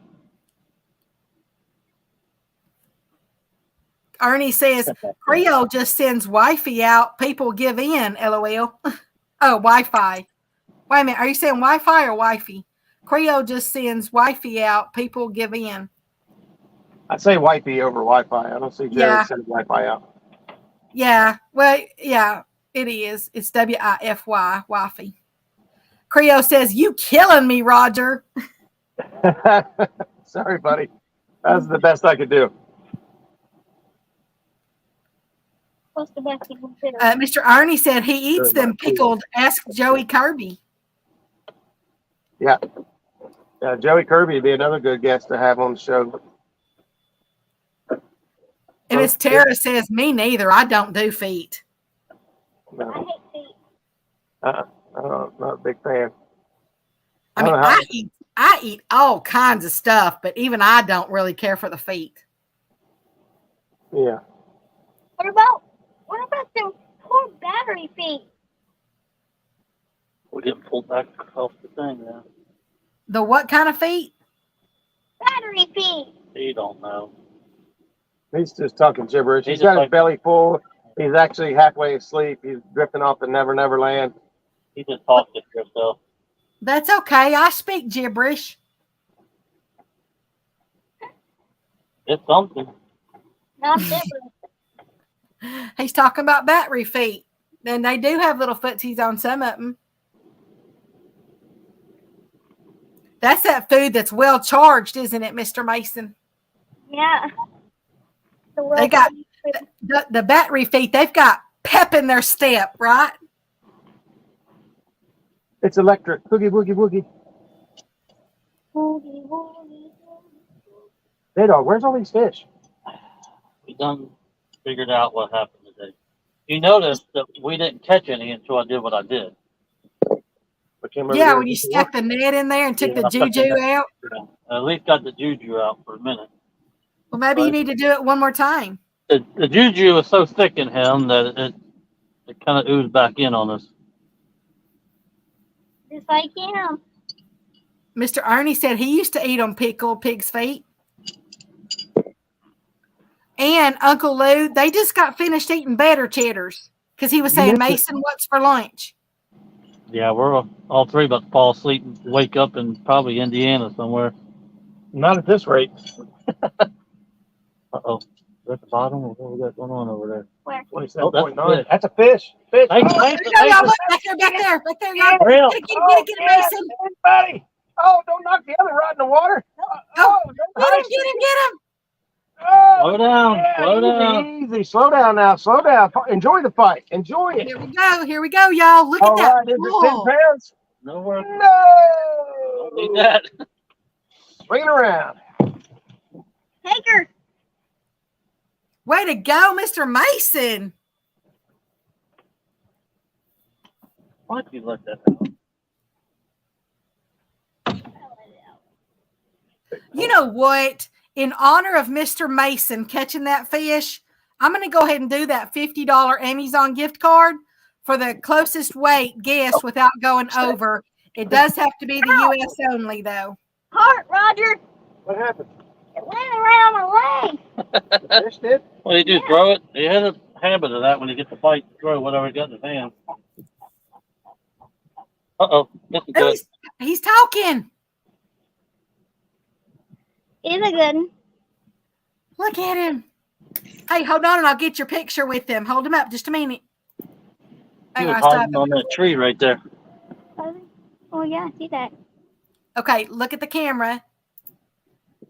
Ernie says, Creole just sends wifey out. People give in, LOL. Oh, Wi-Fi. Wait a minute. Are you saying Wi-Fi or wifey? Creole just sends wifey out. People give in. I say wifey over Wi-Fi. I don't see Jerry send Wi-Fi out. Yeah. Well, yeah, it is. It's W-I-F-Y, wifey. Creole says, you killing me, Roger. Sorry, buddy. That's the best I could do. What's the best you can do? Mr. Ernie said he eats them pickled. Ask Joey Kirby. Yeah. Joey Kirby would be another good guest to have on the show. And Miss Tara says, me neither. I don't do feet. I No. hate feet. Not a big fan. I mean, don't know how- I eat all kinds of stuff, but even I don't really care for the feet. Yeah. What about them poor battery feet? We're getting pulled back off the thing now. The what kind of feet? Battery feet. You don't know. He's just talking gibberish. He's He's just got his like- belly full. He's actually halfway asleep. He's drifting off the Never Never Land. He just talked to yourself. That's okay. I speak gibberish. It's something. Not different. He's talking about battery feet. And they do have little footsies on some of them. That's that food that's well charged, isn't it, Mr. Mason? Yeah. They got the battery feet. They've got pep in their step, right? It's electric. Boogie, boogie, boogie. Woogie, woogie. Jaydog, where's all these fish? We done figured out what happened today. You noticed that we didn't catch any until I did what I did. I came over Yeah, there when you stuck the net in there and took the I took juju the- out. I at least got the juju out for a minute. Well, maybe you need to do it one more time. The juju was so thick in him that it kind of oozed back in on us. Just like him. Mr. Ernie said he used to eat on pickled pig's feet. And Uncle Lou, they just got finished eating better cheddars because he was saying, Mason, what's for lunch? Yeah, we're all three about to fall asleep and wake up in probably Indiana somewhere. Not at this rate. Uh-oh. Is that at the bottom or what we got going on over there? Where? 27.9. That's a fish. Fish. Hey, Oh, Mason, There you go, Mason. look, back there, y'all. Hurry up. Get it, Mason. Buddy. Oh, don't knock the other rod in the water. Oh, don't Get him. Oh, Slow down. yeah, Slow easy, down. Easy. Slow down now. Slow down. Enjoy the fight. Enjoy it. Here we go, y'all. Look All at that. right. Is it 10 Whoa. pounds? Nowhere. No. Need that. Swing it around. Take her. Way to go, Mr. Mason. Why'd you let that out? You know what? In honor of Mr. Mason catching that fish, I'm going to go ahead and do that $50 Amazon gift card for the closest weight guess without going over. It does have to be the U.S. only, though. Heart, Roger. What happened? It landed right on my leg. The fish did? What do you do? Throw it? He has a habit of that when he gets the fight. Throw whatever he got in his hand. Uh-oh. This is Oh, good. he's talking. He's a good one. Look at him. Hey, hold on and I'll get your picture with him. Hold him up just a minute. He Hang was on, stop. hiding on that tree right there. Oh, yeah, I see that. Okay, look at the camera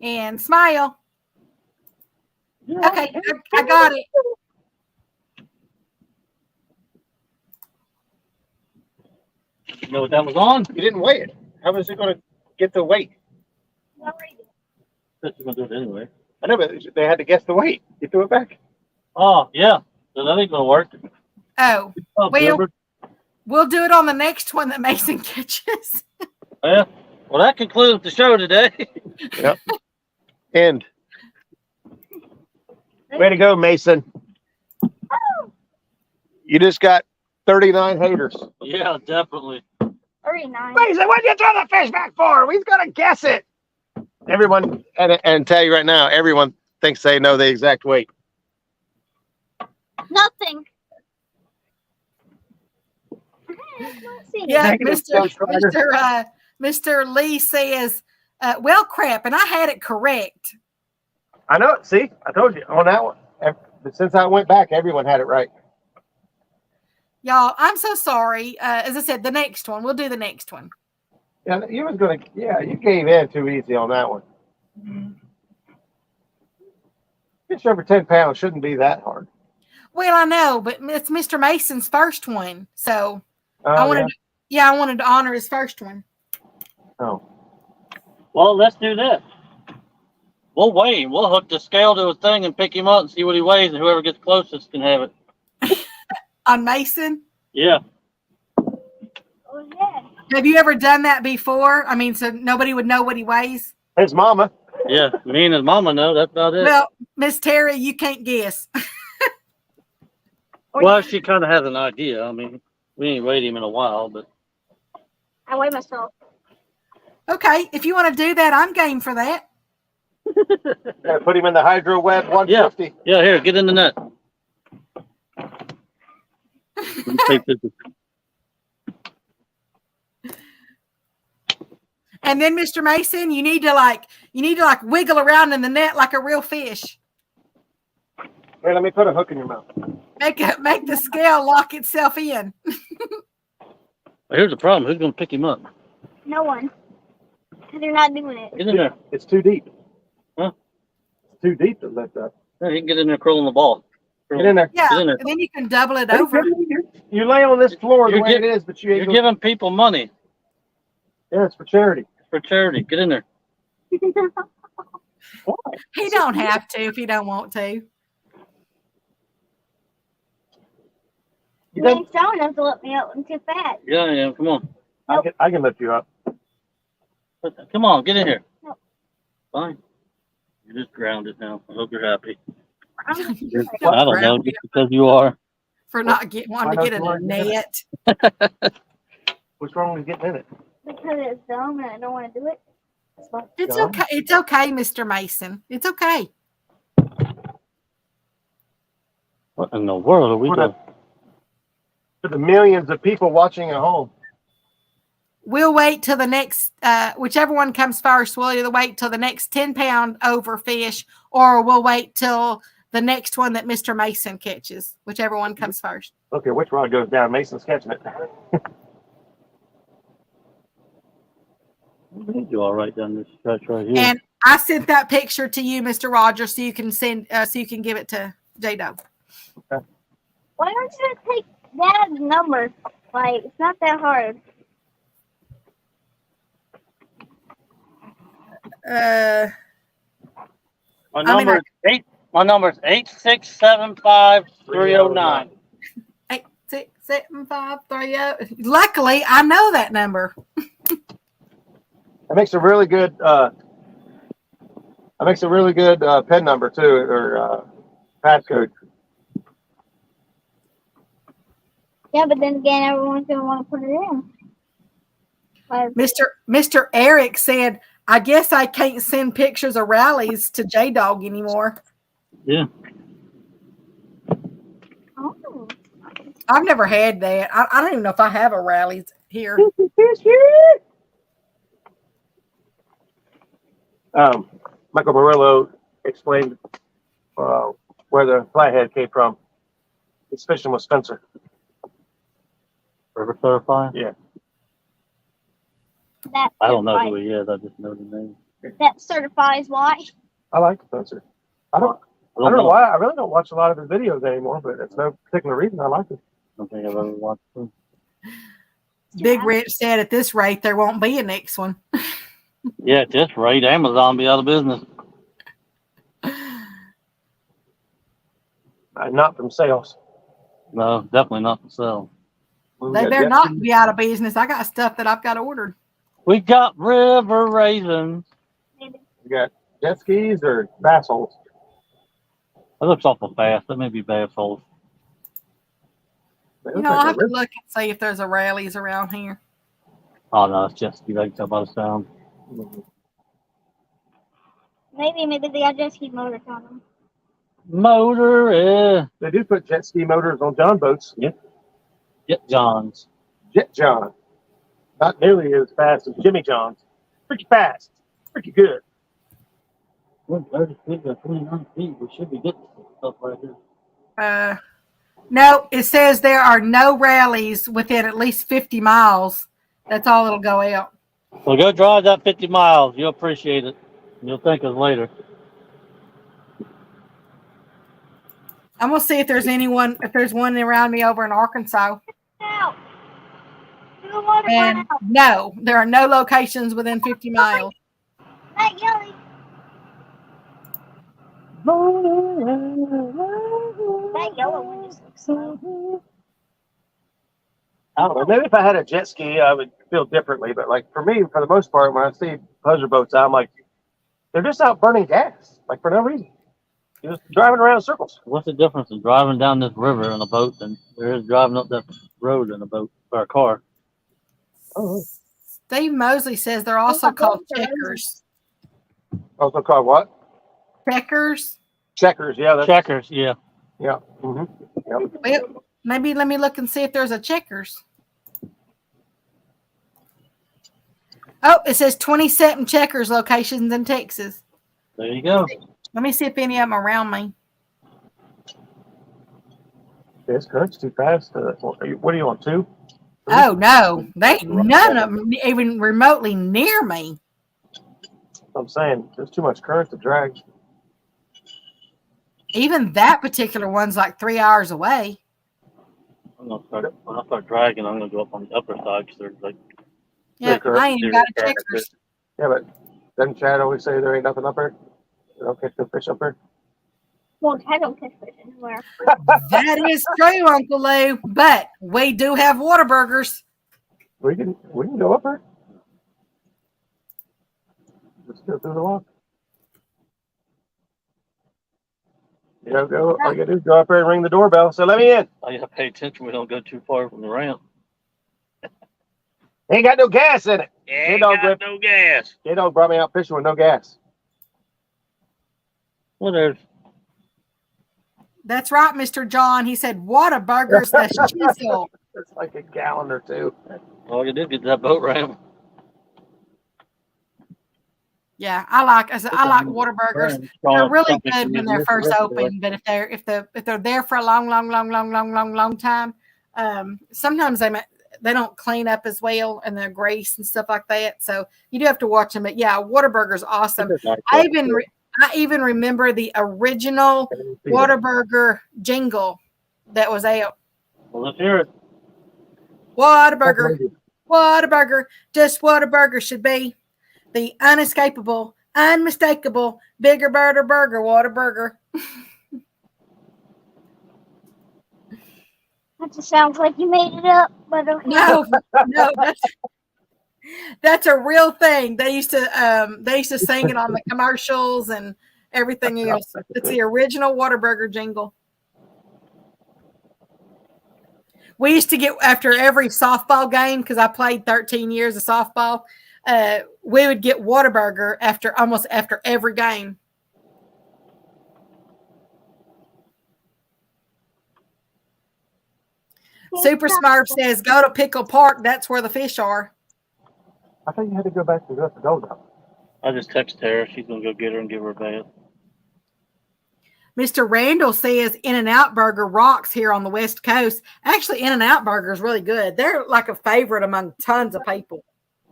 and smile. Okay, I got it. You know what that was on? You didn't weigh it. How was it going to get the weight? This is going to do it anyway. I know, but they had to guess the weight. You threw it back. Oh, yeah. So that ain't going to work. Oh, Oh, Well- Gilbert. we'll do it on the next one that Mason catches. Yeah. Well, that concludes the show today. End. Way to go, Mason. You just got 39 haters. Yeah, definitely. 39. Mason, what'd you throw the fish back for? We've got to guess it. Everyone, and tell you right now, everyone thinks they know the exact weight. Nothing. Let's see. Yeah, Negative, Coach Ryder. Mr. Lee says, well, crap, and I had it correct. I know it. See, I told you on that one. Since I went back, everyone had it right. Y'all, I'm so sorry. As I said, the next one. We'll do the next one. Yeah, you gave in too easy on that one. Fish over 10 pounds shouldn't be that hard. Well, I know, but it's Mr. Mason's first one. So Oh, I wanted to honor his first one. Oh. Well, let's do this. We'll weigh him. We'll hook the scale to a thing and pick him up and see what he weighs, and whoever gets closest can have it. On Mason? Yeah. Oh, yeah. Have you ever done that before? I mean, so nobody would know what he weighs? His mama. Yeah. Me and his mama know. That's about it. Well, Miss Terry, you can't guess. Well, she kind of has an idea. I mean, we ain't weighed him in a while, but I weigh myself. Okay, if you want to do that, I'm game for that. Yeah, put him in the hydro web 150. yeah. Here, get in the net. Let me take this. And then, Mr. Mason, you need to like wiggle around in the net like a real fish. Here, let me put a hook in your mouth. Make the scale lock itself in. Well, here's the problem. Who's gonna pick him up? No one. Because they're not doing it. Get in there. It's too deep. Huh? It's too deep to lift up. Yeah, you can get in there crawling the ball. Get in there. Yeah, Get in there. and then you can double it over. You lay on this floor the You're way it is, but you ain't You're gonna- giving people money Yeah, it's for charity. for charity. Get in there. Why? He don't have to if he don't want to. You You done? ain't strong enough to let me up. I'm too fat. Yeah, I am. Come on. I can lift you up. Come on. Get in here. No. Fine. You're just grounded now. I hope you're happy. I'm I don't know. Just because you are. For not wanting to get in a net. What's wrong with getting in it? because it's dumb and I don't want to do it. It's okay. It's okay, Mr. Mason. It's okay. What in the world are we doing? For the millions of people watching at home. We'll wait till the next, whichever one comes first, we'll either wait till the next 10-pound over fish, or we'll wait till the next one that Mr. Mason catches, whichever one comes first. Okay, which rod goes down? Mason's catching it. We need you all right down this stretch right here. And I sent that picture to you, Mr. Rogers, so you can give it to jaydog. Why don't you just take Dad's number? Like, it's not that hard. My number is 8675309. 86753. Luckily, I know that number. That makes a really good pen number too, or passcode. Yeah, but then again, everyone's gonna want to put it in. Like, Mr. Eric said, I guess I can't send pictures of rallies to jaydog anymore. Yeah. oh. I've never had that. I don't even know if I have a rallies here. Michael Murillo explained where the flathead came from. He's fishing with Spencer. River Certified? Yeah. That I don't know certifies- who he is. I just know the name. That certifies why. I like Spencer. I don't know why. I really don't watch a lot of his videos anymore, but it's no particular reason. I like it. I don't think I've ever watched him. Big Rich said at this rate, there won't be a next one. Yeah, at this rate, Amazon be out of business. Not from sales. No, definitely not for sale. They better not be out of business. I got stuff that I've got ordered. We got river raisins. You got jet skis or bass holes. That looks awful fast. That may be bass holes. You know, I'll have to look and see if there's a rallies around here. Oh no, it's just you can tell by the sound. Maybe they got jet ski motors on them. Motor, They do put jet ski motors on John boats. Jet Johns. Jet John. Not nearly as fast as Jimmy John's. Pretty fast. Pretty good. We're 30 feet by 29 feet. We should be getting some stuff right here. No, it says there are no rallies within at least 50 miles. That's all it'll go out. Well, go drive that 50 miles. You'll appreciate it. You'll thank us later. I'm gonna see if there's one around me over in Arkansas. Out. Do the water And run out. no, there are no locations within 50 miles. That yelly. That yellow one just looks slow. I don't know. Maybe if I had a jet ski, I would feel differently. But like for me, for the most part, when I see pleasure boats, I'm like, they're just out burning gas, like for no reason. You're just driving around in circles. What's the difference in driving down this river in a boat than there is driving up that road in a boat or a car? Oh, Steve Mosley says they're also called checkers. also called what? Checkers. Checkers. Yeah, that's Checkers, yeah. yeah. Yep. Well, maybe let me look and see if there's a checkers. Oh, it says 27 checkers locations in Texas. There you go. Let me see if any of them are around me. This current's too fast. What do you want? 2? Oh no, they none of them even remotely near me. I'm saying there's too much current to drag. Even that particular one's like 3 hours away. When I start dragging, I'm gonna go up on the upper side because there's like Yeah, correct. I ain't even got a checkers. Yeah, but doesn't Chad always say there ain't nothing up there? You don't catch no fish up there? Well, I don't catch fish anywhere. That is true, Uncle Lou. But we do have Whataburgers. We can go up there. Let's go through the walk. You know, go. All you gotta do is go up there and ring the doorbell. So let me in. I gotta pay attention. We don't go too far from the ramp. Ain't got no gas in it. Ain't Jaydog got no gas. Jaydog brought me out fishing with no gas. Well, there's That's right, Mr. John. He said Whataburgers the shizzle. It's like a gallon or 2. all you did get that boat ramp. Yeah, I like Whataburgers. They're really good when they're first open, but if they're there for a long time, sometimes they don't clean up as well and they're grease and stuff like that. So you do have to watch them. But yeah, Whataburger's awesome. I even remember the original Whataburger jingle that was out. Well, let's hear it. Whataburger, Whataburger, just what a burger should be. The unescapable, unmistakable, bigger burger, Whataburger. That just sounds like you made it up, but okay. No, that's a real thing. They used to sing it on the commercials and everything else. It's the original Whataburger jingle. We used to get after every softball game because I played 13 years of softball. We would get Whataburger after every game. Super Smurf says, "Go to Pickle Park. That's where the fish are." I thought you had to go back and let the dog out. I just text Tara. She's gonna go get her and give her a bath. Mr. Randall says In-N-Out Burger rocks here on the West Coast. Actually, In-N-Out Burger is really good. They're like a favorite among tons of people.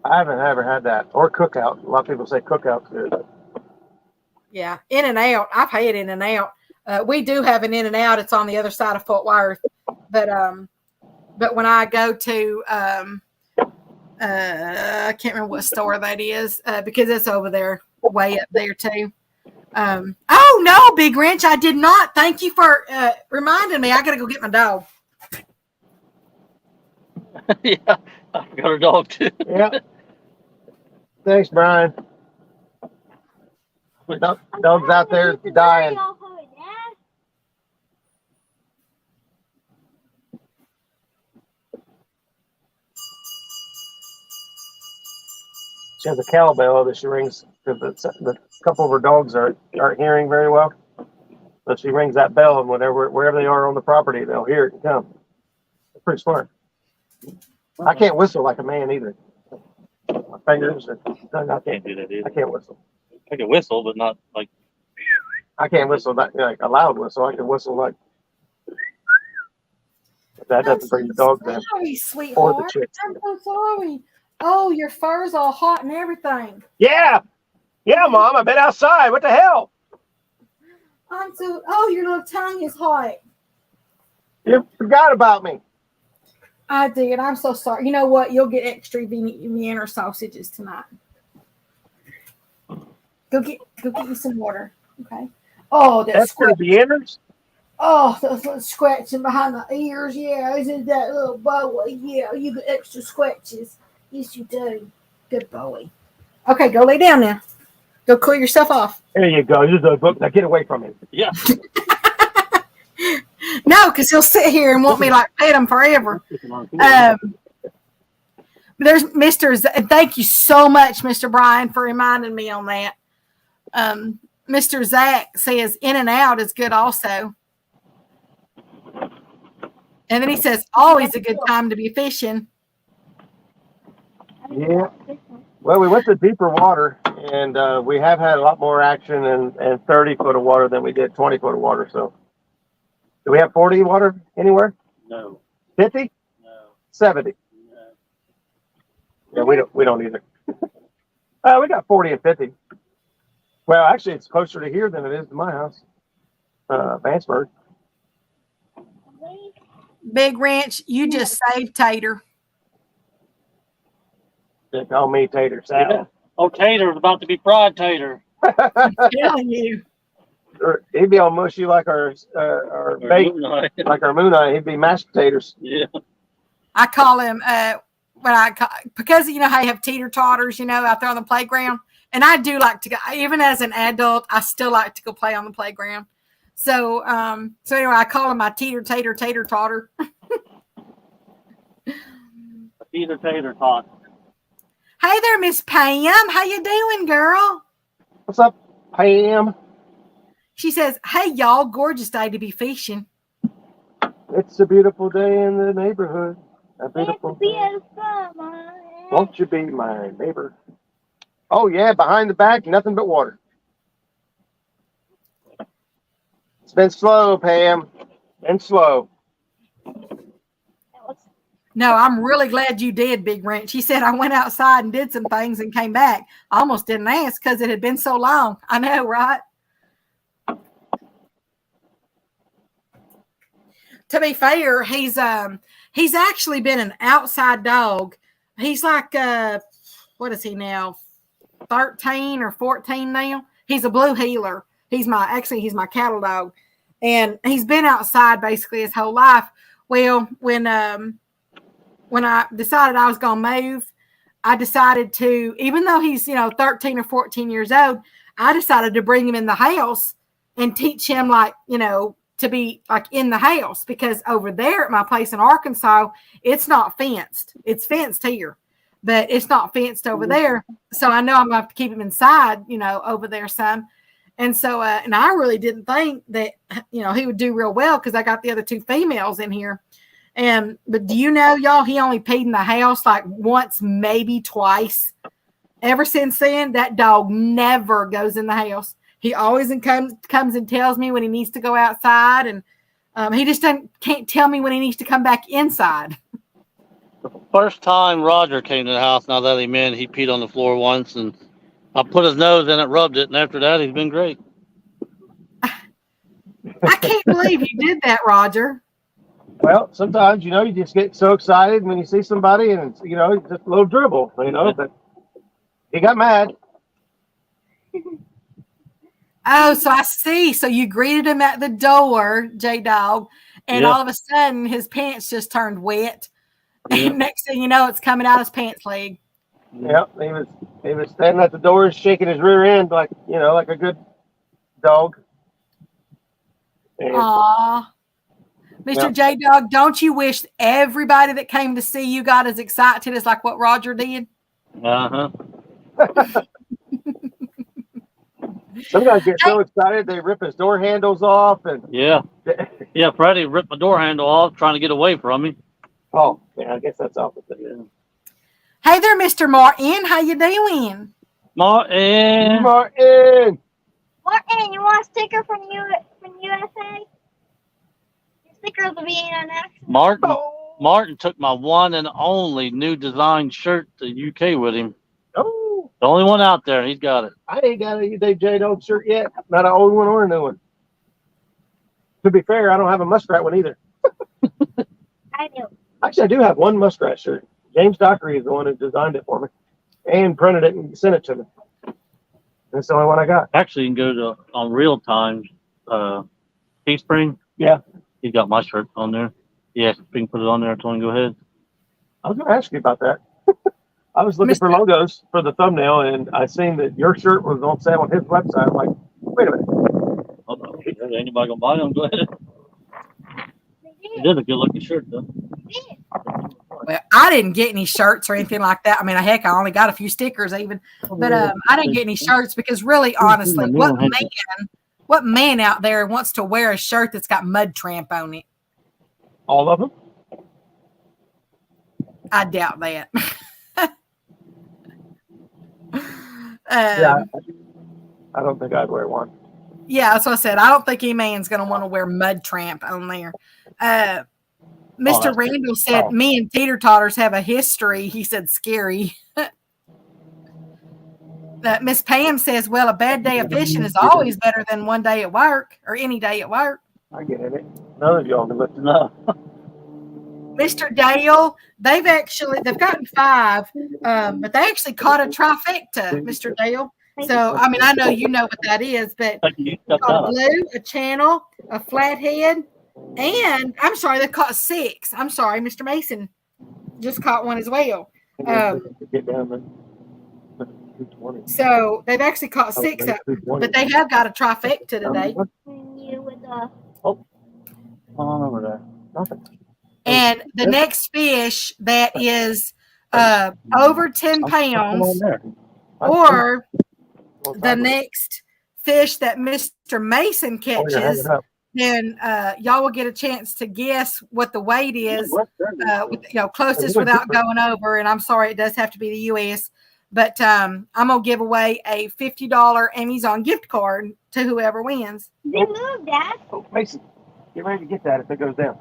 I haven't ever had that. Or Cookout. A lot of people say Cookout's good. Yeah, In-N-Out. I've had In-N-Out. We do have an In-N-Out. It's on the other side of Fort Worth. But when I go to I can't remember what store that is because it's over there, way up there too. Oh no, Big Wrench, I did not. Thank you for reminding me. I gotta go get my dog. Yeah, I forgot her dog too. Yeah. Thanks, Brian. Dog's out there dying. She has a cowbell that she rings because the couple of her dogs aren't hearing very well. So she rings that bell, and wherever they are on the property, they'll hear it and come. It's pretty smart. I can't whistle like a man either. My fingers are done. I can't do that either. I can't whistle. I can whistle, but not like. I can't whistle like a loud whistle. I can whistle like. But that doesn't bring the dog down. Sorry, sweetheart. Or the chicks. I'm so sorry. Oh, your fur's all hot and everything. Yeah, Mom. I've been outside. What the hell? Oh, your little tongue is hot. You forgot about me. I did. I'm so sorry. You know what? You'll get extra Vienna sausages tonight. Go get you some water. Okay. Oh, that's for the Vienners. Oh, those little scratching behind the ears. Yeah, isn't that little boy? Yeah, you get extra scratches. Yes, you do. Good boy. Okay, go lay down now. Go cool yourself off. There you go. Use the book. Now get away from him. Yeah. No, because he'll sit here and want me like pet him forever. There's Mr. Thank you so much, Mr. Brian, for reminding me on that. Mr. Zach says in and out is good also. And then he says, always a good time to be fishing. Yeah. Well, we went to deeper water, and we have had a lot more action in 30 foot of water than we did 20 foot of water. So, do we have 40 water anywhere? No. 50? No. 70? No. Yeah, we don't either. We got 40 and 50. Well, actually, it's closer to here than it is to my house, Vanceburg. Big Ranch, you just saved Tater. They call me Tater Salad. Yeah. Oh, Tater's about to be fried tater. I'm telling you. He'd be all mushy like our bake, like our moon eye. He'd be mashed potatoes. Yeah. I call him because you know how you have teeter totters, out there on the playground, and I do like to go. Even as an adult, I still like to go play on the playground. So anyway, I call him my tater totter. Teeter tater tot. Hey there, Miss Pam. How you doing, girl? What's up, Pam? She says, "Hey y'all, gorgeous day to be fishing." It's a beautiful day in the neighborhood. A beautiful day. Won't you be my neighbor? Oh yeah, behind the back, nothing but water. It's been slow, Pam. Been slow. No, I'm really glad you did, Big Ranch. She said I went outside and did some things and came back. I almost didn't ask because it had been so long. I know, right? To be fair, he's actually been an outside dog. He's like what is he now? 13 or 14 now. He's a blue heeler. He's my cattle dog. And he's been outside basically his whole life. Well, when I decided I was going to move, I decided to, even though he's, 13 or 14 years old, I decided to bring him in the house and teach him to be like in the house, because over there at my place in Arkansas, it's not fenced. It's fenced here, but it's not fenced over there. So I know I'm going to have to keep him inside, over there some. And so, and I really didn't think that, he would do real well because I got the other two females in here. But do you know, y'all, he only peed in the house like once, maybe twice. Ever since then, that dog never goes in the house. He always comes and tells me when he needs to go outside, and he just can't tell me when he needs to come back inside. The first time Roger came to the house, and I let him in, he peed on the floor once, and I put his nose in it, rubbed it, and after that, he's been great. I can't believe you did that, Roger. Well, sometimes, you just get so excited when you see somebody and, it's, just a little dribble, but he got mad. Oh, so I see. So you greeted him at the door, J-Dog, and all of a sudden his pants just turned wet. Yeah. And next thing you know, it's coming out his pants leg. Yep, he was standing at the door shaking his rear end like a good dog. And, Aw. Mr. J-Dog, don't you wish everybody that came to see you got as excited as like what Roger did? Uh-huh. Some guys get so excited they rip his door handles off and Yeah, Freddie ripped my door handle off trying to get away from me. Oh, yeah, I guess that's opposite. Yeah. Hey there, Mr. Martin. How you doing? Martin. Martin, you want a sticker from USA? Your sticker will be in an Martin took my one and only new design shirt to UK with him. Oh, The only one out there. He's got it. I ain't got a jaydog shirt yet. Not an old one or a new one. To be fair, I don't have a muskrat one either. I do. Actually, I do have one muskrat shirt. James Dockery is the one who designed it for me and printed it and sent it to me. That's the only one I got. Actually, you can go on Real Time, Teespring, Yeah. He's got my shirt on there. He asked if he can put it on there. I told him go ahead. I was going to ask you about that. I was looking for Mr. logos for the thumbnail, and I seen that your shirt was on sale on his website. I'm like, wait a minute. Oh, no. Anybody gonna buy them? Go ahead. They It did. is a good looking shirt though. They did. Well, I didn't get any shirts or anything like that. I mean, heck, I only got a few stickers even, but I didn't get any shirts because really, honestly, what man out there wants to wear a shirt that's got mud tramp on it? All of them? I doubt that. Yeah. I don't think I'd wear one. Yeah, that's what I said. I don't think any man's going to want to wear mud tramp on there. Mr. Randall said, me and teeter totters have a history. He said, scary. Miss Pam says, well, a bad day of fishing is always better than one day at work or any day at work. I get it. None of y'all can listen. No. Mr. Dale, they've gotten 5, but they actually caught a trifecta, Mr. Dale. So, I mean, I know you know what that is, but they caught a blue, a channel, a flathead, and I'm sorry, they caught 6. I'm sorry, Mr. Mason just caught one as well. Get down there. So they've actually caught 6 of them, but they have got a trifecta today. You with the On over there. Nothing. And the next fish that is over 10 pounds, or the next fish that Mr. Mason catches, then y'all will get a chance to guess what the weight is, closest without going over. And I'm sorry, it does have to be the U.S., but I'm going to give away a $50 Amazon gift card to whoever wins. They moved, Dad. Oh, Mason, get ready to get that if it goes down.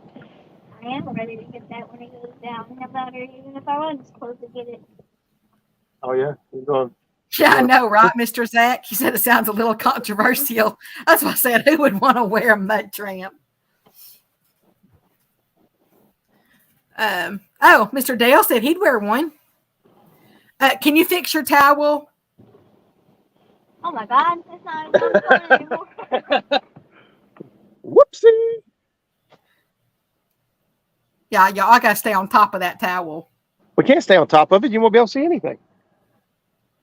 I am ready to get that when it goes down. No matter, even if I run this close to get it. Oh, yeah? You're going. Yeah, I know, right, Mr. Zach? He said it sounds a little controversial. That's why I said, who would want to wear a mud tramp? Mr. Dale said he'd wear one. Can you fix your towel? Oh my God, it's not even fun anymore. Whoopsie. Yeah, y'all, I got to stay on top of that towel. We can't stay on top of it. You won't be able to see anything.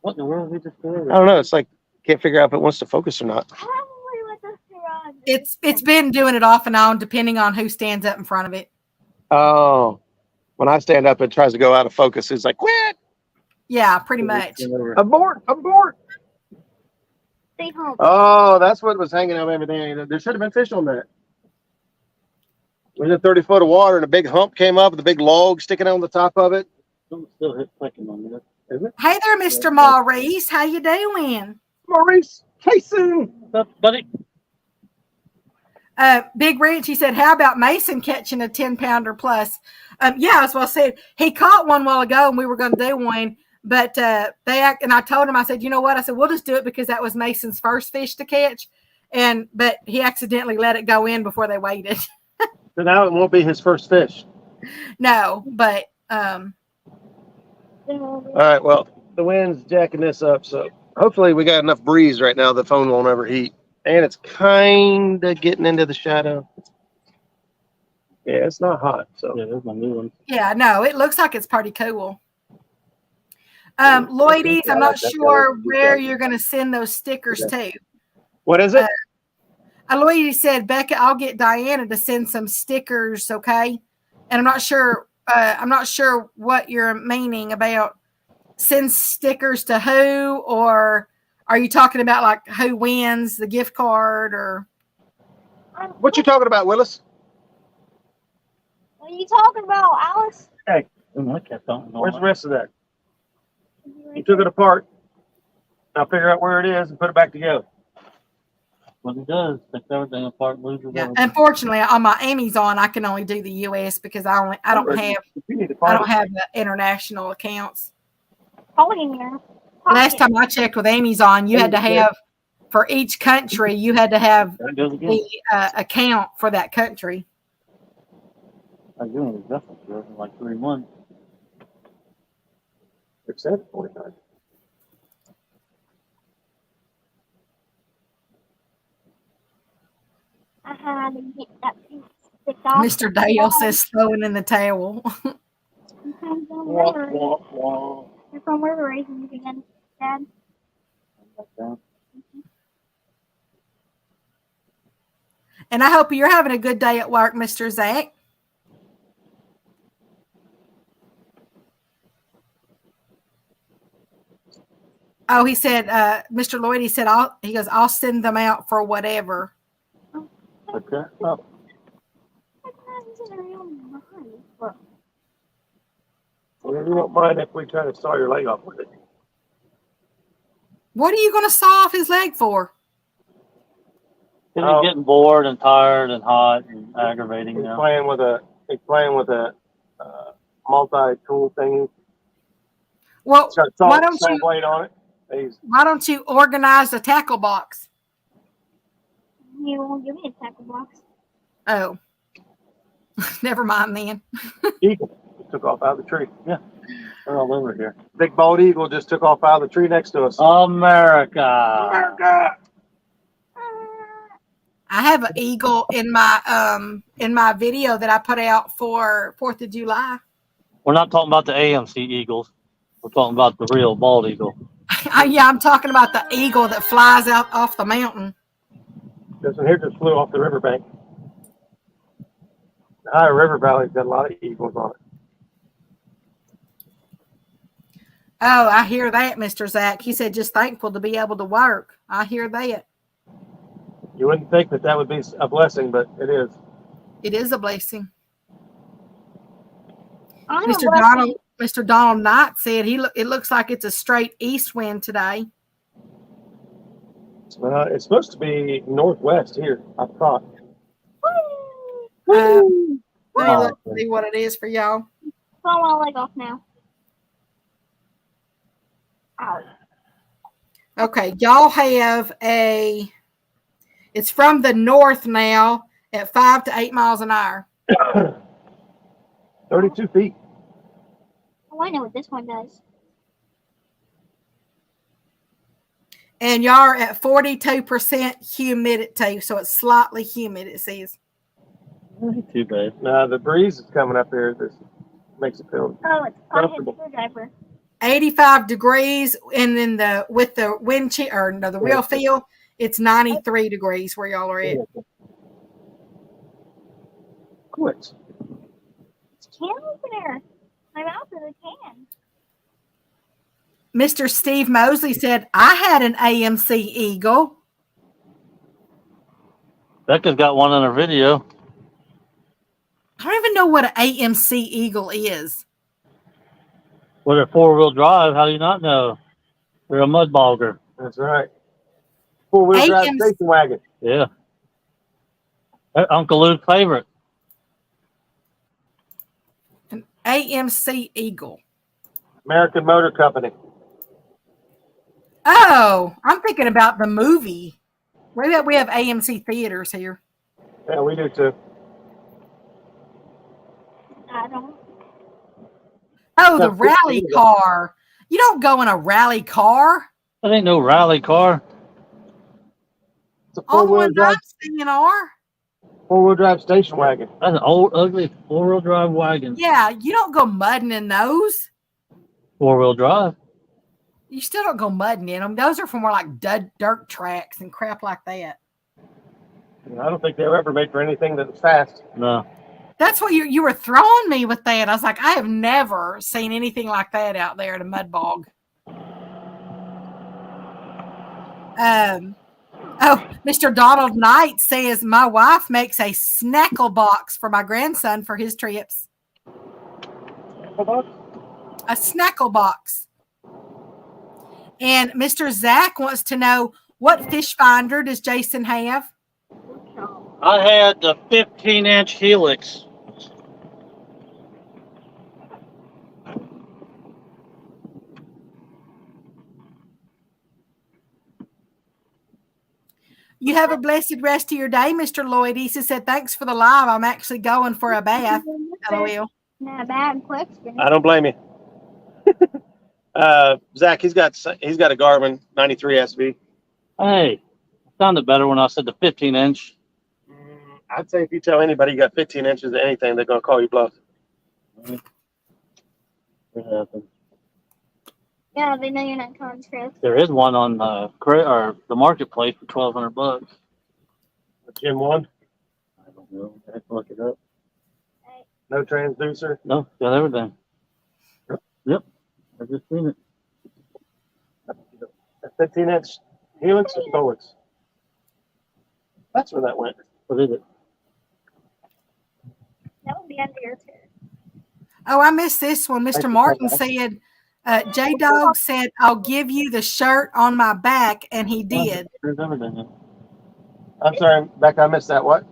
What in the world we just doing? I don't know. It's like, can't figure out if it wants to focus or not. Probably with this garage. It's been doing it off and on, depending on who stands up in front of it. Oh, when I stand up, it tries to go out of focus. It's like, quit. Yeah, pretty much. Abort. Stay home. Oh, that's what was hanging over everything. There should have been fish on that. We're in 30 foot of water and a big hump came up with a big log sticking on the top of it. Still hit clicking on there. Is it? Hey there, Mr. Maurice. How you doing? Maurice, Jason. What's up, buddy? Big Ranch, he said, how about Mason catching a 10-pounder plus? Yeah, that's what I said. He caught one while ago and we were going to do one, but and I told him, I said, you know what? I said, we'll just do it because that was Mason's first fish to catch. But he accidentally let it go in before they waited. So now it won't be his first fish. No, but all right, well, the wind's jacking this up, so hopefully we got enough breeze right now the phone won't overheat. And it's kind of getting into the shadow. Yeah, it's not hot. So Yeah, there's my new one. yeah, no, it looks like it's pretty cool. Lloydies, I'm not sure where you're going to send those stickers to. what is it? Lloydie said, Becca, I'll get Diana to send some stickers, okay? And I'm not sure what you're meaning about send stickers to who, or are you talking about like who wins the gift card, or What you talking about, Willis? What are you talking about, Alice? Hey, where's the rest of that? You took it apart. Now figure out where it is and put it back together. What it does, takes everything apart, loses yeah. everything. Unfortunately, on my Amazon, I can only do the US because I don't have the international accounts. Probably in your Last time I checked with Amazon, you had to have for each country, you had to have There it goes again. the account for that country. I'm doing adjustments for like 3 months. It's at 49. I had to get that piece sticked off. Mr. Dale says throwing in the towel. Sometimes I'm Wah, river. wah, wah. You're from river racing again, Dad. And I hope you're having a good day at work, Mr. Zach. Oh, he said, Mr. Lloyd, he said, I'll send them out for whatever. Okay. Oh, well, you won't mind if we try to saw your leg off with it. What are you going to saw off his leg for? He's Oh. getting bored and tired and hot and aggravating He's now. playing with a multi-tool thingy. Well, It's got a why saw blade on it. why don't you organize a tackle box? You won't give me a tackle box. Oh, never mind then. Eagle took off out of the tree. Yeah, they're all over here. Big bald eagle just took off out of the tree next to us. America. America! I have an eagle in my video that I put out for 4th of July. We're not talking about the AMC Eagles. We're talking about the real bald eagle. Yeah, I'm talking about the eagle that flies out off the mountain. This one here just flew off the riverbank. The higher river valley's got a lot of eagles on it. Oh, I hear that, Mr. Zach. He said just thankful to be able to work. I hear that. You wouldn't think that would be a blessing, but it is. It is a blessing. I'm Mr. Donald Knight said it looks like it's a straight east wind today. It's supposed to be northwest here, I thought. Let me look and see what it is for y'all. Pull my leg off now. Ow. Okay, y'all have it's from the north now at 5 to 8 miles an hour. 32 feet. Oh, I know what this one does. And y'all are at 42% humidity, so it's slightly humid, it says. Not too bad. The breeze is coming up here. This makes it feel Oh, it's a comfortable. screwdriver. 85 degrees, and then with the wind chill, or no, the real feel, it's 93 degrees where y'all are at. Quit. It's a can opener. My mouth is a can. Mr. Steve Mosley said, I had an AMC Eagle. Becca's got one in her video. I don't even know what an AMC Eagle is. With her 4-wheel drive, how do you not know? They're a mud bogger. That's right. 4-wheel drive station wagon. Yeah. Uncle Lou's favorite. An AMC Eagle. American Motor Company. Oh, I'm thinking about the movie. We have AMC theaters here. Yeah, we do too. I don't. Oh, the rally car. You don't go in a rally car. That ain't no rally car. It's a All the 4-wheel ones drive. I've seen are. 4-wheel drive station wagon. That's an old, ugly 4-wheel drive wagon. Yeah, you don't go mudding in those. 4-wheel drive. You still don't go mudding in them. Those are for more like dirt tracks and crap like that. I don't think they were ever made for anything that was fast. No. That's what you were throwing me with that. I was like, I have never seen anything like that out there at a mud bog. Mr. Donald Knight says my wife makes a snackle box for my grandson for his trips. A snackle box. And Mr. Zach wants to know, what fish finder does Jason have? I had the 15-inch Helix. You have a blessed rest of your day, Mr. Lloyd. He said, thanks for the live. I'm actually going for a bath. LOL. Not a bad question. I don't blame you. Zach, he's got a Garmin 93 SV. Hey, it sounded better when I said the 15-inch. I'd say if you tell anybody you got 15 inches of anything, they're gonna call you bluff. It happens. Yeah, they know you're not telling truth. There is one on or the marketplace for $1,200. Gym 1, I don't know. I have to look it up. no transducer. No, got everything. Yep, I just seen it. A 15-inch helix or Stolix. That's where that went. What is it? That would be under your chair. Oh, I missed this one. Mr. Martin said, J-Dog said, I'll give you the shirt on my back, and he did. There's everything. I'm sorry, Becca, I missed that. What?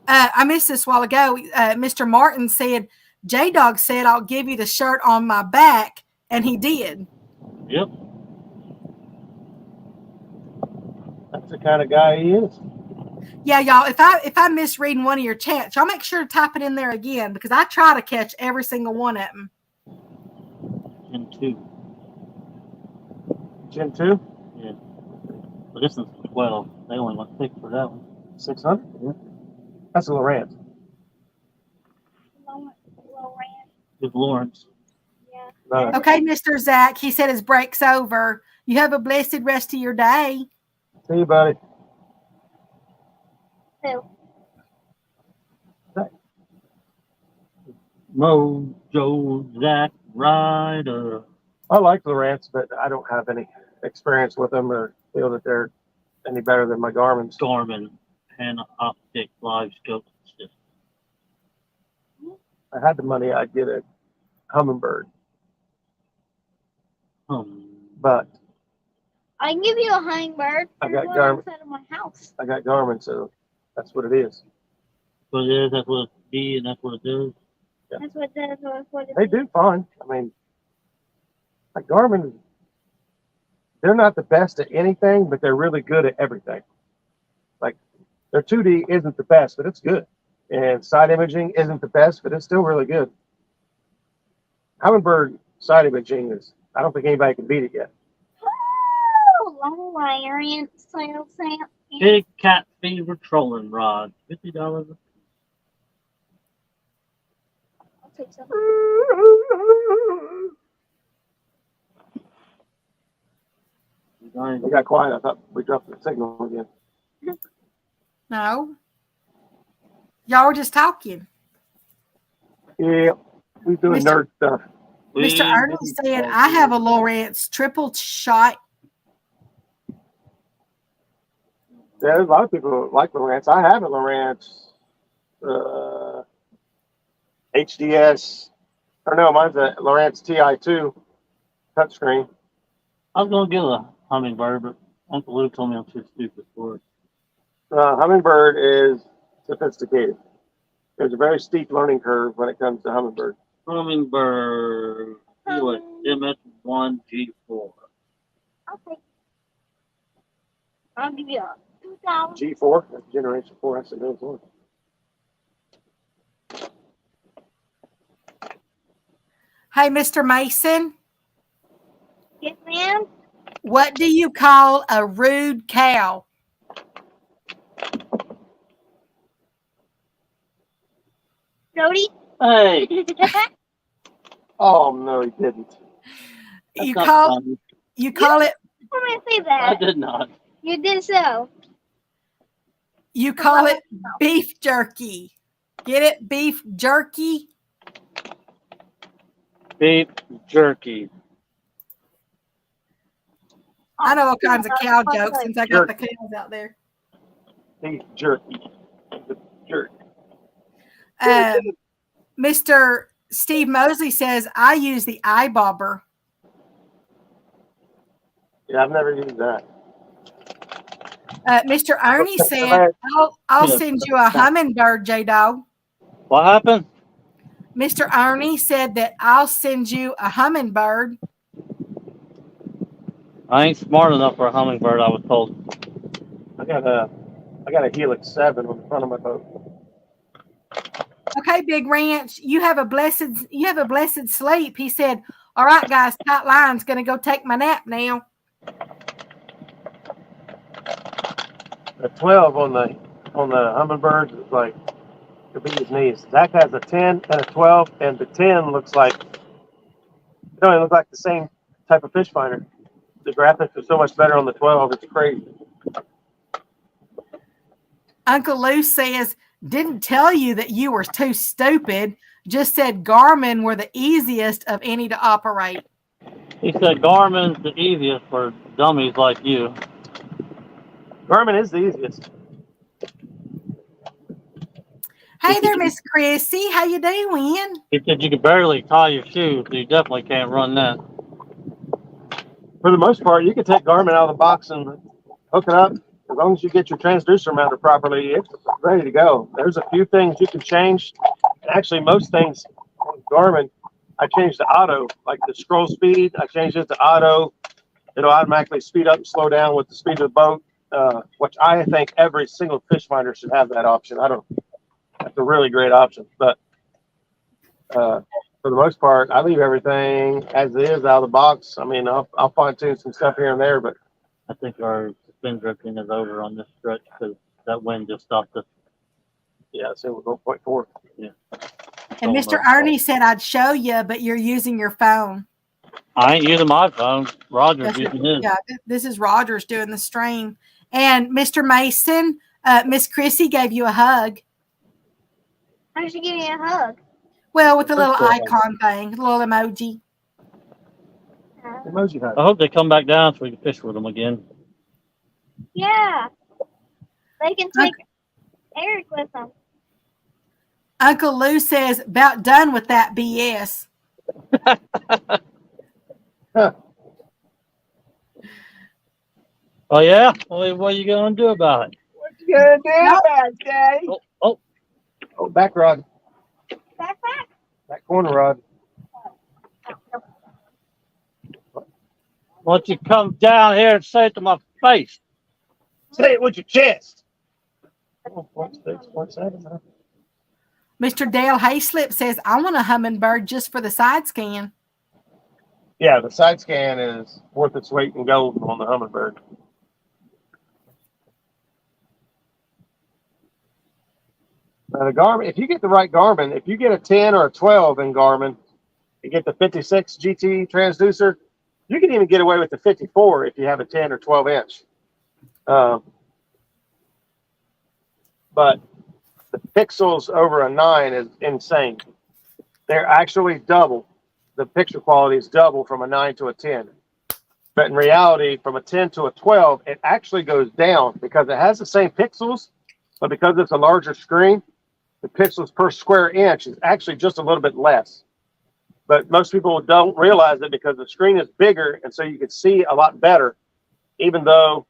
I missed this a while ago. Mr. Martin said, J-Dog said, I'll give you the shirt on my back, and he did. Yep. That's the kind of guy he is. Yeah, y'all, if I'm misreading one of your chats, y'all make sure to type it in there again, because I try to catch every single one of them. Gen 2. Gen 2? Yeah. But this is 12. They only want 6 for that one. 600? Yeah. That's a Lowrance. Low rant. With Lawrence. Yeah. No. Okay, Mr. Zach, he said his break's over. You have a blessed rest of your day. See you, buddy. So, Mojo Zack Ryder. I like Lowrance, but I don't have any experience with them or feel that they're any better than my Garmin's. Garmin Panoptic Live Scope System. If I had the money, I'd get a Humminbird, but I can give you a hummingbird. I There's got one Garmin. outside of my house. I got Garmin, so that's what it is. What it is, that's what it be, and that's what it is. That's what it They is. do fine. I mean, like Garmin, they're not the best at anything, but they're really good at everything. Like their 2D isn't the best, but it's good. And side imaging isn't the best, but it's still really good. Humminbird side imaging is, I don't think anybody can beat it yet. Oh, long variant sales samp. Big Cat Fever Trolling Rod. $50. I'll take some. We got quiet. I thought we dropped the signal again. No. Y'all were just talking. Yeah, we're doing Mr. nerd stuff. Mr. Ernie said, I have a Lowrance triple shot. Yeah, there's a lot of people who like Lowrance. I have a Lowrance HDS. Or no, mine's a Lowrance TI2 touchscreen. I was going to get a Humminbird, but Uncle Lou told me I'm too stupid for it. Humminbird is sophisticated. There's a very steep learning curve when it comes to Humminbird. Humminbird Helix MS1 G4. I'll take. I'll give you a 2,000. G4, that's Generation 4. That's the newest one. Hey, Mr. Mason, Yes, ma'am. what do you call a rude cow? Jody? Hey, Oh, no, he didn't. that's You not call funny. you call it I'm going to say I that. did not. You did so. you call it beef jerky. Get it? Beef jerky. Beef jerky. I know all kinds of cow jokes since I got the Jerky. cows out there. Beef jerky. Jerky. Mr. Steve Mosley says, I use the eye bobber. Yeah, I've never used that. Mr. Ernie said, I'll send you a hummingbird, J-Dog. What happened? Mr. Ernie said that I'll send you a hummingbird. I ain't smart enough for a Humminbird, I was told. I got a Helix 7 on the front of my boat. Okay, Big Ranch, you have a blessed sleep. He said, all right, guys, tight line's gonna go take my nap now. A 12 on the on the hummingbirds is like the bee's knees. Zach has a 10 and a 12, and the 10 looks like it don't even look like the same type of fish finder. The graphics are so much better on the 12. It's crazy. Uncle Lou says, didn't tell you that you were too stupid. Just said Garmin were the easiest of any to operate. He said Garmin's the easiest for dummies like you. Garmin is the easiest. Hey there, Miss Chrissy. How you doing? He said you could barely tie your shoes, so you definitely can't run that. For the most part, you can take Garmin out of the box and hook it up. As long as you get your transducer mounted properly, it's ready to go. There's a few things you can change. Actually, most things on Garmin, I changed to auto, like the scroll speed. I changed it to auto. It'll automatically speed up and slow down with the speed of the boat, which I think every single fish finder should have that option. That's a really great option. But for the most part, I leave everything as it is out of the box. I mean, I'll fine tune some stuff here and there, but I think our spin drifting is over on this stretch because that wind just stopped us. yeah, so we'll go 0.4. Yeah. And Mr. Ernie said I'd show you, but you're using your phone. I ain't using my phone. Roger's That's using his. Yeah, this is Rogers doing the stream. And Mr. Mason, Miss Chrissy gave you a hug. How did she give me a hug? Well, with a little icon thing, a little emoji. Emoji hug. I hope they come back down so we can fish with them again. Yeah. They can take Eric with them. Uncle Lou says, about done with that BS. Oh, yeah? Well, what are you going to do about it? What you gonna do about it, Daddy? Oh, back rod. Back. Back corner rod. Why don't you come down here and say it to my face? Say it with your chest. 0.6, 0.7, huh? Mr. Dale Hayslip says, I want a hummingbird just for the side scan. Yeah, the side scan is worth its weight in gold on the hummingbird. Now the Garmin, if you get the right Garmin, if you get a 10 or a 12 in Garmin, you get the 56 GT transducer, you can even get away with the 54 if you have a 10 or 12 inch. But the pixels over a 9 is insane. They're actually double. The picture quality is double from a 9 to a 10. But in reality, from a 10 to a 12, it actually goes down because it has the same pixels, but because it's a larger screen, the pixels per square inch is actually just a little bit less. But most people don't realize it because the screen is bigger, and so you can see a lot better, even though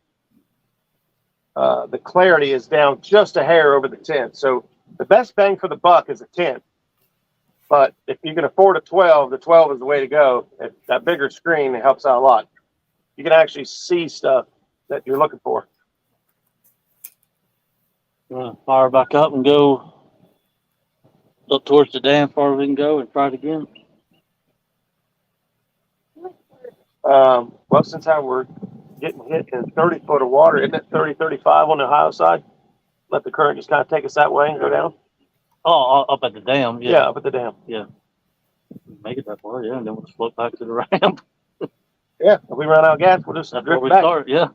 the clarity is down just a hair over the 10. So the best bang for the buck is a 10. But if you can afford a 12, the 12 is the way to go. That bigger screen helps out a lot. You can actually see stuff that you're looking for. Fire back up and go up towards the dam far as we can go and try it again. Well, since we're getting hit in 30 foot of water, isn't it 30, 35 on the Ohio side? Let the current just kind of take us that way and go down? Oh, up at the dam. Yeah, up at the dam. Yeah. Make it that far, yeah, and then we'll just float back to the ramp. Yeah, if we run out of gas, we'll just That's where drift we back. start, yeah.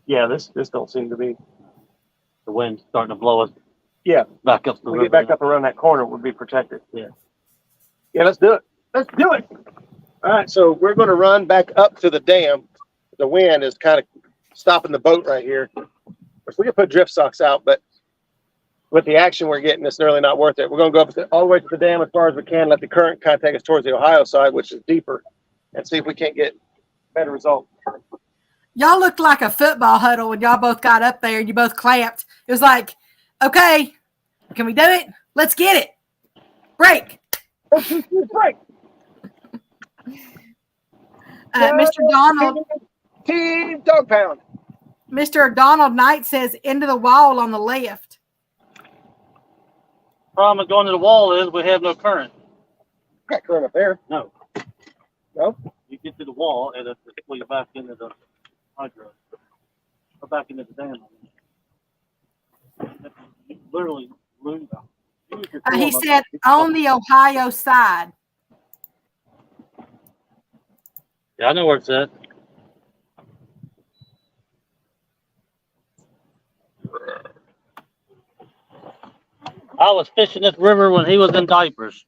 Yeah, this don't seem to be. The wind's starting to blow us Yeah, back up the we river. get back up around that corner, we'll be protected. Yeah. Yeah, let's do it. Let's do it. All right, so we're going to run back up to the dam. The wind is kind of stopping the boat right here. If we could put drift socks out, but with the action we're getting, it's really not worth it. We're going to go up all the way to the dam as far as we can, let the current kind of take us towards the Ohio side, which is deeper, and see if we can't get better results. Y'all looked like a football huddle when y'all both got up there and you both clapped. It was like, okay, can we do it? Let's get it. Break. Break. Mr. Donald. Team Dog Pound. Mr. Donald Knight says into the wall on the left. Problem with going to the wall is we have no current. Got current up there. No. No? You get to the wall and it's pull you back into the hydro. Go back into the dam. Literally, He said on the Ohio side. Yeah, I know where it's at. I was fishing this river when he was in diapers.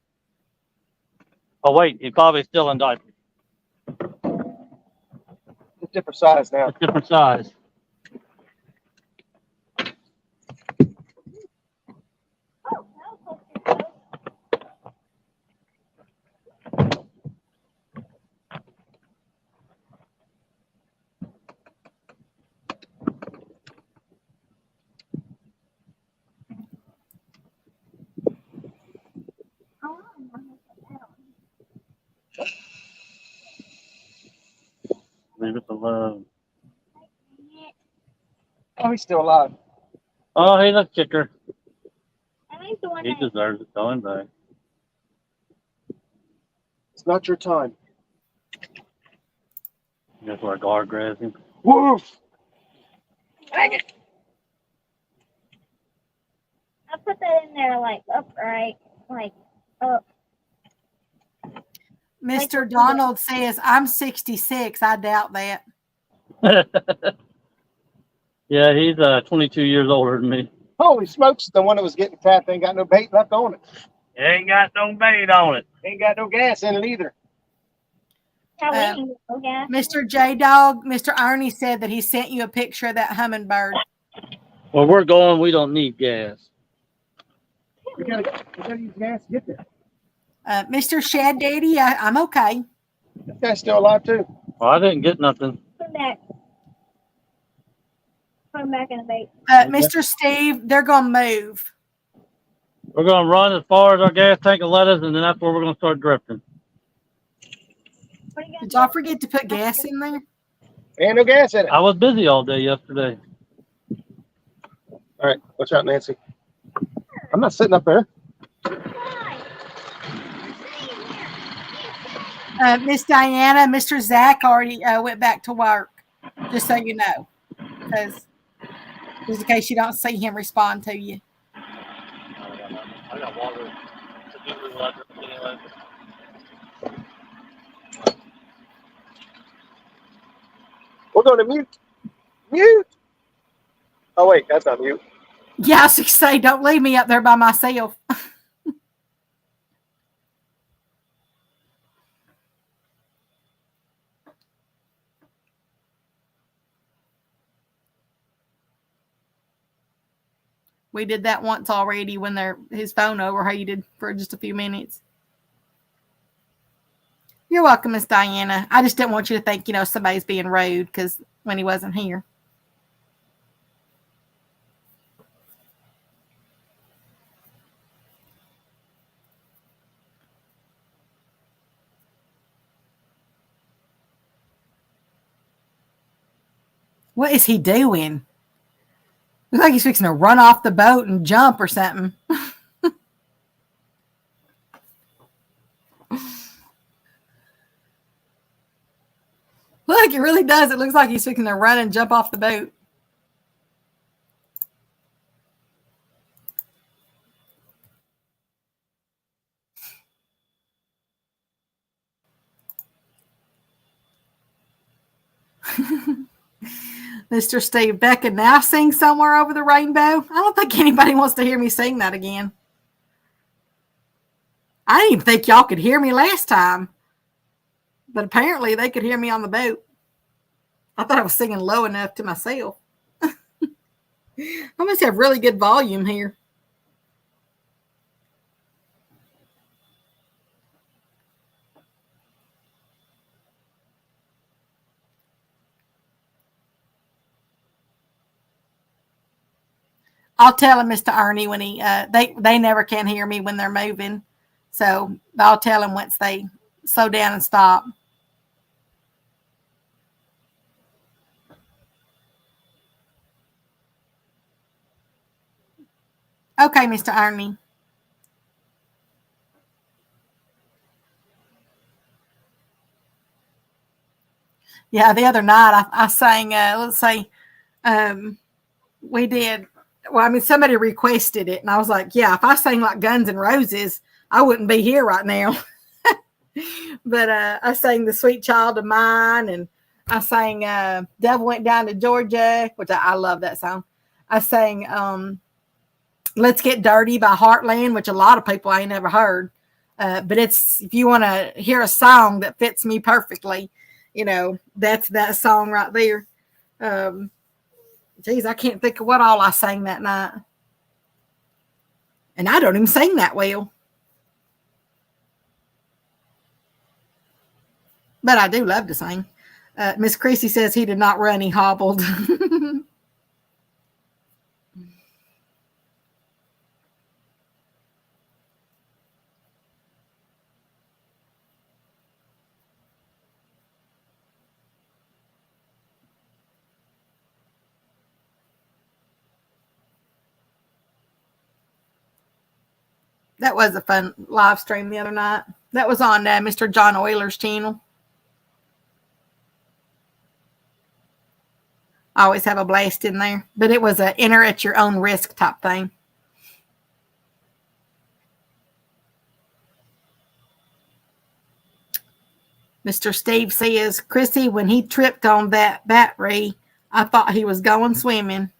Oh wait, he's probably still in diapers. It's different size now. It's different size. Leave it alone. Oh, he's still alive. Oh, hey, look, kicker. I think the one He that deserves it. Going back. It's not your time. That's where guard grabs him. Woof! I put that in there like upright, like up. Mr. Donald says, I'm 66. I doubt that. Yeah, he's 22 years older than me. Holy smokes, the one that was getting tapped ain't got no bait left on it. Ain't got no bait on it. Ain't got no gas in it either. How we can go, yeah. Mr. Jaydog, Mr. Ernie said that he sent you a picture of that hummingbird. Where we're going, we don't need gas. We gotta use gas to get there. Mr. Shad Daddy, I'm okay. This guy's still alive too. Well, I didn't get nothing. Put him back. Put him back in the bait. Mr. Steve, they're going to move. We're going to run as far as our gas tank will let us, and then that's where we're going to start drifting. What are you Did gonna y'all do? forget to put gas in there? Ain't no gas in it. I was busy all day yesterday. All right, watch out, Nancy. I'm not sitting up there. Miss Diana, Mr. Zach already went back to work, just so you know, because just in case you don't see him respond to you. I got water to do with electric anyway. We're going to mute. Mute. Oh wait, that's not mute. Yeah, I was going to say, don't leave me up there by myself. We did that once already when his phone overheated for just a few minutes. You're welcome, Miss Diana. I just didn't want you to think, somebody's being rude because when he wasn't here. What is he doing? Looks like he's fixing to run off the boat and jump or something. Look, it really does. It looks like he's fixing to run and jump off the boat. Mr. Steve Beck can now sing Somewhere Over the Rainbow. I don't think anybody wants to hear me sing that again. I didn't even think y'all could hear me last time. But apparently they could hear me on the boat. I thought I was singing low enough to myself. I must have really good volume here. I'll tell him, Mr. Ernie, when they never can hear me when they're moving. So I'll tell him once they slow down and stop. Okay, Mr. Ernie. Yeah, the other night I sang, let's say, We did. Well, I mean, somebody requested it, and I was like, yeah, if I sang like Guns N' Roses, I wouldn't be here right now. But I sang The Sweet Child of Mine, and I sang Devil Went Down to Georgia, which I love that song. I sang Let's Get Dirty by Heartland, which a lot of people ain't never heard. But it's, if you want to hear a song that fits me perfectly, that's that song right there. Geez, I can't think of what all I sang that night. And I don't even sing that well. But I do love to sing. Miss Chrissy says he did not run, he hobbled. That was a fun live stream the other night. That was on Mr. John Oyler's channel. I always have a blast in there. But it was a enter at your own risk type thing. Mr. Steve says, Chrissy, when he tripped on that battery, I thought he was going swimming.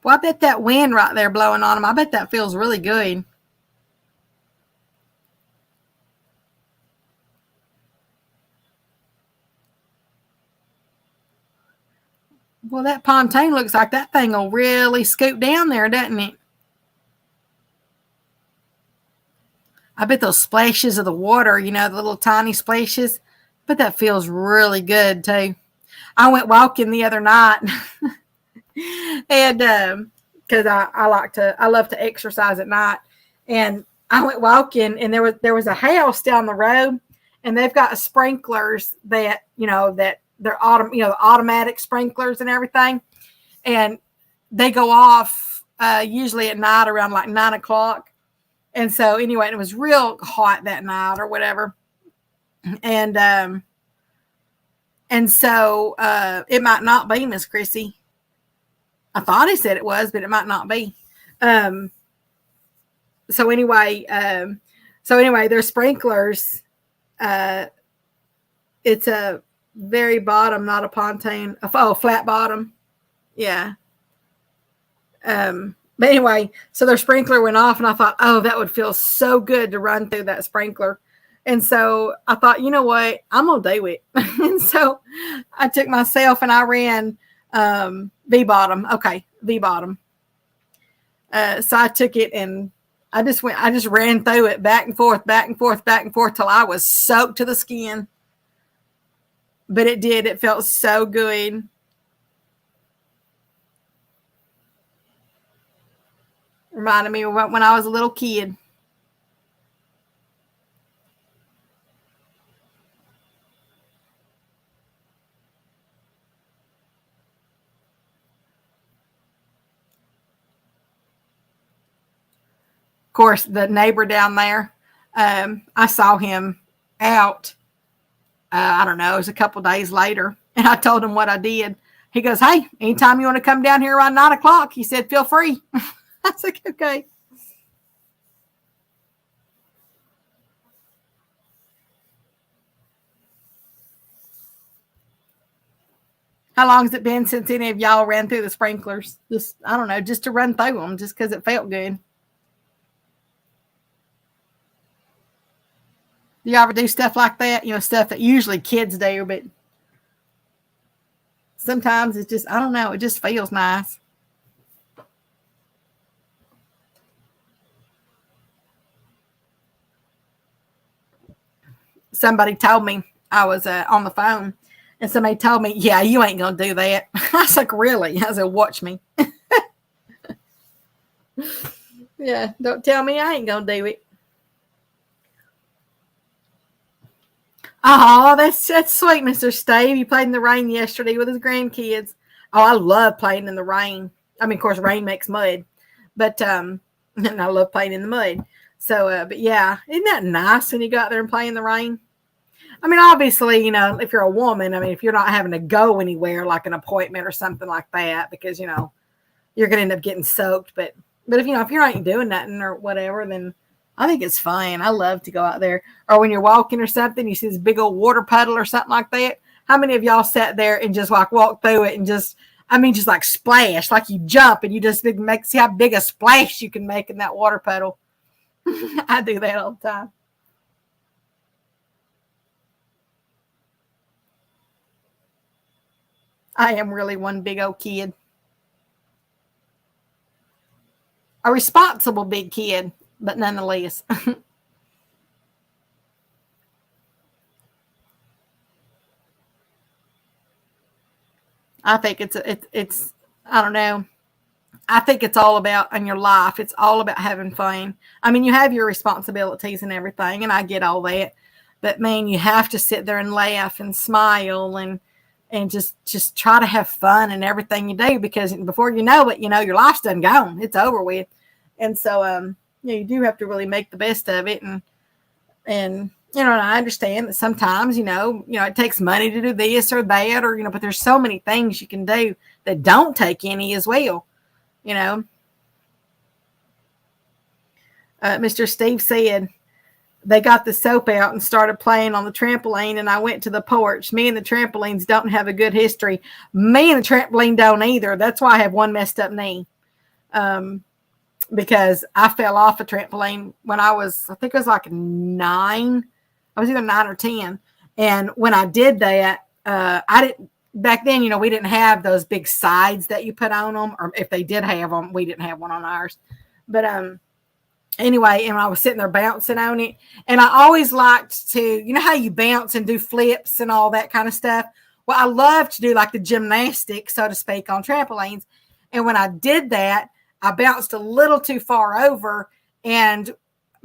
Well, I bet that wind right there blowing on him, I bet that feels really good. Well, that pontoon looks like that thing will really scoot down there, doesn't it? I bet those splashes of the water, the little tiny splashes, but that feels really good too. I went walking the other night and because I love to exercise at night, and I went walking, and there was a house down the road, and they've got sprinklers that that they're automatic sprinklers and everything, and they go off usually at night around like 9:00. And so anyway, it was real hot that night or whatever, and so it might not be, Miss Chrissy. I thought he said it was, but it might not be. So anyway, their sprinklers. It's a very bottom, not a pontoon. Flat bottom. Yeah. But anyway, so their sprinkler went off, and I thought, oh, that would feel so good to run through that sprinkler. And so I thought, you know what, I'm going to do it. And so I took myself and I ran V bottom. Okay, V bottom. So I took it and I just ran through it back and forth till I was soaked to the skin. But it felt so good. Reminded me of when I was a little kid. Of course, the neighbor down there, I saw him out, I don't know, it was a couple days later, and I told him what I did. He goes, hey, anytime you want to come down here around 9:00, he said, feel free. I was like, okay. How long has it been since any of y'all ran through the sprinklers? Just, I don't know, just to run through them, just because it felt good. Do you ever do stuff like that? Stuff that usually kids do, but sometimes it's just, I don't know, it just feels nice. Somebody told me I was on the phone, and somebody told me, "Yeah, you ain't gonna do that." I was like, "Really?" I said, "Watch me." Yeah, don't tell me I ain't gonna do it. Oh, that's sweet, Mr. Steve. He played in the rain yesterday with his grandkids. Oh, I love playing in the rain. I mean, of course, rain makes mud, but and I love playing in the mud. So, but yeah, isn't that nice when you go out there and play in the rain? I mean, obviously, if you're a woman, I mean, if you're not having to go anywhere like an appointment or something like that, because you're gonna end up getting soaked. But if if you're not doing nothing or whatever, then I think it's fine. I love to go out there. Or when you're walking or something, you see this big old water puddle or something like that. How many of y'all sat there and just like walk through it and just like splash, like you jump and you just see how big a splash you can make in that water puddle. I do that all the time. I am really one big old kid. A responsible big kid, but nonetheless. I think it's I don't know. I think it's all about in your life. It's all about having fun. I mean, you have your responsibilities and everything, and I get all that. But man, you have to sit there and laugh and smile and just try to have fun in everything you do, because before you know it, your life's done gone. It's over with. And so you do have to really make the best of it. And and I understand that sometimes, it takes money to do this or that, or, but there's so many things you can do that don't take any as well, Mr. Steve said they got the soap out and started playing on the trampoline, and I went to the porch. Me and the trampolines don't have a good history. Me and the trampoline don't either. That's why I have one messed up knee. Because I fell off a trampoline when I think it was like 9. I was either 9 or 10. And when I did that, back then, we didn't have those big sides that you put on them, or if they did have them, we didn't have one on ours. But, anyway, and I was sitting there bouncing on it, and I always liked to, how you bounce and do flips and all that kind of stuff. Well, I love to do like the gymnastics, so to speak, on trampolines. And when I did that, I bounced a little too far over, and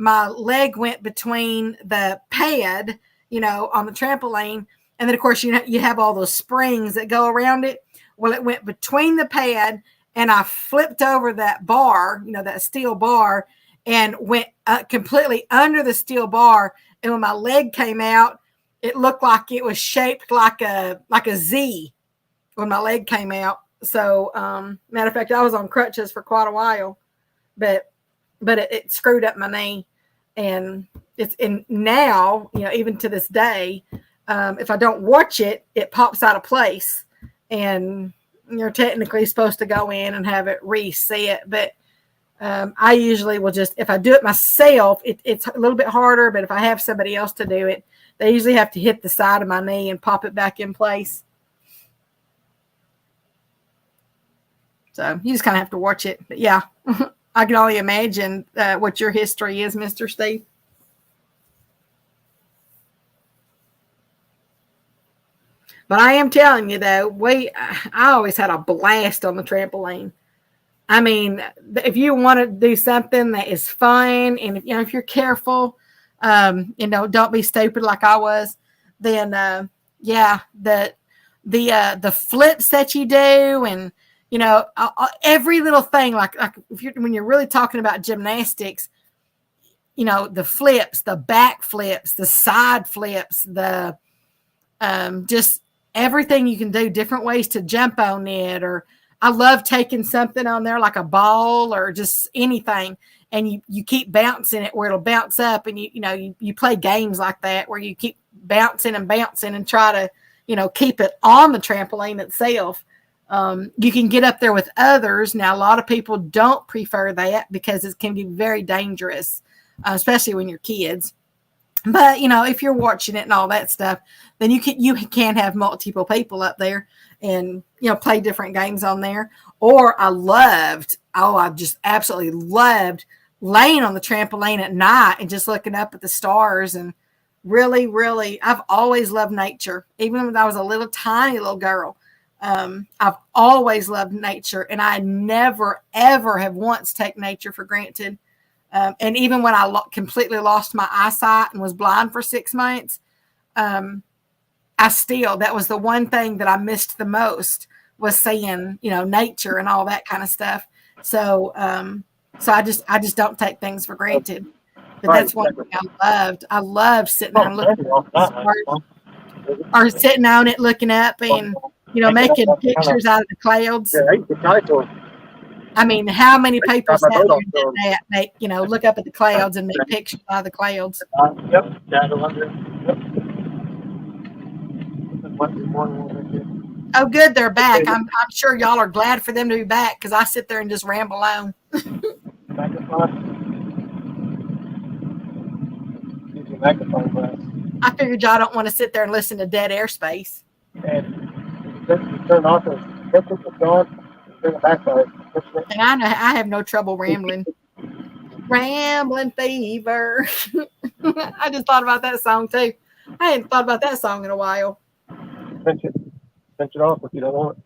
my leg went between the pad, on the trampoline. And then, of course, you have all those springs that go around it. Well, it went between the pad, and I flipped over that bar, that steel bar, and went completely under the steel bar. And when my leg came out, it looked like it was shaped like a Z when my leg came out. So, matter of fact, I was on crutches for quite a while, but it screwed up my knee, and now, even to this day, if I don't watch it, it pops out of place, and you're technically supposed to go in and have it reset. But I usually will if I do it myself, it's a little bit harder. But if I have somebody else to do it, they usually have to hit the side of my knee and pop it back in place. So you just kind of have to watch it. But yeah, I can only imagine what your history is, Mr. Steve. But I am telling you, though, I always had a blast on the trampoline. I mean, if you want to do something that is fun, and if you're careful, don't be stupid like I was, then the flips that you do, and every little thing, like when you're really talking about gymnastics, the flips, the back flips, the side flips, the just everything you can do, different ways to jump on it. Or I love taking something on there like a ball or just anything, and you keep bouncing it where it'll bounce up, and you play games like that where you keep bouncing and try to keep it on the trampoline itself. You can get up there with others. Now, a lot of people don't prefer that because it can be very dangerous, especially when you're kids. But, if you're watching it and all that stuff, then you can have multiple people up there and, play different games on there. Or I just absolutely loved laying on the trampoline at night and just looking up at the stars and really, really, I've always loved nature. Even when I was a little tiny little girl, I've always loved nature, and I never, ever have once taken nature for granted. And even when I completely lost my eyesight and was blind for 6 months, that was the one thing that I missed the most, was seeing, nature and all that kind of stuff. So, I just don't take things for granted. But that's one thing I loved. I loved sitting there and looking at the stars, or sitting on it, looking up, and making pictures out of the clouds. I mean, how many people sat there and did that? Look up at the clouds and make pictures out of the clouds. Oh, good, they're back. I'm sure y'all are glad for them to be back, because I sit there and just ramble on. I figured y'all don't want to sit there and listen to dead airspace. Turn off and turn it back on. And I know I have no trouble rambling. Rambling fever. I just thought about that song too. I hadn't thought about that song in a while. Pinch it off if you don't want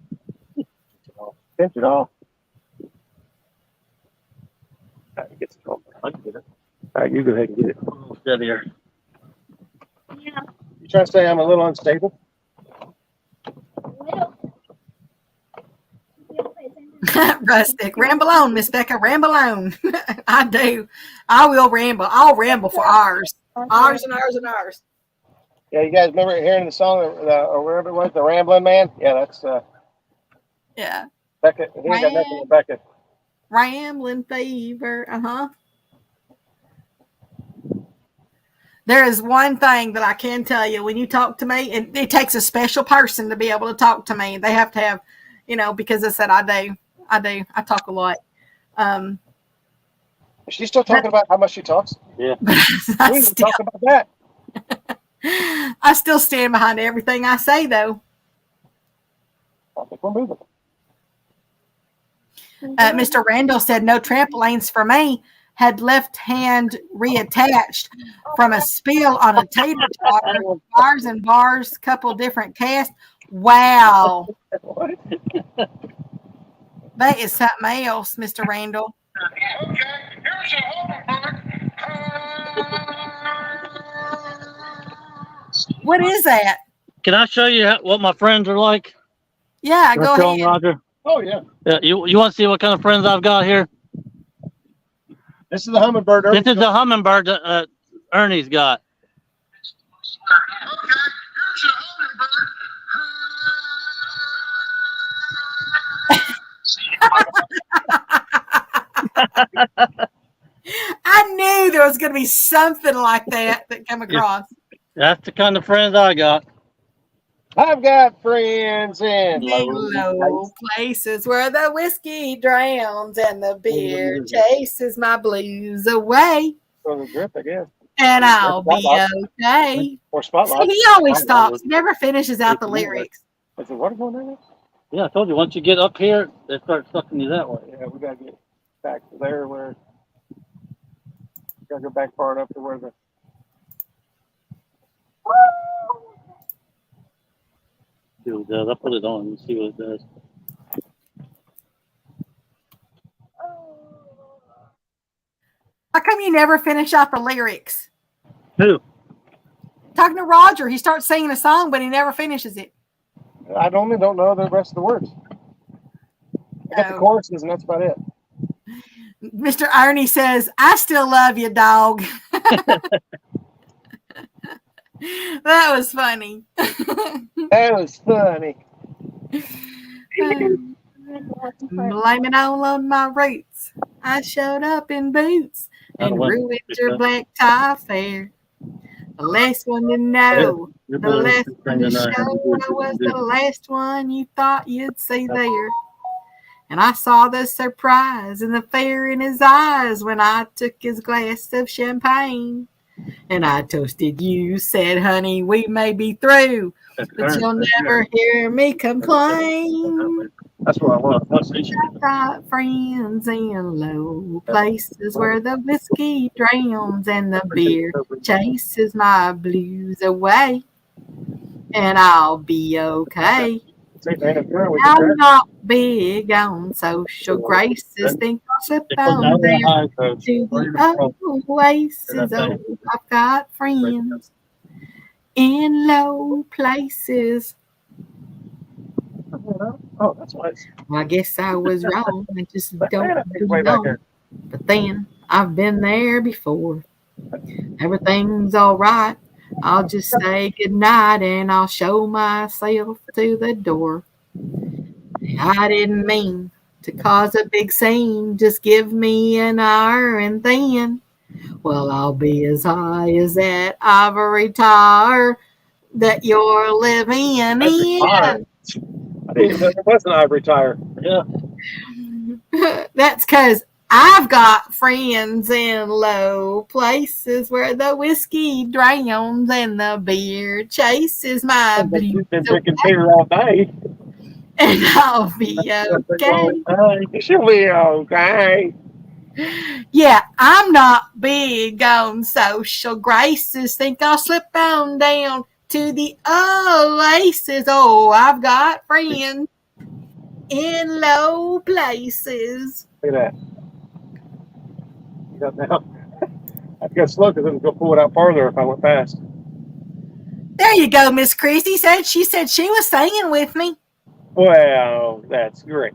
it. Pinch it off. I can get it. I can get it. All right, you go ahead and get it. Steadier. Yeah. You trying to say I'm a little unstable? Rustic. Ramble on, Miss Becca. Ramble on. I do. I will ramble. I'll ramble for hours. Hours and hours and hours. Yeah, you guys remember hearing the song or wherever it was, the Rambling Man? Yeah, that's Yeah. Becca. He ain't got nothing with Becca. Rambling fever. Uh-huh. There is one thing that I can tell you. When you talk to me, and it takes a special person to be able to talk to me. They have to have, because I said I do. I talk a lot. Is she still talking about how much she talks? Yeah. We didn't talk about that. I still stand behind everything I say, though. I think we're moving. Mr. Randall said no trampolines for me. Had left hand reattached from a spill on a tater tot. Bars and bars, couple different casts. Wow. That is something else, Mr. Randall. Okay, here's a homework. What is that? Can I show you what my friends are like? Yeah, go Show 'em, ahead. Roger. Oh yeah. Yeah, you want to see what kind of friends I've got here? This is the hummingbird. This is the hummingbird that Ernie's got. Okay, here's a homework. I knew there was going to be something like that came across. That's the kind of friends I got. I've got friends in Low places where the whiskey drowns and the beer chases my blues away. the drip, I guess. And I'll be okay. Or See, spotlight. he always stops. He never finishes out the lyrics. Is the water going there? Yeah, I told you, once you get up here, they start sucking you that way. Yeah, we gotta get back to there where gotta go back far enough to where the See what it does. I'll put it on and see what it does. How come you never finish out the lyrics? Who? Talking to Roger, he starts singing a song, but he never finishes it. I don't know the rest of the words. I got the choruses and that's about it. Mr. Ernie says, I still love you, dog. That was funny. That was funny. Blame it all on my roots. I showed up in boots and ruined your black tie affair. The last one to know, the last one to show, I was the last one you thought you'd see there. And I saw the surprise and the fear in his eyes when I took his glass of champagne. And I toasted you, said, honey, we may be through, but you'll never hear me complain. That's what I want. I've got friends in low places where the whiskey drowns and the beer chases my blues away, and I'll be okay. I'm not big on social graces. Think I'll slip on down to the oasis. Oh, I've got friends in low places. Oh, that's why it's Well, I guess I was wrong. I just way don't back know. there. But then I've been there before. Everything's all right. I'll just say goodnight and I'll show myself to the door. I didn't mean to cause a big scene. Just give me an hour and then, well, I'll be as high as that ivory tower that you're living in. I didn't know there was an ivory tire. Yeah. That's because I've got friends in low places where the whiskey drowns and the beer chases my blues You've been drinking beer all day. and I'll be okay. She'll be okay. Yeah, I'm not big on social graces. Think I'll slip on down to the oasis. Oh, I've got friends in low places. Look at that. You got now. I got slow because it was going to pull it out farther if I went fast. There you go, Miss Christie said. She said she was singing with me. Well, that's great.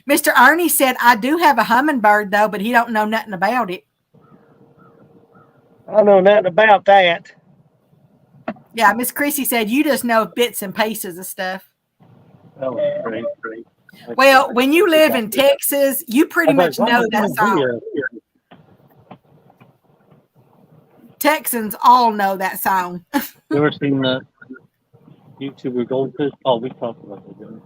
Mr. Ernie said, I do have a hummingbird, though, but he don't know nothing about it. I don't know nothing about that. Yeah, Miss Chrissy said, you just know bits and pieces of stuff. That was great. Well, when you live in Texas, you pretty much know that song. Texans all know that song. You ever seen the YouTuber Goldfish? Oh, we talked about that. Didn't we?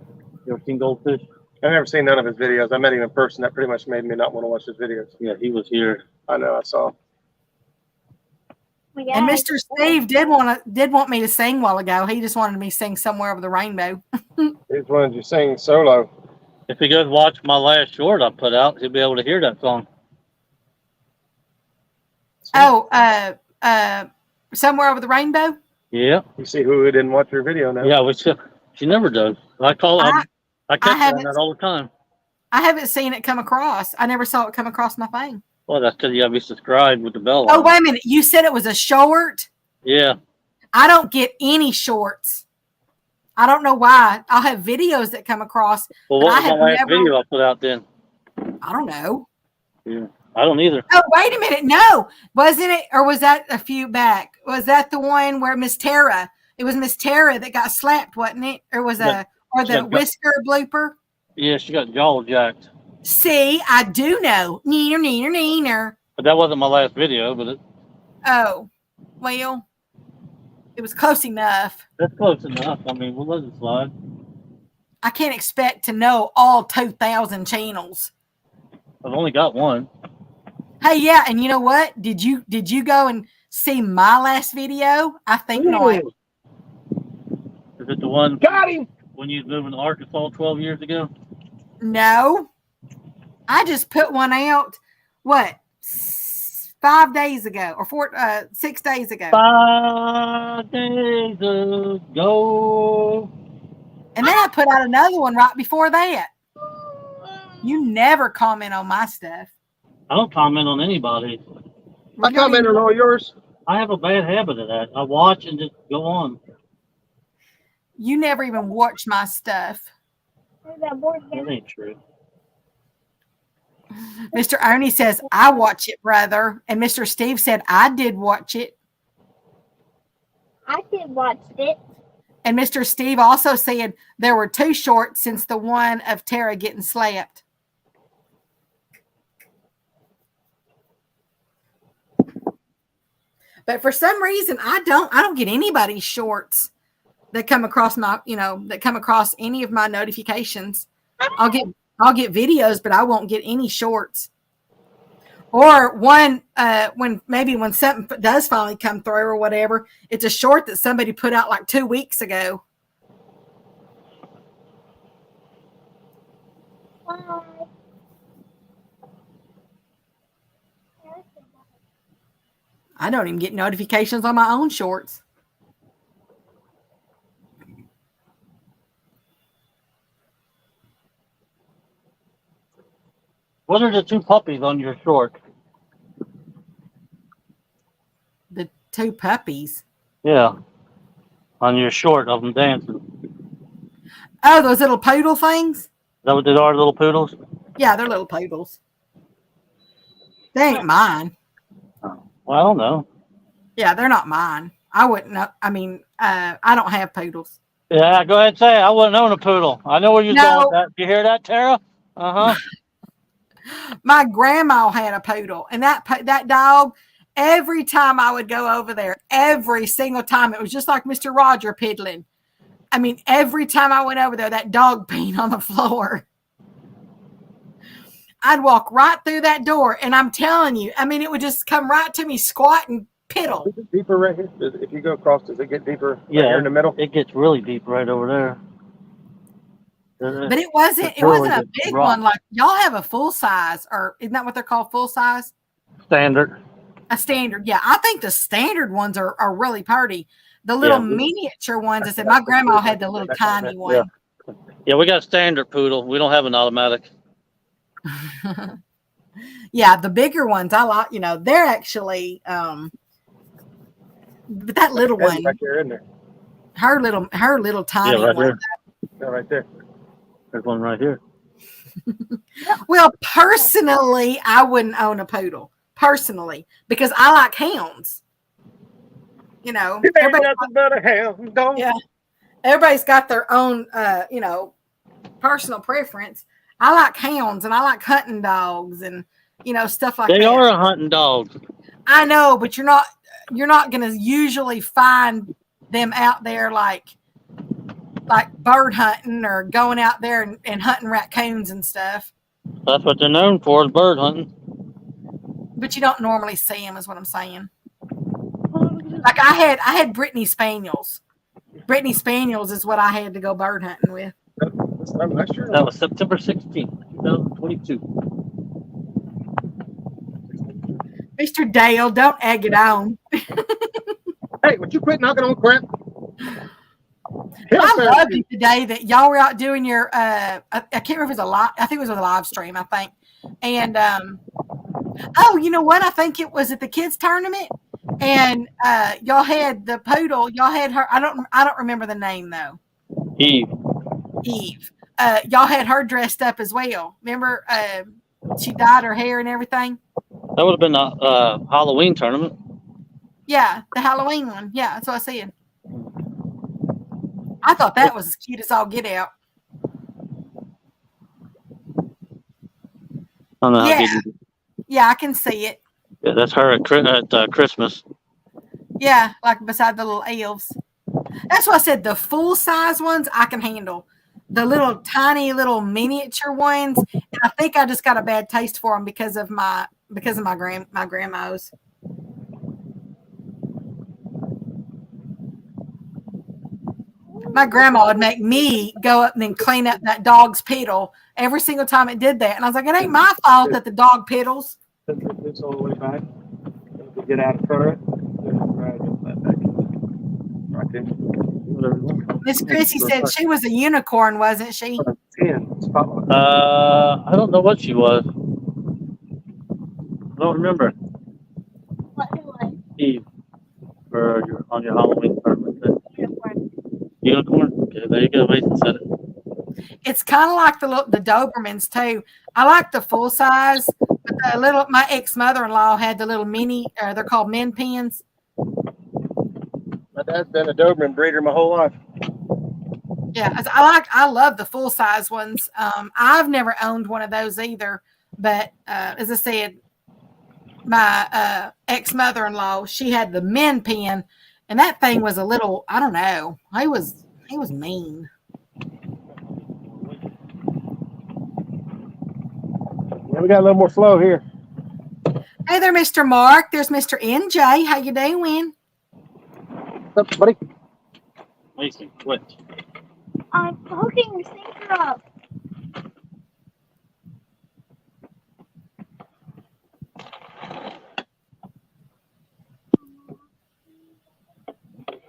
You ever seen Goldfish? I've never seen none of his videos. I met him in person. That pretty much made me not want to watch his videos. Yeah, he was here. I know. I saw. And Mr. Steve did want me to sing a while ago. He just wanted me to sing Somewhere Over the Rainbow. He just wanted you to sing solo. If he goes watch my last short I put out, he'll be able to hear that song. Oh, Somewhere Over the Rainbow? Yeah. You see who didn't watch your video now? Yeah, which she never does. I catch her on that all the time. I haven't seen it come across. I never saw it come across my phone. Well, that's because you got to be subscribed with the bell Oh, on. wait a minute. You said it was a short? Yeah. I don't get any shorts. I don't know why. I'll have videos that come across. Well, what was my last video I put out then? I don't know. Yeah. I don't either. Oh, wait a minute. No. Wasn't it? Or was that a few back? Was that the one where Miss Tara? It was Miss Tara that got slapped, wasn't it? Or was the whisker blooper? Yeah, she got jaw jacked. See, I do know. Neener. But that wasn't my last video, but it. Oh, well, it was close enough. That's close enough. I mean, we'll let it slide. I can't expect to know all 2,000 channels. I've only got one. Hey, yeah, and you know what? Did you go and see my last video? I think not. Is it the one? Got him. When you was moving to Arkansas 12 years ago? No. I just put one out, 5 days ago or 6 days ago. 5 days ago. And then I put out another one right before that. You never comment on my stuff. I don't comment on anybody. I comment on all yours. I have a bad habit of that. I watch and just go on. You never even watch my stuff. That ain't true. Mr. Ernie says, I watch it, brother. And Mr. Steve said, I did watch it. I did watch it. And Mr. Steve also said there were 2 shorts since the one of Tara getting slapped. But for some reason, I don't get anybody's shorts that come across any of my notifications. I'll get videos, but I won't get any shorts. Or one when something does finally come through or whatever, it's a short that somebody put out like 2 weeks ago. I don't even get notifications on my own shorts. What are the two puppies on your short? The two puppies. Yeah, on your short of them dancing. Oh, those little poodle things? Is that what they are, little poodles? Yeah, they're little poodles. They ain't mine. Oh, well, I don't know. Yeah, they're not mine. I wouldn't know. I mean, I don't have poodles. Yeah, go ahead and say it. I wouldn't own a poodle. I know where you're going with No, that. You hear that, Tara? Uh-huh. my grandma had a poodle, and that dog, every time I would go over there, every single time, it was just like Mr. Roger piddling. I mean, every time I went over there, that dog peed on the floor. I'd walk right through that door, and I'm telling you, I mean, it would just come right to me, squat and piddle. Is it deeper right here? If you go across, does it get deeper right Yeah, here in the middle? It gets really deep right over there. But it wasn't a big one. Like y'all have a full size, or isn't that what they're called? Full size? Standard. A standard. Yeah, I think the standard ones are really pretty. The little miniature ones, I said my grandma had the little tiny one. Yeah, we got a standard poodle. We don't have an automatic. Yeah, the bigger ones I like, they're actually but that little one, Right there in there. her little tiny right one. here. Yeah, right there. There's one right here. Well, personally, I wouldn't own a poodle. Personally, because I like hounds. You ain't Everybody, nothing but a hound dog. yeah, everybody's got their own, personal preference. I like hounds and I like hunting dogs and stuff like that. They are a hunting dog. I know, but you're not going to usually find them out there like bird hunting or going out there and hunting raccoons and stuff. That's what they're known for, is bird hunting. But you don't normally see them, is what I'm saying. Like I had Brittany Spaniels. Brittany Spaniels is what I had to go bird hunting with. I'm not sure. That was September 16th, 2022. Mr. Dale, don't egg it on. Hey, would you quit knocking on crap? I loved it today that y'all were out doing your I can't remember if it was a live, I think it was a live stream, I think. And oh, you know what? I think it was at the kids tournament. And y'all had the poodle, y'all had her, I don't remember the name though. Eve. Y'all had her dressed up as well. Remember she dyed her hair and everything? That would have been a Halloween tournament. Yeah, the Halloween one. Yeah, that's what I said. I thought that was as cute as all get out. I don't know how Yeah, I can see it. Yeah, that's her at Christmas. Yeah, like beside the little elves. That's why I said the full size ones I can handle. The little tiny little miniature ones, and I think I just got a bad taste for them because of my grandma's. My grandma would make me go up and then clean up that dog's piddle every single time it did that. And I was like, it ain't my fault that the dog piddles. This all the way back. To get out of front of it. Right there. Miss Chrissy said she was a unicorn, wasn't she? I don't know what she was. I don't remember. What it was? Eve. On your Halloween tournament. Unicorn? Okay, there you go. Mason said it. It's kind of like the Dobermans too. I like the full size, but my ex-mother-in-law had the little mini, they're called min pins. My dad's been a Doberman breeder my whole life. Yeah, I love the full size ones. I've never owned one of those either, but as I said, my ex-mother-in-law, she had the min pin, and that thing was a little, I don't know, he was mean. Yeah, we got a little more flow here. Hey there, Mr. Mark. There's Mr. NJ. How you doing? What's up, buddy? Mason, quit. I'm hooking the sinker up.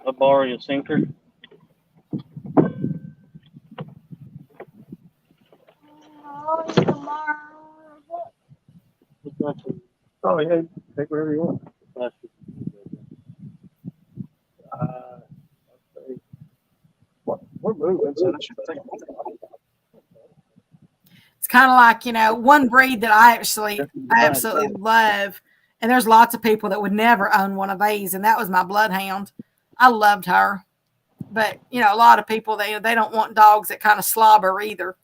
I'll borrow your sinker. Oh, tomorrow. Oh, yeah. Take whatever you want. Let's see. We're moving, so that should take. It's kind of like, one breed that I absolutely love. And there's lots of people that would never own one of these. And that was my bloodhound. I loved her. But, a lot of people, they don't want dogs that kind of slobber either.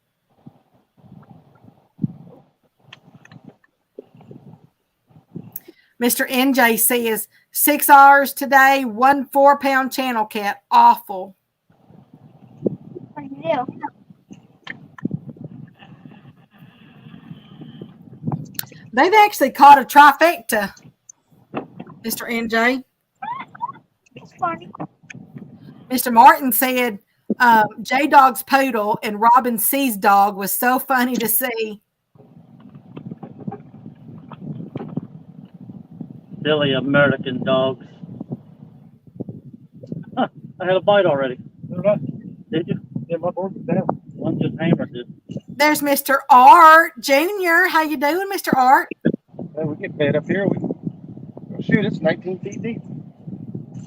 Mr. NJ says 6 hours today, 1 4-pound channel cat. Awful. What do you do? They've actually caught a trifecta, Mr. NJ. It's funny. Mr. Martin said Jaydog's poodle and Robin C's dog was so funny to see. Silly American dogs. Huh, I had a bite already. Did you? Yeah, my board was down. One just hammered it. There's Mr. Art Jr. How you doing, Mr. Art? Hey, we get fed up here. Shoot, it's 19 feet deep.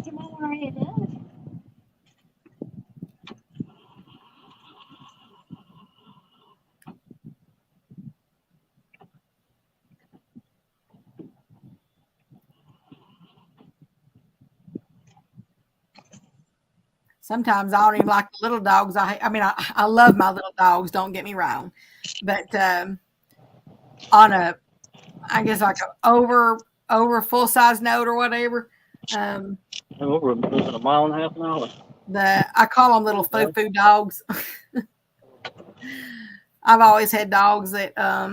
You know where it is? Sometimes I don't even like the little dogs. I love my little dogs. Don't get me wrong, but on a, I guess like a over full size note or whatever. Was it a mile and a half an hour? I call them little foo-foo dogs. I've always had dogs that I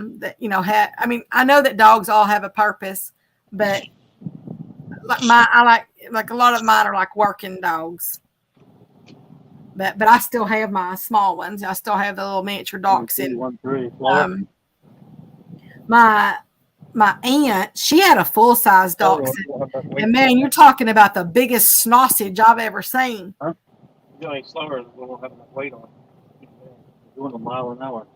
know that dogs all have a purpose, but I like a lot of mine are like working dogs. But I still have my small ones. I still have the little miniature dachshund. My aunt, she had a full size dachshund, and man, you're talking about the biggest sausage I've ever seen. Huh? You're going slower, we won't have enough weight on it. Doing a mile an hour.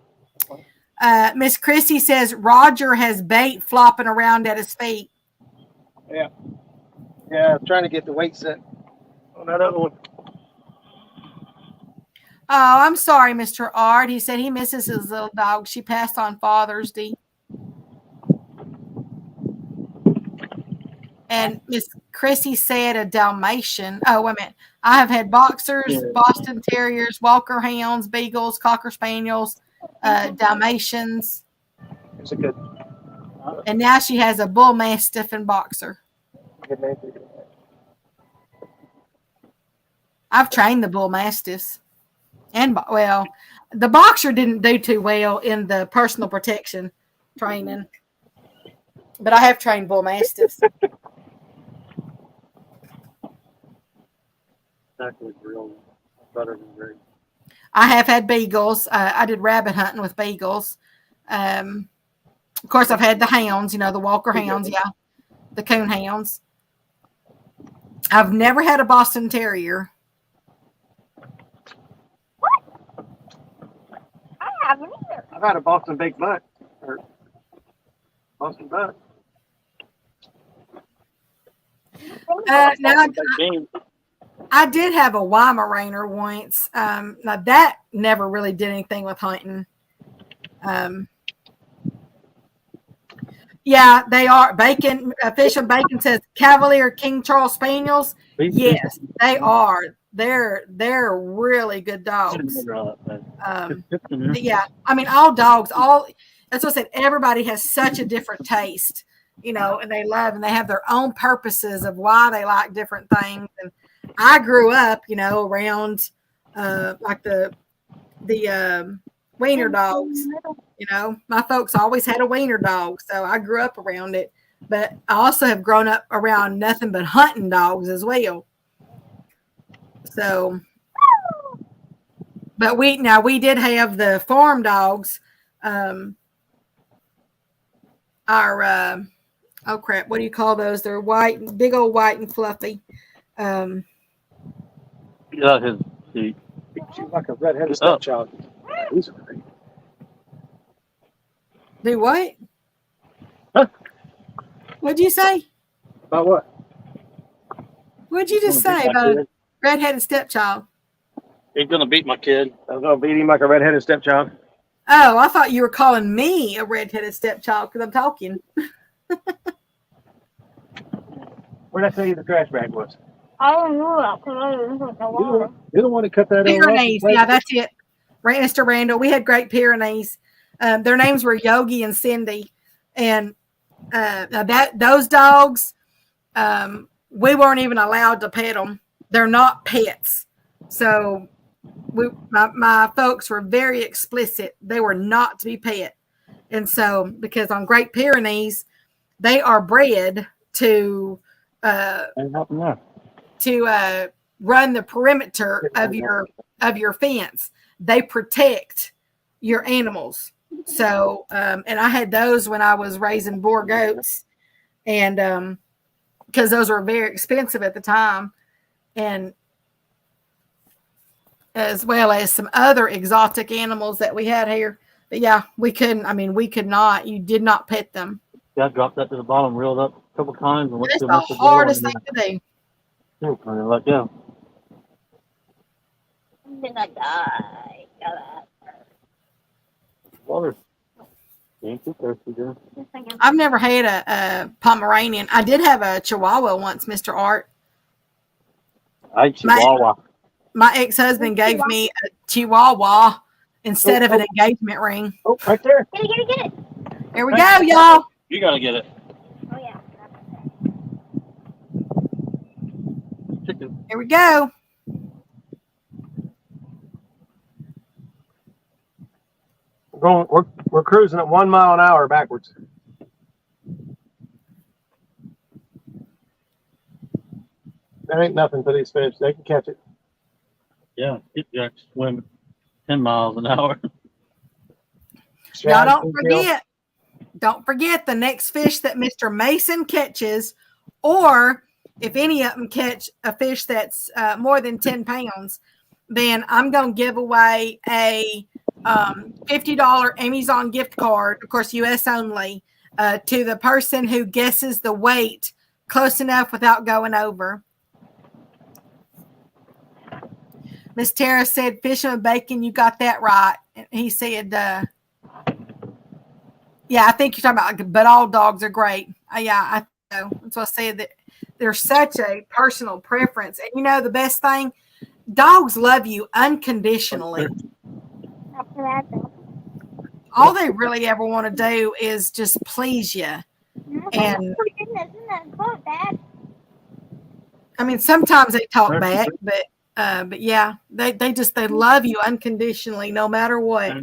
Miss Chrissy says Roger has bait flopping around at his feet. Yeah. Yeah, trying to get the weight set on that other one. Oh, I'm sorry, Mr. Art. He said he misses his little dog. She passed on Father's Day. And Miss Chrissy said a Dalmatian. Oh, wait a minute. I have had boxers, Boston Terriers, Walker Hounds, Beagles, Cocker Spaniels, Dalmatians. It's a good. And now she has a Bull Mastiff and Boxer. Good name. I've trained the Bull Mastiffs. And, well, the Boxer didn't do too well in the personal protection training. But I have trained Bull Mastiffs. Exactly, real better than great. I have had Beagles. I did rabbit hunting with Beagles. Of course, I've had the hounds, the Walker Hounds, yeah, the Coon Hounds. I've never had a Boston Terrier. I haven't either. I've had a Boston Big Butt. Or Boston Butt. Now, I did have a Weimaraner once. Now, that never really did anything with hunting. Yeah, they are. Bacon, Fish and Bacon says Cavalier King Charles Spaniels. Yes, they are. They're really good dogs. Yeah, all dogs, that's what I said. Everybody has such a different taste, and they love and they have their own purposes of why they like different things. And I grew up, around like the wiener dogs. My folks always had a wiener dog, so I grew up around it. but I also have grown up around nothing but hunting dogs as well. So, but we did have the farm dogs. Our oh crap, what do you call those? They're white, big old white and fluffy. Um, Get out his seat. She's like a redheaded Oh. stepchild. These are great. do what? Huh? What'd you say? About what? What'd you just say about a redheaded stepchild? He's gonna beat my kid. I was gonna beat him like a redheaded stepchild. Oh, I thought you were calling me a redheaded stepchild because I'm talking. Where'd I tell you the trash bag was? I don't know that because I didn't put the water. You're the one that cut that over. Pyrenees, yeah, that's it. Right, Mr. Randall. We had great Pyrenees. Their names were Yogi and Cindy, and those dogs, we weren't even allowed to pet them. They're not pets, so my folks were very explicit. They were not to be pet, and so because on Great Pyrenees, they are bred to run the perimeter of your fence. They protect your animals. So, and I had those when I was raising Boer goats, and because those were very expensive at the time, and as well as some other exotic animals that we had here. But yeah, we couldn't. I mean, we could not. You did not pet them. Yeah, I dropped that to the bottom, reeled up a couple times, and went That's to the hardest thing to do. And let go. I'm gonna die. Water. You ain't too thirsty, girl. I've never had a Pomeranian. I did have a Chihuahua once, Mr. Art. I Chihuahua. My ex-husband gave me a Chihuahua instead of an engagement ring. Oh, right there. Get it. Here we go, y'all. You gotta get it. Oh, yeah. Chicken. Here we go. We're cruising at 1 mile an hour backwards. That ain't nothing for these fish. They can catch it. Yeah, skipjacks swim 10 miles an hour. Y'all don't forget the next fish that Mr. Mason catches, or if any of them catch a fish that's more than 10 pounds, then I'm going to give away a $50 Amazon gift card, of course, U.S. only, to the person who guesses the weight close enough without going over. Miss Tara said, fishing with bacon, you got that right. He said, yeah, I think you're talking about, but all dogs are great. Yeah, I know. That's what I said, that there's such a personal preference. And you know, the best thing, dogs love you unconditionally. All they really ever want to do is just please you. And I mean, sometimes they talk back, but yeah, they love you unconditionally, no matter what.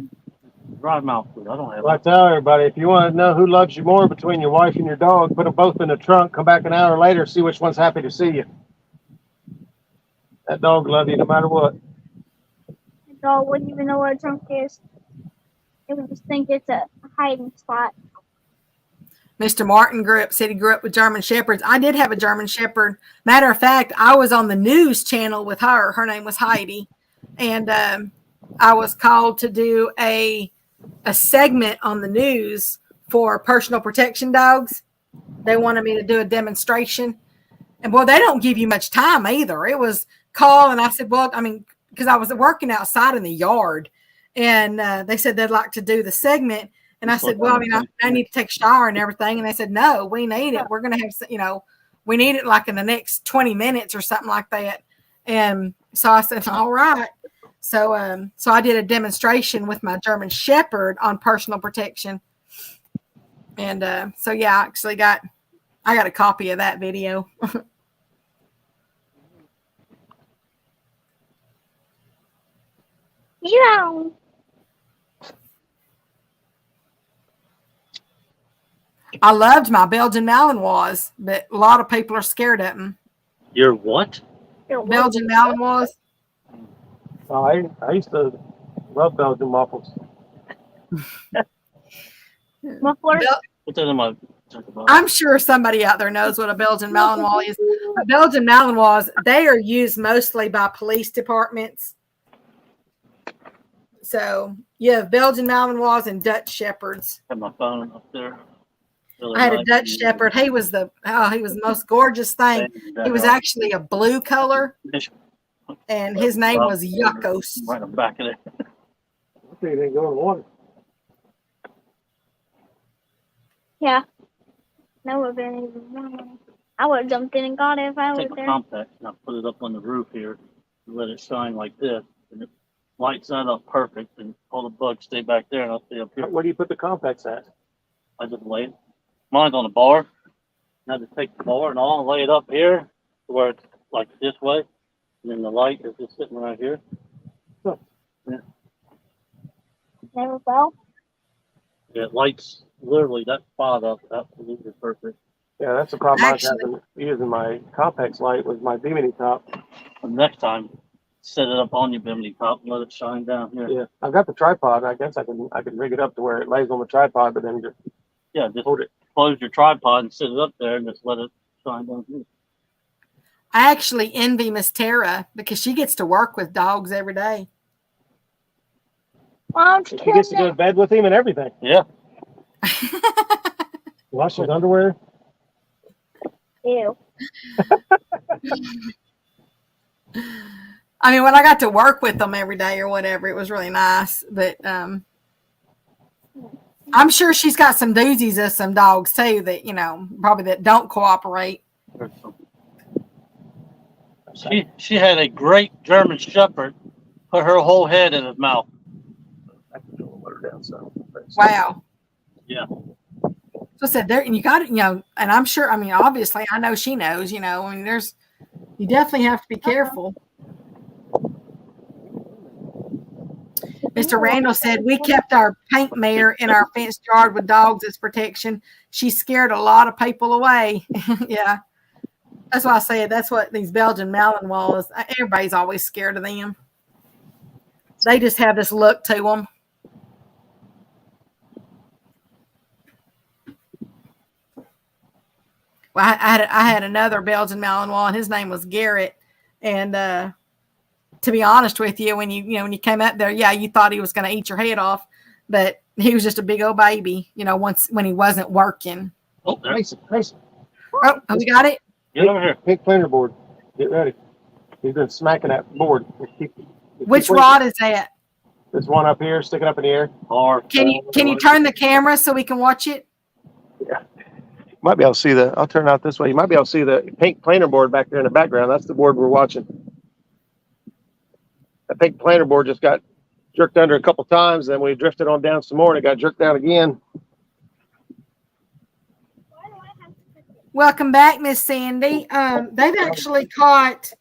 Dry mouth food. I don't have. Well, I tell everybody, if you want to know who loves you more between your wife and your dog, put them both in the trunk. Come back an hour later, see which one's happy to see you. That dog loves you no matter what. The dog wouldn't even know what a trunk is. It would just think it's a hiding spot. Mr. Martin said he grew up with German Shepherds. I did have a German Shepherd. Matter of fact, I was on the news channel with her. Her name was Heidi. And I was called to do a segment on the news for personal protection dogs. They wanted me to do a demonstration. And boy, they don't give you much time either. It was call, and I said, well, I mean, because I was working outside in the yard, and they said they'd like to do the segment. And I said, well, I mean, I need to take a shower and everything. And they said, no, we need it. We're going to have, we need it like in the next 20 minutes or something like that. And so I said, all right. So I did a demonstration with my German Shepherd on personal protection. And so, yeah, I actually got a copy of that video. Yeah. I loved my Belgian Malinois, but a lot of people are scared of them. You're what? Belgian Malinois. I used to love Belgian waffles. Muffler. Put that in my. I'm sure somebody out there knows what a Belgian Malinois is. A Belgian Malinois, they are used mostly by police departments. So you have Belgian Malinois and Dutch Shepherds. Have my phone up there. I had a Dutch Shepherd. He was the most gorgeous thing. He was actually a blue color, and his name was Yuckos. Right on the back of it. I think they go in the water. Yeah. That would have been even. I would have jumped in and got it if I was Take my there. compact and I put it up on the roof here and let it shine like this. And it lights that up perfect, and all the bugs stay back there, and I'll stay up here. Where do you put the compacts at? I just lay it. Mine's on the bar. And I just take the bar and all and lay it up here to where it's like this way. And then the light is just sitting right here. Never fell. Yeah, it lights literally that spot up absolutely perfect. Yeah, that's the problem Actually- I was having using my compacts light was my bimini top. And next time, set it up on your bimini top and let it shine down here. Yeah, I've got the tripod. I guess I can rig it up to where it lays on the tripod, but then just Yeah, just hold it. close your tripod and sit it up there and just let it shine down here. I actually envy Miss Tara because she gets to work with dogs every day. Why don't you She kill gets to go to them? bed with him and everything. Yeah. Wash his underwear. Ew. I mean, when I got to work with them every day or whatever, it was really nice. But I'm sure she's got some doozies of some dogs too that, probably that don't cooperate. She had a great German Shepherd put her whole head in his mouth. I can go let her down some. Wow. Yeah. So I said there, and you got it, and I'm sure, obviously I know she knows, you definitely have to be careful. Mr. Randall said, we kept our pink mare in our fenced yard with dogs as protection. She scared a lot of people away. Yeah. That's why I said that's what these Belgian Malinois, everybody's always scared of them. They just have this look to them. Well, I had another Belgian Malinois, and his name was Garrett. And to be honest with you, when you came up there, yeah, you thought he was going to eat your head off, but he was just a big old baby. When he wasn't working. Oh, there. Mason. Oh, we got it. Get over here. Pink planer board. Get ready. He's been smacking that board. Which rod is that? There's one up here, sticking up in the air. Or Can you turn the camera so we can watch it? Yeah. You might be able to see I'll turn out this way. You might be able to see the pink planer board back there in the background. That's the board we're watching. The pink planer board just got jerked under a couple times, then we drifted on down some more, and it got jerked down again. Welcome back, Miss Sandy. They've actually caught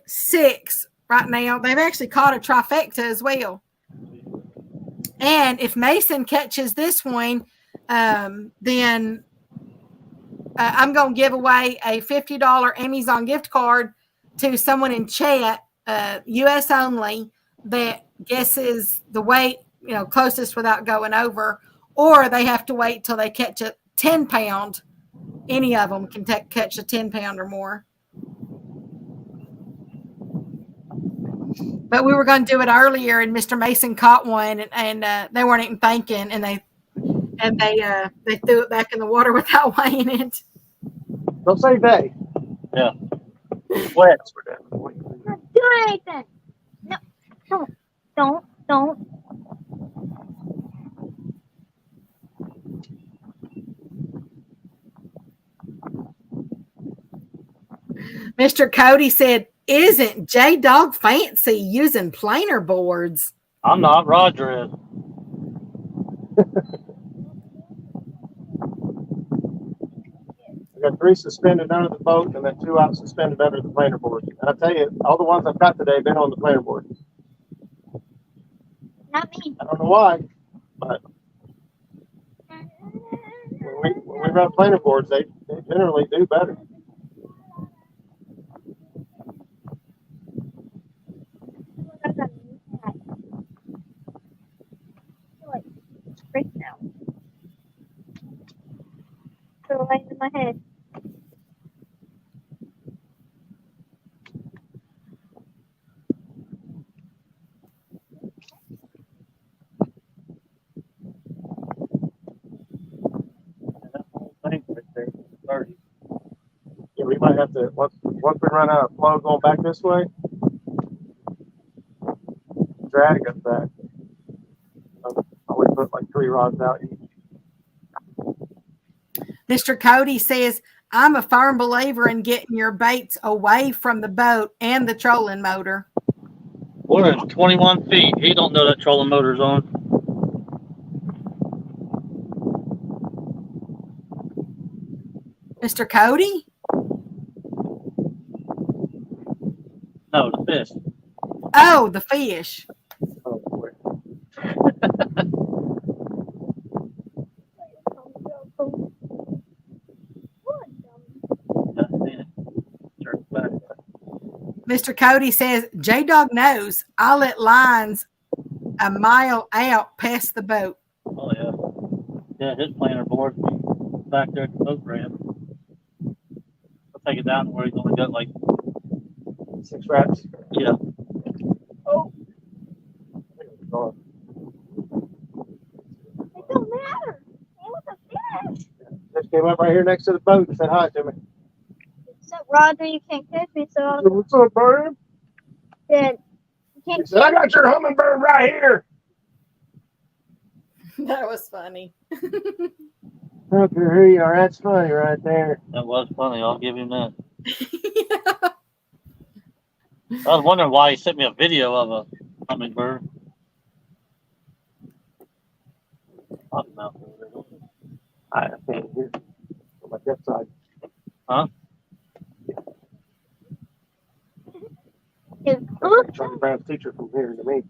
6 right now. They've actually caught a trifecta as well. And if Mason catches this one, then I'm going to give away a $50 Amazon gift card to someone in chat, U.S. only, that guesses the weight, closest without going over, or they have to wait till they catch a 10-pound. Any of them can catch a 10-pound or more. But we were going to do it earlier, and Mr. Mason caught one, and they weren't even thinking, and they threw it back in the water without weighing it. Don't say they. Yeah. Wet. Not do anything. No. Don't. Mr. Cody said, isn't Jaydog fancy using planer boards? I'm not. Roger is. I got 3 suspended under the boat and then 2 out suspended under the planer board. And I tell you, all the ones I've got today have been on the planer board. Not me. I don't know why, but when got planer boards, they generally do better. I got a new hat. I feel like freaked out. So right in my head. That whole thing right there, 30. Yeah, we might have to once we run out of flow going back this way, drag it back. I would put like 3 rods out each. Mr. Cody says, I'm a firm believer in getting your baits away from the boat and the trolling motor. We're at 21 feet. He don't know that trolling motor's on. Mr. Cody? No, the fish. Oh, the fish. Oh, boy. Yeah, I seen it. Jerk back. Mr. Cody says, Jaydog knows I let lines a mile out past the boat. Oh, yeah. Yeah, his planer board back there at the boat ramp. I'll take it down to where he's only got like, 6 wraps. yeah. Oh, it don't matter. It was a fish. Just came up right here next to the boat and said hi to me. So Roger, you can't catch me, so I So, what's up, bird? said, you He can't said, I catch got your hummingbird right here. That was funny. Okay, here you are. That's funny right there. That was funny. I'll give him that. I was wondering why he sent me a video of a hummingbird. I can't hear on my left side. Huh? me. Charlie Brown's teacher from here to me.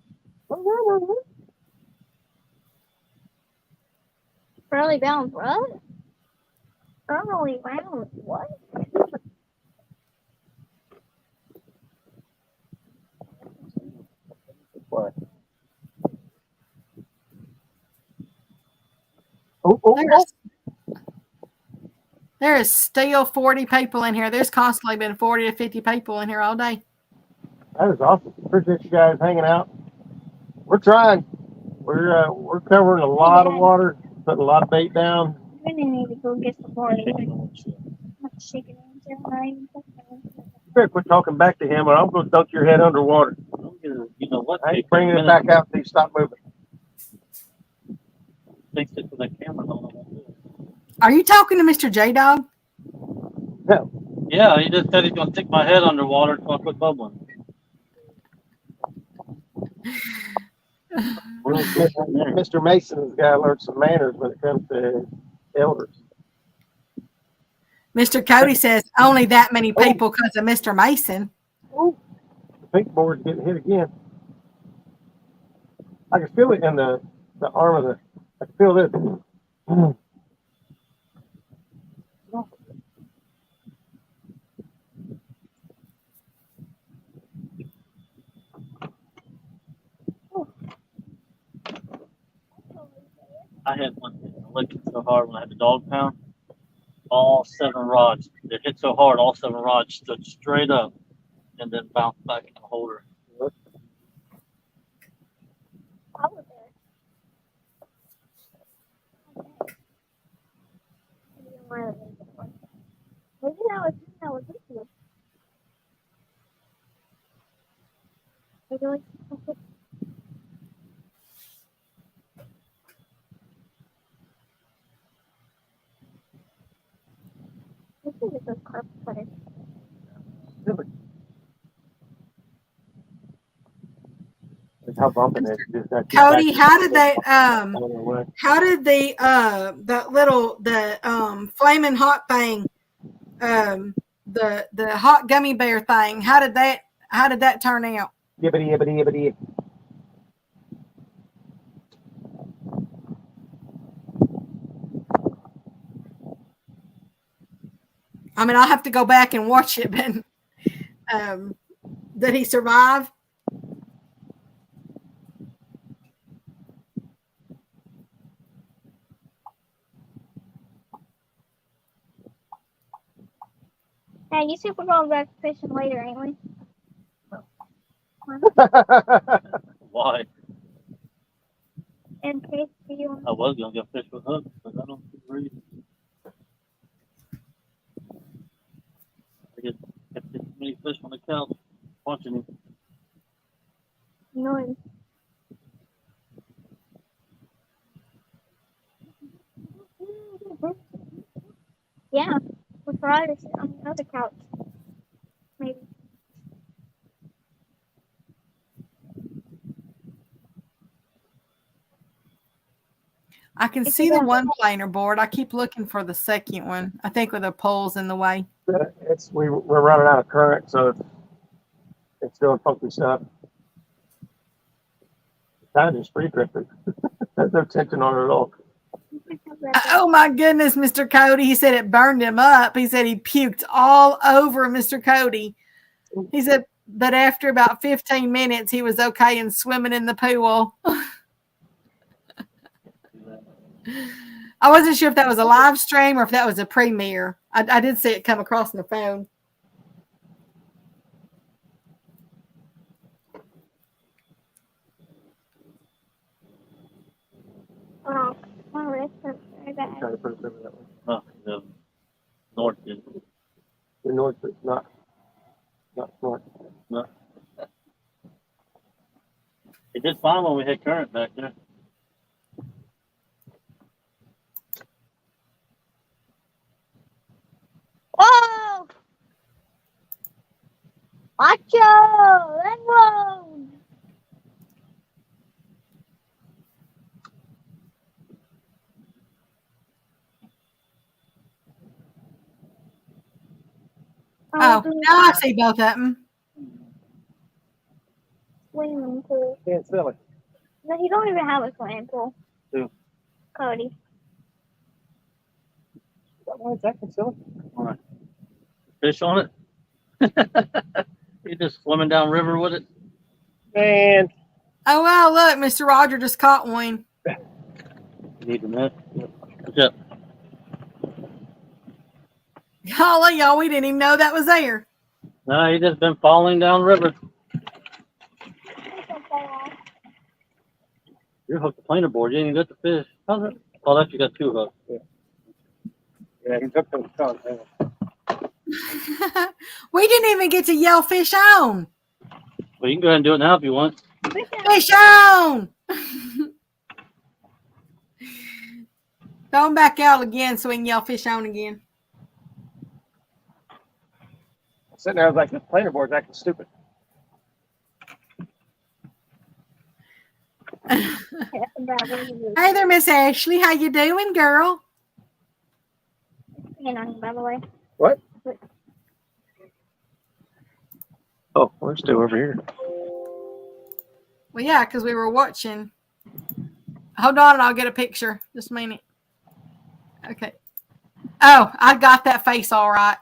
Charlie Brown's what? Charlie Brown's what? What? Oh. There is still 40 people in here. There's constantly been 40 to 50 people in here all day. That is awesome. Appreciate you guys hanging out. We're trying. We're covering a lot of water, putting a lot of bait down. We need to go get some more. Not shaking hands. You better quit talking back to him, or I'm going to dunk your head underwater. You know what? I ain't bringing it back out until you stop moving. Thanks for the camera. Are you talking to Mr. Jaydog? No. Yeah, he just said he's going to stick my head underwater until I quit bubbling. Mr. Mason's got to learn some manners when it comes to elders. Mr. Cody says only that many people because of Mr. Mason. The pink board's getting hit again. I can feel it in the arm of the. I can feel this. I had one lick it so hard when I had the dog pound. All 7 rods. It hit so hard, all 7 rods stood straight up and then bounced back in the holder. I was there. Maybe that was this one. Maybe like this is a carp sweater. How bumping it is. Cody, how did they Away. how did the flaming hot thing the hot gummy bear thing, how did that turn out? Yibbity yibbity yibbity. I mean, I'll have to go back and watch it, but did he survive? Hey, you said we're going back fishing later, ain't we? Why? In case you I was gonna go fish with hooks, but I don't see the reason. I just kept too many fish on the couch watching him. know. Yeah, we'll try to sit on the other couch. Maybe. I can If see you the don't- one planer board. I keep looking for the second one. I think with the poles in the way. We're running out of current, so it's doing funky stuff. Kind of just free drifting. There's no tension on it at all. Oh my goodness, Mr. Cody. He said it burned him up. He said he puked all over Mr. Cody. He said, but after about 15 minutes, he was okay and swimming in the pool. I wasn't sure if that was a live stream or if that was a premiere. I did see it come across my phone. Oh, my wrist hurts very bad. Trying to put it over that way. Oh, the north is The north is not north. no. It did fine when we had current back there. Whoa! Macho! Let go! Oh, now I see both of them. Swimming pool. Can't sell it. No, you don't even have a swimming pool. Who? Cody. Why is that silly? All right. Fish on it. You just swimming down river with it. Man, Oh, wow, look, Mr. Roger just caught one. You need to net. What's up? Golly, y'all, we didn't even know that was there. No, he just been falling down river. You hooked the planer board. You ain't even got the fish. How's it? Oh, that you got two hooks. yeah, he took those shots. We didn't even get to yell fish on. Well, you can go ahead and do it now if you want. Fish on. Throw them back out again so we can yell fish on again. Sitting there, I was like, this planer board's acting stupid. Hey there, Miss Ashley. How you doing, girl? By the way. What? Oh, we're still over here. Well, yeah, because we were watching. Hold on and I'll get a picture. Just a minute. Okay. Oh, I got that face all right.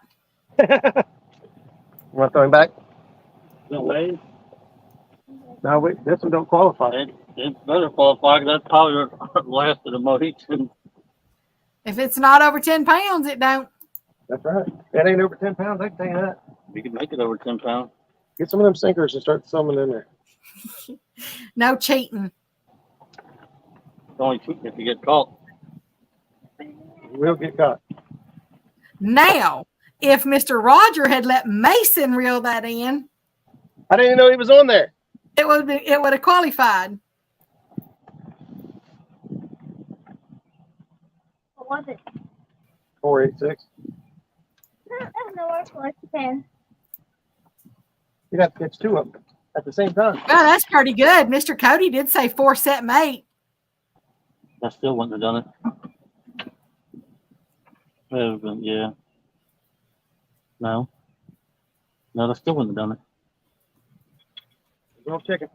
You want to throw him back? No way. No, wait, this one don't qualify. It better qualify because that's probably the last of the Mohicans. If it's not over 10 pounds, it don't. That's right. That ain't over 10 pounds, I can tell you that. We can make it over 10 pounds. Get some of them sinkers and start swimming in there. No cheating. It's only cheating if you get caught. You will get caught. Now, if Mr. Roger had let Mason reel that in, I didn't even know he was on there. it would have qualified. What was it? 486. That's no worse for 10. You'd have to catch two of them at the same time. Well, that's pretty good. Mr. Cody did say 4 set mate. I still wouldn't have done it. It would have been, yeah. No. No, I still wouldn't have done it. Grilled chicken.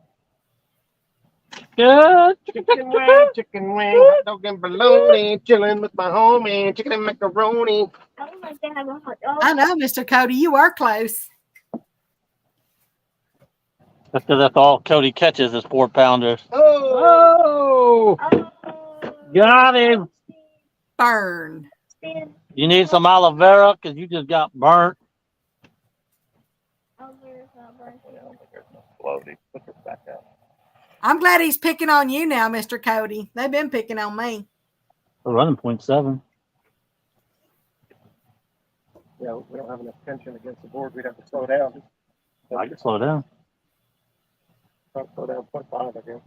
Good. Chicken wing, hot dog and bologna, chilling with my homie, chicken and macaroni. I would like to have a hot dog. I know, Mr. Cody, you are close. That's because that's all Cody catches is 4-pounders. Oh! Got him. Burn. You need some aloe vera because you just got burnt. Put this back out. I'm glad he's picking on you now, Mr. Cody. They've been picking on me. We're running 0.7. Yeah, we don't have enough tension against the board. We'd have to slow down. I can slow down. Slow down 0.5, I guess.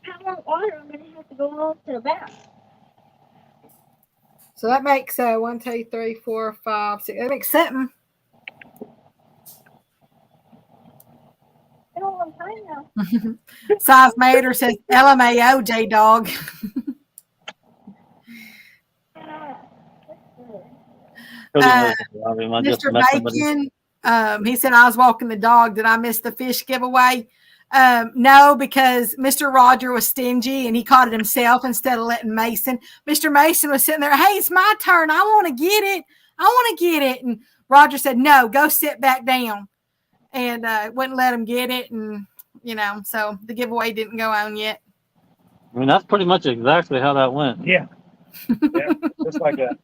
I want water. I'm gonna have to go home to the bath. So that makes 1, 2, 3, 4, 5, 6. That makes 7. I don't want time now. Size Mater says LMAO, jaydog. Cody knows I mean, I just Mr. met somebody. Bacon, he said, I was walking the dog. Did I miss the fish giveaway? No, because Mr. Roger was stingy and he caught it himself instead of letting Mason. Mr. Mason was sitting there, hey, it's my turn. I want to get it. I want to get it. And Roger said, no, go sit back down. And wouldn't let him get it. And, so the giveaway didn't go on yet. I mean, that's pretty much exactly how that went. Yeah. Yeah, just like that.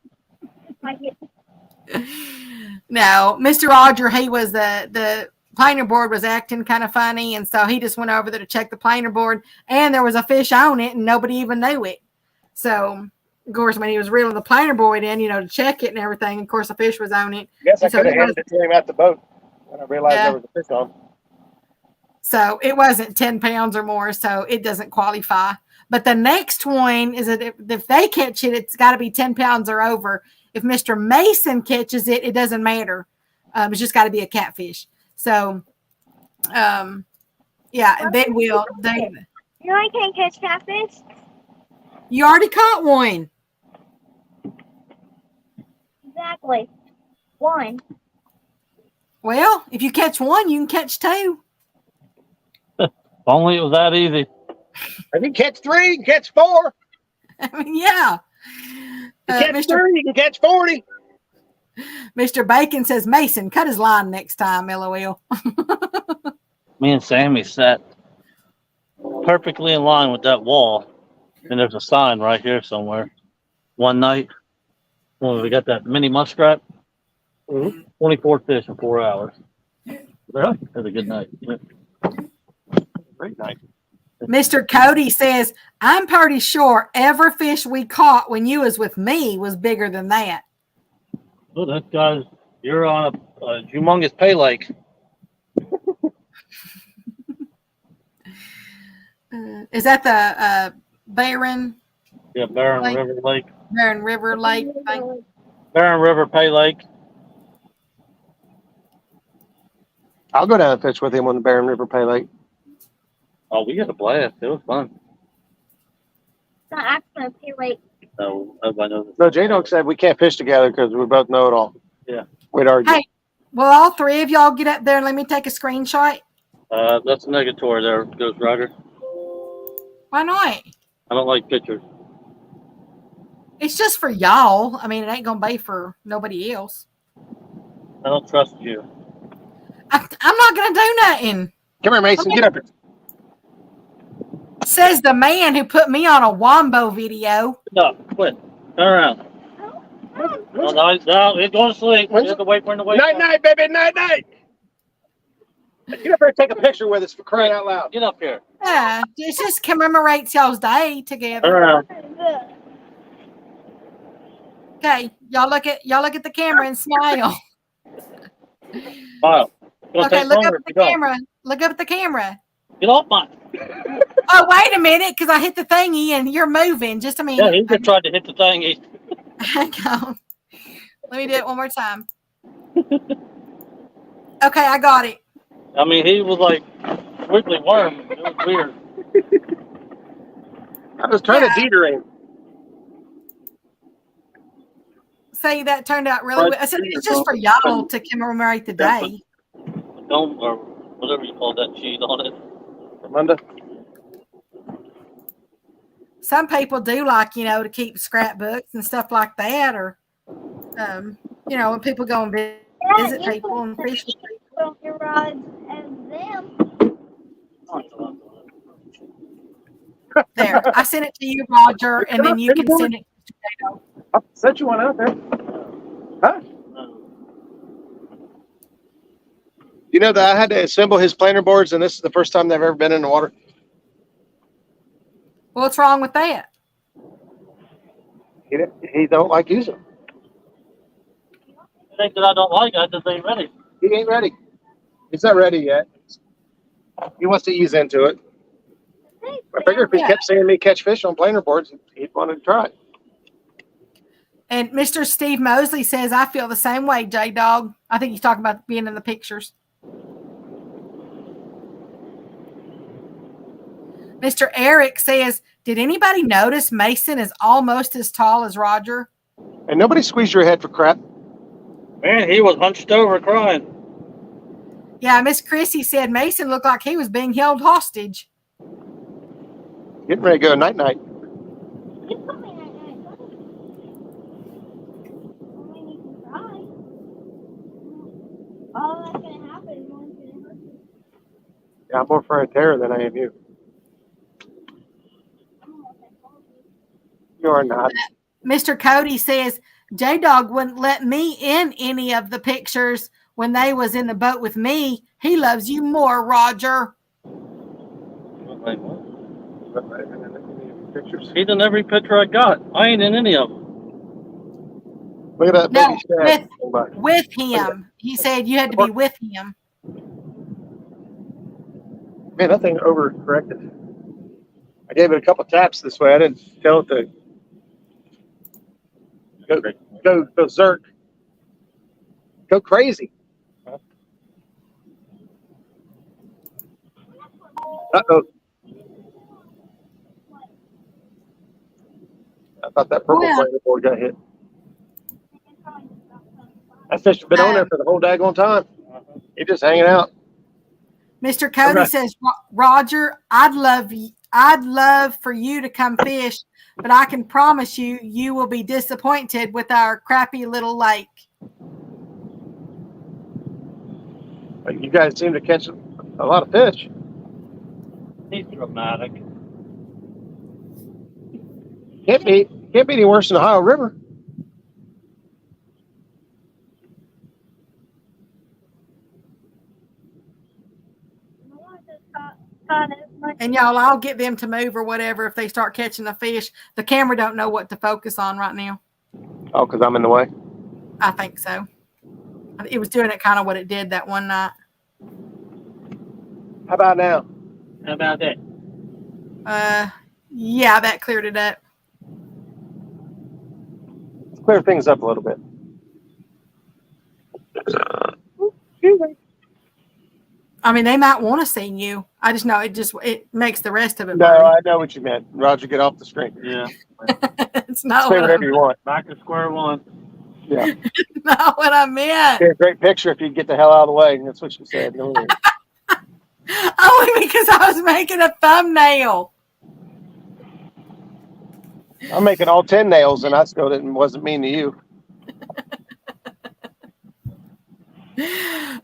No, Mr. Roger, he was the planer board was acting kind of funny, and so he just went over there to check the planer board, and there was a fish on it, and nobody even knew it. So, of course, when he was reeling the planer board in, to check it and everything, of course, the fish was on it. Yes, I So could have it handed it to him at the boat when I realized Yeah. there was a fish on. So it wasn't 10 pounds or more, so it doesn't qualify. But the next one is that if they catch it, it's got to be 10 pounds or over. If Mr. Mason catches it, it doesn't matter. It's just got to be a catfish. So, yeah, they will. You know I can't catch catfish? You already caught one. Exactly. One. Well, if you catch one, you can catch two. If only it was that easy. If you catch 3, you can catch 4. I mean, yeah. You catch Mr. 3, you can catch 40. Mr. Bacon says, Mason, cut his line next time, LOL. Me and Sammy sat perfectly in line with that wall. And there's a sign right here somewhere. One night, when we got that mini muskrat, 24 fish in 4 hours. Really? It was a good night. Yeah. Great night. Mr. Cody says, I'm pretty sure every fish we caught when you was with me was bigger than that. Well, that guy's, you're on a humongous pay lake. Is that the Barren Yeah, Barren Lake. River Lake. Barren River Lake thing? Barren River Pay Lake. I'll go down and fish with him on the Barren River Pay Lake. Oh, we had a blast. It was fun. It's not actually a pay lake. So everybody knows. No, J-Dog said we can't fish together because we both know it all. Yeah. We'd argue. Hey, well, all three of y'all get up there and let me take a screenshot. That's a negatory there, Ghost Rider. Why not? I don't like pictures. It's just for y'all. I mean, it ain't going to be for nobody else. I don't trust you. I'm not going to do nothing. Come here, Mason. Okay. Get up here. Says the man who put me on a Wombo video. No, quit. Turn around. No, he's going to sleep. We have to wait for him to wake Night, up. night, baby. Night, night. Get up here and take a picture with us for crying out loud. Get up here. Yeah, it just commemorates y'all's day Turn together. around. Okay, y'all look at the camera and smile. Smile. Okay, look up at the camera. Look up at the camera. Get off my. Oh, wait a minute, because I hit the thingy and you're moving. Just a Yeah, minute. he just tried to hit the thing. Hang on. Let me do it one more time. Okay, I got it. I mean, he was like wiggly worm. It was weird. I was trying to deter him. say that turned out really well. I said it's just for y'all to commemorate the day. Don't or whatever you call that cheese on it. Amanda? Some people do like, to keep scrapbooks and stuff like that, or when people go and visit people and fish with people. From your rods and them. There, I sent it to you, Roger, and then you can send it to Jaydog. I'll set you one out there. Huh? You know that I had to assemble his planer boards, and this is the first time they've ever been in the water. What's wrong with that? He don't like using them. I think that I don't like it. I just ain't ready. He ain't ready. He's not ready yet. He wants to ease into it. I figured if he kept seeing me catch fish on planer boards, he'd want to try it. And Mr. Steve Mosley says, I feel the same way, Jaydog. I think he's talking about being in the pictures. Mr. Eric says, did anybody notice Mason is almost as tall as Roger? And nobody squeezed your head for crap. Man, he was hunched over crying. Yeah, Miss Chrissy said Mason looked like he was being held hostage. Getting ready to go night-night. You put me at night. I mean, you can try. All that's going to happen is one's going to hurt you. Yeah, I'm more afraid of terror than I am you. You are not. Mr. Cody says, Jaydog wouldn't let me in any of the pictures when they was in the boat with me. He loves you more, Roger. Wait, what? Pictures. He's in every picture I got. I ain't in any of them. Look at that No, baby shad. with him. He said you had to be with him. Man, that thing overcorrected. I gave it a couple taps this way. I didn't tell it to go berserk. Go crazy. Uh-oh. I thought that purple planer board got hit. That fish has been on there for the whole daggone time. He's just hanging out. Mr. Cody says, Roger, I'd love for you to come fish, but I can promise you, you will be disappointed with our crappy little lake. You guys seem to catch a lot of fish. He's dramatic. Can't be any worse than the Ohio River. And y'all, I'll get them to move or whatever if they start catching the fish. The camera don't know what to focus on right now. Oh, because I'm in the way? I think so. It was doing it kind of what it did that one night. How about now? How about that? Yeah, that cleared it up. Let's clear things up a little bit. I mean, they might want to see you. I just know it makes the rest of it. No, I know what you meant. Roger, get off the screen. Yeah. It's not Say whatever you want. Back to square one. Yeah. not what I meant. Be a great picture if you get the hell out of the way. That's what you said. No, Only because I was making a thumbnail. I'm making all 10 nails, and I still wasn't mean to you.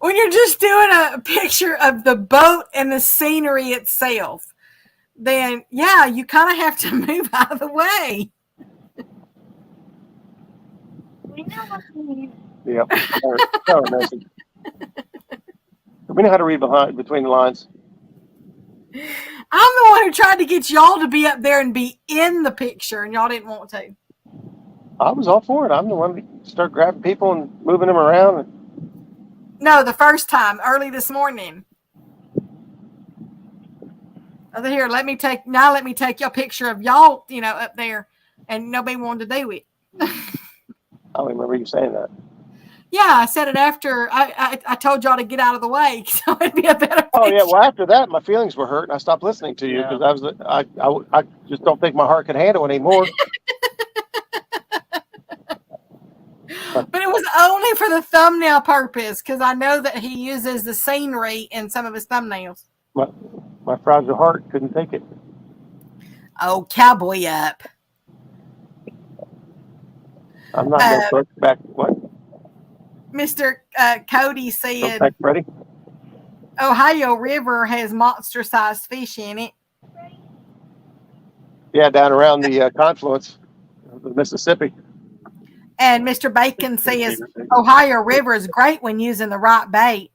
When you're just doing a picture of the boat and the scenery itself, then yeah, you kind of have to move out of the way. We know what you mean. Yeah. Oh, message. We know how to read between the lines. I'm the one who tried to get y'all to be up there and be in the picture, and y'all didn't want to. I was all for it. I'm the one to start grabbing people and moving them around. No, the first time, early this morning. Over here, let me take your picture of y'all, up there, and nobody wanted to do it. I don't remember you saying that. Yeah, I said it after I told y'all to get out of the way, so it'd be a better picture. Oh yeah, well after that, my feelings were hurt, and I stopped listening to you because I just don't think my heart could handle it anymore. But it was only for the thumbnail purpose because I know that he uses the scenery in some of his thumbnails. My fragile heart couldn't take it. Oh, cowboy up. I'm not no cook. Back what? Mr. Cody Go said back, Freddie. Ohio River has monster-sized fish in it. Yeah, down around the confluence of the Mississippi. And Mr. Bacon says Ohio River is great when using the right bait.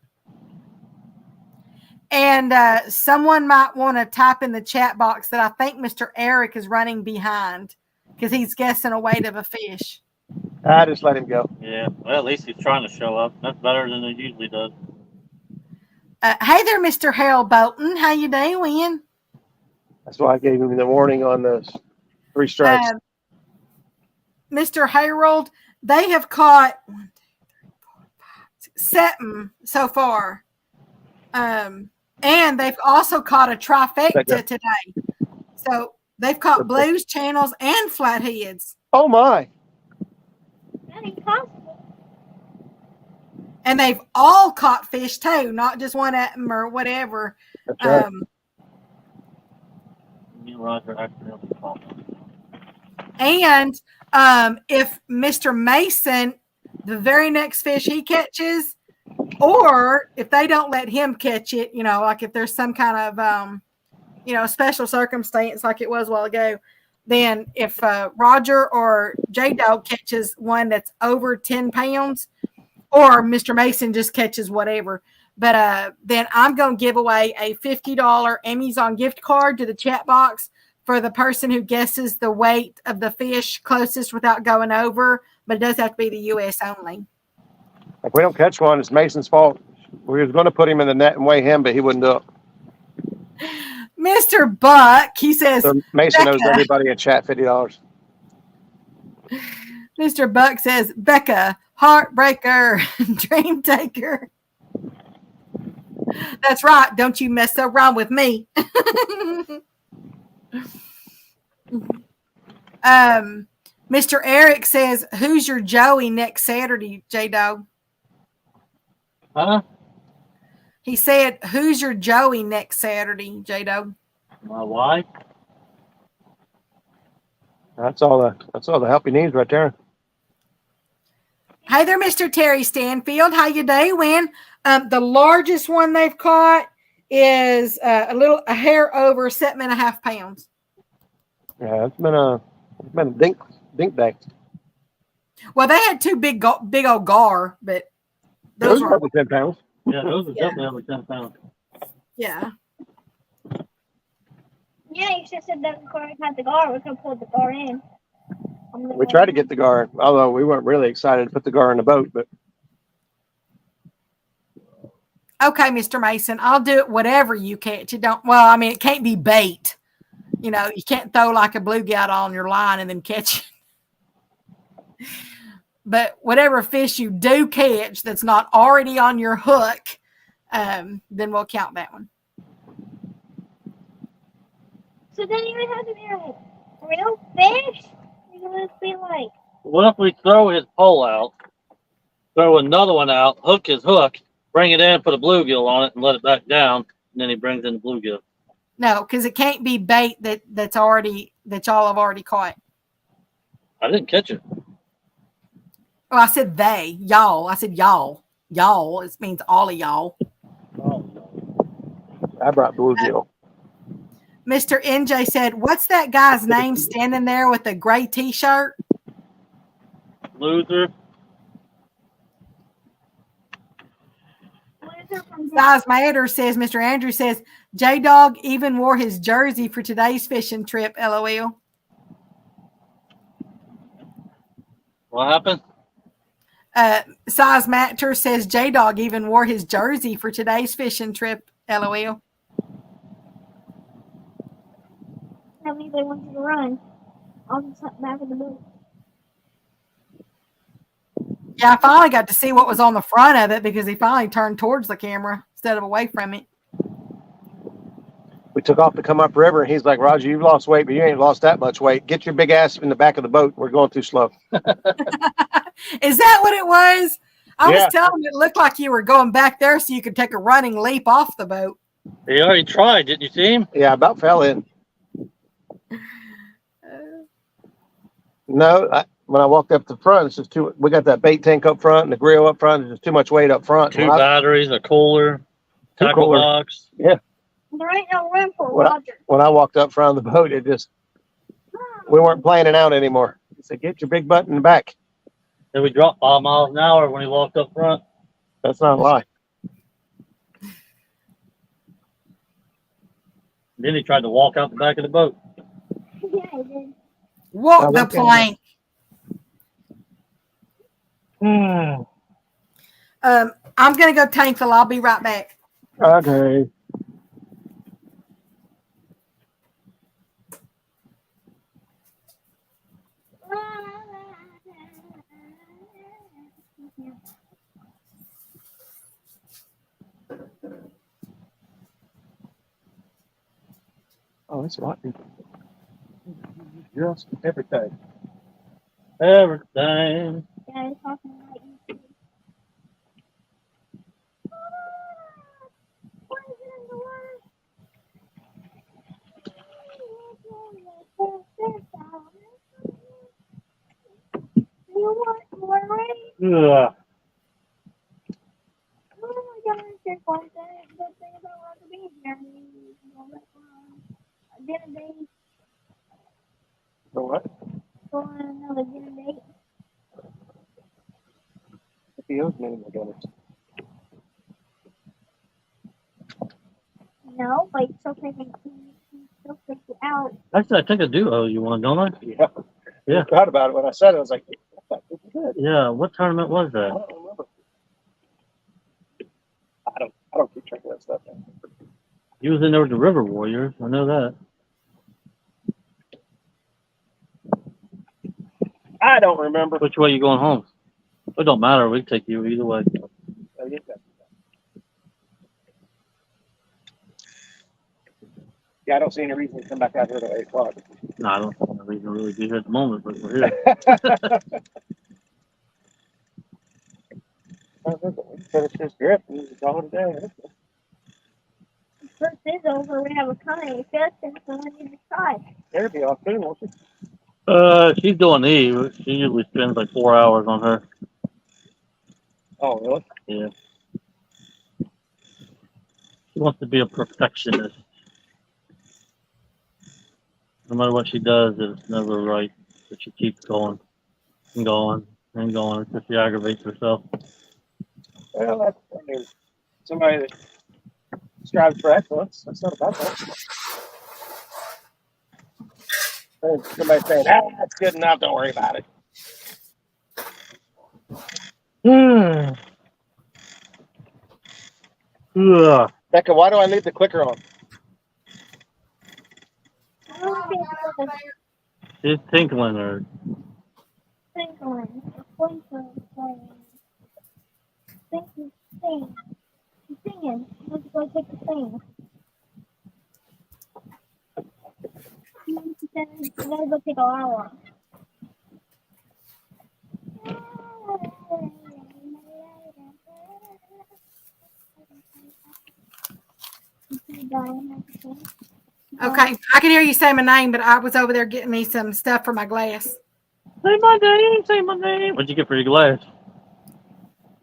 And someone might want to type in the chat box that I think Mr. Eric is running behind because he's guessing a weight of a fish. I just let him go. Yeah, well, at least he's trying to show up. That's better than he usually does. Hey there, Mr. Harold Bolton. How you doing? That's why I gave him the warning on those 3 strikes. Mr. Harold, they have caught 7 so far. And they've also caught a trifecta today. So they've caught blues, channels, and flatheads. Oh my! That ain't possible. And they've all caught fish too, not just one at them or whatever. That's right. Me and Roger accidentally caught him. And if Mr. Mason, the very next fish he catches, or if they don't let him catch it, you know, like if there's some kind of, special circumstance like it was a while ago, then if Roger or Jaydog catches one that's over 10 pounds, or Mr. Mason just catches whatever, but then I'm going to give away a $50 Amazon gift card to the chat box for the person who guesses the weight of the fish closest without going over, but it does have to be the U.S. only. If we don't catch one, it's Mason's fault. We was going to put him in the net and weigh him, but he wouldn't do it. Mr. Buck, he says, So Mason owes Becca. everybody in chat $50. Mr. Buck says, Becca, heartbreaker, dream taker. That's right. Don't you mess around with me. Mr. Eric says, who's your Joey next Saturday, J-Dog? Huh? He said, who's your Joey next Saturday, J-Dog? My wife? That's all the help he needs right there. Hey there, Mr. Terry Stanfield. How you doing? The largest one they've caught is a hair over 7.5 pounds. Yeah, it's been a dink day. Well, they had 2 big old gar, but Those those are were probably 10 pounds. Yeah, those are definitely over 10 pounds. yeah. Yeah, you should have said that before we had the gar. We could have pulled the gar in. We tried to get the gar, although we weren't really excited to put the gar in the boat, but Okay, Mr. Mason, I'll do it whatever you catch. It don't. Well, I mean, it can't be bait. You know, you can't throw like a bluegill on your line and then catch it. But whatever fish you do catch that's not already on your hook, then we'll count that one. So then you would have to be like real fish? You would be like, What if we throw his pole out, throw another one out, hook his hook, bring it in, put a bluegill on it, and let it back down, and then he brings in the bluegill? No, because it can't be bait that y'all have already caught. I didn't catch it. Oh, I said they, y'all. I said y'all. Y'all. It means all of y'all. I brought bluegill. Mr. NJ said, what's that guy's name standing there with the gray t-shirt? Loser. what is it from Size Matter says, Mr. Andrew says, J-Dog even wore his jersey for today's fishing trip, LOL. What happened? Size Matter says, J-Dog even wore his jersey for today's fishing trip, LOL. That means they want you to run. I'll just hop back in the boat. Yeah, I finally got to see what was on the front of it because he finally turned towards the camera instead of away from it. We took off to come up river, and he's like, Roger, you've lost weight, but you ain't lost that much weight. Get your big ass in the back of the boat. We're going too slow. Is that what it was? I Yeah. was telling him it looked like you were going back there so you could take a running leap off the boat. He already tried. Didn't you see him? Yeah, I about fell in. No, when I walked up the front, it's just too. We got that bait tank up front and the grill up front. There's just too much weight up front. Two batteries, a cooler, Two tackle coolers. box. There ain't no room for Roger. When I walked up front of the boat, it just we weren't planning out anymore. He said, "Get your big butt in the back." Then we dropped 5 miles an hour when he walked up front. That's not a lie. Then he tried to walk out the back of the boat. Yeah, he did. Walk the Okay. plank. I'm gonna go tankful. I'll be right back. Okay. Oh, it's rotten. Just everything. Everything. Yeah, he's talking like you. What is it in the water? You want more rain? Ugh. Oh my gosh, there's one thing, good thing about Roger being here. Dinner date, For what? go on another dinner date. If he owes me, my goodness. No, but still taking still take you out. Actually, I think I do owe you one, don't I? Yeah. Yeah. I thought about it when I said it. I was like, I thought this was good. Yeah. What tournament was I that? don't remember. I don't keep track of that stuff. He was in there with the River Warriors. I know that. I don't remember. Which way you going home? It don't matter. We can take you either way. I get that. Yeah, I don't see any reason to come back out here till 8 o'clock. No, I don't think we can really be here at the moment, but we're here. We finish this grip and it's all today. First is over, we have a kind of discussion, so we need to try. It'll be off soon, won't you? She's doing E. She usually spends like 4 hours on her. Oh, really? Yeah. She wants to be a perfectionist. No matter what she does, it's never right. But she keeps going and going and going until she aggravates herself. Well, that's, I mean, somebody that strives for excellence. That's not about that. And somebody saying, that's good enough. Don't worry about it. Ugh. Becca, why do I leave the clicker on? She's tinkling her. Twinkling, sing. She's singing. Let's go take the thing. She said, "We gotta go take a hour." Okay, I can hear you say my name, but I was over there getting me some stuff for my glass. Say my name, say my name. What'd you get for your glass?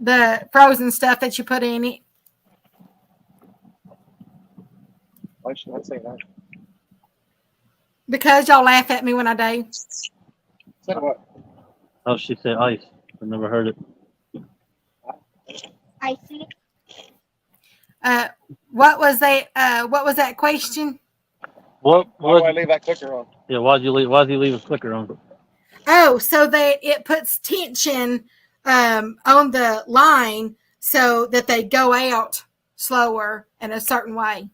The frozen stuff that you put in it. Why should I say that? Because y'all laugh at me when I do. Say what? Oh, she said ice. I never heard it. I see. What was that question? What? Why do I leave that clicker on? Yeah, why'd you leave? Why'd you leave a clicker on? Oh, so that it puts tension on the line so that they go out slower in a certain way.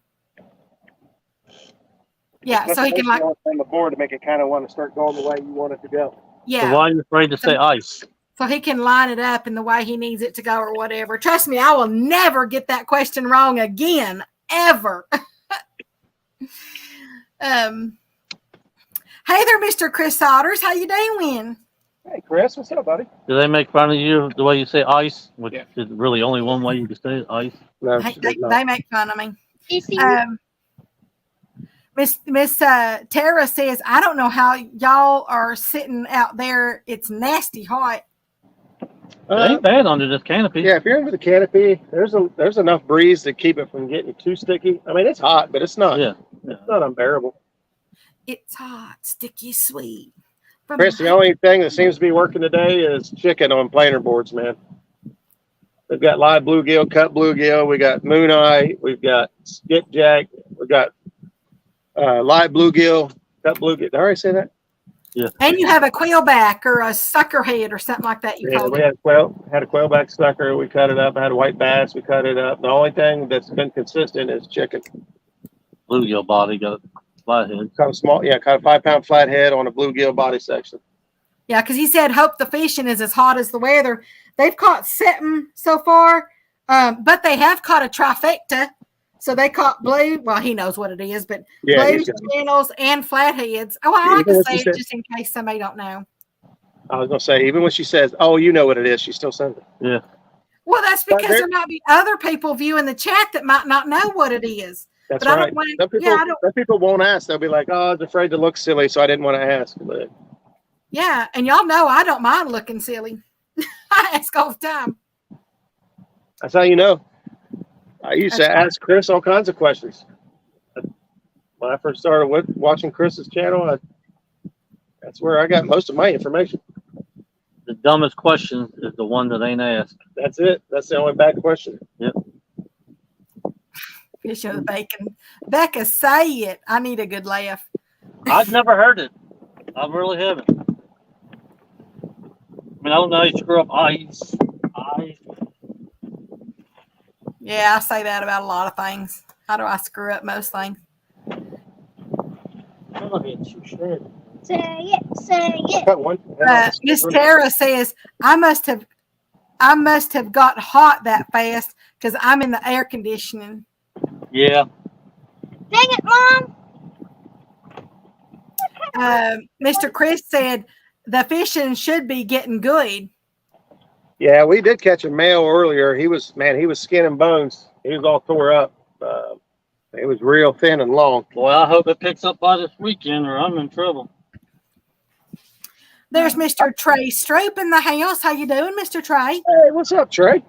Yeah, so he can like on the board to make it kind of want to start going the way you want it to go. So yeah. why are you afraid to say ice? So he can line it up in the way he needs it to go or whatever. Trust me, I will never get that question wrong again, ever. Hey there, Mr. Chris Sodders. How you doing? Hey, Chris, what's up, buddy? Do they make fun of you the way you say ice, which Yeah. is really only one way you can say it, ice? No, They, she did not. they make fun of me. Fishin. Miss Tara says, I don't know how y'all are sitting out there. It's nasty hot. It ain't bad under this canopy. Yeah, if you're under the canopy, there's enough breeze to keep it from getting too sticky. I mean, it's hot, but it's not. Yeah. It's not unbearable. It's hot, sticky, sweet. Chris, the only thing that seems to be working today is chicken on planer boards, man. We've got live bluegill, cut bluegill. We got moon eye. We've got skipjack. We've got live bluegill, cut bluegill. Did I already say that? Yeah. And you have a quailback or a suckerhead or something like that. You Yeah, called we it. had a quailback sucker. We cut it up. I had a white bass. We cut it up. The only thing that's been consistent is chicken. Bluegill body got a flathead. Kind of small, yeah, kind of 5-pound flathead on a bluegill body section. Yeah, because he said, hope the fishing is as hot as the weather. They've caught 7 so far, but they have caught a trifecta. So they caught blue. Well, he knows what it is, but Yeah, blue he's got it. channels and flatheads. Oh, I like Even to if say he it said- just in case somebody don't know. I was gonna say, even when she says, "Oh, you know what it is," she still sends it. Yeah. Well, that's But because there might be other people viewing the chat that might not know what it is. That's But I don't right. want- Some people, yeah, I don't- some people won't ask. They'll be like, "Oh, I was afraid to look silly, so I didn't want to ask." But Yeah, and y'all know I don't mind looking silly. I ask all the time. that's how you know. I used to That's right. ask Chris all kinds of questions. When I first started watching Chris's channel, that's where I got most of my information. The dumbest question is the one that ain't asked. That's it. That's the only bad question. Fish of the bacon. Becca, say it. I need a good laugh. I've never heard it. I really haven't. I mean, I don't know how you screw up ice. Yeah, I say that about a lot of things. How do I screw up most things? Say it. Cut one. Miss Tara says, I must have got hot that fast because I'm in the air conditioning. Yeah. Dang it, Mom. Mr. Chris said the fishing should be getting good. Yeah, we did catch a male earlier. He was skin and bones. He was all tore up. It was real thin and long. Boy, I hope it picks up by this weekend or I'm in trouble. There's Mr. Trey Stroop in the house. How you doing, Mr. Trey? Hey, what's up, Trey?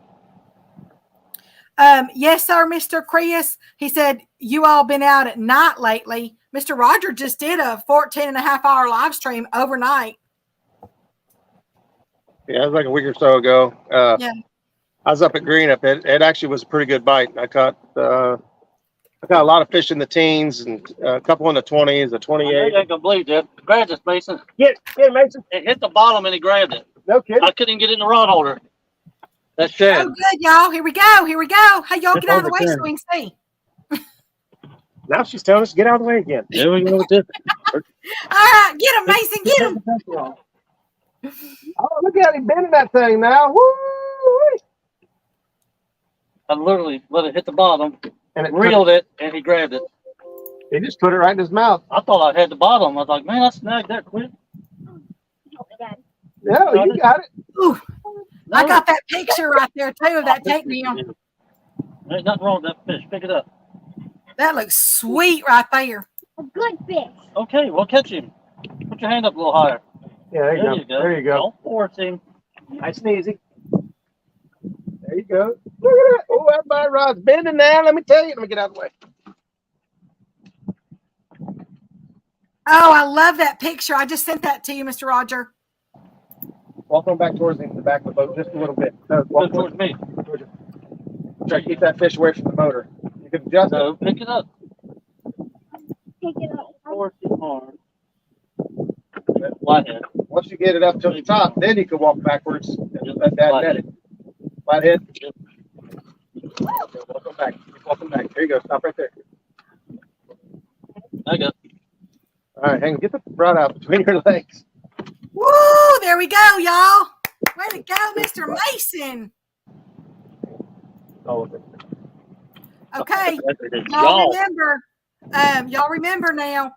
Yes, sir, Mr. Chris. He said, you all been out at night lately. Mr. Roger just did a 14.5-hour live stream overnight. Yeah, it was like a week or so ago. Yeah. I was up at Greenup. It actually was a pretty good bite. I caught a lot of fish in the teens and a couple in the 20s, the I 28. ain't gonna believe that. Grab this, Mason. Get Mason. It hit the bottom and he grabbed it. No kidding. I couldn't get in the rod holder. That's Oh, Shad. good, y'all. Here we go. Here we go. Hey, y'all get out of the way Over so we can see. Now she's telling us to get out of the way again. There we go with this. All right, get him, Mason. Get him. Oh, look at him bending that thing now. Woo! I literally let it hit the bottom, And it reeled it, and he grabbed it. he just put it right in his mouth. I thought I had the bottom. I was like, man, I snagged that quick. Yeah, you got it. Ooh, No, I got that picture right there, too, of that takedown. Ain't nothing wrong with that fish. Pick it up. That looks sweet right there. A good fish. Okay, well, catch him. Put your hand up a little higher. Yeah, there you go. There you go. Don't force him. Nice and easy. There you go. Look at that. Oh, that bite rod's bending now. Let me tell you. Let me get out of the way. Oh, I love that picture. I just sent that to you, Mr. Roger. Walk on back towards the back of the boat just a little bit. No, Go walk towards me. towards you. Try to keep that fish away from the motor. You can adjust it. No, pick it up. Take it up. Force it hard. Flathead. Once you get it up to the top, then you can walk backwards and just let that net it. Flathead. Welcome back. Keep walking back. There you go. Stop right there. I got. All right, hang on. Get the rod out between your legs. Woo, there we go, y'all. Way to go, Mr. Mason. All of it. Okay, y'all remember now,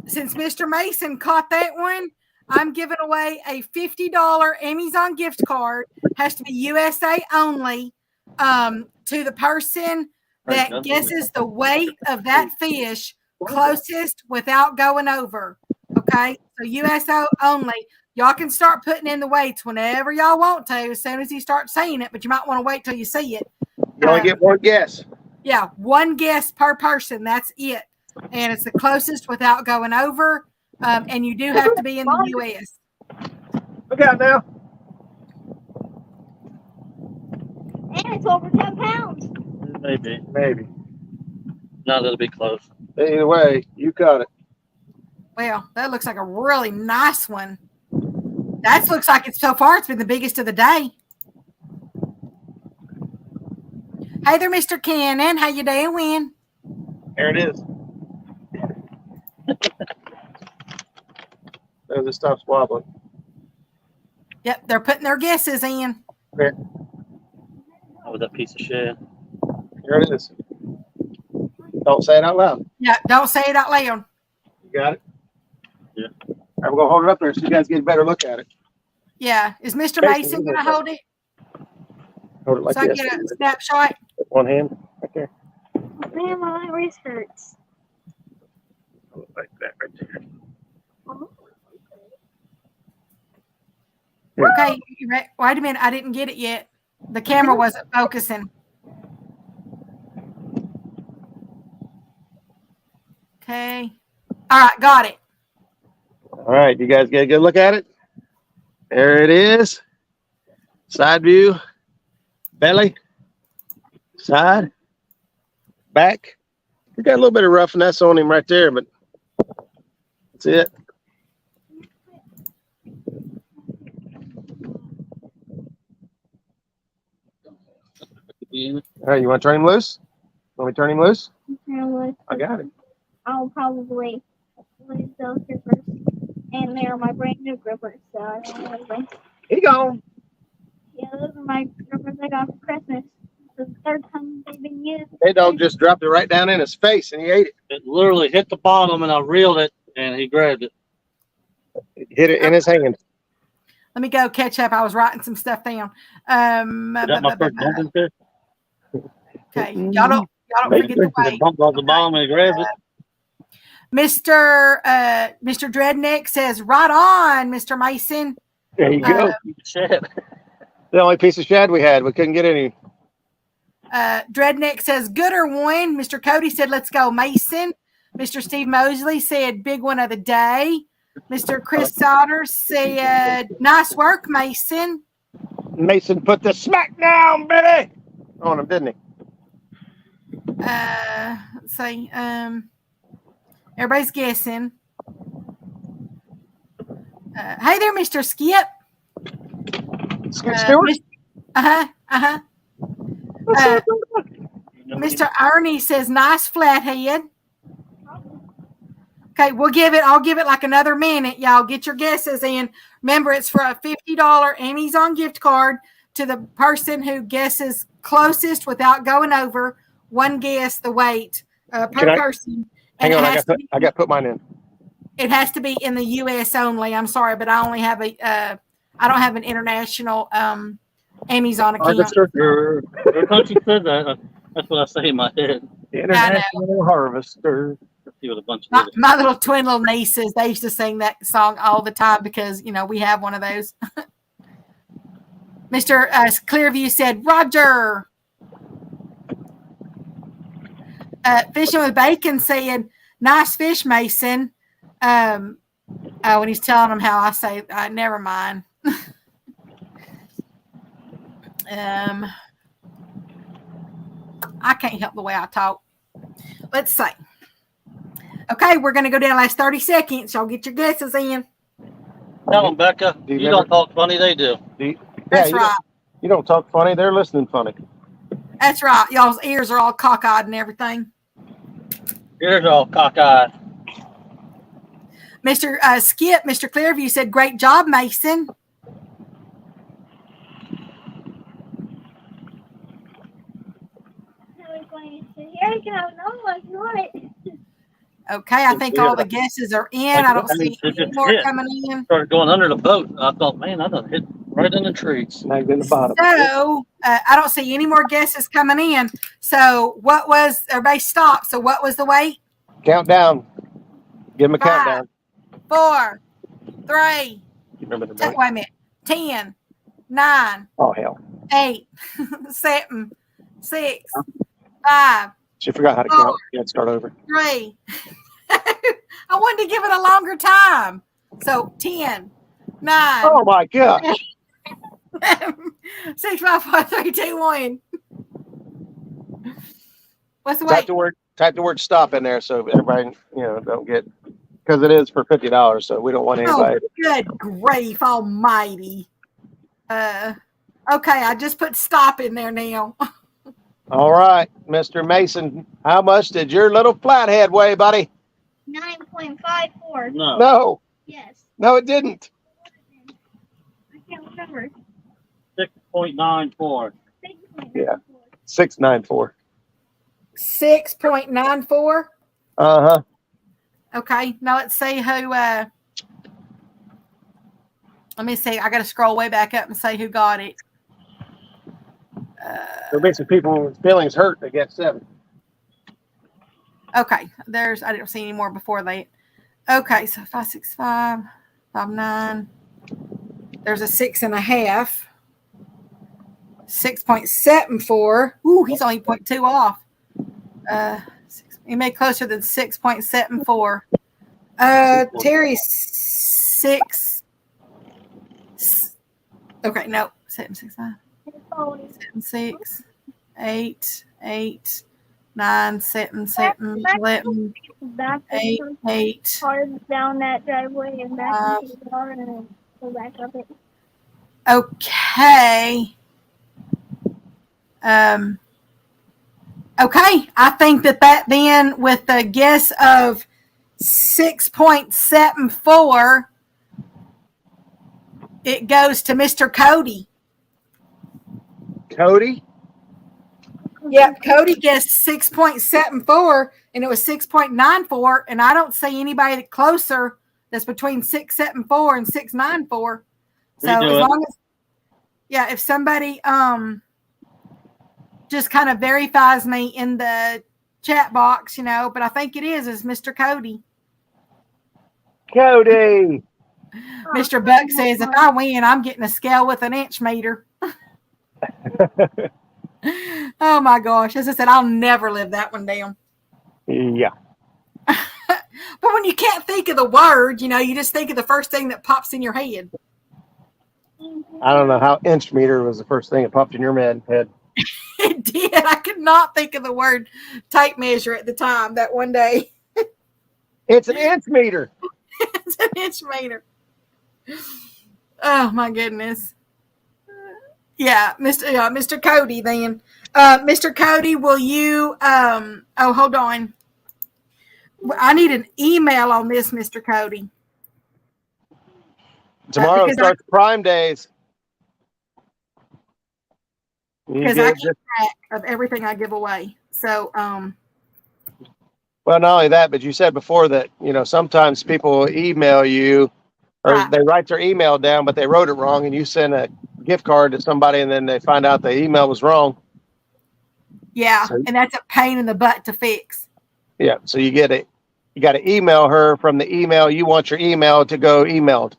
since Mr. Mason caught that one, I'm giving away a $50 Amazon gift card. Has to be USA only. To the person that guesses the weight of that fish closest without going over. Okay, so USA only. Y'all can start putting in the weights whenever y'all want to, as soon as you start saying it, but you might want to wait till you see it. You only get one guess. Yeah, one guess per person. That's it. And it's the closest without going over. And you do have to be in the U.S. Look out now. And it's over 10 pounds. Maybe. No, that'll be close. Either way, you caught it. Well, that looks like a really nice one. That looks like it's so far, it's been the biggest of the day. Hey there, Mr. Cannon. How you doing? There it is. As it stops wobbling. Yep, they're putting their guesses in. Okay. Oh, that piece of shit. Here it is. Don't say it out loud. Yeah, don't say it out loud. You got it? Yeah. All right, we're going to hold it up there so you guys get a better look at it. Yeah. Is Mr. Mason going to hold it? Hold it like So I this. get a snapshot? One hand right there. Man, my wrist hurts. Hold it like that right there. Okay. Wait a minute. I didn't get it yet. The camera wasn't focusing. Okay. All right. Got it. All right, you guys get a good look at it? There it is. Side view, belly, side, back. We got a little bit of roughness on him right there, but that's it. All right, you want to turn him loose? Want me to turn him loose? I got it. I'll probably lose those grippers. And they're my brand new grippers, so I don't know anything. He gone. Yeah, those are my grippers I got for Christmas. This is the third time they've been used. Jaydog just dropped it right down in his face and he ate it. It literally hit the bottom, and I reeled it, and he grabbed it. He hit it in his hand. Let me go catch up. I was writing some stuff down. Is that my first bumping fish? Okay. Y'all don't forget the He weight. bumped off the bottom and he grabbed it. Mr. Dreadneck says, right on, Mr. Mason. There you go. Shit. The only piece of shad we had. We couldn't get any. Dreadneck says, gooder one. Mr. Cody said, let's go, Mason. Mr. Steve Mosley said, big one of the day. Mr. Chris Sauter said, nice work, Mason. Mason put the smack down, baby, on him, didn't he? Let's see. Everybody's guessing. Hey there, Mr. Skip. Skip Stewart? Mr. Ernie says, nice flathead. Okay, I'll give it like another minute. Y'all get your guesses in. Remember, it's for a $50 Amazon gift card to the person who guesses closest without going over. One guess, the weight per person. Hang on, I got to put mine in. It has to be in the U.S. only. I'm sorry, but I only have I don't have an international Amazon account. Your country said that. That's what I say in my head. International Harvester. See what a bunch of My little twin little nieces, they used to sing that song all the time because, we have one of those. Mr. Clearview said, Roger. Fishing with Bacon said, nice fish, Mason. When he's telling them how I say, never mind. I can't help the way I talk. Let's see. Okay, we're going to go down the last 30 seconds. Y'all get your guesses in. Tell them, Becca. You don't talk funny, they do. That's right. You don't talk funny, they're listening funny. That's right. Y'all's ears are all cockeyed and everything. Ears all cockeyed. Mr. Skip, Mr. Clearview said, great job, Mason. Here you can have another one if you want it. Okay, I think all the guesses are in. I don't see It any just more hit. coming in. Started going under the boat. I thought, man, I done hit right in the trees. Snagged in the bottom. So I don't see any more guesses coming in. So what was everybody stop? So what was the weight? Count down. Give them a 5, countdown. 4, 3. Remember the Wait date? a minute. 10, 9, Oh, hell. 8, 7, 6, 5, She forgot how to count. You had to start over. 3. I wanted to give it a longer time. So 10, 9, Oh, my gosh. 6, 5, 4, 3, 2, 1. What's the Type weight? the word stop in there so everybody, don't get, because it is for $50. So we don't want anybody. Oh, good grief almighty. Okay, I just put stop in there now. All right, Mr. Mason, how much did your little flathead weigh, buddy? 9.54. No, Yes. no, it didn't. I can't remember. 6.94. Yeah. 694. 6.94. Uh-huh. Okay, now let's see who. Let me see. I got to scroll way back up and say who got it. There'll be some people with feelings hurt that get 7. Okay, I didn't see any more before that. Okay, so 565, 59. There's a 6.5. 6.74. Ooh, he's only 0.2 off. He made closer than 6.74. Terry's 6. Okay, no, 765. 7, 6, 8, 8, 9, 7, 7, 11, Back 8, 8. cars down that driveway and back into the car and then go back up it. Okay. Okay, I think that then with the guess of 6.74, it goes to Mr. Cody. Cody? Yep, Cody guessed 6.74 and it was 6.94, and I don't see anybody closer that's between 6.74 and 6.94. So as long as if somebody just kind of verifies me in the chat box, but I think it is Mr. Cody. Cody. Mr. Buck says, if I win, I'm getting a scale with an inch meter. Oh my gosh. As I said, I'll never live that one down. Yeah. But when you can't think of the word, you just think of the first thing that pops in your head. I don't know how inch meter was the first thing that popped in your head. It did. I could not think of the word tape measure at the time that one day. It's an inch meter. It's an inch meter. Oh my goodness. Yeah, Mr. Cody then. Mr. Cody, will you hold on. I need an email on this, Mr. Cody. Tomorrow starts Prime Days. Because I keep track of everything I give away. So well, not only that, but you said before that, sometimes people will email you or they write their email down, but they wrote it wrong, and you send a gift card to somebody and then they find out the email was wrong. Yeah, and that's a pain in the butt to fix. Yeah, so you got to email her from the email you want your email to go emailed.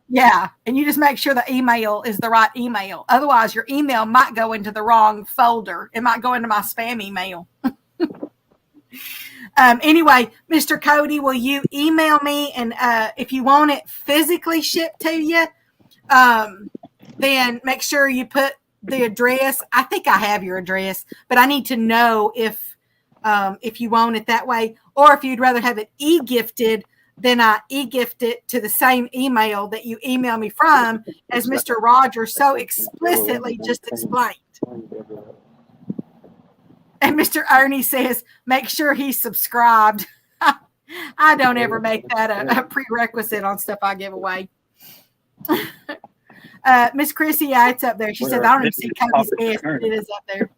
Yeah, and you just make sure the email is the right email. Otherwise, your email might go into the wrong folder. It might go into my spam email. Anyway, Mr. Cody, will you email me? And if you want it physically shipped to you, then make sure you put the address. I think I have your address, but I need to know if you want it that way, or if you'd rather have it e-gifted, then I e-gift it to the same email that you email me from, as Mr. Rogers so explicitly just explained. And Mr. Ernie says, make sure he's subscribed. I don't ever make that a prerequisite on stuff I give away. Miss Chrissy, it's up there. She said, I don't even see Cody's guest, but it is up there.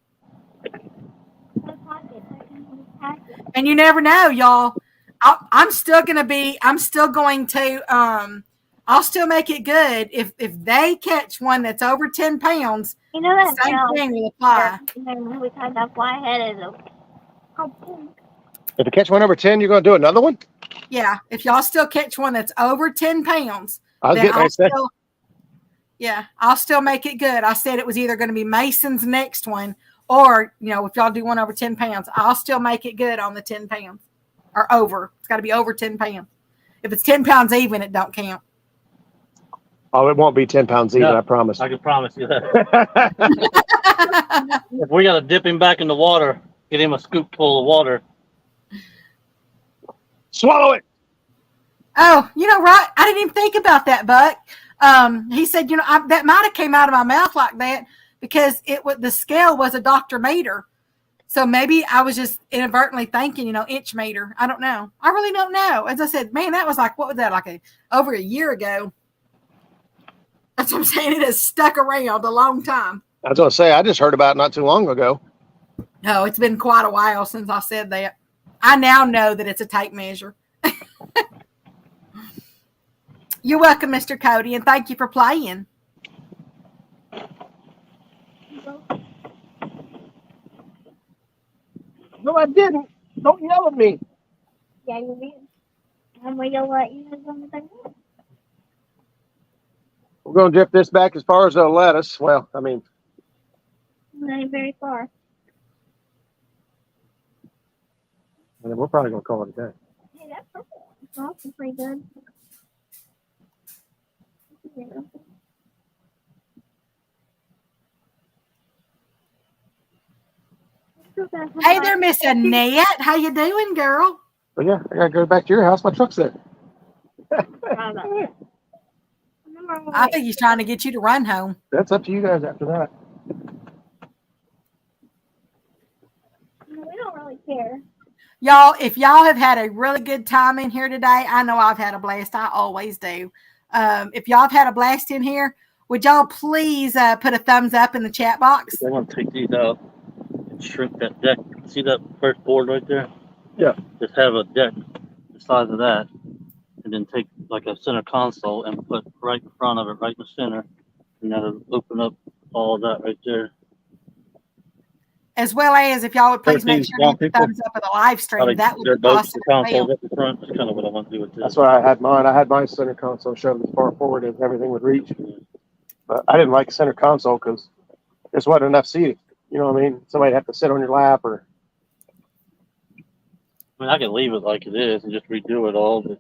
And you never know, y'all. I'm still going to, I'll still make it good. If they catch one that's over 10 pounds, You know that same bell? thing will apply. Every time that fly head is open. If you catch one over 10, you're going to do another one? Yeah. If y'all still catch one that's over 10 pounds, I was then getting ready to say. I'll still make it good. I said it was either going to be Mason's next one or, if y'all do one over 10 pounds, I'll still make it good on the 10 pounds or over. It's got to be over 10 pounds. If it's 10 pounds even, it don't count. Oh, it won't be 10 pounds even, No, I promise. I can promise you that. If we got to dip him back in the water, get him a scoop full of water. Swallow it. Oh, right. I didn't even think about that, Buck. He said, that might have came out of my mouth like that because the scale was a Dr. Meter. So maybe I was just inadvertently thinking, inch meter. I don't know. I really don't know. As I said, man, that was like, what was that? Like over a year ago. That's what I'm saying. It has stuck around a long time. I was going to say, I just heard about it not too long ago. No, it's been quite a while since I said that. I now know that it's a tape measure. You're welcome, Mr. Cody, and thank you for playing. No, I didn't. Don't yell at me. Yeah, you did. I'm going to let you know something. We're going to drift this back as far as they'll let us. Well, I mean, Not very far. and then we're probably going to call it a day. Hey, that purple one's also pretty good. Yeah. Hey there, Miss Annette. How you doing, girl? But yeah, I got to go back to your house. My truck's there. I think he's trying to get you to run home. That's up to you guys after that. We don't really care. Y'all, if y'all have had a really good time in here today, I know I've had a blast. I always do. If y'all have had a blast in here, would y'all please put a thumbs up in the chat box? I'm going to take these out and shrink that deck. See that first board right there? Yeah. Just have a deck the size of that, and then take like a center console and put right in front of it, right in the center, and that'll open up all of that right there. As well as if y'all would please make sure to hit the people. thumbs up of the live stream. Like That would their be boats, awesome. the consoles at the front. That's kind of what I want to do with this. That's why I had mine. I had my center console shoved as far forward as everything would reach. But I didn't like center console because there wasn't enough seating. You know what I mean? Somebody'd have to sit on your lap or. I mean, I can leave it like it is and just redo it all, but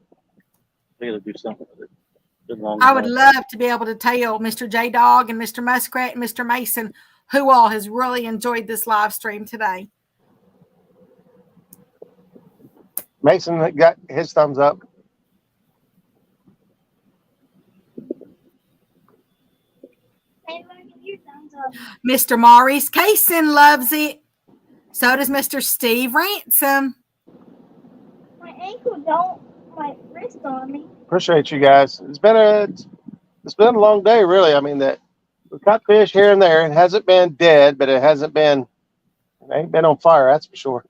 I got to do something with it. I would love to be able to tell Mr. Jaydog and Mr. Muskrat and Mr. Mason who all has really enjoyed this live stream today. Mason got his thumbs up. Hey, look at your thumbs up. Mr. Maurice Kaysen loves it. So does Mr. Steve Ransom. My ankle don't wrist on me. Appreciate you guys. It's been a long day, really. I mean, that we caught fish here and there. It hasn't been dead, but it ain't been on fire. That's for sure.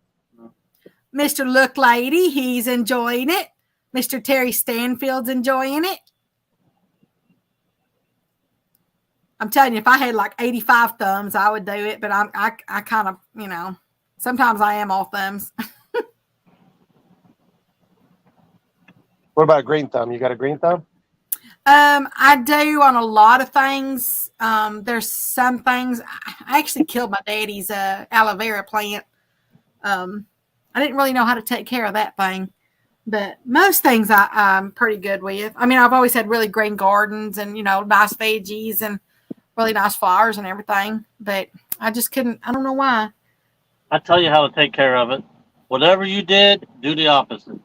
Mr. Look Lady, he's enjoying it. Mr. Terry Stanfield's enjoying it. I'm telling you, if I had like 85 thumbs, I would do it. But I kind of, sometimes I am all thumbs. What about a green thumb? You got a green thumb? I do on a lot of things. There's some things. I actually killed my daddy's aloe vera plant. I didn't really know how to take care of that thing. But most things I'm pretty good with. I mean, I've always had really green gardens and, nice veggies and really nice flowers and everything. But I just couldn't. I don't know why. I tell you how to take care of it. Whatever you did, do the opposite.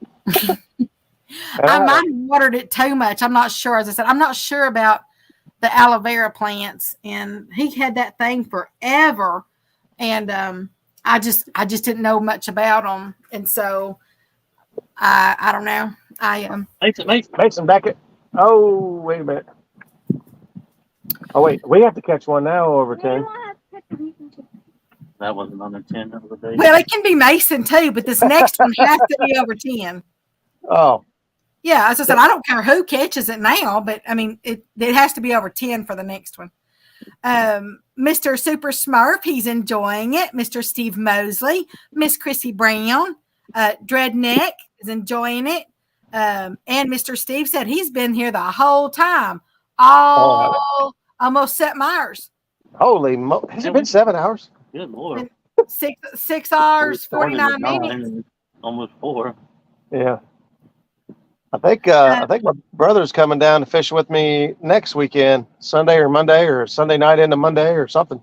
I might have watered it too much. I'm not sure. As I said, I'm not sure about the aloe vera plants. And he had that thing forever. And I just didn't know much about them. And so I don't know. Mason, back it. Oh, wait a minute. Oh, wait. We have to catch one now over 10. No, That wasn't on the 10 of the day. Well, it can be Mason too, but this next one has to be over 10. Oh, Yeah, as I said, I don't care who catches it now, but I mean, it has to be over 10 for the next one. Mr. Super Smurf, he's enjoying it. Mr. Steve Mosley, Miss Chrissy Brown, Dreadneck is enjoying it. And Mr. Steve said he's been here the whole time, almost 7 hours. holy has it been 7 hours? Good Lord. 6 hours, 49 minutes. Almost 4. Yeah. I think my brother's coming down to fish with me next weekend, Sunday or Monday, or Sunday night into Monday or something.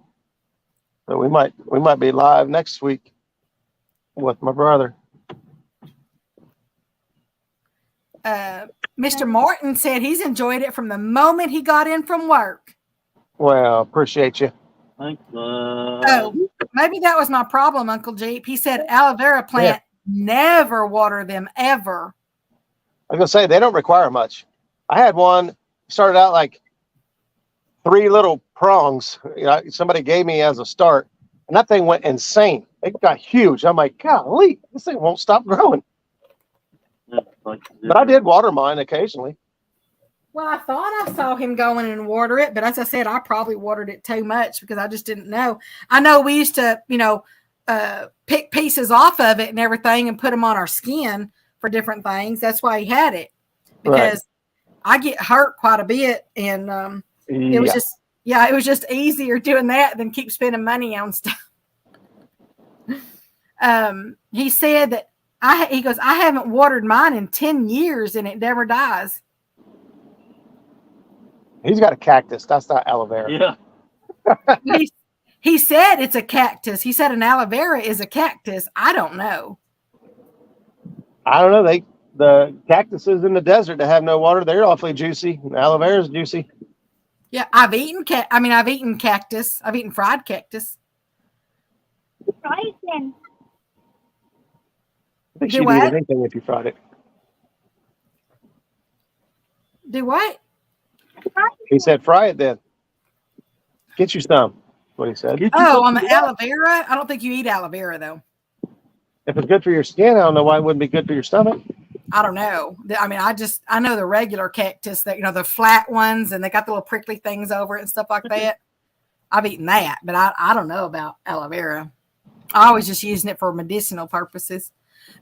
So we might be live next week with my brother. Mr. Morton said he's enjoyed it from the moment he got in from work. Well, appreciate you. Thanks. Oh, maybe that was my problem, Uncle Jeep. He said aloe vera plant, never water them ever. I was gonna say they don't require much. I had one started out like 3 little prongs. Somebody gave me as a start, and that thing went insane. It got huge. I'm like, golly, this thing won't stop growing. But I did water mine occasionally. Well, I thought I saw him go in and water it, but as I said, I probably watered it too much because I just didn't know. I know we used to, pick pieces off of it and everything and put them on our skin for different things. That's why he had it, because I get hurt quite a bit, and it was just easier doing that than keep spending money on stuff. He said that he goes, I haven't watered mine in 10 years and it never dies. He's got a cactus. That's not aloe vera. Yeah. He said it's a cactus. He said an aloe vera is a cactus. I don't know. I don't know. The cactuses in the desert that have no water, they're awfully juicy. Aloe vera is juicy. Yeah, I've eaten cactus. I've eaten fried cactus. Right then. I think Do she'd eat what? anything if you fried it. Do what? He said, fry it then. Get you some. That's what he said. On the aloe vera? I don't think you eat aloe vera, though. If it's good for your skin, I don't know why it wouldn't be good for your stomach. I don't know. I mean, I know the regular cactus that, the flat ones, and they got the little prickly things over it and stuff like that. I've eaten that, but I don't know about aloe vera. I was just using it for medicinal purposes.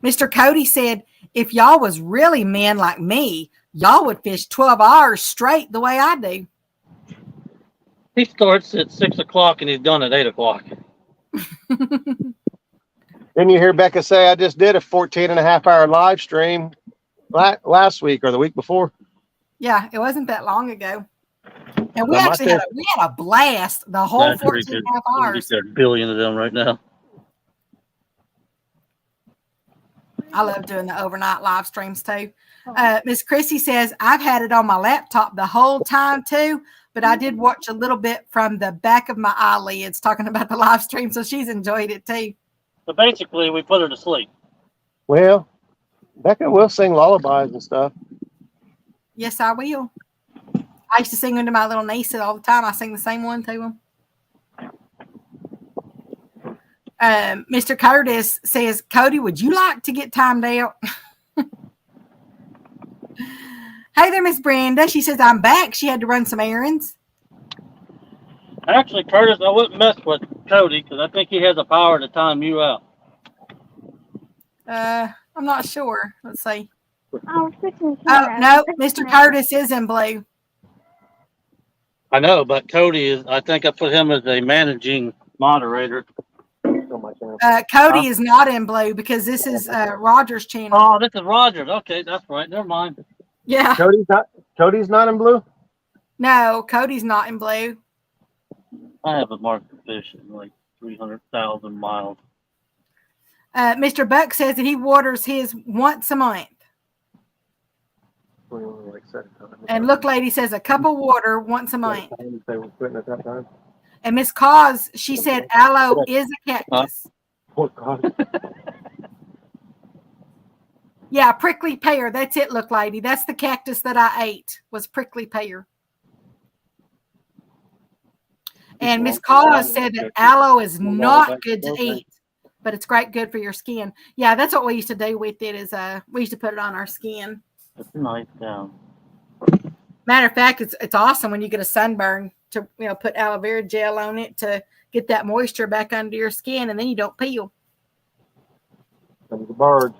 Mr. Cody said, if y'all was really men like me, y'all would fish 12 hours straight the way I do. He starts at 6 o'clock and he's done at 8 o'clock. Then you hear Becca say, I just did a 14.5-hour live stream last week or the week before. Yeah, it wasn't that long ago. And we actually had a blast the whole 14.5 hours. There's a billion of them right now. I love doing the overnight live streams too. Miss Chrissy says, I've had it on my laptop the whole time too, but I did watch a little bit from the back of my eyelids talking about the live stream, so she's enjoyed it too. So basically, we put her to sleep. Well, Becca will sing lullabies and stuff. Yes, I will. I used to sing them to my little niece all the time. I sing the same one to them. Mr. Curtis says, Cody, would you like to get timed out? Hey there, Miss Brenda. She says, I'm back. She had to run some errands. Actually, Curtis, I wouldn't mess with Cody because I think he has the power to time you out. I'm not sure. Let's see. Oh, no, Mr. Curtis is in blue. I know, but Cody is, I think I put him as a managing moderator. Cody is not in blue because this is Roger's channel. Oh, this is Roger's. Okay, that's right. Never mind. Yeah. Cody's not in blue? No, Cody's not in blue. I haven't marked the fish in like 300,000 miles. Mr. Buck says that he waters his once a month. And Look Lady says a cup of water once a month. And Miss Cause, she said aloe is a cactus. Oh, God. Yeah, prickly pear. That's it, Look Lady. That's the cactus that I ate, was prickly pear. And Miss Cause said that aloe is not good to eat, but it's good for your skin. Yeah, that's what we used to do with it. Is we used to put it on our skin. It's nice down. Matter of fact, it's awesome when you get a sunburn to put aloe vera gel on it to get that moisture back under your skin, and then you don't peel. There's the bird.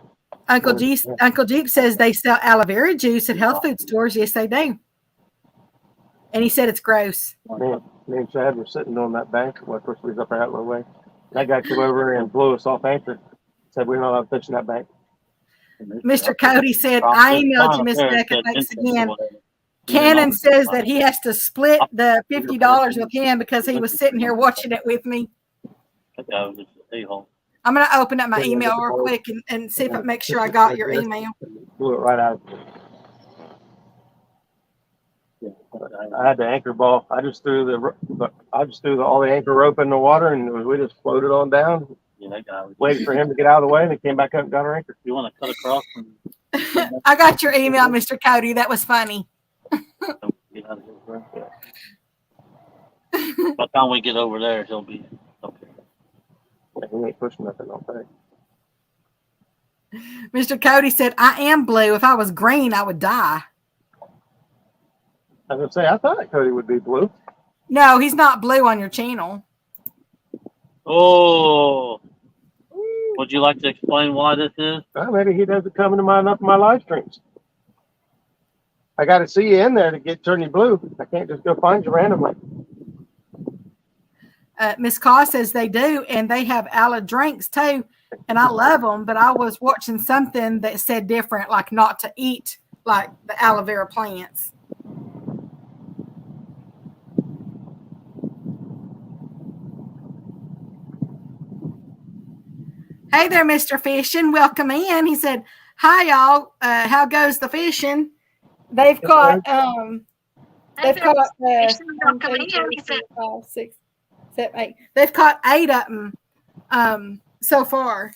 Uncle Jeep says they sell aloe vera juice at health food stores. Yes, they do. And he said it's gross. Me and Chad were sitting on that bank. Well, of course, we was up there out of the way. That guy came over and blew us off anchor. Said we're not allowed to fish in that bank. Mr. Cody said, I emailed you, Miss Becca. Thanks again. Cannon says that he has to split the $50 with him because he was sitting here watching it with me. I'm going to open up my email real quick and see if it makes sure I got your email. Blew it right out. I had the anchor ball. I just threw all the anchor rope in the water, and we just floated on down. Yeah, that guy waited for him to get out of the way, and he came back up and got our anchor. You want to cut across? I got your email, Mr. Cody. That was funny. By the time we get over there, he'll be okay. He ain't pushing nothing, I'll say. Mr. Cody said, I am blue. If I was green, I would die. I was going to say, I thought Cody would be blue. No, he's not blue on your channel. Oh. Would you like to explain why this is? Well, maybe he doesn't come into my live streams. I got to see you in there to turn you blue. I can't just go find you randomly. Miss Caw says they do, and they have aloe drinks too, and I love them. But I was watching something that said different, like not to eat like the aloe vera plants. Hey there, Mr. Fishing. Welcome in. He said, hi, y'all. How goes the fishing? They've caught, They've caught 8 of them so far.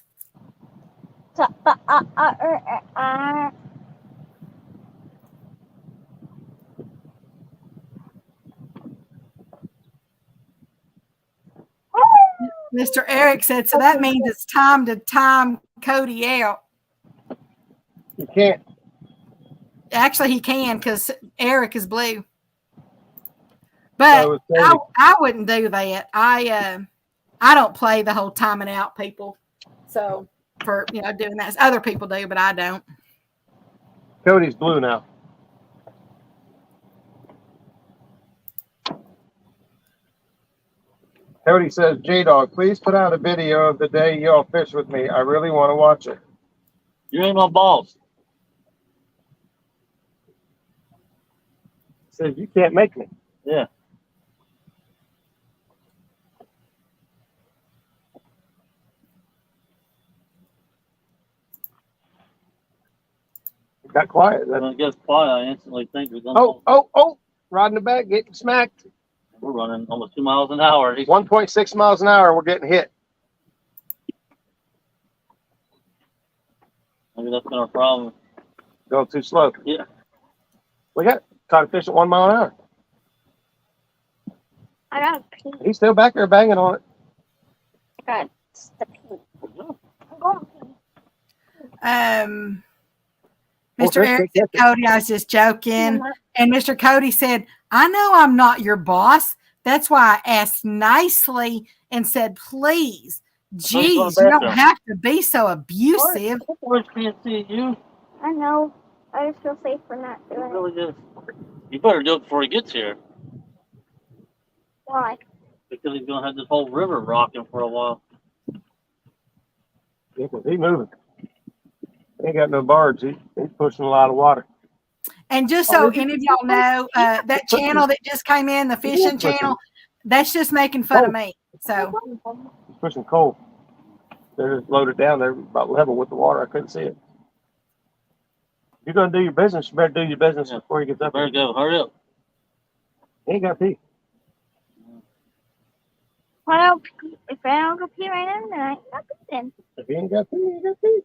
Mr. Eric said, so that means it's time to time Cody out. You can't. Actually, he can because Eric is blue. But I wouldn't do that. I don't play the whole timing out people. So for doing that, other people do, but I don't. Cody's blue now. Cody says, J-Dog, please put out a video of the day y'all fish with me. I really want to watch it. You ain't my boss. Says you can't make me. Yeah. It got quiet. When it gets quiet, I instantly think we're done. Oh! Rod in the back, getting smacked. We're running almost 2 miles an hour. 1.6 miles an hour. We're getting hit. Maybe that's been our problem. Going too slow. Yeah. We got caught a fish at 1 mile an hour. I got a pee. He's still back there banging on it. I got the pee. I'm going to pee. Mr. Eric said, Cody, I was just joking. And Mr. Cody said, I know I'm not your boss. That's why I asked nicely and said, please. Geez, you don't have to be so abusive. I can't see you. I know. I just feel safe for not doing it. Really just, you better do it before he gets here. Why? Because he's going to have this whole river rocking for a while. Yeah, 'cause he's moving. He ain't got no barge. He's pushing a lot of water. And just so any of y'all know, that channel that just came in, the fishing channel, that's just making fun of me. So He's pushing coal. They're just loaded down. They're about level with the water. I couldn't see it. If you're going to do your business, you better do your business before he gets up Better here. go. Hurry up. He ain't got pee. Well, if I don't go pee right now, then I ain't got pee then. If he ain't got pee, he ain't got pee.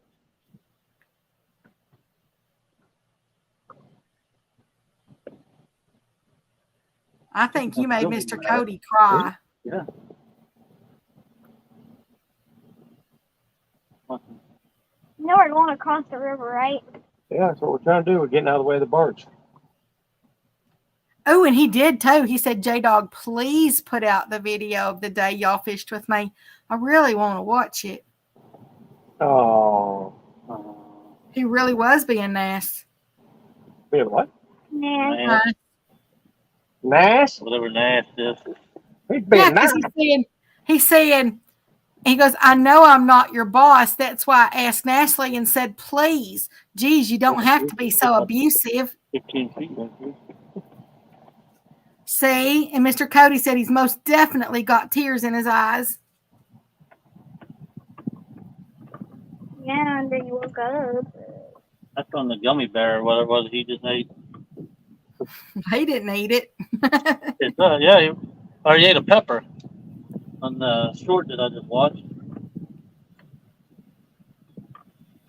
I think you made Mr. Cody cry. Yeah. You know we're going across the river, right? Yeah, that's what we're trying to do. We're getting out of the way of the barge. Oh, and he did too. He said, J-Dog, please put out the video of the day y'all fished with me. I really want to watch it. Oh. He really was being nice. We have what? Nah. Nash, Nash? whatever Nash is. He's being Yeah, nice. because he's saying, he goes, I know I'm not your boss. That's why I asked Ashley and said, please, geez, you don't have to be so abusive. 15 feet. Right here. See? And Mr. Cody said he's most definitely got tears in his eyes. Yeah, and then you woke up. That's from the gummy bear or whatever it was he just ate. He didn't eat it. It's, yeah, he ate a pepper on the short that I just watched.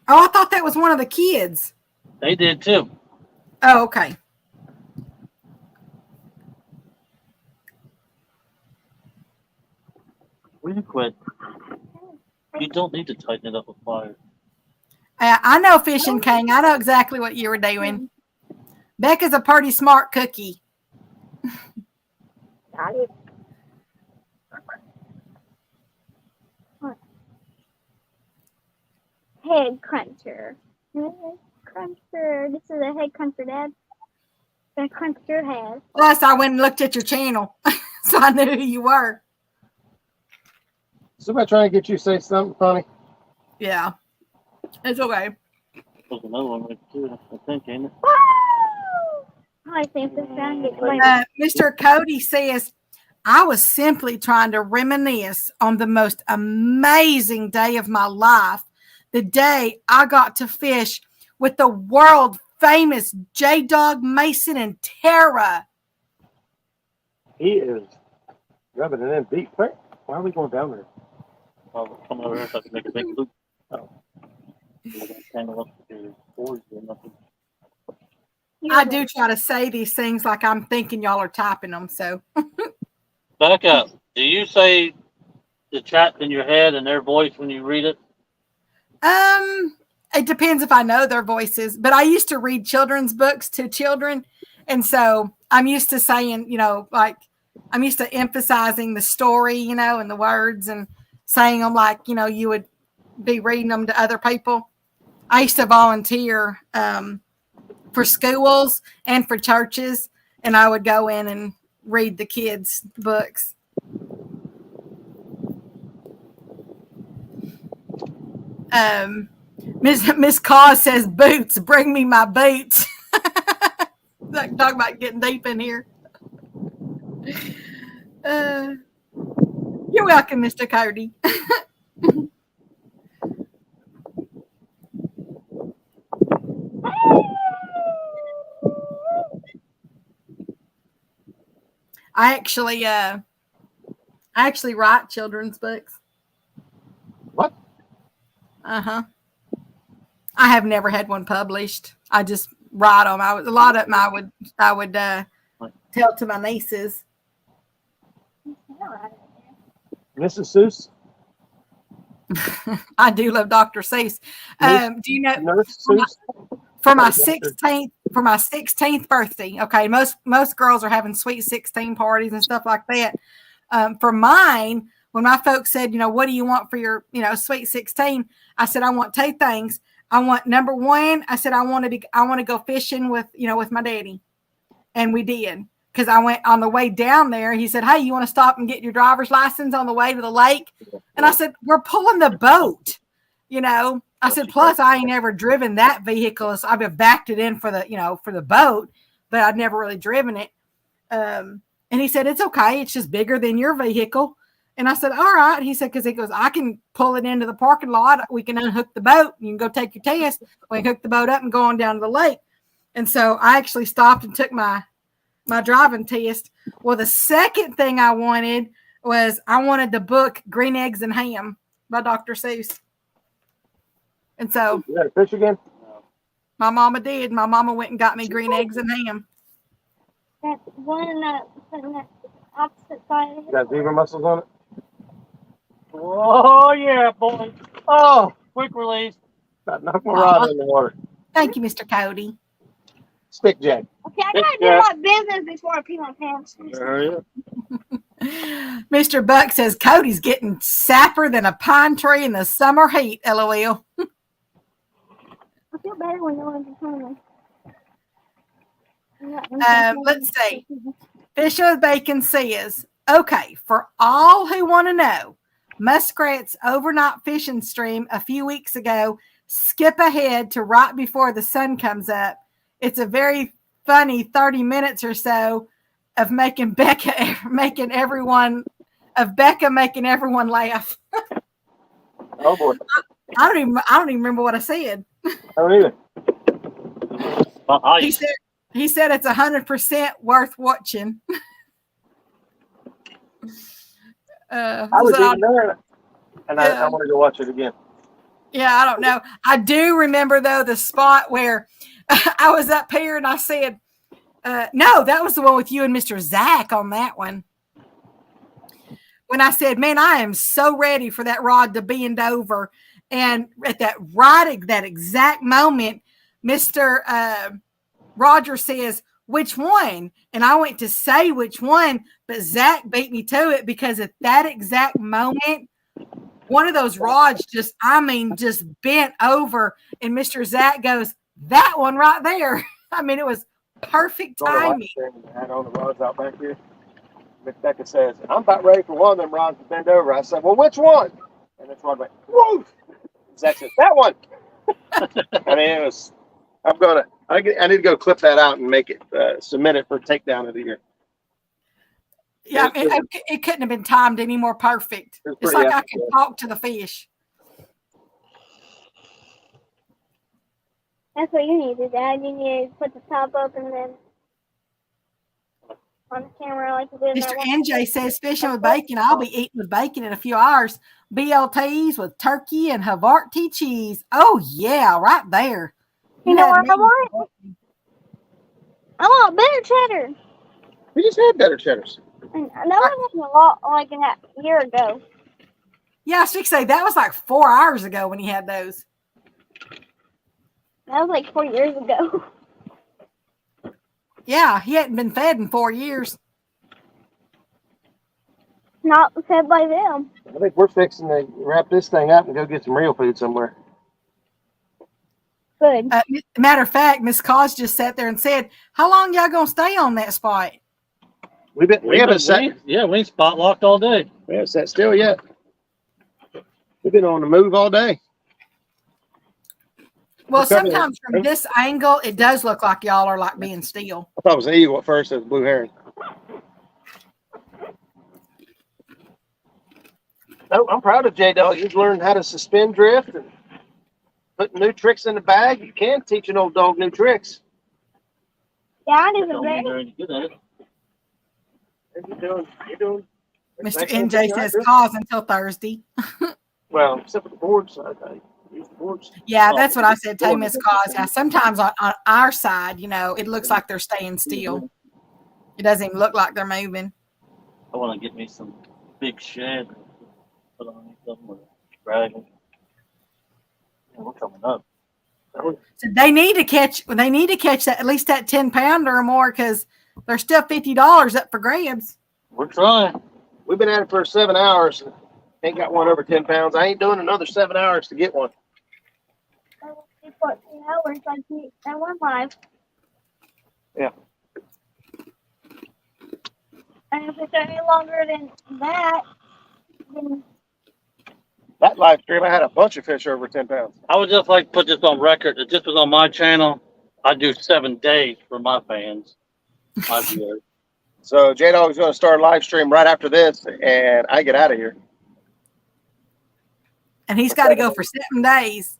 Oh, I thought that was one of the kids. They did too. Oh, okay. Will you quit? You don't need to tighten it up with pliers. I know Fishing King. I know exactly what you were doing. Becca's a pretty smart cookie. Got it. Head cruncher. Head cruncher. This is a head cruncher, Dad. Gonna crunch your head. Plus, I went and looked at your channel, so I knew who you were. Somebody trying to get you to say something funny? Yeah. It's okay. There's another one right too, I think, ain't it? I think this sound gets Mr. Cody says, I was simply trying to reminisce on the most amazing day of my life, the day I got to fish with the world famous J-Dog, Mason, and Tara. He is rubbing it in deep. Why are we going down there? I'll come over here so I can make a big loop. Oh. I'm gonna tangle up the boards or nothing. I do try to say these things like I'm thinking y'all are typing them. So Back up. Do you say the chat in your head and their voice when you read it? it depends if I know their voices, but I used to read children's books to children. And so I'm used to saying, like I'm used to emphasizing the story, and the words and saying them like, you would be reading them to other people. I used to volunteer for schools and for churches, and I would go in and read the kids' books. Miss Cause says, boots, bring me my boots. Like, talk about getting deep in here. You're welcome, Mr. Cody. I actually write children's books. What? Uh-huh. I have never had one published. I just write them. A lot of them I would tell to my nieces. Mrs. Seuss? I do love Dr. Seuss. Do you know Nurse Seuss? for my 16th birthday? Okay, most girls are having sweet 16 parties and stuff like that. For mine, when my folks said, what do you want for your, sweet 16? I said, I want two things. I want, number one, I said, I want to go fishing with my daddy. And we did. Because I went on the way down there. He said, hey, you want to stop and get your driver's license on the way to the lake? And I said, we're pulling the boat. I said, plus I ain't ever driven that vehicle. So I've backed it in for the boat, but I'd never really driven it. And he said, it's okay. It's just bigger than your vehicle. And I said, all right. He said, because he goes, I can pull it into the parking lot. We can unhook the boat. You can go take your test. We can hook the boat up and go on down to the lake. And so I actually stopped and took my driving test. Well, the second thing I wanted was I wanted the book Green Eggs and Ham by Dr. Seuss. And so You got to fish again? my mama did. My mama went and got me Green Eggs and Ham. That one opposite side of You it. got zebra mussels on it? Oh yeah, boy. Oh, quick release. About knock my Aw. rod in the water. Thank you, Mr. Cody. Stick jack. Okay, I Good gotta do job. my business before I pee my pants. Mr. Buck says Cody's getting sapper than a pine tree in the summer heat. LOL. I feel better when no one's behind me. Let's see. Fish with Bacon says, okay, for all who want to know, Muskrat's overnight fishing stream a few weeks ago, skip ahead to right before the sun comes up. It's a very funny 30 minutes or so of making Becca making everyone laugh. Oh boy. I don't even remember what I said. I don't either. Ice. He said it's 100% worth watching. I was even there, and Yeah. I want to go watch it again. Yeah, I don't know. I do remember though the spot where I was up here and I said, no, that was the one with you and Mr. Zach on that one. When I said, man, I am so ready for that rod to bend over. And at that exact moment, Mr. Roger says, which one? And I went to say which one, but Zach beat me to it because at that exact moment, one of those rods just bent over. And Mr. Zach goes, that one right there. I mean, it was perfect timing. I had all the rods out back here. Miss Becca says, I'm about ready for one of them rods to bend over. I said, well, which one? And this rod went, whoa! Zach said, that one. I mean, it was, I need to go clip that out and make it, submit it for takedown of the year. Yeah, it couldn't have been timed any more perfect. It's like I can talk to the fish. That's what you need to do, Dad. You need to put the top up and then on the camera like you did. Mr. NJ says fishing with bacon. I'll be eating with bacon in a few hours. BLTs with turkey and Havarti cheese. Oh yeah, right there. You know what I want? I want better cheddar. We just had better cheddars. And that was a lot like a year ago. Yeah, I should say that was like 4 hours ago when he had those. That was like 4 years ago. Yeah, he hadn't been fed in 4 years. Not fed by them. I think we're fixing to wrap this thing up and go get some real food somewhere. Good. Matter of fact, Miss Cos just sat there and said, how long y'all gonna stay on that spot? We haven't sat spot locked all day. We haven't sat still yet. We've been on the move all day. Well, sometimes from this angle, it does look like y'all are like being still. I thought it was an eagle at first. It was blue heron. No, I'm proud of Jaydog. He's learned how to suspend drift and put new tricks in the bag. You can teach an old dog new tricks. Dad is a Don't mean very they're any good at it. You're doing. Mr. NJ says cause until Thursday. Well, except for the boards. I use the boards. Yeah, that's what I said too, Miss Cause. Yeah, sometimes on our side, it looks like they're staying still. It doesn't even look like they're moving. I want to get me some big shed. Put on something with a dragon. Yeah, we're coming up. So they need to catch that at least that 10-pounder or more because they're still $50 up for grabs. We're trying. We've been at it for 7 hours. Ain't got one over 10 pounds. I ain't doing another 7 hours to get one. I want to put 2 hours like that one live. Yeah. And if it's any longer than that, then That live stream, I had a bunch of fish over 10 pounds. I would just like to put this on record. It just was on my channel. I do 7 days for my fans. My viewers. So Jaydog is going to start a live stream right after this, and I get out of here. And he's got to go for 7 days.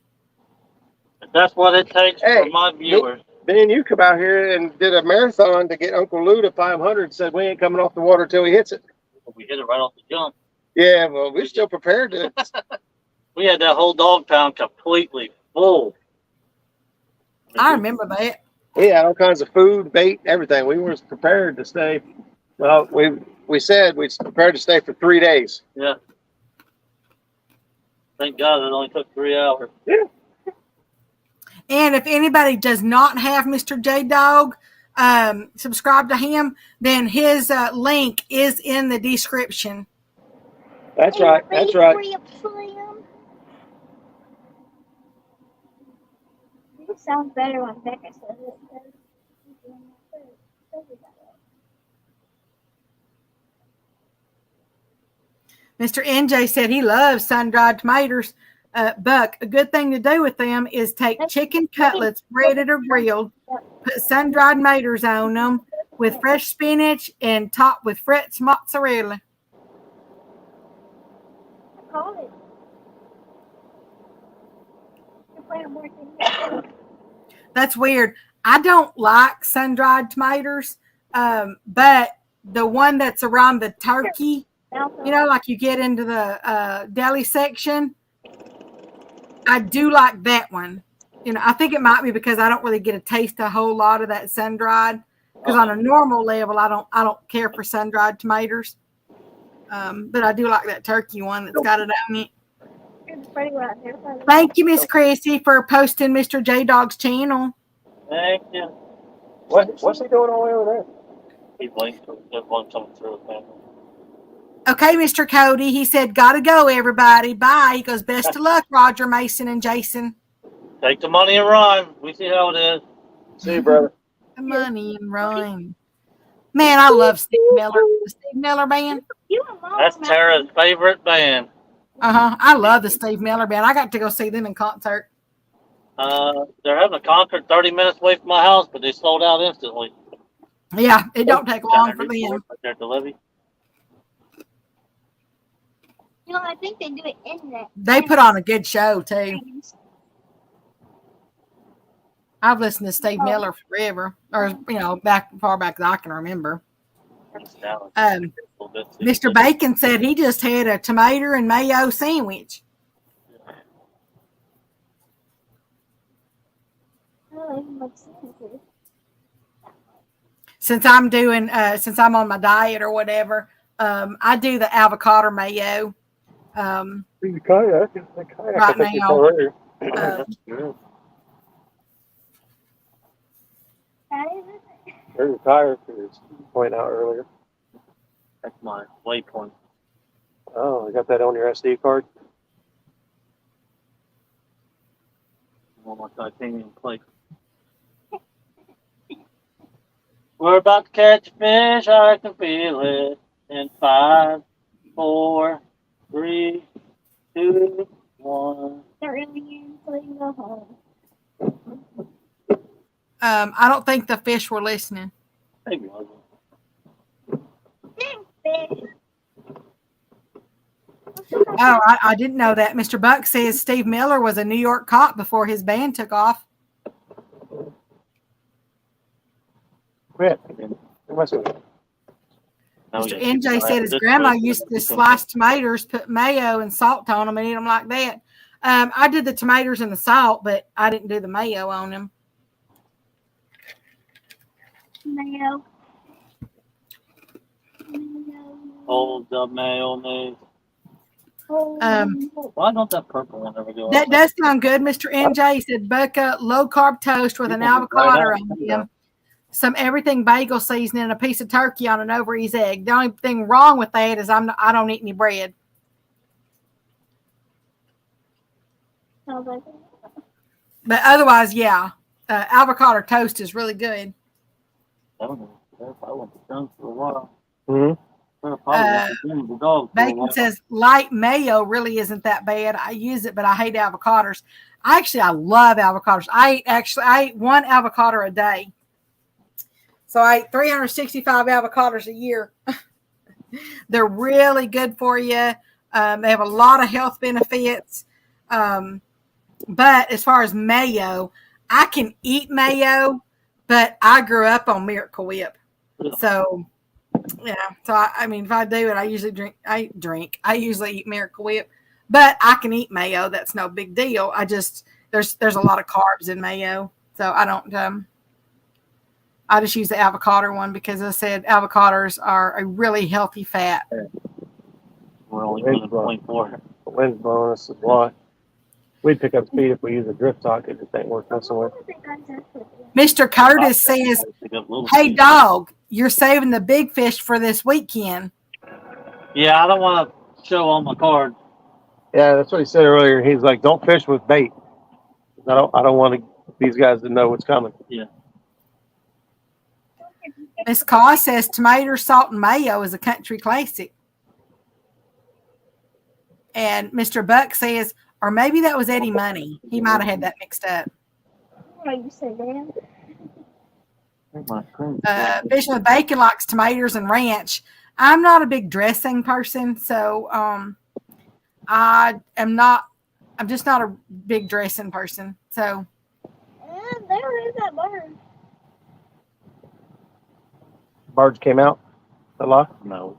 If that's what it takes Hey, for my viewers. Me and you come out here and did a marathon to get Uncle Lou to 500. Said we ain't coming off the water till he hits it. We hit it right off the jump. Yeah, well, we're still prepared to. We had that whole dog pound completely full. I remember that. We had all kinds of food, bait, everything. We were prepared to stay. Well, we said we'd prepared to stay for 3 days. Yeah. Thank God it only took 3 hours. And if anybody does not have Mr. Jaydog, subscribe to him, then his link is in the description. That's right. That's right. It sounds better when Becca says it. Mr. NJ said he loves sun-dried tomatoes. Buck, a good thing to do with them is take chicken cutlets, breaded or grilled, put sun-dried tomatoes on them with fresh spinach and top with Fritz mozzarella. I called it. That's weird. I don't like sun-dried tomatoes, but the one that's around the turkey, you know, like you get into the deli section, I do like that one. You know, I think it might be because I don't really get to taste a whole lot of that sun-dried. Because on a normal level, I don't care for sun-dried tomatoes, but I do like that turkey one that's got it on it. Thank you, Miss Chrissy, for posting Mr. Jaydog's channel. Thank you. What's he doing all the way over there? He blinked. There's one coming through the camera. Okay, Mr. Cody. He said, gotta go, everybody. Bye. He goes, best of luck, Roger, Mason, and Jason. Take the money and run. We see how it is. See you, brother. The money and run. Man, I love Steve Miller. The Steve Miller band. That's Tara's favorite band. I love the Steve Miller band. I got to go see them in concert. They're having a concert 30 minutes away from my house, but they sold out instantly. Yeah, it don't take long for them. Right there at the levee. You know, I think they do it in there. They put on a good show, too. I've listened to Steve Miller forever, or, you know, far back as I can remember. Mr. Bacon said he just had a tomato and mayo sandwich. Since I'm on my diet or whatever, I do the avocado mayo. Kayak. Right now. There's a kayak you was pointing out earlier. That's my waypoint. Oh, you got that on your SD card? On my titanium plate. We're about to catch fish. I can feel it. In 5, 4, 3, 2, 1. I don't think the fish were listening. Maybe I Oh, I didn't know that. Mr. Buck says Steve Miller was a New York cop before his band took off. Quit. It must be. Mr. NJ said his grandma used to slice tomatoes, put mayo and salt on them, and eat them like that. I did the tomatoes and the salt, but I didn't do the mayo on them. Mayo. hold the mayonnaise. Um, Why don't that purple one ever go? That does sound good, Mr. NJ. He said, Becca, low carb toast with an avocado on them, some everything bagel seasoning, and a piece of turkey on an over easy egg. The only thing wrong with that is I don't eat any bread. But otherwise, yeah, avocado toast is really good. I don't know. I went to town for a while. Mm-hmm. Bacon says light mayo really isn't that bad. I use it, but I hate avocados. I love avocados. I eat one avocado a day. So I eat 365 avocados a year. They're really good for you. They have a lot of health benefits. But as far as mayo, I can eat mayo, but I grew up on Miracle Whip. So, yeah. So, I mean, if I do it, I usually I usually eat Miracle Whip. But I can eat mayo. That's no big deal. there's a lot of carbs in mayo. So, I don't I just use the avocado one because I said avocados are a really healthy fat. We're only doing 0.4. The wind's blowing us a lot. We'd pick up speed if we use a drift sock. It just ain't worth messing with. Mr. Curtis says, "Hey dog, you're saving the big fish for this weekend." Yeah, I don't want to show all my cards. Yeah, that's what he said earlier. He's like, don't fish with bait. I don't want these guys to know what's coming. Yeah. Miss Caw says tomato, salt, and mayo is a country classic. And Mr. Buck says, or maybe that was Eddie Money. He might have had that mixed up. Oh, you said that. Fishing with bacon likes tomatoes and ranch. I'm not a big dressing person, so I'm just not a big dressing person. So there is that bird. Birds came out a lot? No.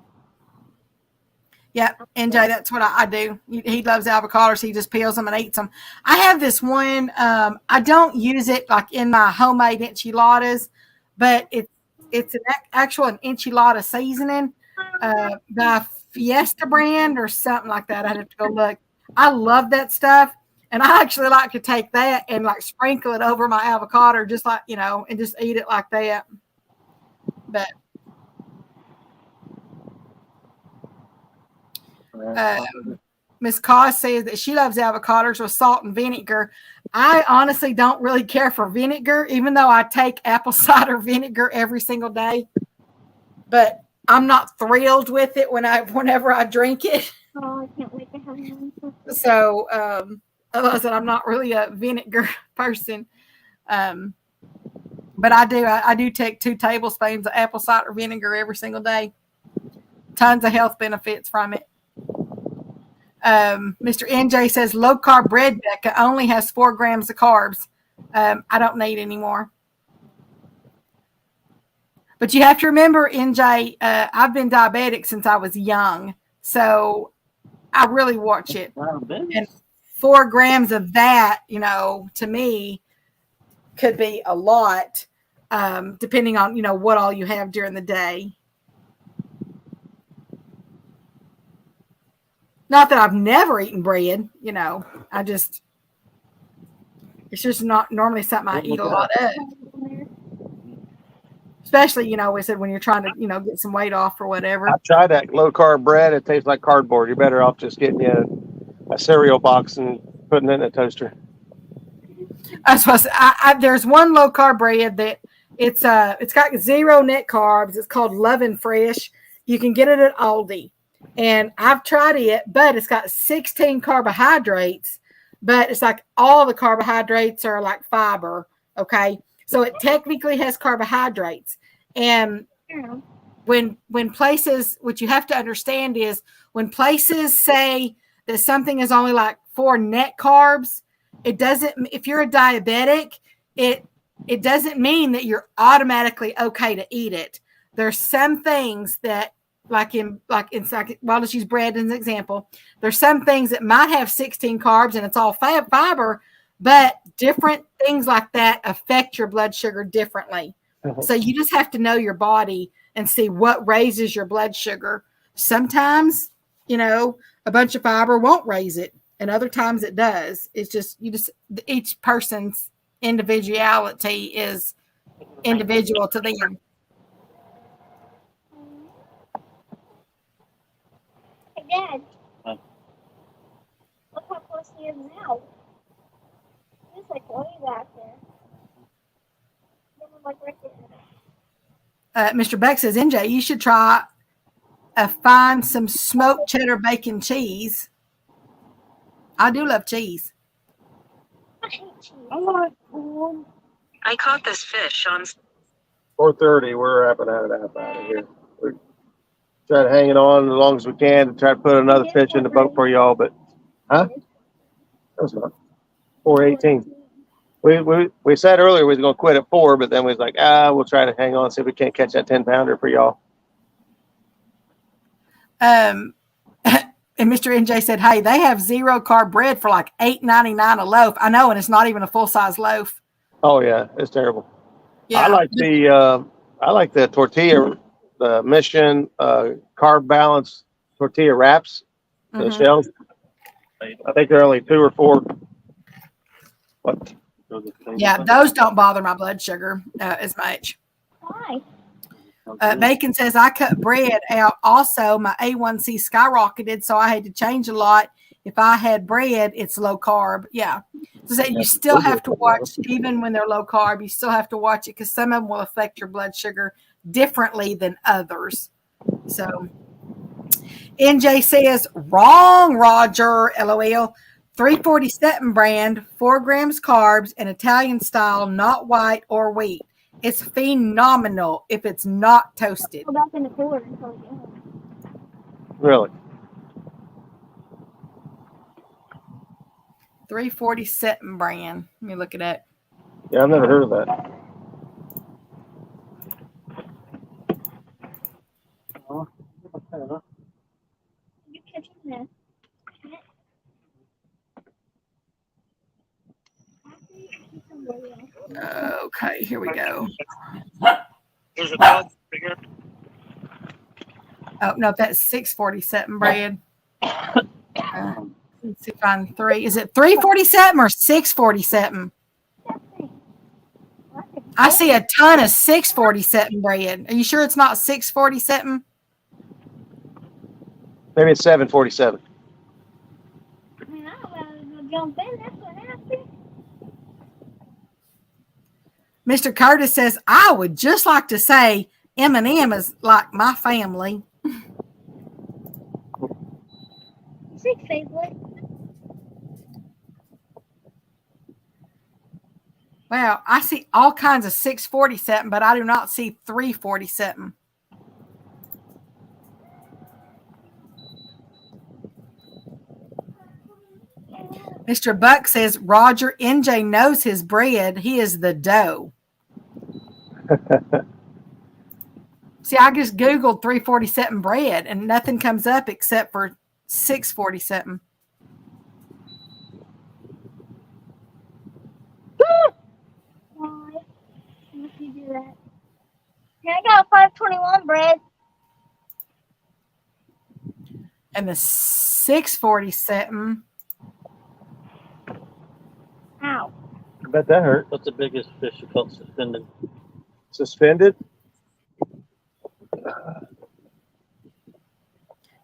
yeah, NJ, that's what I do. He loves avocados. He just peels them and eats them. I have this one. I don't use it like in my homemade enchiladas, but it's an actual enchilada seasoning by Fiesta brand or something like that. I'd have to go look. I love that stuff. And I actually like to take that and like sprinkle it over my avocado, just like, and just eat it like that. But Miss Caw says that she loves avocados with salt and vinegar. I honestly don't really care for vinegar, even though I take apple cider vinegar every single day. But I'm not thrilled with it whenever I drink it. Oh, I can't wait to have one. So, otherwise, I'm not really a vinegar person. But I do take 2 tablespoons of apple cider vinegar every single day. Tons of health benefits from it. Mr. NJ says low carb bread, Becca, only has 4 grams of carbs. I don't need any more. But you have to remember, NJ, I've been diabetic since I was young. So I really watch it. And 4 grams of that, to me, could be a lot, depending on, what all you have during the day. Not that I've never eaten bread, it's just not normally something I eat a lot of. Especially, we said when you're trying to, get some weight off or whatever. I tried that low carb bread. It tastes like cardboard. You're better off just getting you a cereal box and putting it in a toaster. There's one low carb bread that it's got 0 net carbs. It's called Love and Fresh. You can get it at Aldi. And I've tried it, but it's got 16 carbohydrates, but it's like all the carbohydrates are like fiber. Okay. So it technically has carbohydrates. And when places, what you have to understand is when places say that something is only like 4 net carbs, it doesn't, if you're a diabetic, it doesn't mean that you're automatically okay to eat it. There's some things that, I'll just use bread as an example. There's some things that might have 16 carbs and it's all fiber, but different things like that affect your blood sugar differently. So you just have to know your body and see what raises your blood sugar. Sometimes, a bunch of fiber won't raise it, and other times it does. It's just, each person's individuality is individual to them. Dad, look how close he is now. He's like way back there. Like right there. Mr. Beck says, NJ, you should try find some smoked cheddar bacon cheese. I do love cheese. I hate cheese. I caught this fish on 4:30. We're wrapping out of here. We're trying to hang it on as long as we can to try to put another fish in the boat for y'all. But, that was not 4:18. We said earlier we was going to quit at 4, but then we was like, we'll try to hang on, see if we can't catch that 10-pounder for y'all. And Mr. NJ said, hey, they have 0 carb bread for like $8.99 a loaf. I know, and it's not even a full-size loaf. Oh, yeah, it's terrible. Yeah. I like the tortilla, the Mission carb balance tortilla wraps, the Mhm. shells. I think they're only 2 or 4. What? Yeah, those don't bother my blood sugar as much. Why? Bacon says I cut bread out. Also, my A1C skyrocketed, so I had to change a lot. If I had bread, it's low carb. Yeah. So you still have to watch, even when they're low carb, you still have to watch it because some of them will affect your blood sugar differently than others. So NJ says, wrong, Roger, LOL. 347 brand, 4 grams carbs, and Italian style, not white or wheat. It's phenomenal if it's not toasted. Go back in the cooler until we get home. Really? 347 brand. Let me look at it. Yeah, I've never heard of that. You catching this? Okay, here we go. There's a dog here. Oh, no, that's 647 brand. Let's see if I'm 3. Is it 347 or 647? I see a ton of 647 bread. Are you sure it's not 647? Maybe it's 747. I mean, I don't want to jump in. That's what happened. Mr. Curtis says, I would just like to say M&M is like my family. 6 favorite. Well, I see all kinds of 647, but I do not see 347. Mr. Buck says, Roger, NJ knows his bread. He is the dough. See, I just Googled 347 bread and nothing comes up except for 647. Why must you do that? Hey, I got 521 bread. And the 647. Ow. I bet that hurt. What's the biggest fish you caught suspended? Suspended?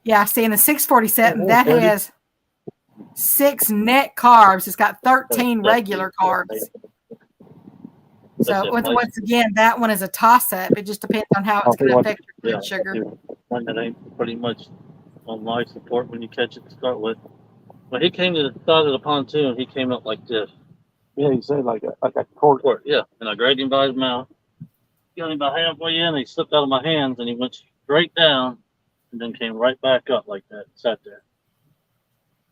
Yeah, I see in the 647, that 30. has 6 net carbs. It's got 13 regular carbs. So once again, that one is a toss-up. It just depends on how it's going to affect your blood sugar. One that ain't pretty much on life support when you catch it to start with. When he came to the side of the pontoon, he came up like this. Yeah, you say like a cord. Yeah, and I grabbed him by his mouth. Got him about halfway in, and he slipped out of my hands, and he went straight down, and then came right back up like that, sat there.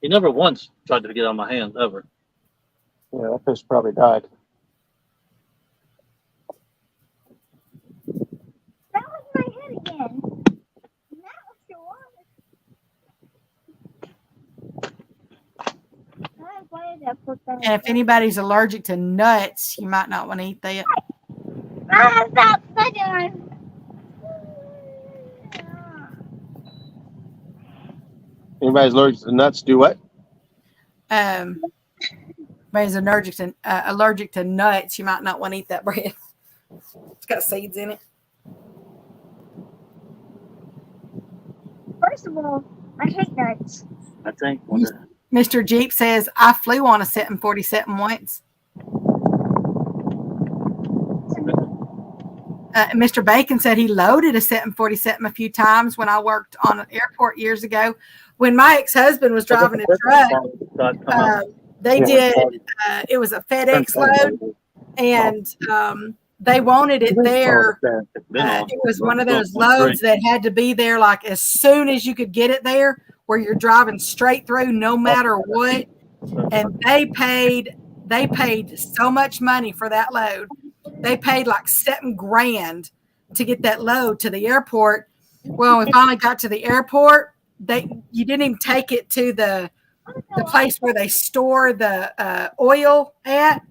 He never once tried to get out of my hands, ever. Yeah, that fish probably died. That was my head again. That was your water. Why did I put that? And if anybody's allergic to nuts, you might not want to eat that. Stop sucking my. Anybody's allergic to nuts, do what? Anybody's allergic to nuts, you might not want to eat that bread. It's got seeds in it. First of all, I hate nuts. I think. Mr. Jeep says, I flew on a 747 once. Mr. Bacon said he loaded a 747 a few times when I worked on an airport years ago. When my ex-husband was driving a truck, they did, it was a FedEx load, and they wanted it there. It was one of those loads that had to be there like as soon as you could get it there, where you're driving straight through no matter what. And they paid so much money for that load. They paid like $7,000 to get that load to the airport. Well, we finally got to the airport. You didn't even take it to the place where they store the oil at.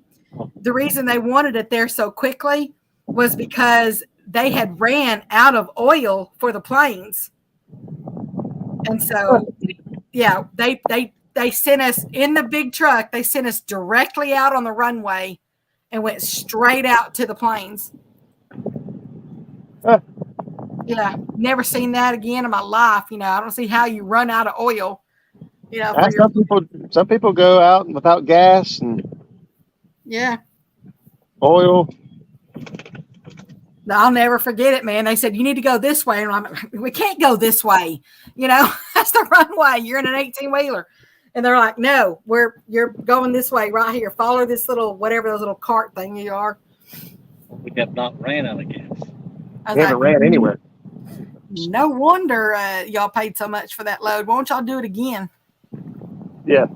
The reason they wanted it there so quickly was because they had ran out of oil for the planes. And so, yeah, they sent us in the big truck. They sent us directly out on the runway and went straight out to the planes. Huh. Yeah, never seen that again in my life. I don't see how you run out of oil. For your, Some people go out without gas and yeah. oil. I'll never forget it, man. They said, you need to go this way. And I'm like, we can't go this way. That's the runway. You're in an 18-wheeler. And they're like, no, you're going this way right here. Follow this little, whatever those little cart thing you are. We have not ran out of gas. I was Never ran anywhere. No wonder y'all paid so much for that load. Won't y'all do it again? Yeah.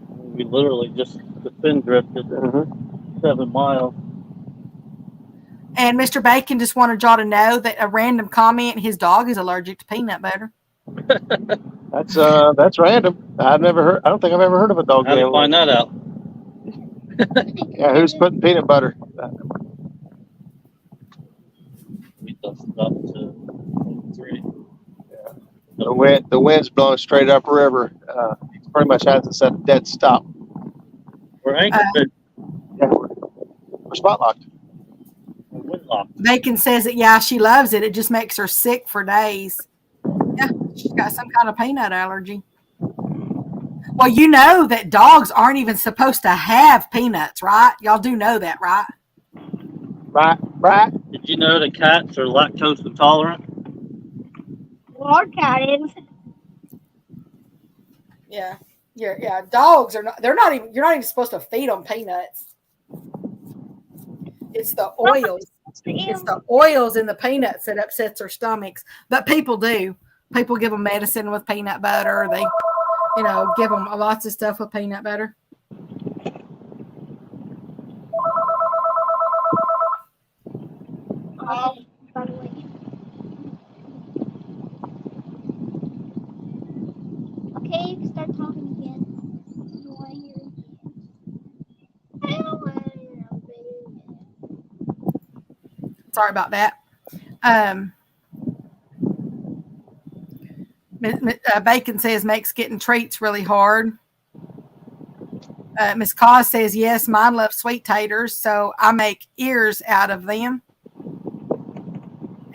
We literally just spin drifted 7 miles. And Mr. Bacon just wanted y'all to know that a random comment, his dog is allergic to peanut butter. That's random. I don't think I've ever heard of a dog. How do you find that out? Yeah, who's putting peanut butter? We just stopped to 3. The wind's blowing straight upriver. Pretty much has us at a dead stop. We're anchor Yeah, we're spot locked. wind locked. Bacon says that, yeah, she loves it. It just makes her sick for days. Yeah, she's got some kind of peanut allergy. Well, you know that dogs aren't even supposed to have peanuts, right? Y'all do know that, right? Right. Did you know that cats are lactose intolerant? Well, our cat is. Yeah. Yeah. Dogs are not, you're not even supposed to feed them peanuts. It's the oils. It's the oils in the peanuts that upsets their stomachs. But people do. People give them medicine with peanut butter. They, give them lots of stuff with peanut butter. By the way. Okay, you can start talking again. I don't want to hear it again. I don't want to hear it again. Sorry about that. Bacon says makes getting treats really hard. Miss Cause says, yes, mine love sweet taters, so I make ears out of them.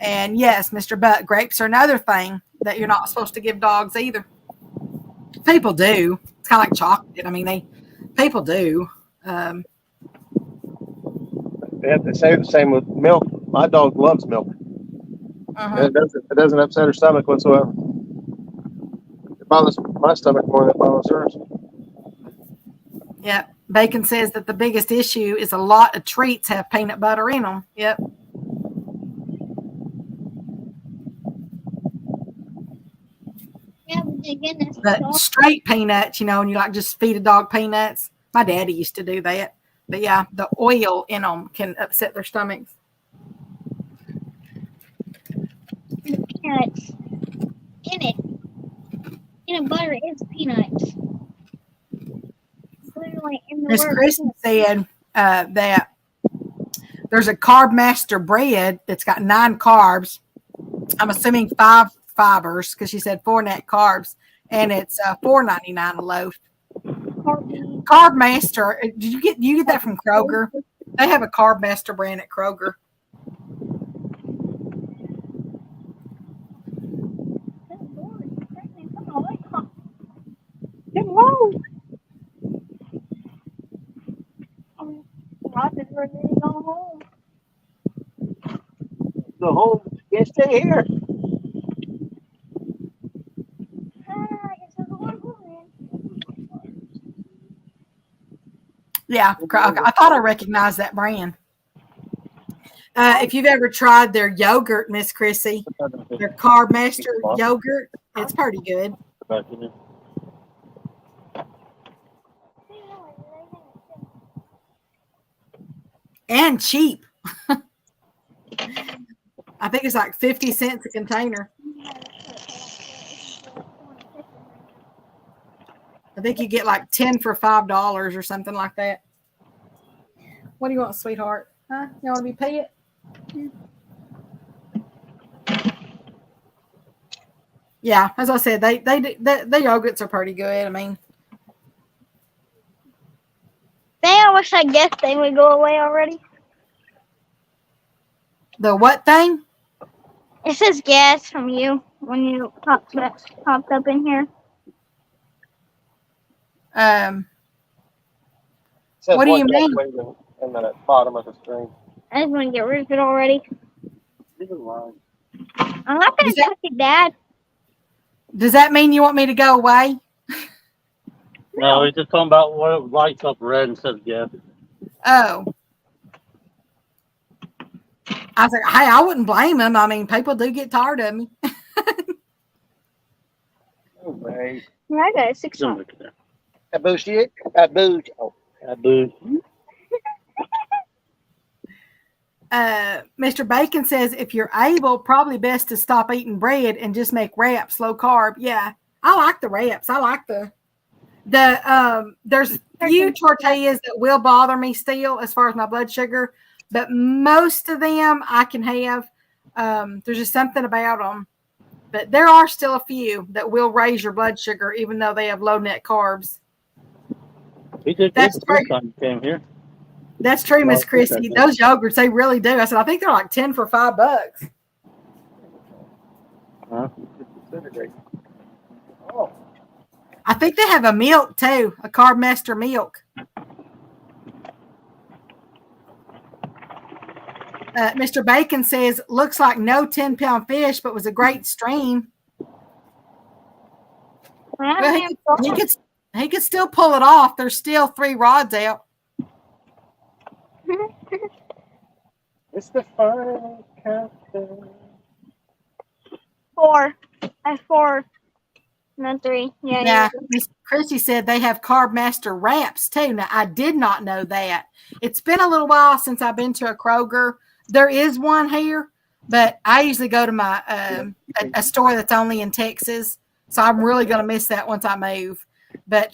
And yes, Mr. Butt, grapes are another thing that you're not supposed to give dogs either. People do. It's kind of like chocolate. I mean, people do. They have to say the same with milk. My dog loves milk. Uh-huh. It doesn't upset her stomach whatsoever. It bothers my stomach more than it bothers hers. Yep. Bacon says that the biggest issue is a lot of treats have peanut butter in them. Yep. Yeah, but But straight peanuts, and you just feed a dog peanuts. My daddy used to do that. But yeah, the oil in them can upset their stomachs. the peanuts in it. Peanut butter is peanuts. Literally in the Miss word. Christy said that there's a Carb Master bread that's got 9 carbs. I'm assuming 5 fibers because she said 4 net carbs, and it's $4.99 a loaf. Carb Master. Did you get that from Kroger? They have a Carb Master brand at Kroger. Go home. Go home. Can't stay here. I guess I'll go home. Yeah, I thought I recognized that brand. If you've ever tried their yogurt, Miss Chrissy, their Carb Master yogurt, it's pretty good. And cheap. I think it's like 50 cents a container. I think you get like 10 for $5 or something like that. What do you want, sweetheart? Huh? You want to be pet? Yeah, as I said, the yogurts are pretty good. I mean, Dang, I wish I guessed they would go away already. the what thing? It says gas from you when you popped up in here. It says What do one you guest mean? waiting in the bottom of the screen. I just want to get rid of it already. Leave it alone. I'm not going Does to that- touch it, Dad. Does that mean you want me to go away? No, he's just talking about what it lights up red and says yes. Oh. I was like, hey, I wouldn't blame him. I mean, people do get tired of me. Oh, man. Yeah, I got a 6 Don't on. look at that. Aboosh. Aboosh. Oh, Boo. Mr. Bacon says if you're able, probably best to stop eating bread and just make wraps, low carb. Yeah, I like the wraps. I like the there's few tortillas that will bother me still as far as my blood sugar, but most of them I can have. There's just something about them, but there are still a few that will raise your blood sugar even though they have low net carbs. He did That's good the first time he came here. That's true, Miss Chrissy. Those yogurts, they really do. I said, I think they're like 10 for $5. Huh? Oh. I think they have a milk too, a Carb Master milk. Mr. Bacon says, looks like no 10-pound fish, but was a great stream. Well, he could still pull it off. There's still 3 rods out. It's the final countdown. 4. I have 4. No, 3. Yeah. Now, Miss Chrissy said they have Carb Master wraps too. Now, I did not know that. It's been a little while since I've been to a Kroger. There is one here, but I usually go to my a store that's only in Texas. So I'm really going to miss that once I move. But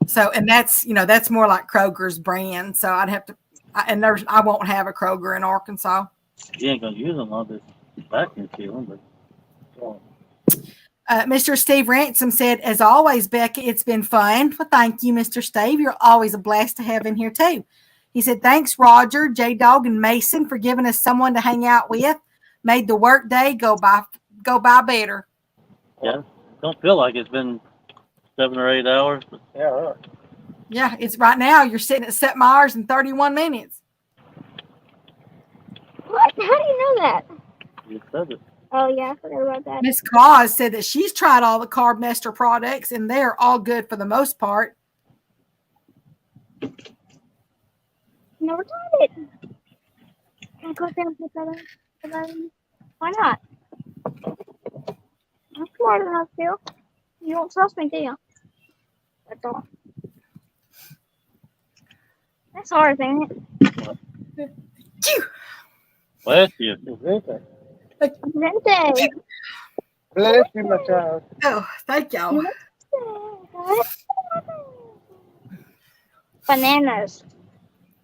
so, and that's, that's more like Kroger's brand. So I'd have to, I won't have a Kroger in Arkansas. You ain't gonna use them on this vacuum sealing, but Mr. Steve Ransom said, as always, Becca, it's been fun. Well, thank you, Mr. Steve. You're always a blast to have in here, too. He said, thanks, Roger, J-Dog, and Mason for giving us someone to hang out with. Made the work day go by better. yeah, don't feel like it's been 7 or 8 hours. But Yeah, right. Yeah, it's right now. You're sitting at 7 hours and 31 minutes. What? How do you know that? you said it. Oh, yeah, I forgot about that. Miss Claus said that she's tried all the Carb Master products, and they're all good for the most part. Never tried it. Can I go down and put that in? Why not? I'm smart enough to. You don't trust me, do you? I don't. That's hard, ain't it? Phew. Bless you. Vente. Bless you, my child. Oh, thank y'all. Bananas.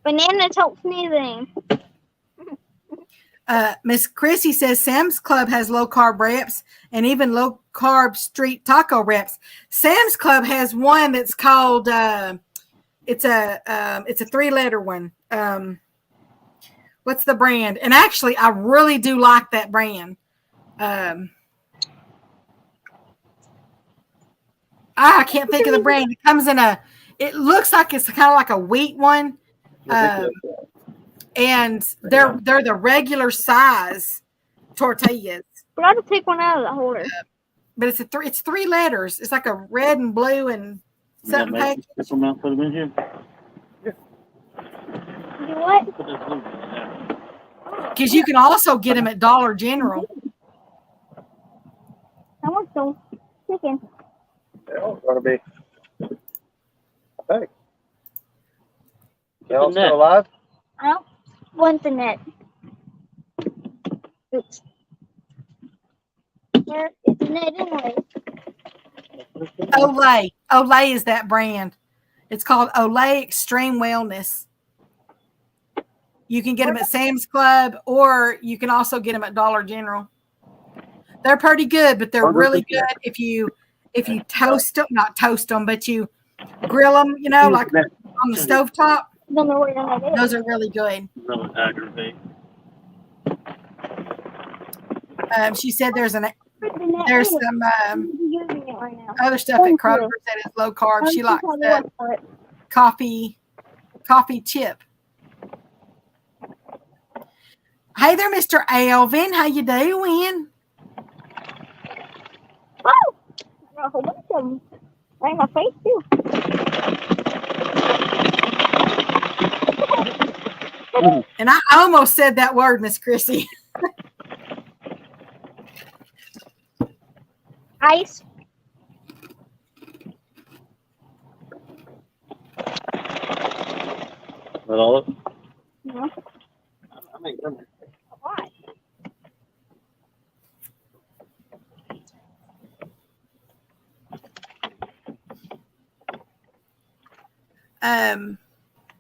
Bananas help sneezing. Miss Chrissy says Sam's Club has low carb wraps and even low carb street taco wraps. Sam's Club has one that's called it's a 3-letter one. What's the brand? And actually, I really do like that brand. I can't think of the brand. It comes in it looks like it's kind of like a wheat one. And they're the regular size tortillas. But I have to take one out of the holder. But it's 3 letters. It's like a red and blue and something package. Put them out, put them in here. Do what? Put this blue one in there. Because you can also get them at Dollar General. I want some chicken. They're going to be. I think. Put They're all the net. still alive? I don't want the net. Oops. Where is the net anyway? Olay. Olay is that brand. It's called Olay Extreme Wellness. You can get them at Sam's Club, or you can also get them at Dollar General. They're pretty good, but they're really good if you toast them, not toast them, but you grill them, you know, like on the stovetop. Don't know where that is. Those are really good. Another aggravate. She said there's some Using it right now. other stuff at Thank Kroger you. that is low carb. She likes Tell me what for it. coffee chip. Hey there, Mr. Alvin. How you doing? Oh! A whole bunch of them. Right in my face, too. And I almost said that word, Miss Chrissy. Ice. That all it? No. Why?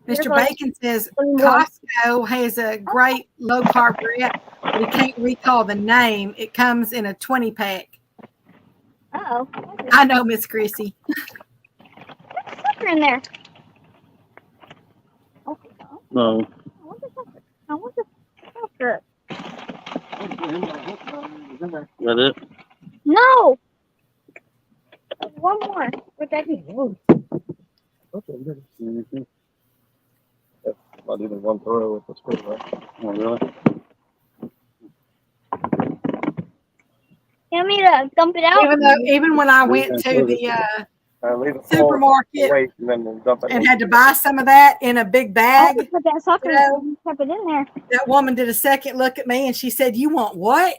Mr. Bacon says Costco has a great low carb wrap, but he can't recall the name. It comes in a 20 pack. Uh-oh. I know, Miss Chrissy. There's a sucker in there. Okay, No. I want the sucker. Is that it? No! There's one more. Where'd that be? Mm-hmm. Not even one throw with the spoon, right? Oh, really? You want me to dump it out? Even when I went to the Leave it supermarket wait, and then we'll dump it and in. had to buy some of that in a big I bag, just put that sucker and kept it in there. that woman did a second look at me and she said, "You want what?"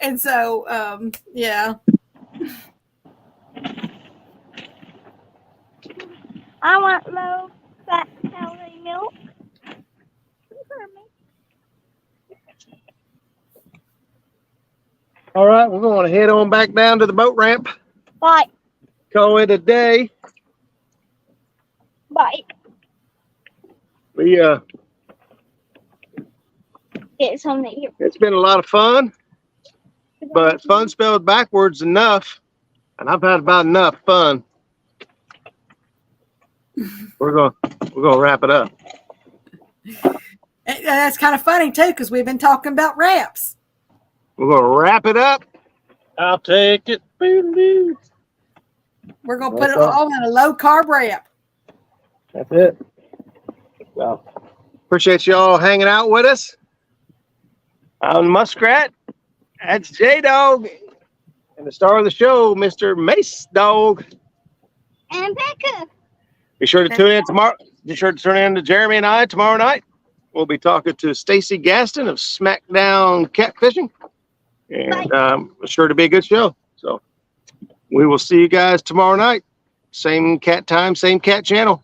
And so, yeah. I want low fat calorie milk. All right, we're going to head on back down to the boat ramp. Bye. Call it a day. Bye. We Get something here. it's been a lot of fun, but fun spelled backwards enough, and I've had about enough fun. We're gonna wrap it up. And that's kind of funny too, because we've been talking about wraps. We're gonna wrap it up. I'll take it. We're gonna put it all in a low carb wrap. That's it. Well, appreciate y'all hanging out with us. I'm Muskrat. That's Jaydog. And the star of the show, Mr. Mace Dog. And Becca. Be sure to tune in tomorrow. Be sure to tune in to Jeremy and I tomorrow night. We'll be talking to Stacy Gaston of Smackdown Catfishing. And it's sure to be a good show. So we will see you guys tomorrow night. Same cat time, same cat channel.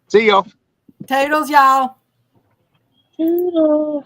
See y'all. Toodles, y'all. Toodles.